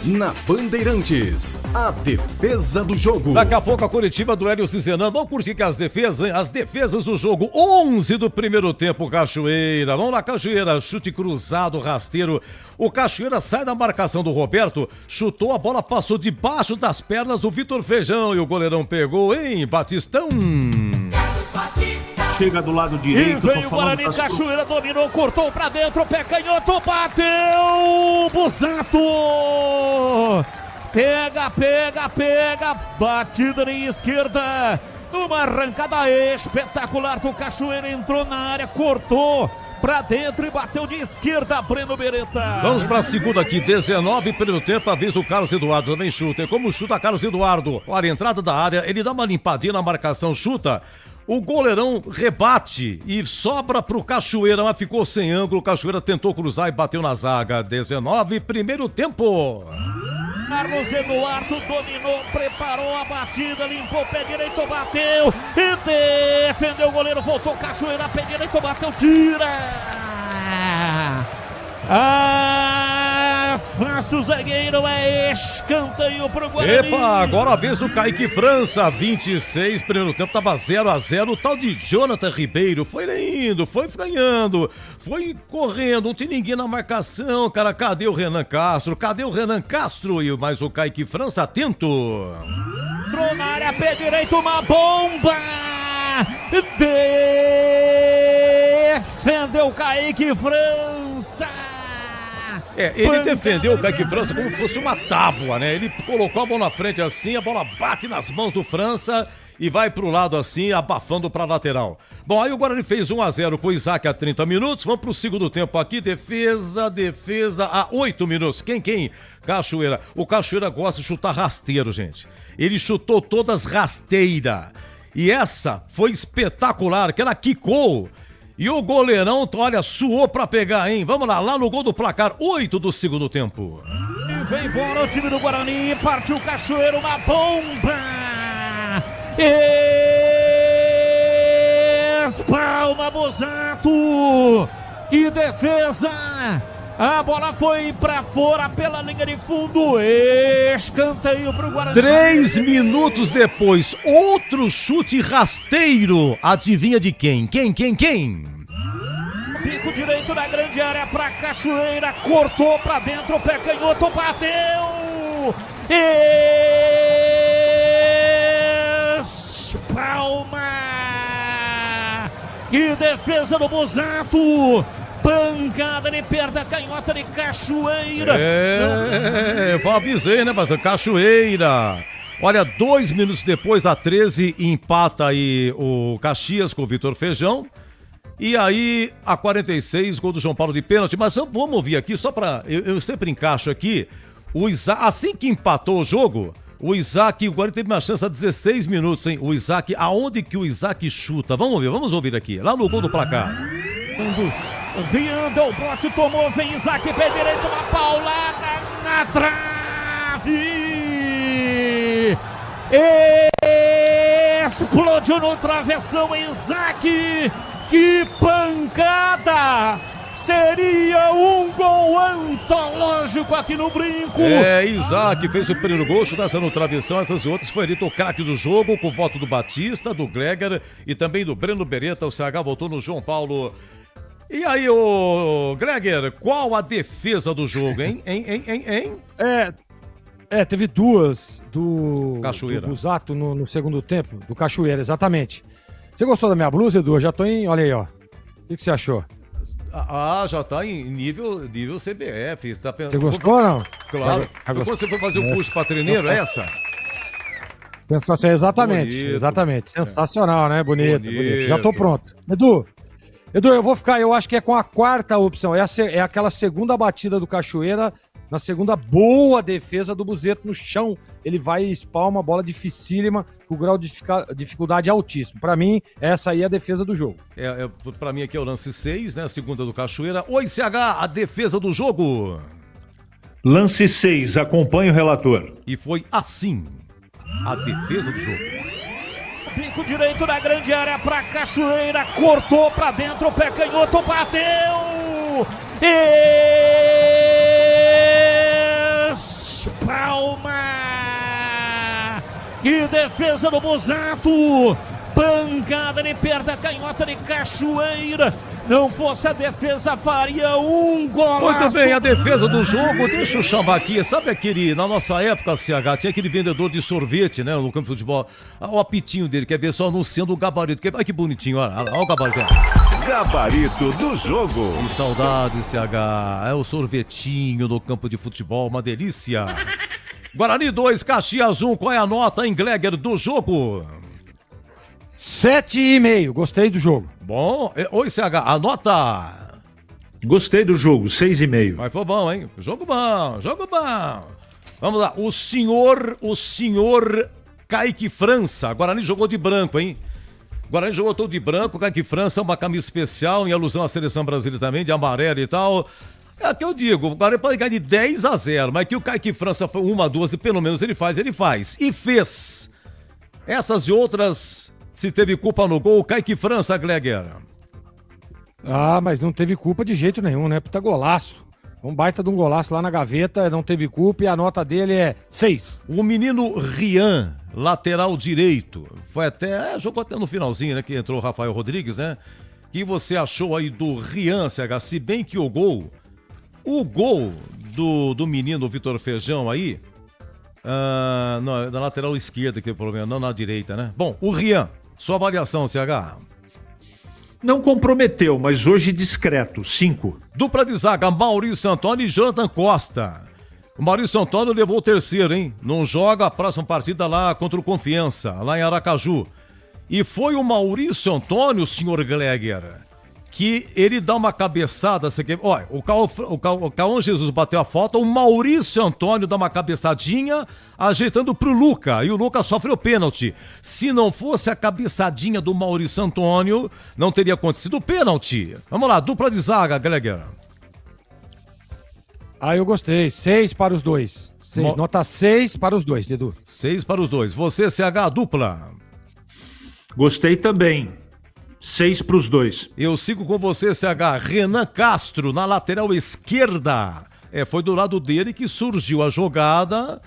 Na Bandeirantes, a defesa do jogo. Daqui a pouco a coletiva do Hélio Cizenano. Vamos curtir que as defesas, hein? As defesas do jogo. 11 do primeiro tempo, Cachoeira. Vamos lá, Cachoeira. Chute cruzado, rasteiro. O Cachoeira sai da marcação do Roberto, chutou, a bola passou debaixo das pernas do Vitor Feijão e o goleirão pegou, hein, Batistão? Chega do lado direito. E veio o Guarani, Cachoeira dominou, cortou pra dentro, pé canhoto, bateu! Busato! Pega, batida na esquerda, numa arrancada espetacular do Cachoeira, entrou na área, cortou pra dentro e bateu de esquerda, Breno Beretta. Vamos pra segunda aqui, 19 primeiro tempo, avisa o Carlos Eduardo, também chuta. E como chuta Carlos Eduardo? Olha, entrada da área, ele dá uma limpadinha na marcação, chuta. O goleirão rebate e sobra pro Cachoeira, mas ficou sem ângulo. O Cachoeira tentou cruzar e bateu na zaga. 19 primeiro tempo. Carlos Eduardo dominou, preparou a batida, limpou o pé direito, bateu e defendeu o goleiro, voltou Cachoeira, pé direito, bateu, tira! Afasta o zagueiro, é escanteio pro Guarani. Epa, agora a vez do Kaique França, 26, primeiro tempo tava 0-0, o tal de Jonathan Ribeiro foi indo, foi ganhando, foi correndo, não tinha ninguém na marcação, cara, cadê o Renan Castro? E mais o Kaique França, atento. Entrou na área, pé direito, uma bomba! Defendeu o Kaique França! Ele defendeu o Kaique França como se fosse uma tábua, né? Ele colocou a mão na frente assim, a bola bate nas mãos do França e vai pro lado assim, abafando pra lateral. Bom, aí o Guarani fez 1-0 com o Isaac a 30 minutos. Vamos pro segundo tempo aqui. Defesa a 8 minutos. Quem? Cachoeira. O Cachoeira gosta de chutar rasteiro, gente. Ele chutou todas rasteira. E essa foi espetacular, que ela quicou. E o goleirão, olha, suou pra pegar, hein? Vamos lá no gol do placar, 8 do segundo tempo. E vem embora o time do Guarani, partiu o Cachoeiro, uma bomba! Espalma Busato! Que defesa! A bola foi pra fora pela linha de fundo, escanteio pro Guarani. 3 minutos depois, outro chute rasteiro. Adivinha de quem? Quem? Pico direito na grande área pra Cachoeira, cortou pra dentro, o pé canhoto, bateu! Espalma! Que defesa do Busato! Pancada de perda, canhota de Cachoeira. Eu avisei, né, mas Cachoeira. Olha, 2 minutos depois, a 13, empata aí o Caxias com o Vitor Feijão. E aí, a 46, gol do João Paulo de pênalti. Mas vamos ouvir aqui, só pra... Eu sempre encaixo aqui. O Isaac, assim que empatou o jogo, o Isaac, o Guarani teve uma chance a 16 minutos, hein? O Isaac, aonde que o Isaac chuta? Vamos ouvir aqui, lá no gol do placar. Rian deu bote, tomou, vem Isaac, pé direito, uma paulada na trave! Explodiu no travessão, Isaac! Que pancada! Seria um gol antológico aqui no Brinco. Isaac fez o primeiro gol, chutaça no travessão. Essas outras foi eleito o craque do jogo, com voto do Batista, do Gleger e também do Breno Beretta. O CH voltou no João Paulo. E aí, ô Gleger, qual a defesa do jogo, hein? Teve duas do Cachoeira. Do Busato no segundo tempo, do Cachoeira, exatamente. Você gostou da minha blusa, Edu? Eu já tô em... Olha aí, ó. O que você achou? Já tá em nível CBF. Tá Você gostou ou não? Claro. Quando você for fazer o curso para treineiro, é essa? Sensacional, exatamente. Bonito. Exatamente. Sensacional, né? Bonito. Já tô pronto. Edu, eu vou ficar, eu acho que é com a quarta opção. É aquela segunda batida do Cachoeira, na segunda boa defesa do Buzeto no chão. Ele vai e espalma, bola dificílima, com grau de dificuldade altíssimo. Pra mim, essa aí é a defesa do jogo. Pra mim aqui é o lance 6, né? A segunda do Cachoeira. Oi, CH, a defesa do jogo. Lance 6, acompanha o relator. E foi assim, a defesa do jogo. Pico direito na grande área pra Cachoeira, cortou pra dentro, o pé canhoto, bateu! Espalma! Que defesa do Busato! Pancada de perda, canhota de Cachoeira. Não fosse a defesa, faria um golaço. Muito bem, a defesa do jogo, deixa eu chamar aqui. Sabe aquele, na nossa época, CH, tinha aquele vendedor de sorvete, né, no campo de futebol. Olha o apitinho dele, quer ver só anunciando o gabarito. Olha que bonitinho, olha o gabarito. Gabarito do jogo. Que saudade, CH. É o sorvetinho no campo de futebol, uma delícia. Guarani 2, Caxias 1. Qual é a nota em Gleger do jogo? 7,5. Gostei do jogo. Bom. Oi, CH, a nota? Gostei do jogo, 6,5. Mas foi bom, hein? Jogo bom. Vamos lá. O senhor Kaique França. Guarani jogou de branco, hein? Guarani jogou todo de branco. Kaique França, uma camisa especial em alusão à seleção brasileira também, de amarelo e tal. É o que eu digo, o Guarani pode ganhar de 10-0, mas que o Kaique França foi 1, 2 e pelo menos ele faz. E fez. Essas e outras, se teve culpa no gol, o Kaique França, Gleger. Ah, mas não teve culpa de jeito nenhum, né? Puta golaço. Um baita de um golaço lá na gaveta, não teve culpa e a nota dele é 6. O menino Rian, lateral direito, jogou até no finalzinho, né, que entrou o Rafael Rodrigues, né? O que você achou aí do Rian, CH? Se bem que o gol do menino Vitor Feijão aí, na lateral esquerda, que é o problema, não na direita, né? Bom, o Rian, sua avaliação, CH? Não comprometeu, mas hoje discreto, 5. Dupla de zaga, Maurício Antônio e Jonathan Costa. O Maurício Antônio levou o terceiro, hein? Não joga a próxima partida lá contra o Confiança, lá em Aracaju. E foi o Maurício Antônio, senhor Gleger, que ele dá uma cabeçada. Olha, o Cauã Jesus bateu a falta, o Maurício Antônio dá uma cabeçadinha, ajeitando pro Luca, e o Luca sofre o pênalti. Se não fosse a cabeçadinha do Maurício Antônio, não teria acontecido o pênalti. Vamos lá, dupla de zaga, Gleger. Eu gostei, 6 para os dois. Nota 6 para os dois, Edu. 6 para os dois. Você, CH, dupla. Gostei também. 6 para os dois. Eu sigo com você, CH. Renan Castro, na lateral esquerda. Foi do lado dele que surgiu a jogada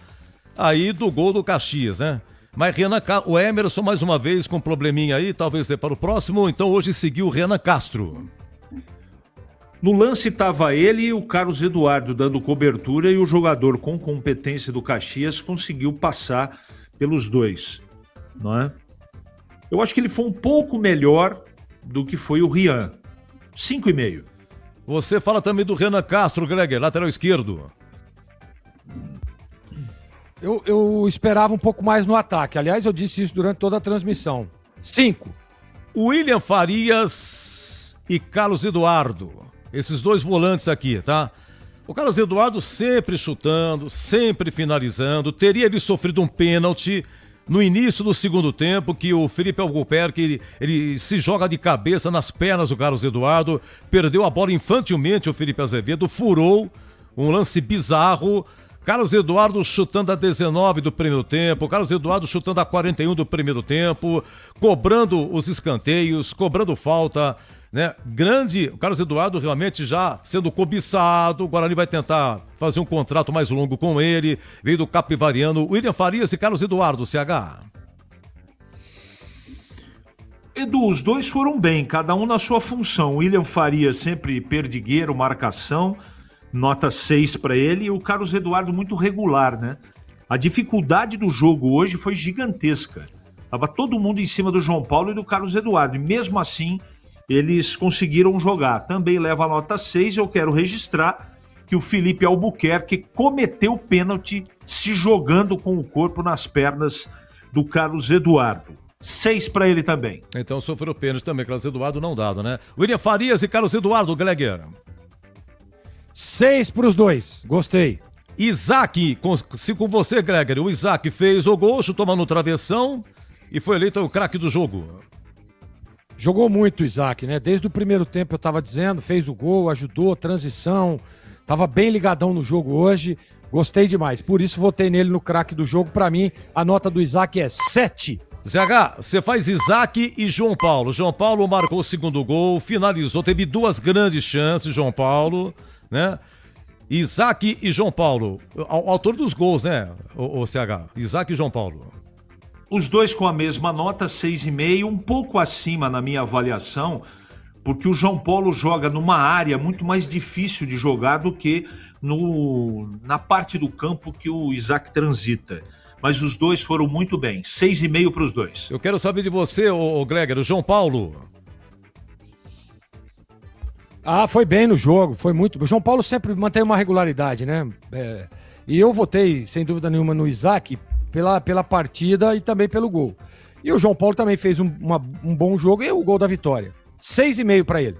aí do gol do Caxias, né? Mas o Emerson, mais uma vez, com um probleminha aí, talvez dê para o próximo. Então hoje seguiu o Renan Castro. No lance estava ele e o Carlos Eduardo dando cobertura e o jogador com competência do Caxias conseguiu passar pelos dois, não é? Eu acho que ele foi um pouco melhor do que foi o Rian. 5,5. Você fala também do Renan Castro, Gleger, lateral esquerdo. Eu esperava um pouco mais no ataque. Aliás, eu disse isso durante toda a transmissão. 5. William Farias e Carlos Eduardo. Esses dois volantes aqui, tá? O Carlos Eduardo sempre chutando, sempre finalizando. Teria ele sofrido um pênalti no início do segundo tempo, que o Felipe Albuquerque, ele se joga de cabeça nas pernas do Carlos Eduardo, perdeu a bola infantilmente, o Felipe Azevedo furou, um lance bizarro. Carlos Eduardo chutando a 19 do primeiro tempo, Carlos Eduardo chutando a 41 do primeiro tempo, cobrando os escanteios, cobrando falta, né? Grande, o Carlos Eduardo realmente já sendo cobiçado, o Guarani vai tentar fazer um contrato mais longo com ele, veio do Capivariano, William Farias e Carlos Eduardo, CH. Edu, os dois foram bem, cada um na sua função. William Farias sempre perdigueiro, marcação, nota 6 para ele, e o Carlos Eduardo muito regular, né? A dificuldade do jogo hoje foi gigantesca. Tava todo mundo em cima do João Paulo e do Carlos Eduardo, e mesmo assim eles conseguiram jogar. Também leva a nota 6, eu quero registrar que o Felipe Albuquerque cometeu pênalti se jogando com o corpo nas pernas do Carlos Eduardo. 6 para ele também. Então sofreu pênalti também, Carlos Eduardo não dado, né? William Farias e Carlos Eduardo, Gleger. 6 para os dois, gostei. Isaac, com você, Gleger, o Isaac fez o gol, chutou no travessão e foi eleito o craque do jogo. Jogou muito o Isaac, né? Desde o primeiro tempo eu tava dizendo, fez o gol, ajudou, transição, tava bem ligadão no jogo hoje, gostei demais. Por isso votei nele no craque do jogo. Pra mim, a nota do Isaac é 7. ZH, você faz Isaac e João Paulo. João Paulo marcou o segundo gol, finalizou, teve duas grandes chances, João Paulo, né? Isaac e João Paulo, autor dos gols, né, o CH? Isaac e João Paulo. Os dois com a mesma nota, 6,5, um pouco acima na minha avaliação, porque o João Paulo joga numa área muito mais difícil de jogar do que na parte do campo que o Isaac transita. Mas os dois foram muito bem, 6,5 para os dois. Eu quero saber de você, o Gleger, o João Paulo. Foi bem no jogo, foi muito. O João Paulo sempre mantém uma regularidade, né? E eu votei, sem dúvida nenhuma, no Isaac pela partida e também pelo gol. E o João Paulo também fez um bom jogo e o gol da vitória. 6,5 para ele.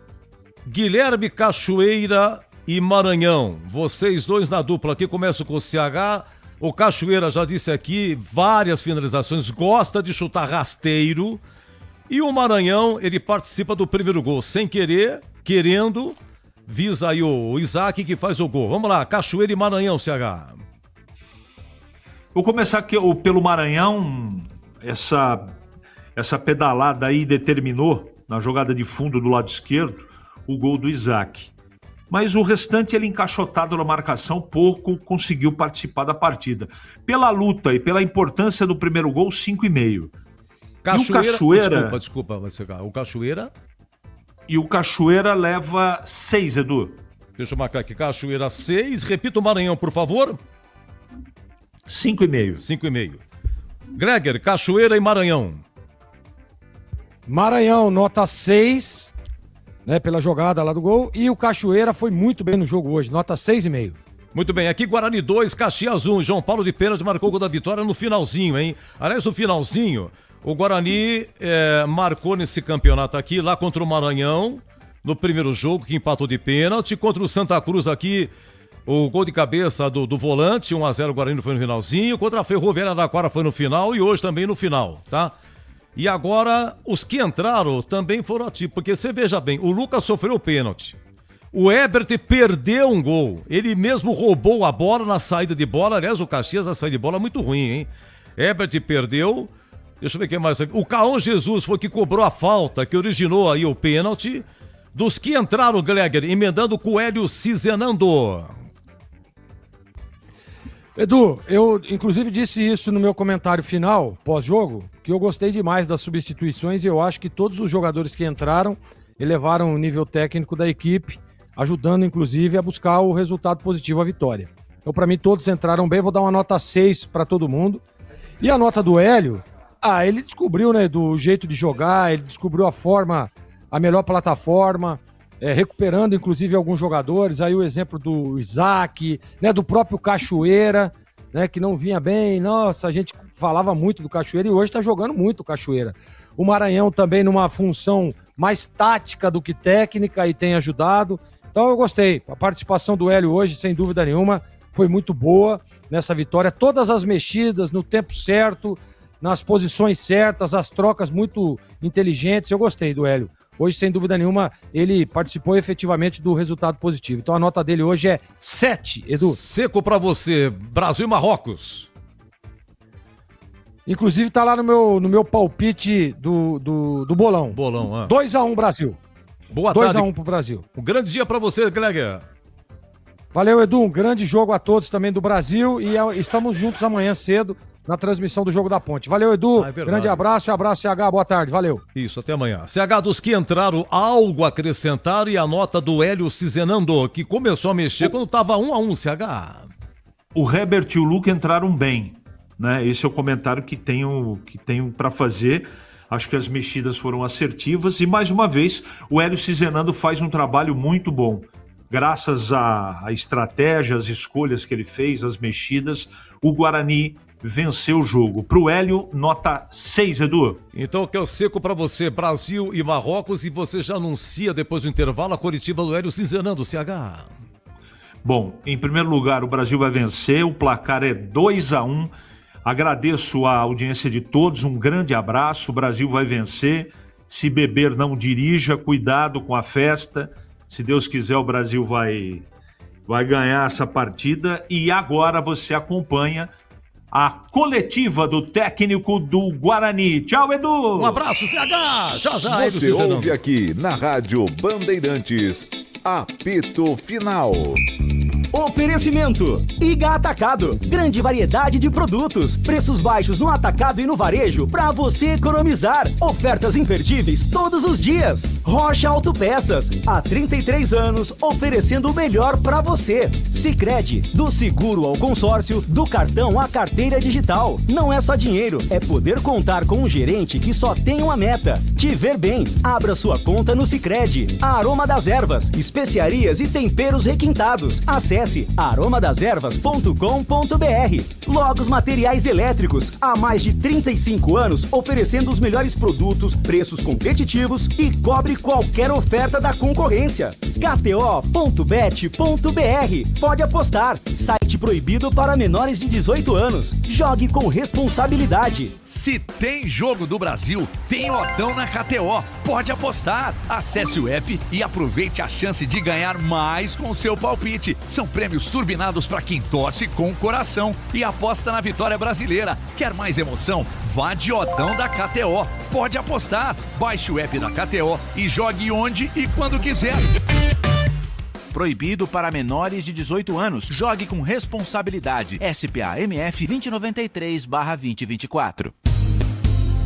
Guilherme Cachoeira e Maranhão. Vocês dois na dupla aqui, começo com o CH. O Cachoeira já disse aqui, várias finalizações, gosta de chutar rasteiro. E o Maranhão, ele participa do primeiro gol sem querer, querendo, visa aí o Isaac que faz o gol. Vamos lá, Cachoeira e Maranhão, CH. Vou começar pelo Maranhão. Essa pedalada aí determinou, na jogada de fundo do lado esquerdo, o gol do Isaac. Mas o restante, ele encaixotado na marcação, pouco conseguiu participar da partida. Pela luta e pela importância do primeiro gol, 5,5. Cachoeira... Desculpa, o Cachoeira... E o Cachoeira leva 6, Edu. Deixa eu marcar aqui, Cachoeira 6. Repita o Maranhão, por favor. 5,5. 5,5. Greger, Cachoeira e Maranhão. Maranhão, nota 6, né, pela jogada lá do gol. E o Cachoeira foi muito bem no jogo hoje, nota 6,5. Muito bem, aqui Guarani 2, Caxias 1. João Paulo de pênalti marcou o gol da vitória no finalzinho, hein? Aliás, no finalzinho, o Guarani marcou nesse campeonato aqui, lá contra o Maranhão, no primeiro jogo, que empatou de pênalti. Contra o Santa Cruz aqui, o gol de cabeça do volante, 1-0 o Guarani foi no finalzinho. Contra a Ferroviária da Aquara foi no final e hoje também no final, tá? E agora, os que entraram também foram ativos, porque você veja bem, o Lucas sofreu o pênalti. O Ebert perdeu um gol. Ele mesmo roubou a bola na saída de bola. Aliás, o Caxias, a saída de bola é muito ruim, hein? Ebert perdeu. Deixa eu ver quem mais aqui. O Caon Jesus foi que cobrou a falta, que originou aí o pênalti. Dos que entraram, Gleger, emendando com o Hélio Cizenando. Edu, eu inclusive disse isso no meu comentário final, pós-jogo, que eu gostei demais das substituições e eu acho que todos os jogadores que entraram elevaram o nível técnico da equipe, ajudando inclusive a buscar o resultado positivo, a vitória. Então, para mim, todos entraram bem, vou dar uma nota 6 para todo mundo. E a nota do Hélio, ele descobriu, né, do jeito de jogar, ele descobriu a melhor plataforma, recuperando inclusive alguns jogadores, aí o exemplo do Isaac, né, do próprio Cachoeira, né, que não vinha bem. Nossa, a gente falava muito do Cachoeira e hoje está jogando muito o Cachoeira. O Maranhão também numa função mais tática do que técnica e tem ajudado. Então eu gostei. A participação do Hélio hoje, sem dúvida nenhuma, foi muito boa nessa vitória. Todas as mexidas no tempo certo, nas posições certas, as trocas muito inteligentes. Eu gostei do Hélio. Hoje, sem dúvida nenhuma, ele participou efetivamente do resultado positivo. Então a nota dele hoje é 7, Edu. Seco pra você, Brasil e Marrocos. Inclusive tá lá no meu palpite do bolão. Bolão, 2-1 Brasil. Boa tarde. 2-1 pro Brasil. Um grande dia pra você, Gleger. Valeu, Edu. Um grande jogo a todos também do Brasil e estamos juntos amanhã cedo na transmissão do Jogo da Ponte. Valeu, Edu. Grande abraço e abraço, CH. Boa tarde. Valeu. Isso, até amanhã. CH, dos que entraram, algo a acrescentar e a nota do Hélio Cizenando, que começou a mexer quando tava 1-1, CH. O Herbert e o Luca entraram bem, né? Esse é o comentário que tenho para fazer. Acho que as mexidas foram assertivas e, mais uma vez, o Hélio Cizenando faz um trabalho muito bom. Graças à estratégia, às escolhas que ele fez, as mexidas, o Guarani venceu o jogo. Pro Hélio, nota 6, Edu. Então, que eu seco pra você, Brasil e Marrocos, e você já anuncia depois do intervalo a coletiva do Hélio Cizenando, CH. Bom, em primeiro lugar, o Brasil vai vencer, o placar é 2-1. Agradeço a audiência de todos, um grande abraço, o Brasil vai vencer. Se beber, não dirija, cuidado com a festa. Se Deus quiser, o Brasil vai ganhar essa partida. E agora você acompanha a coletiva do técnico do Guarani. Tchau, Edu! Um abraço, CH! Já, você ouve aqui na Rádio Bandeirantes, apito final. Oferecimento Iga Atacado, grande variedade de produtos, preços baixos no atacado e no varejo para você economizar. Ofertas imperdíveis todos os dias. Rocha Autopeças, há 33 anos oferecendo o melhor para você. Sicredi, do seguro ao consórcio, do cartão à carteira digital. Não é só dinheiro, é poder contar com um gerente que só tem uma meta: te ver bem. Abra sua conta no Sicredi. A Aroma das Ervas, especiarias e temperos requintados. Acesse Acesse aromadeservas.com.br. Logos Materiais Elétricos, há mais de 35 anos oferecendo os melhores produtos, preços competitivos e cobre qualquer oferta da concorrência. KTO.bet.br. Pode apostar. Site proibido para menores de 18 anos. Jogue com responsabilidade. Se tem jogo do Brasil, tem odão na KTO. Pode apostar. Acesse o app e aproveite a chance de ganhar mais com o seu palpite. São prêmios turbinados para quem torce com o coração e aposta na vitória brasileira. Quer mais emoção? Vá de odão da KTO. Pode apostar. Baixe o app da KTO e jogue onde e quando quiser. Proibido para menores de 18 anos. Jogue com responsabilidade. SPA-MF 2093/2024.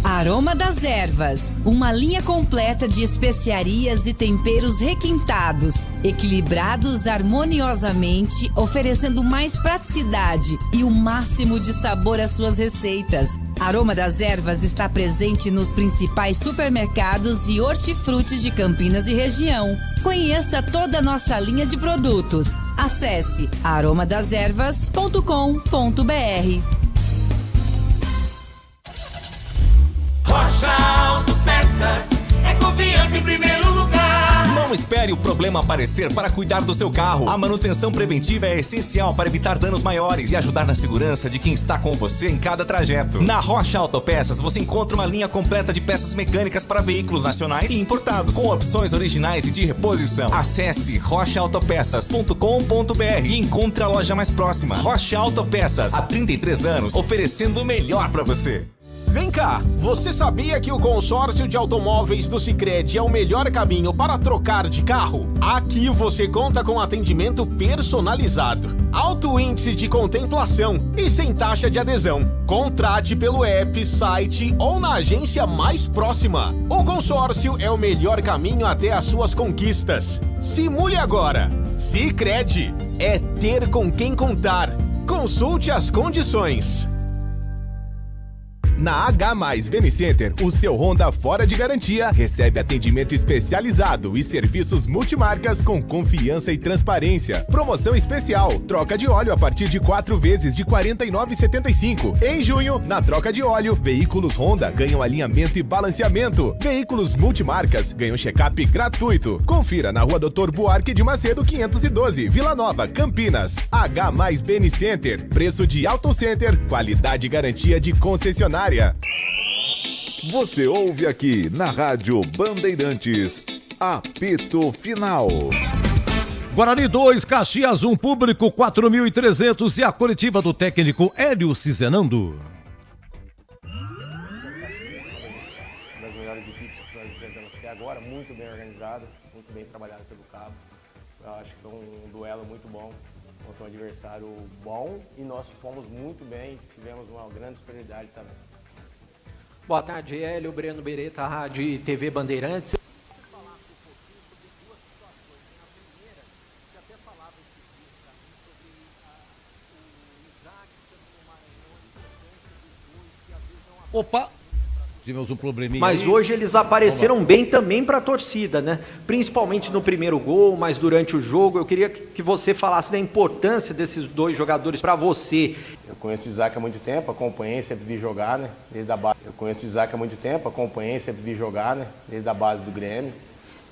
Aroma das Ervas, uma linha completa de especiarias e temperos requintados, equilibrados harmoniosamente, oferecendo mais praticidade e o máximo de sabor às suas receitas. Aroma das Ervas está presente nos principais supermercados e hortifrutis de Campinas e região. Conheça toda a nossa linha de produtos. Acesse aromadeservas.com.br. Rocha Autopeças, é confiança em primeiro lugar. Não espere o problema aparecer para cuidar do seu carro. A manutenção preventiva é essencial para evitar danos maiores e ajudar na segurança de quem está com você em cada trajeto. Na Rocha Autopeças você encontra uma linha completa de peças mecânicas para veículos nacionais e importados, com opções originais e de reposição. Acesse rochaautopeças.com.br e encontre a loja mais próxima. Rocha Autopeças, há 33 anos, oferecendo o melhor para você. Vem cá, você sabia que o consórcio de automóveis do Sicredi é o melhor caminho para trocar de carro? Aqui você conta com atendimento personalizado, alto índice de contemplação e sem taxa de adesão. Contrate pelo app, site ou na agência mais próxima. O consórcio é o melhor caminho até as suas conquistas. Simule agora. Sicredi é ter com quem contar. Consulte as condições. Na H+ Benicenter, o seu Honda fora de garantia recebe atendimento especializado e serviços multimarcas com confiança e transparência. Promoção especial, troca de óleo a partir de 4 vezes de R$ 49,75. Em junho, na troca de óleo, veículos Honda ganham alinhamento e balanceamento. Veículos multimarcas ganham check-up gratuito. Confira na Rua Dr. Buarque de Macedo 512, Vila Nova, Campinas. H+ Benicenter, preço de Auto Center, qualidade e garantia de concessionária. Você ouve aqui na Rádio Bandeirantes, apito final. Guarani 2, Caxias 1, público 4.300 e a coletiva do técnico Hélio Cizenando. Uma das melhores equipes que nós enfrentamos até agora, muito bem organizado, muito bem trabalhado pelo Cabo. Eu acho que foi um duelo muito bom contra um adversário bom e nós fomos muito bem, tivemos uma grande superioridade também. Boa tarde, Hélio, Breno Beretta, Rádio e TV Bandeirantes. Opa! Tivemos um probleminha. Mas aí. hoje eles apareceram bem também para a torcida, né? Principalmente no primeiro gol, mas durante o jogo. Eu queria que você falasse da importância desses dois jogadores para você. Eu conheço o Isaac há muito tempo, acompanhei, sempre vi jogar, né? Desde a base. Eu conheço o Isaac há muito tempo, acompanhei, sempre vi jogar, né? Desde a base do Grêmio.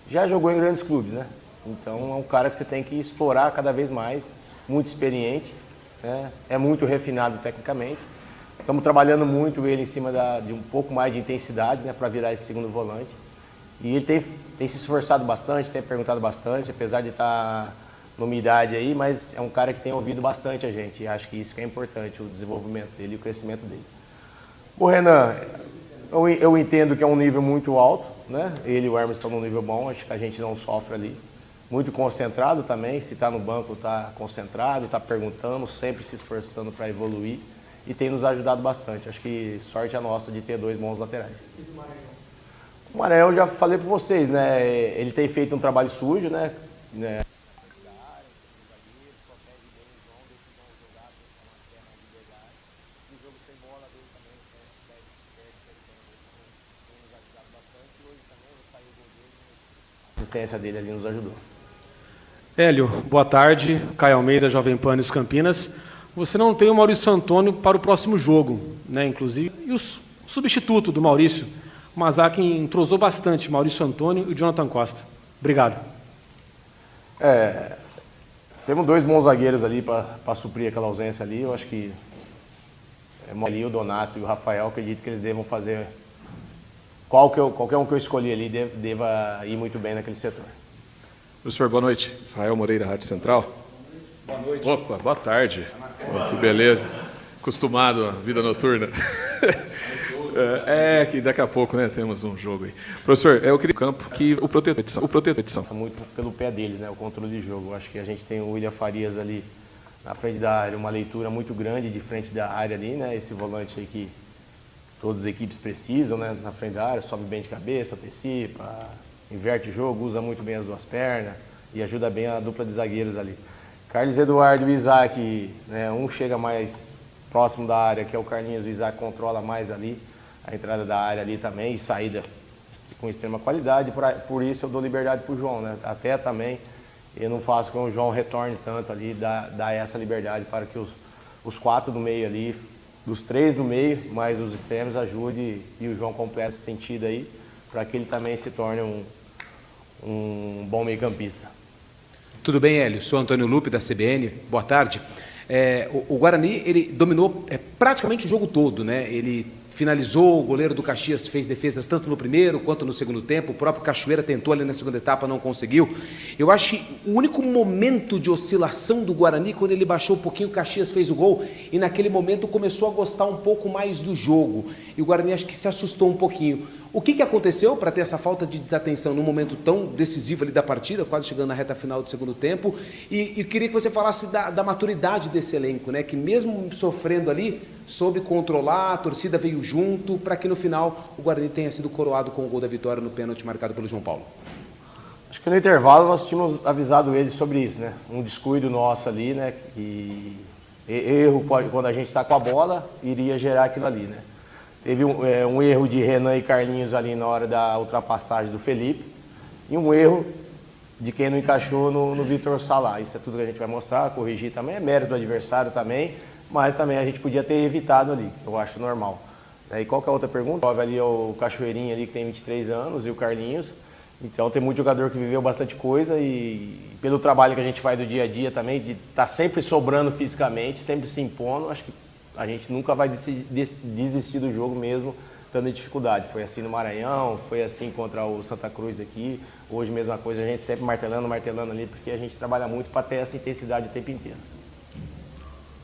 Já jogou em grandes clubes, né? Então é um cara que você tem que explorar cada vez mais, muito experiente, né? É muito refinado tecnicamente. Estamos trabalhando muito ele em cima de um pouco mais de intensidade, né, para virar esse segundo volante. E ele tem se esforçado bastante, tem perguntado bastante, apesar de estar numa idade aí, mas é um cara que tem ouvido bastante a gente. E acho que isso que é importante, o desenvolvimento dele e o crescimento dele. O Renan, eu entendo que é um nível muito alto, né? Ele e o Hermes estão num nível bom, acho que a gente não sofre ali. Muito concentrado também, se está no banco está concentrado, está perguntando, sempre se esforçando para evoluir. E tem nos ajudado bastante. Acho que sorte a nossa de ter dois bons laterais. O Maranhão, eu já falei para vocês, né? Ele tem feito um trabalho sujo, né? A assistência dele ali nos ajudou. Hélio, boa tarde. Caio Almeida, Jovem Pan News Campinas. Você não tem o Maurício Antônio para o próximo jogo, né? Inclusive, e o substituto do Maurício, o Mazak entrosou bastante, Maurício Antônio e o Jonathan Costa. Obrigado. Temos 2 bons zagueiros ali para suprir aquela ausência ali. Eu acho que ali o Donato e o Rafael, acredito que eles devam fazer. Qualquer um que eu escolhi ali deva ir muito bem naquele setor. Professor, boa noite. Israel Moreira, Rádio Central. Boa noite. Opa, boa tarde. Que beleza. Acostumado à vida noturna. Que daqui a pouco, né, temos um jogo aí. Professor, eu queria campo que o protetor. Muito pelo pé deles, né, o controle de jogo. Eu acho que a gente tem o William Farias ali na frente da área, uma leitura muito grande de frente da área ali, né, esse volante aí que todas as equipes precisam, né, na frente da área, sobe bem de cabeça, antecipa, inverte o jogo, usa muito bem as 2 pernas e ajuda bem a dupla de zagueiros ali. Carlos Eduardo e o Isaac, né, um chega mais próximo da área, que é o Carlinhos, o Isaac controla mais ali a entrada da área ali também e saída com extrema qualidade, por isso eu dou liberdade para o João, né? Até também eu não faço com que o João retorne tanto ali, dá essa liberdade para que os 4 do meio ali, dos 3 do meio, mais os extremos ajude e o João completa esse sentido aí, para que ele também se torne um bom meio-campista. Tudo bem, Hélio? Sou Antônio Lupe, da CBN. Boa tarde. O Guarani, ele dominou praticamente o jogo todo, né? Ele finalizou, o goleiro do Caxias fez defesas tanto no primeiro quanto no segundo tempo, o próprio Cachoeira tentou ali na segunda etapa, não conseguiu. Eu acho que o único momento de oscilação do Guarani, quando ele baixou um pouquinho, o Caxias fez o gol e naquele momento começou a gostar um pouco mais do jogo. E o Guarani acho que se assustou um pouquinho. O que aconteceu para ter essa falta de desatenção num momento tão decisivo ali da partida, quase chegando na reta final do segundo tempo? E queria que você falasse da maturidade desse elenco, né? Que mesmo sofrendo ali, soube controlar, a torcida veio junto, para que no final o Guarani tenha sido coroado com o gol da vitória no pênalti marcado pelo João Paulo. Acho que no intervalo nós tínhamos avisado eles sobre isso, né? Um descuido nosso ali, né? E erro, quando a gente está com a bola, iria gerar aquilo ali, né? Teve um erro de Renan e Carlinhos ali na hora da ultrapassagem do Felipe e um erro de quem não encaixou no Vitor Sala. Isso é tudo que a gente vai mostrar, corrigir também, é mérito do adversário também, mas também a gente podia ter evitado ali, eu acho normal. E qual que é a outra pergunta? Ali o Cachoeirinha ali que tem 23 anos e o Carlinhos. Então tem muito jogador que viveu bastante coisa e pelo trabalho que a gente faz do dia a dia também, de estar sempre sobrando fisicamente, sempre se impondo, acho que a gente nunca vai desistir do jogo mesmo estando em dificuldade. Foi assim no Maranhão, foi assim contra o Santa Cruz aqui, hoje mesma coisa, a gente sempre martelando ali, porque a gente trabalha muito para ter essa intensidade o tempo inteiro.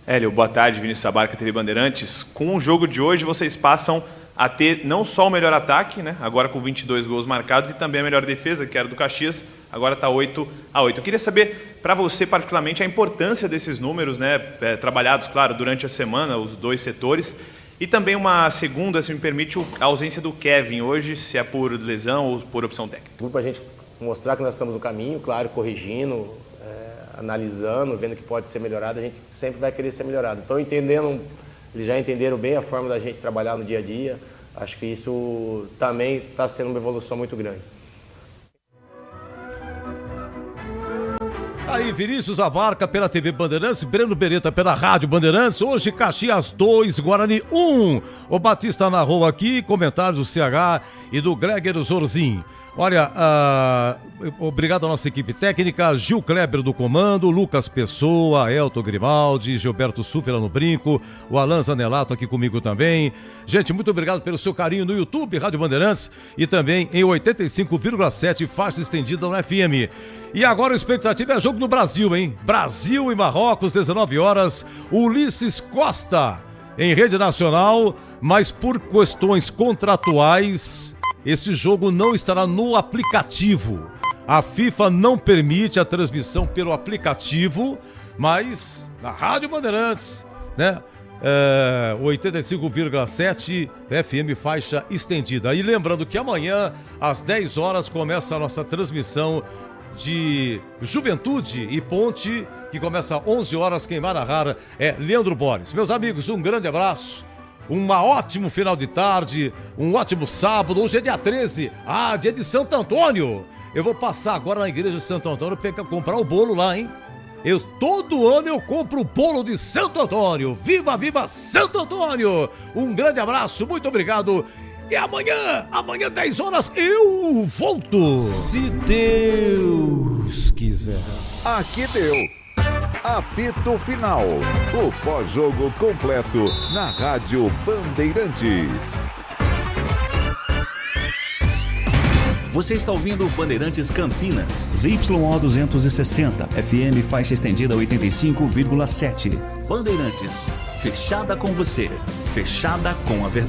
Hélio, boa tarde, Vinícius Abarca, TV Bandeirantes. Com o jogo de hoje, vocês passam a ter não só o melhor ataque, né, agora com 22 gols marcados, e também a melhor defesa, que era do Caxias, agora está 8-8. Eu queria saber, para você particularmente, a importância desses números, né, trabalhados, claro, durante a semana, os 2 setores, e também uma segunda, se me permite, a ausência do Kevin hoje, se é por lesão ou por opção técnica. Tudo para a gente mostrar que nós estamos no caminho, claro, corrigindo, analisando, vendo que pode ser melhorado, a gente sempre vai querer ser melhorado. Então, eles já entenderam bem a forma da gente trabalhar no dia a dia. Acho que isso também está sendo uma evolução muito grande. Aí, Vinícius Abarca pela TV Bandeirantes, Breno Beretta pela Rádio Bandeirantes. Hoje, Caxias 2, Guarani 1. O Batista narrou aqui, comentários do CH e do Greger Zorzin. Olha, obrigado à nossa equipe técnica, Gil Kleber do comando, Lucas Pessoa, Elton Grimaldi, Gilberto Súfera no brinco, o Alan Zanelato aqui comigo também. Gente, muito obrigado pelo seu carinho no YouTube, Rádio Bandeirantes, e também em 85,7 faixa estendida no FM. E agora a expectativa é jogo do Brasil, hein? Brasil e Marrocos, 19 horas, Ulisses Costa em rede nacional, mas por questões contratuais, esse jogo não estará no aplicativo. A FIFA não permite a transmissão pelo aplicativo, mas na Rádio Bandeirantes, né? 85,7 FM faixa estendida. E lembrando que amanhã, às 10 horas, começa a nossa transmissão de Juventude e Ponte, que começa às 11 horas. Quem vai narrar é Leandro Borges. Meus amigos, um grande abraço. Um ótimo final de tarde, um ótimo sábado. Hoje é dia 13, dia de Santo Antônio. Eu vou passar agora na igreja de Santo Antônio pra comprar o bolo lá, hein? Todo ano eu compro o bolo de Santo Antônio. Viva, viva Santo Antônio! Um grande abraço, muito obrigado. E amanhã 10 horas, eu volto. Se Deus quiser. Aqui deu. Apito Final. O pós-jogo completo na Rádio Bandeirantes. Você está ouvindo Bandeirantes Campinas, ZYO 260, FM faixa estendida 85,7. Bandeirantes, fechada com você, fechada com a verdade.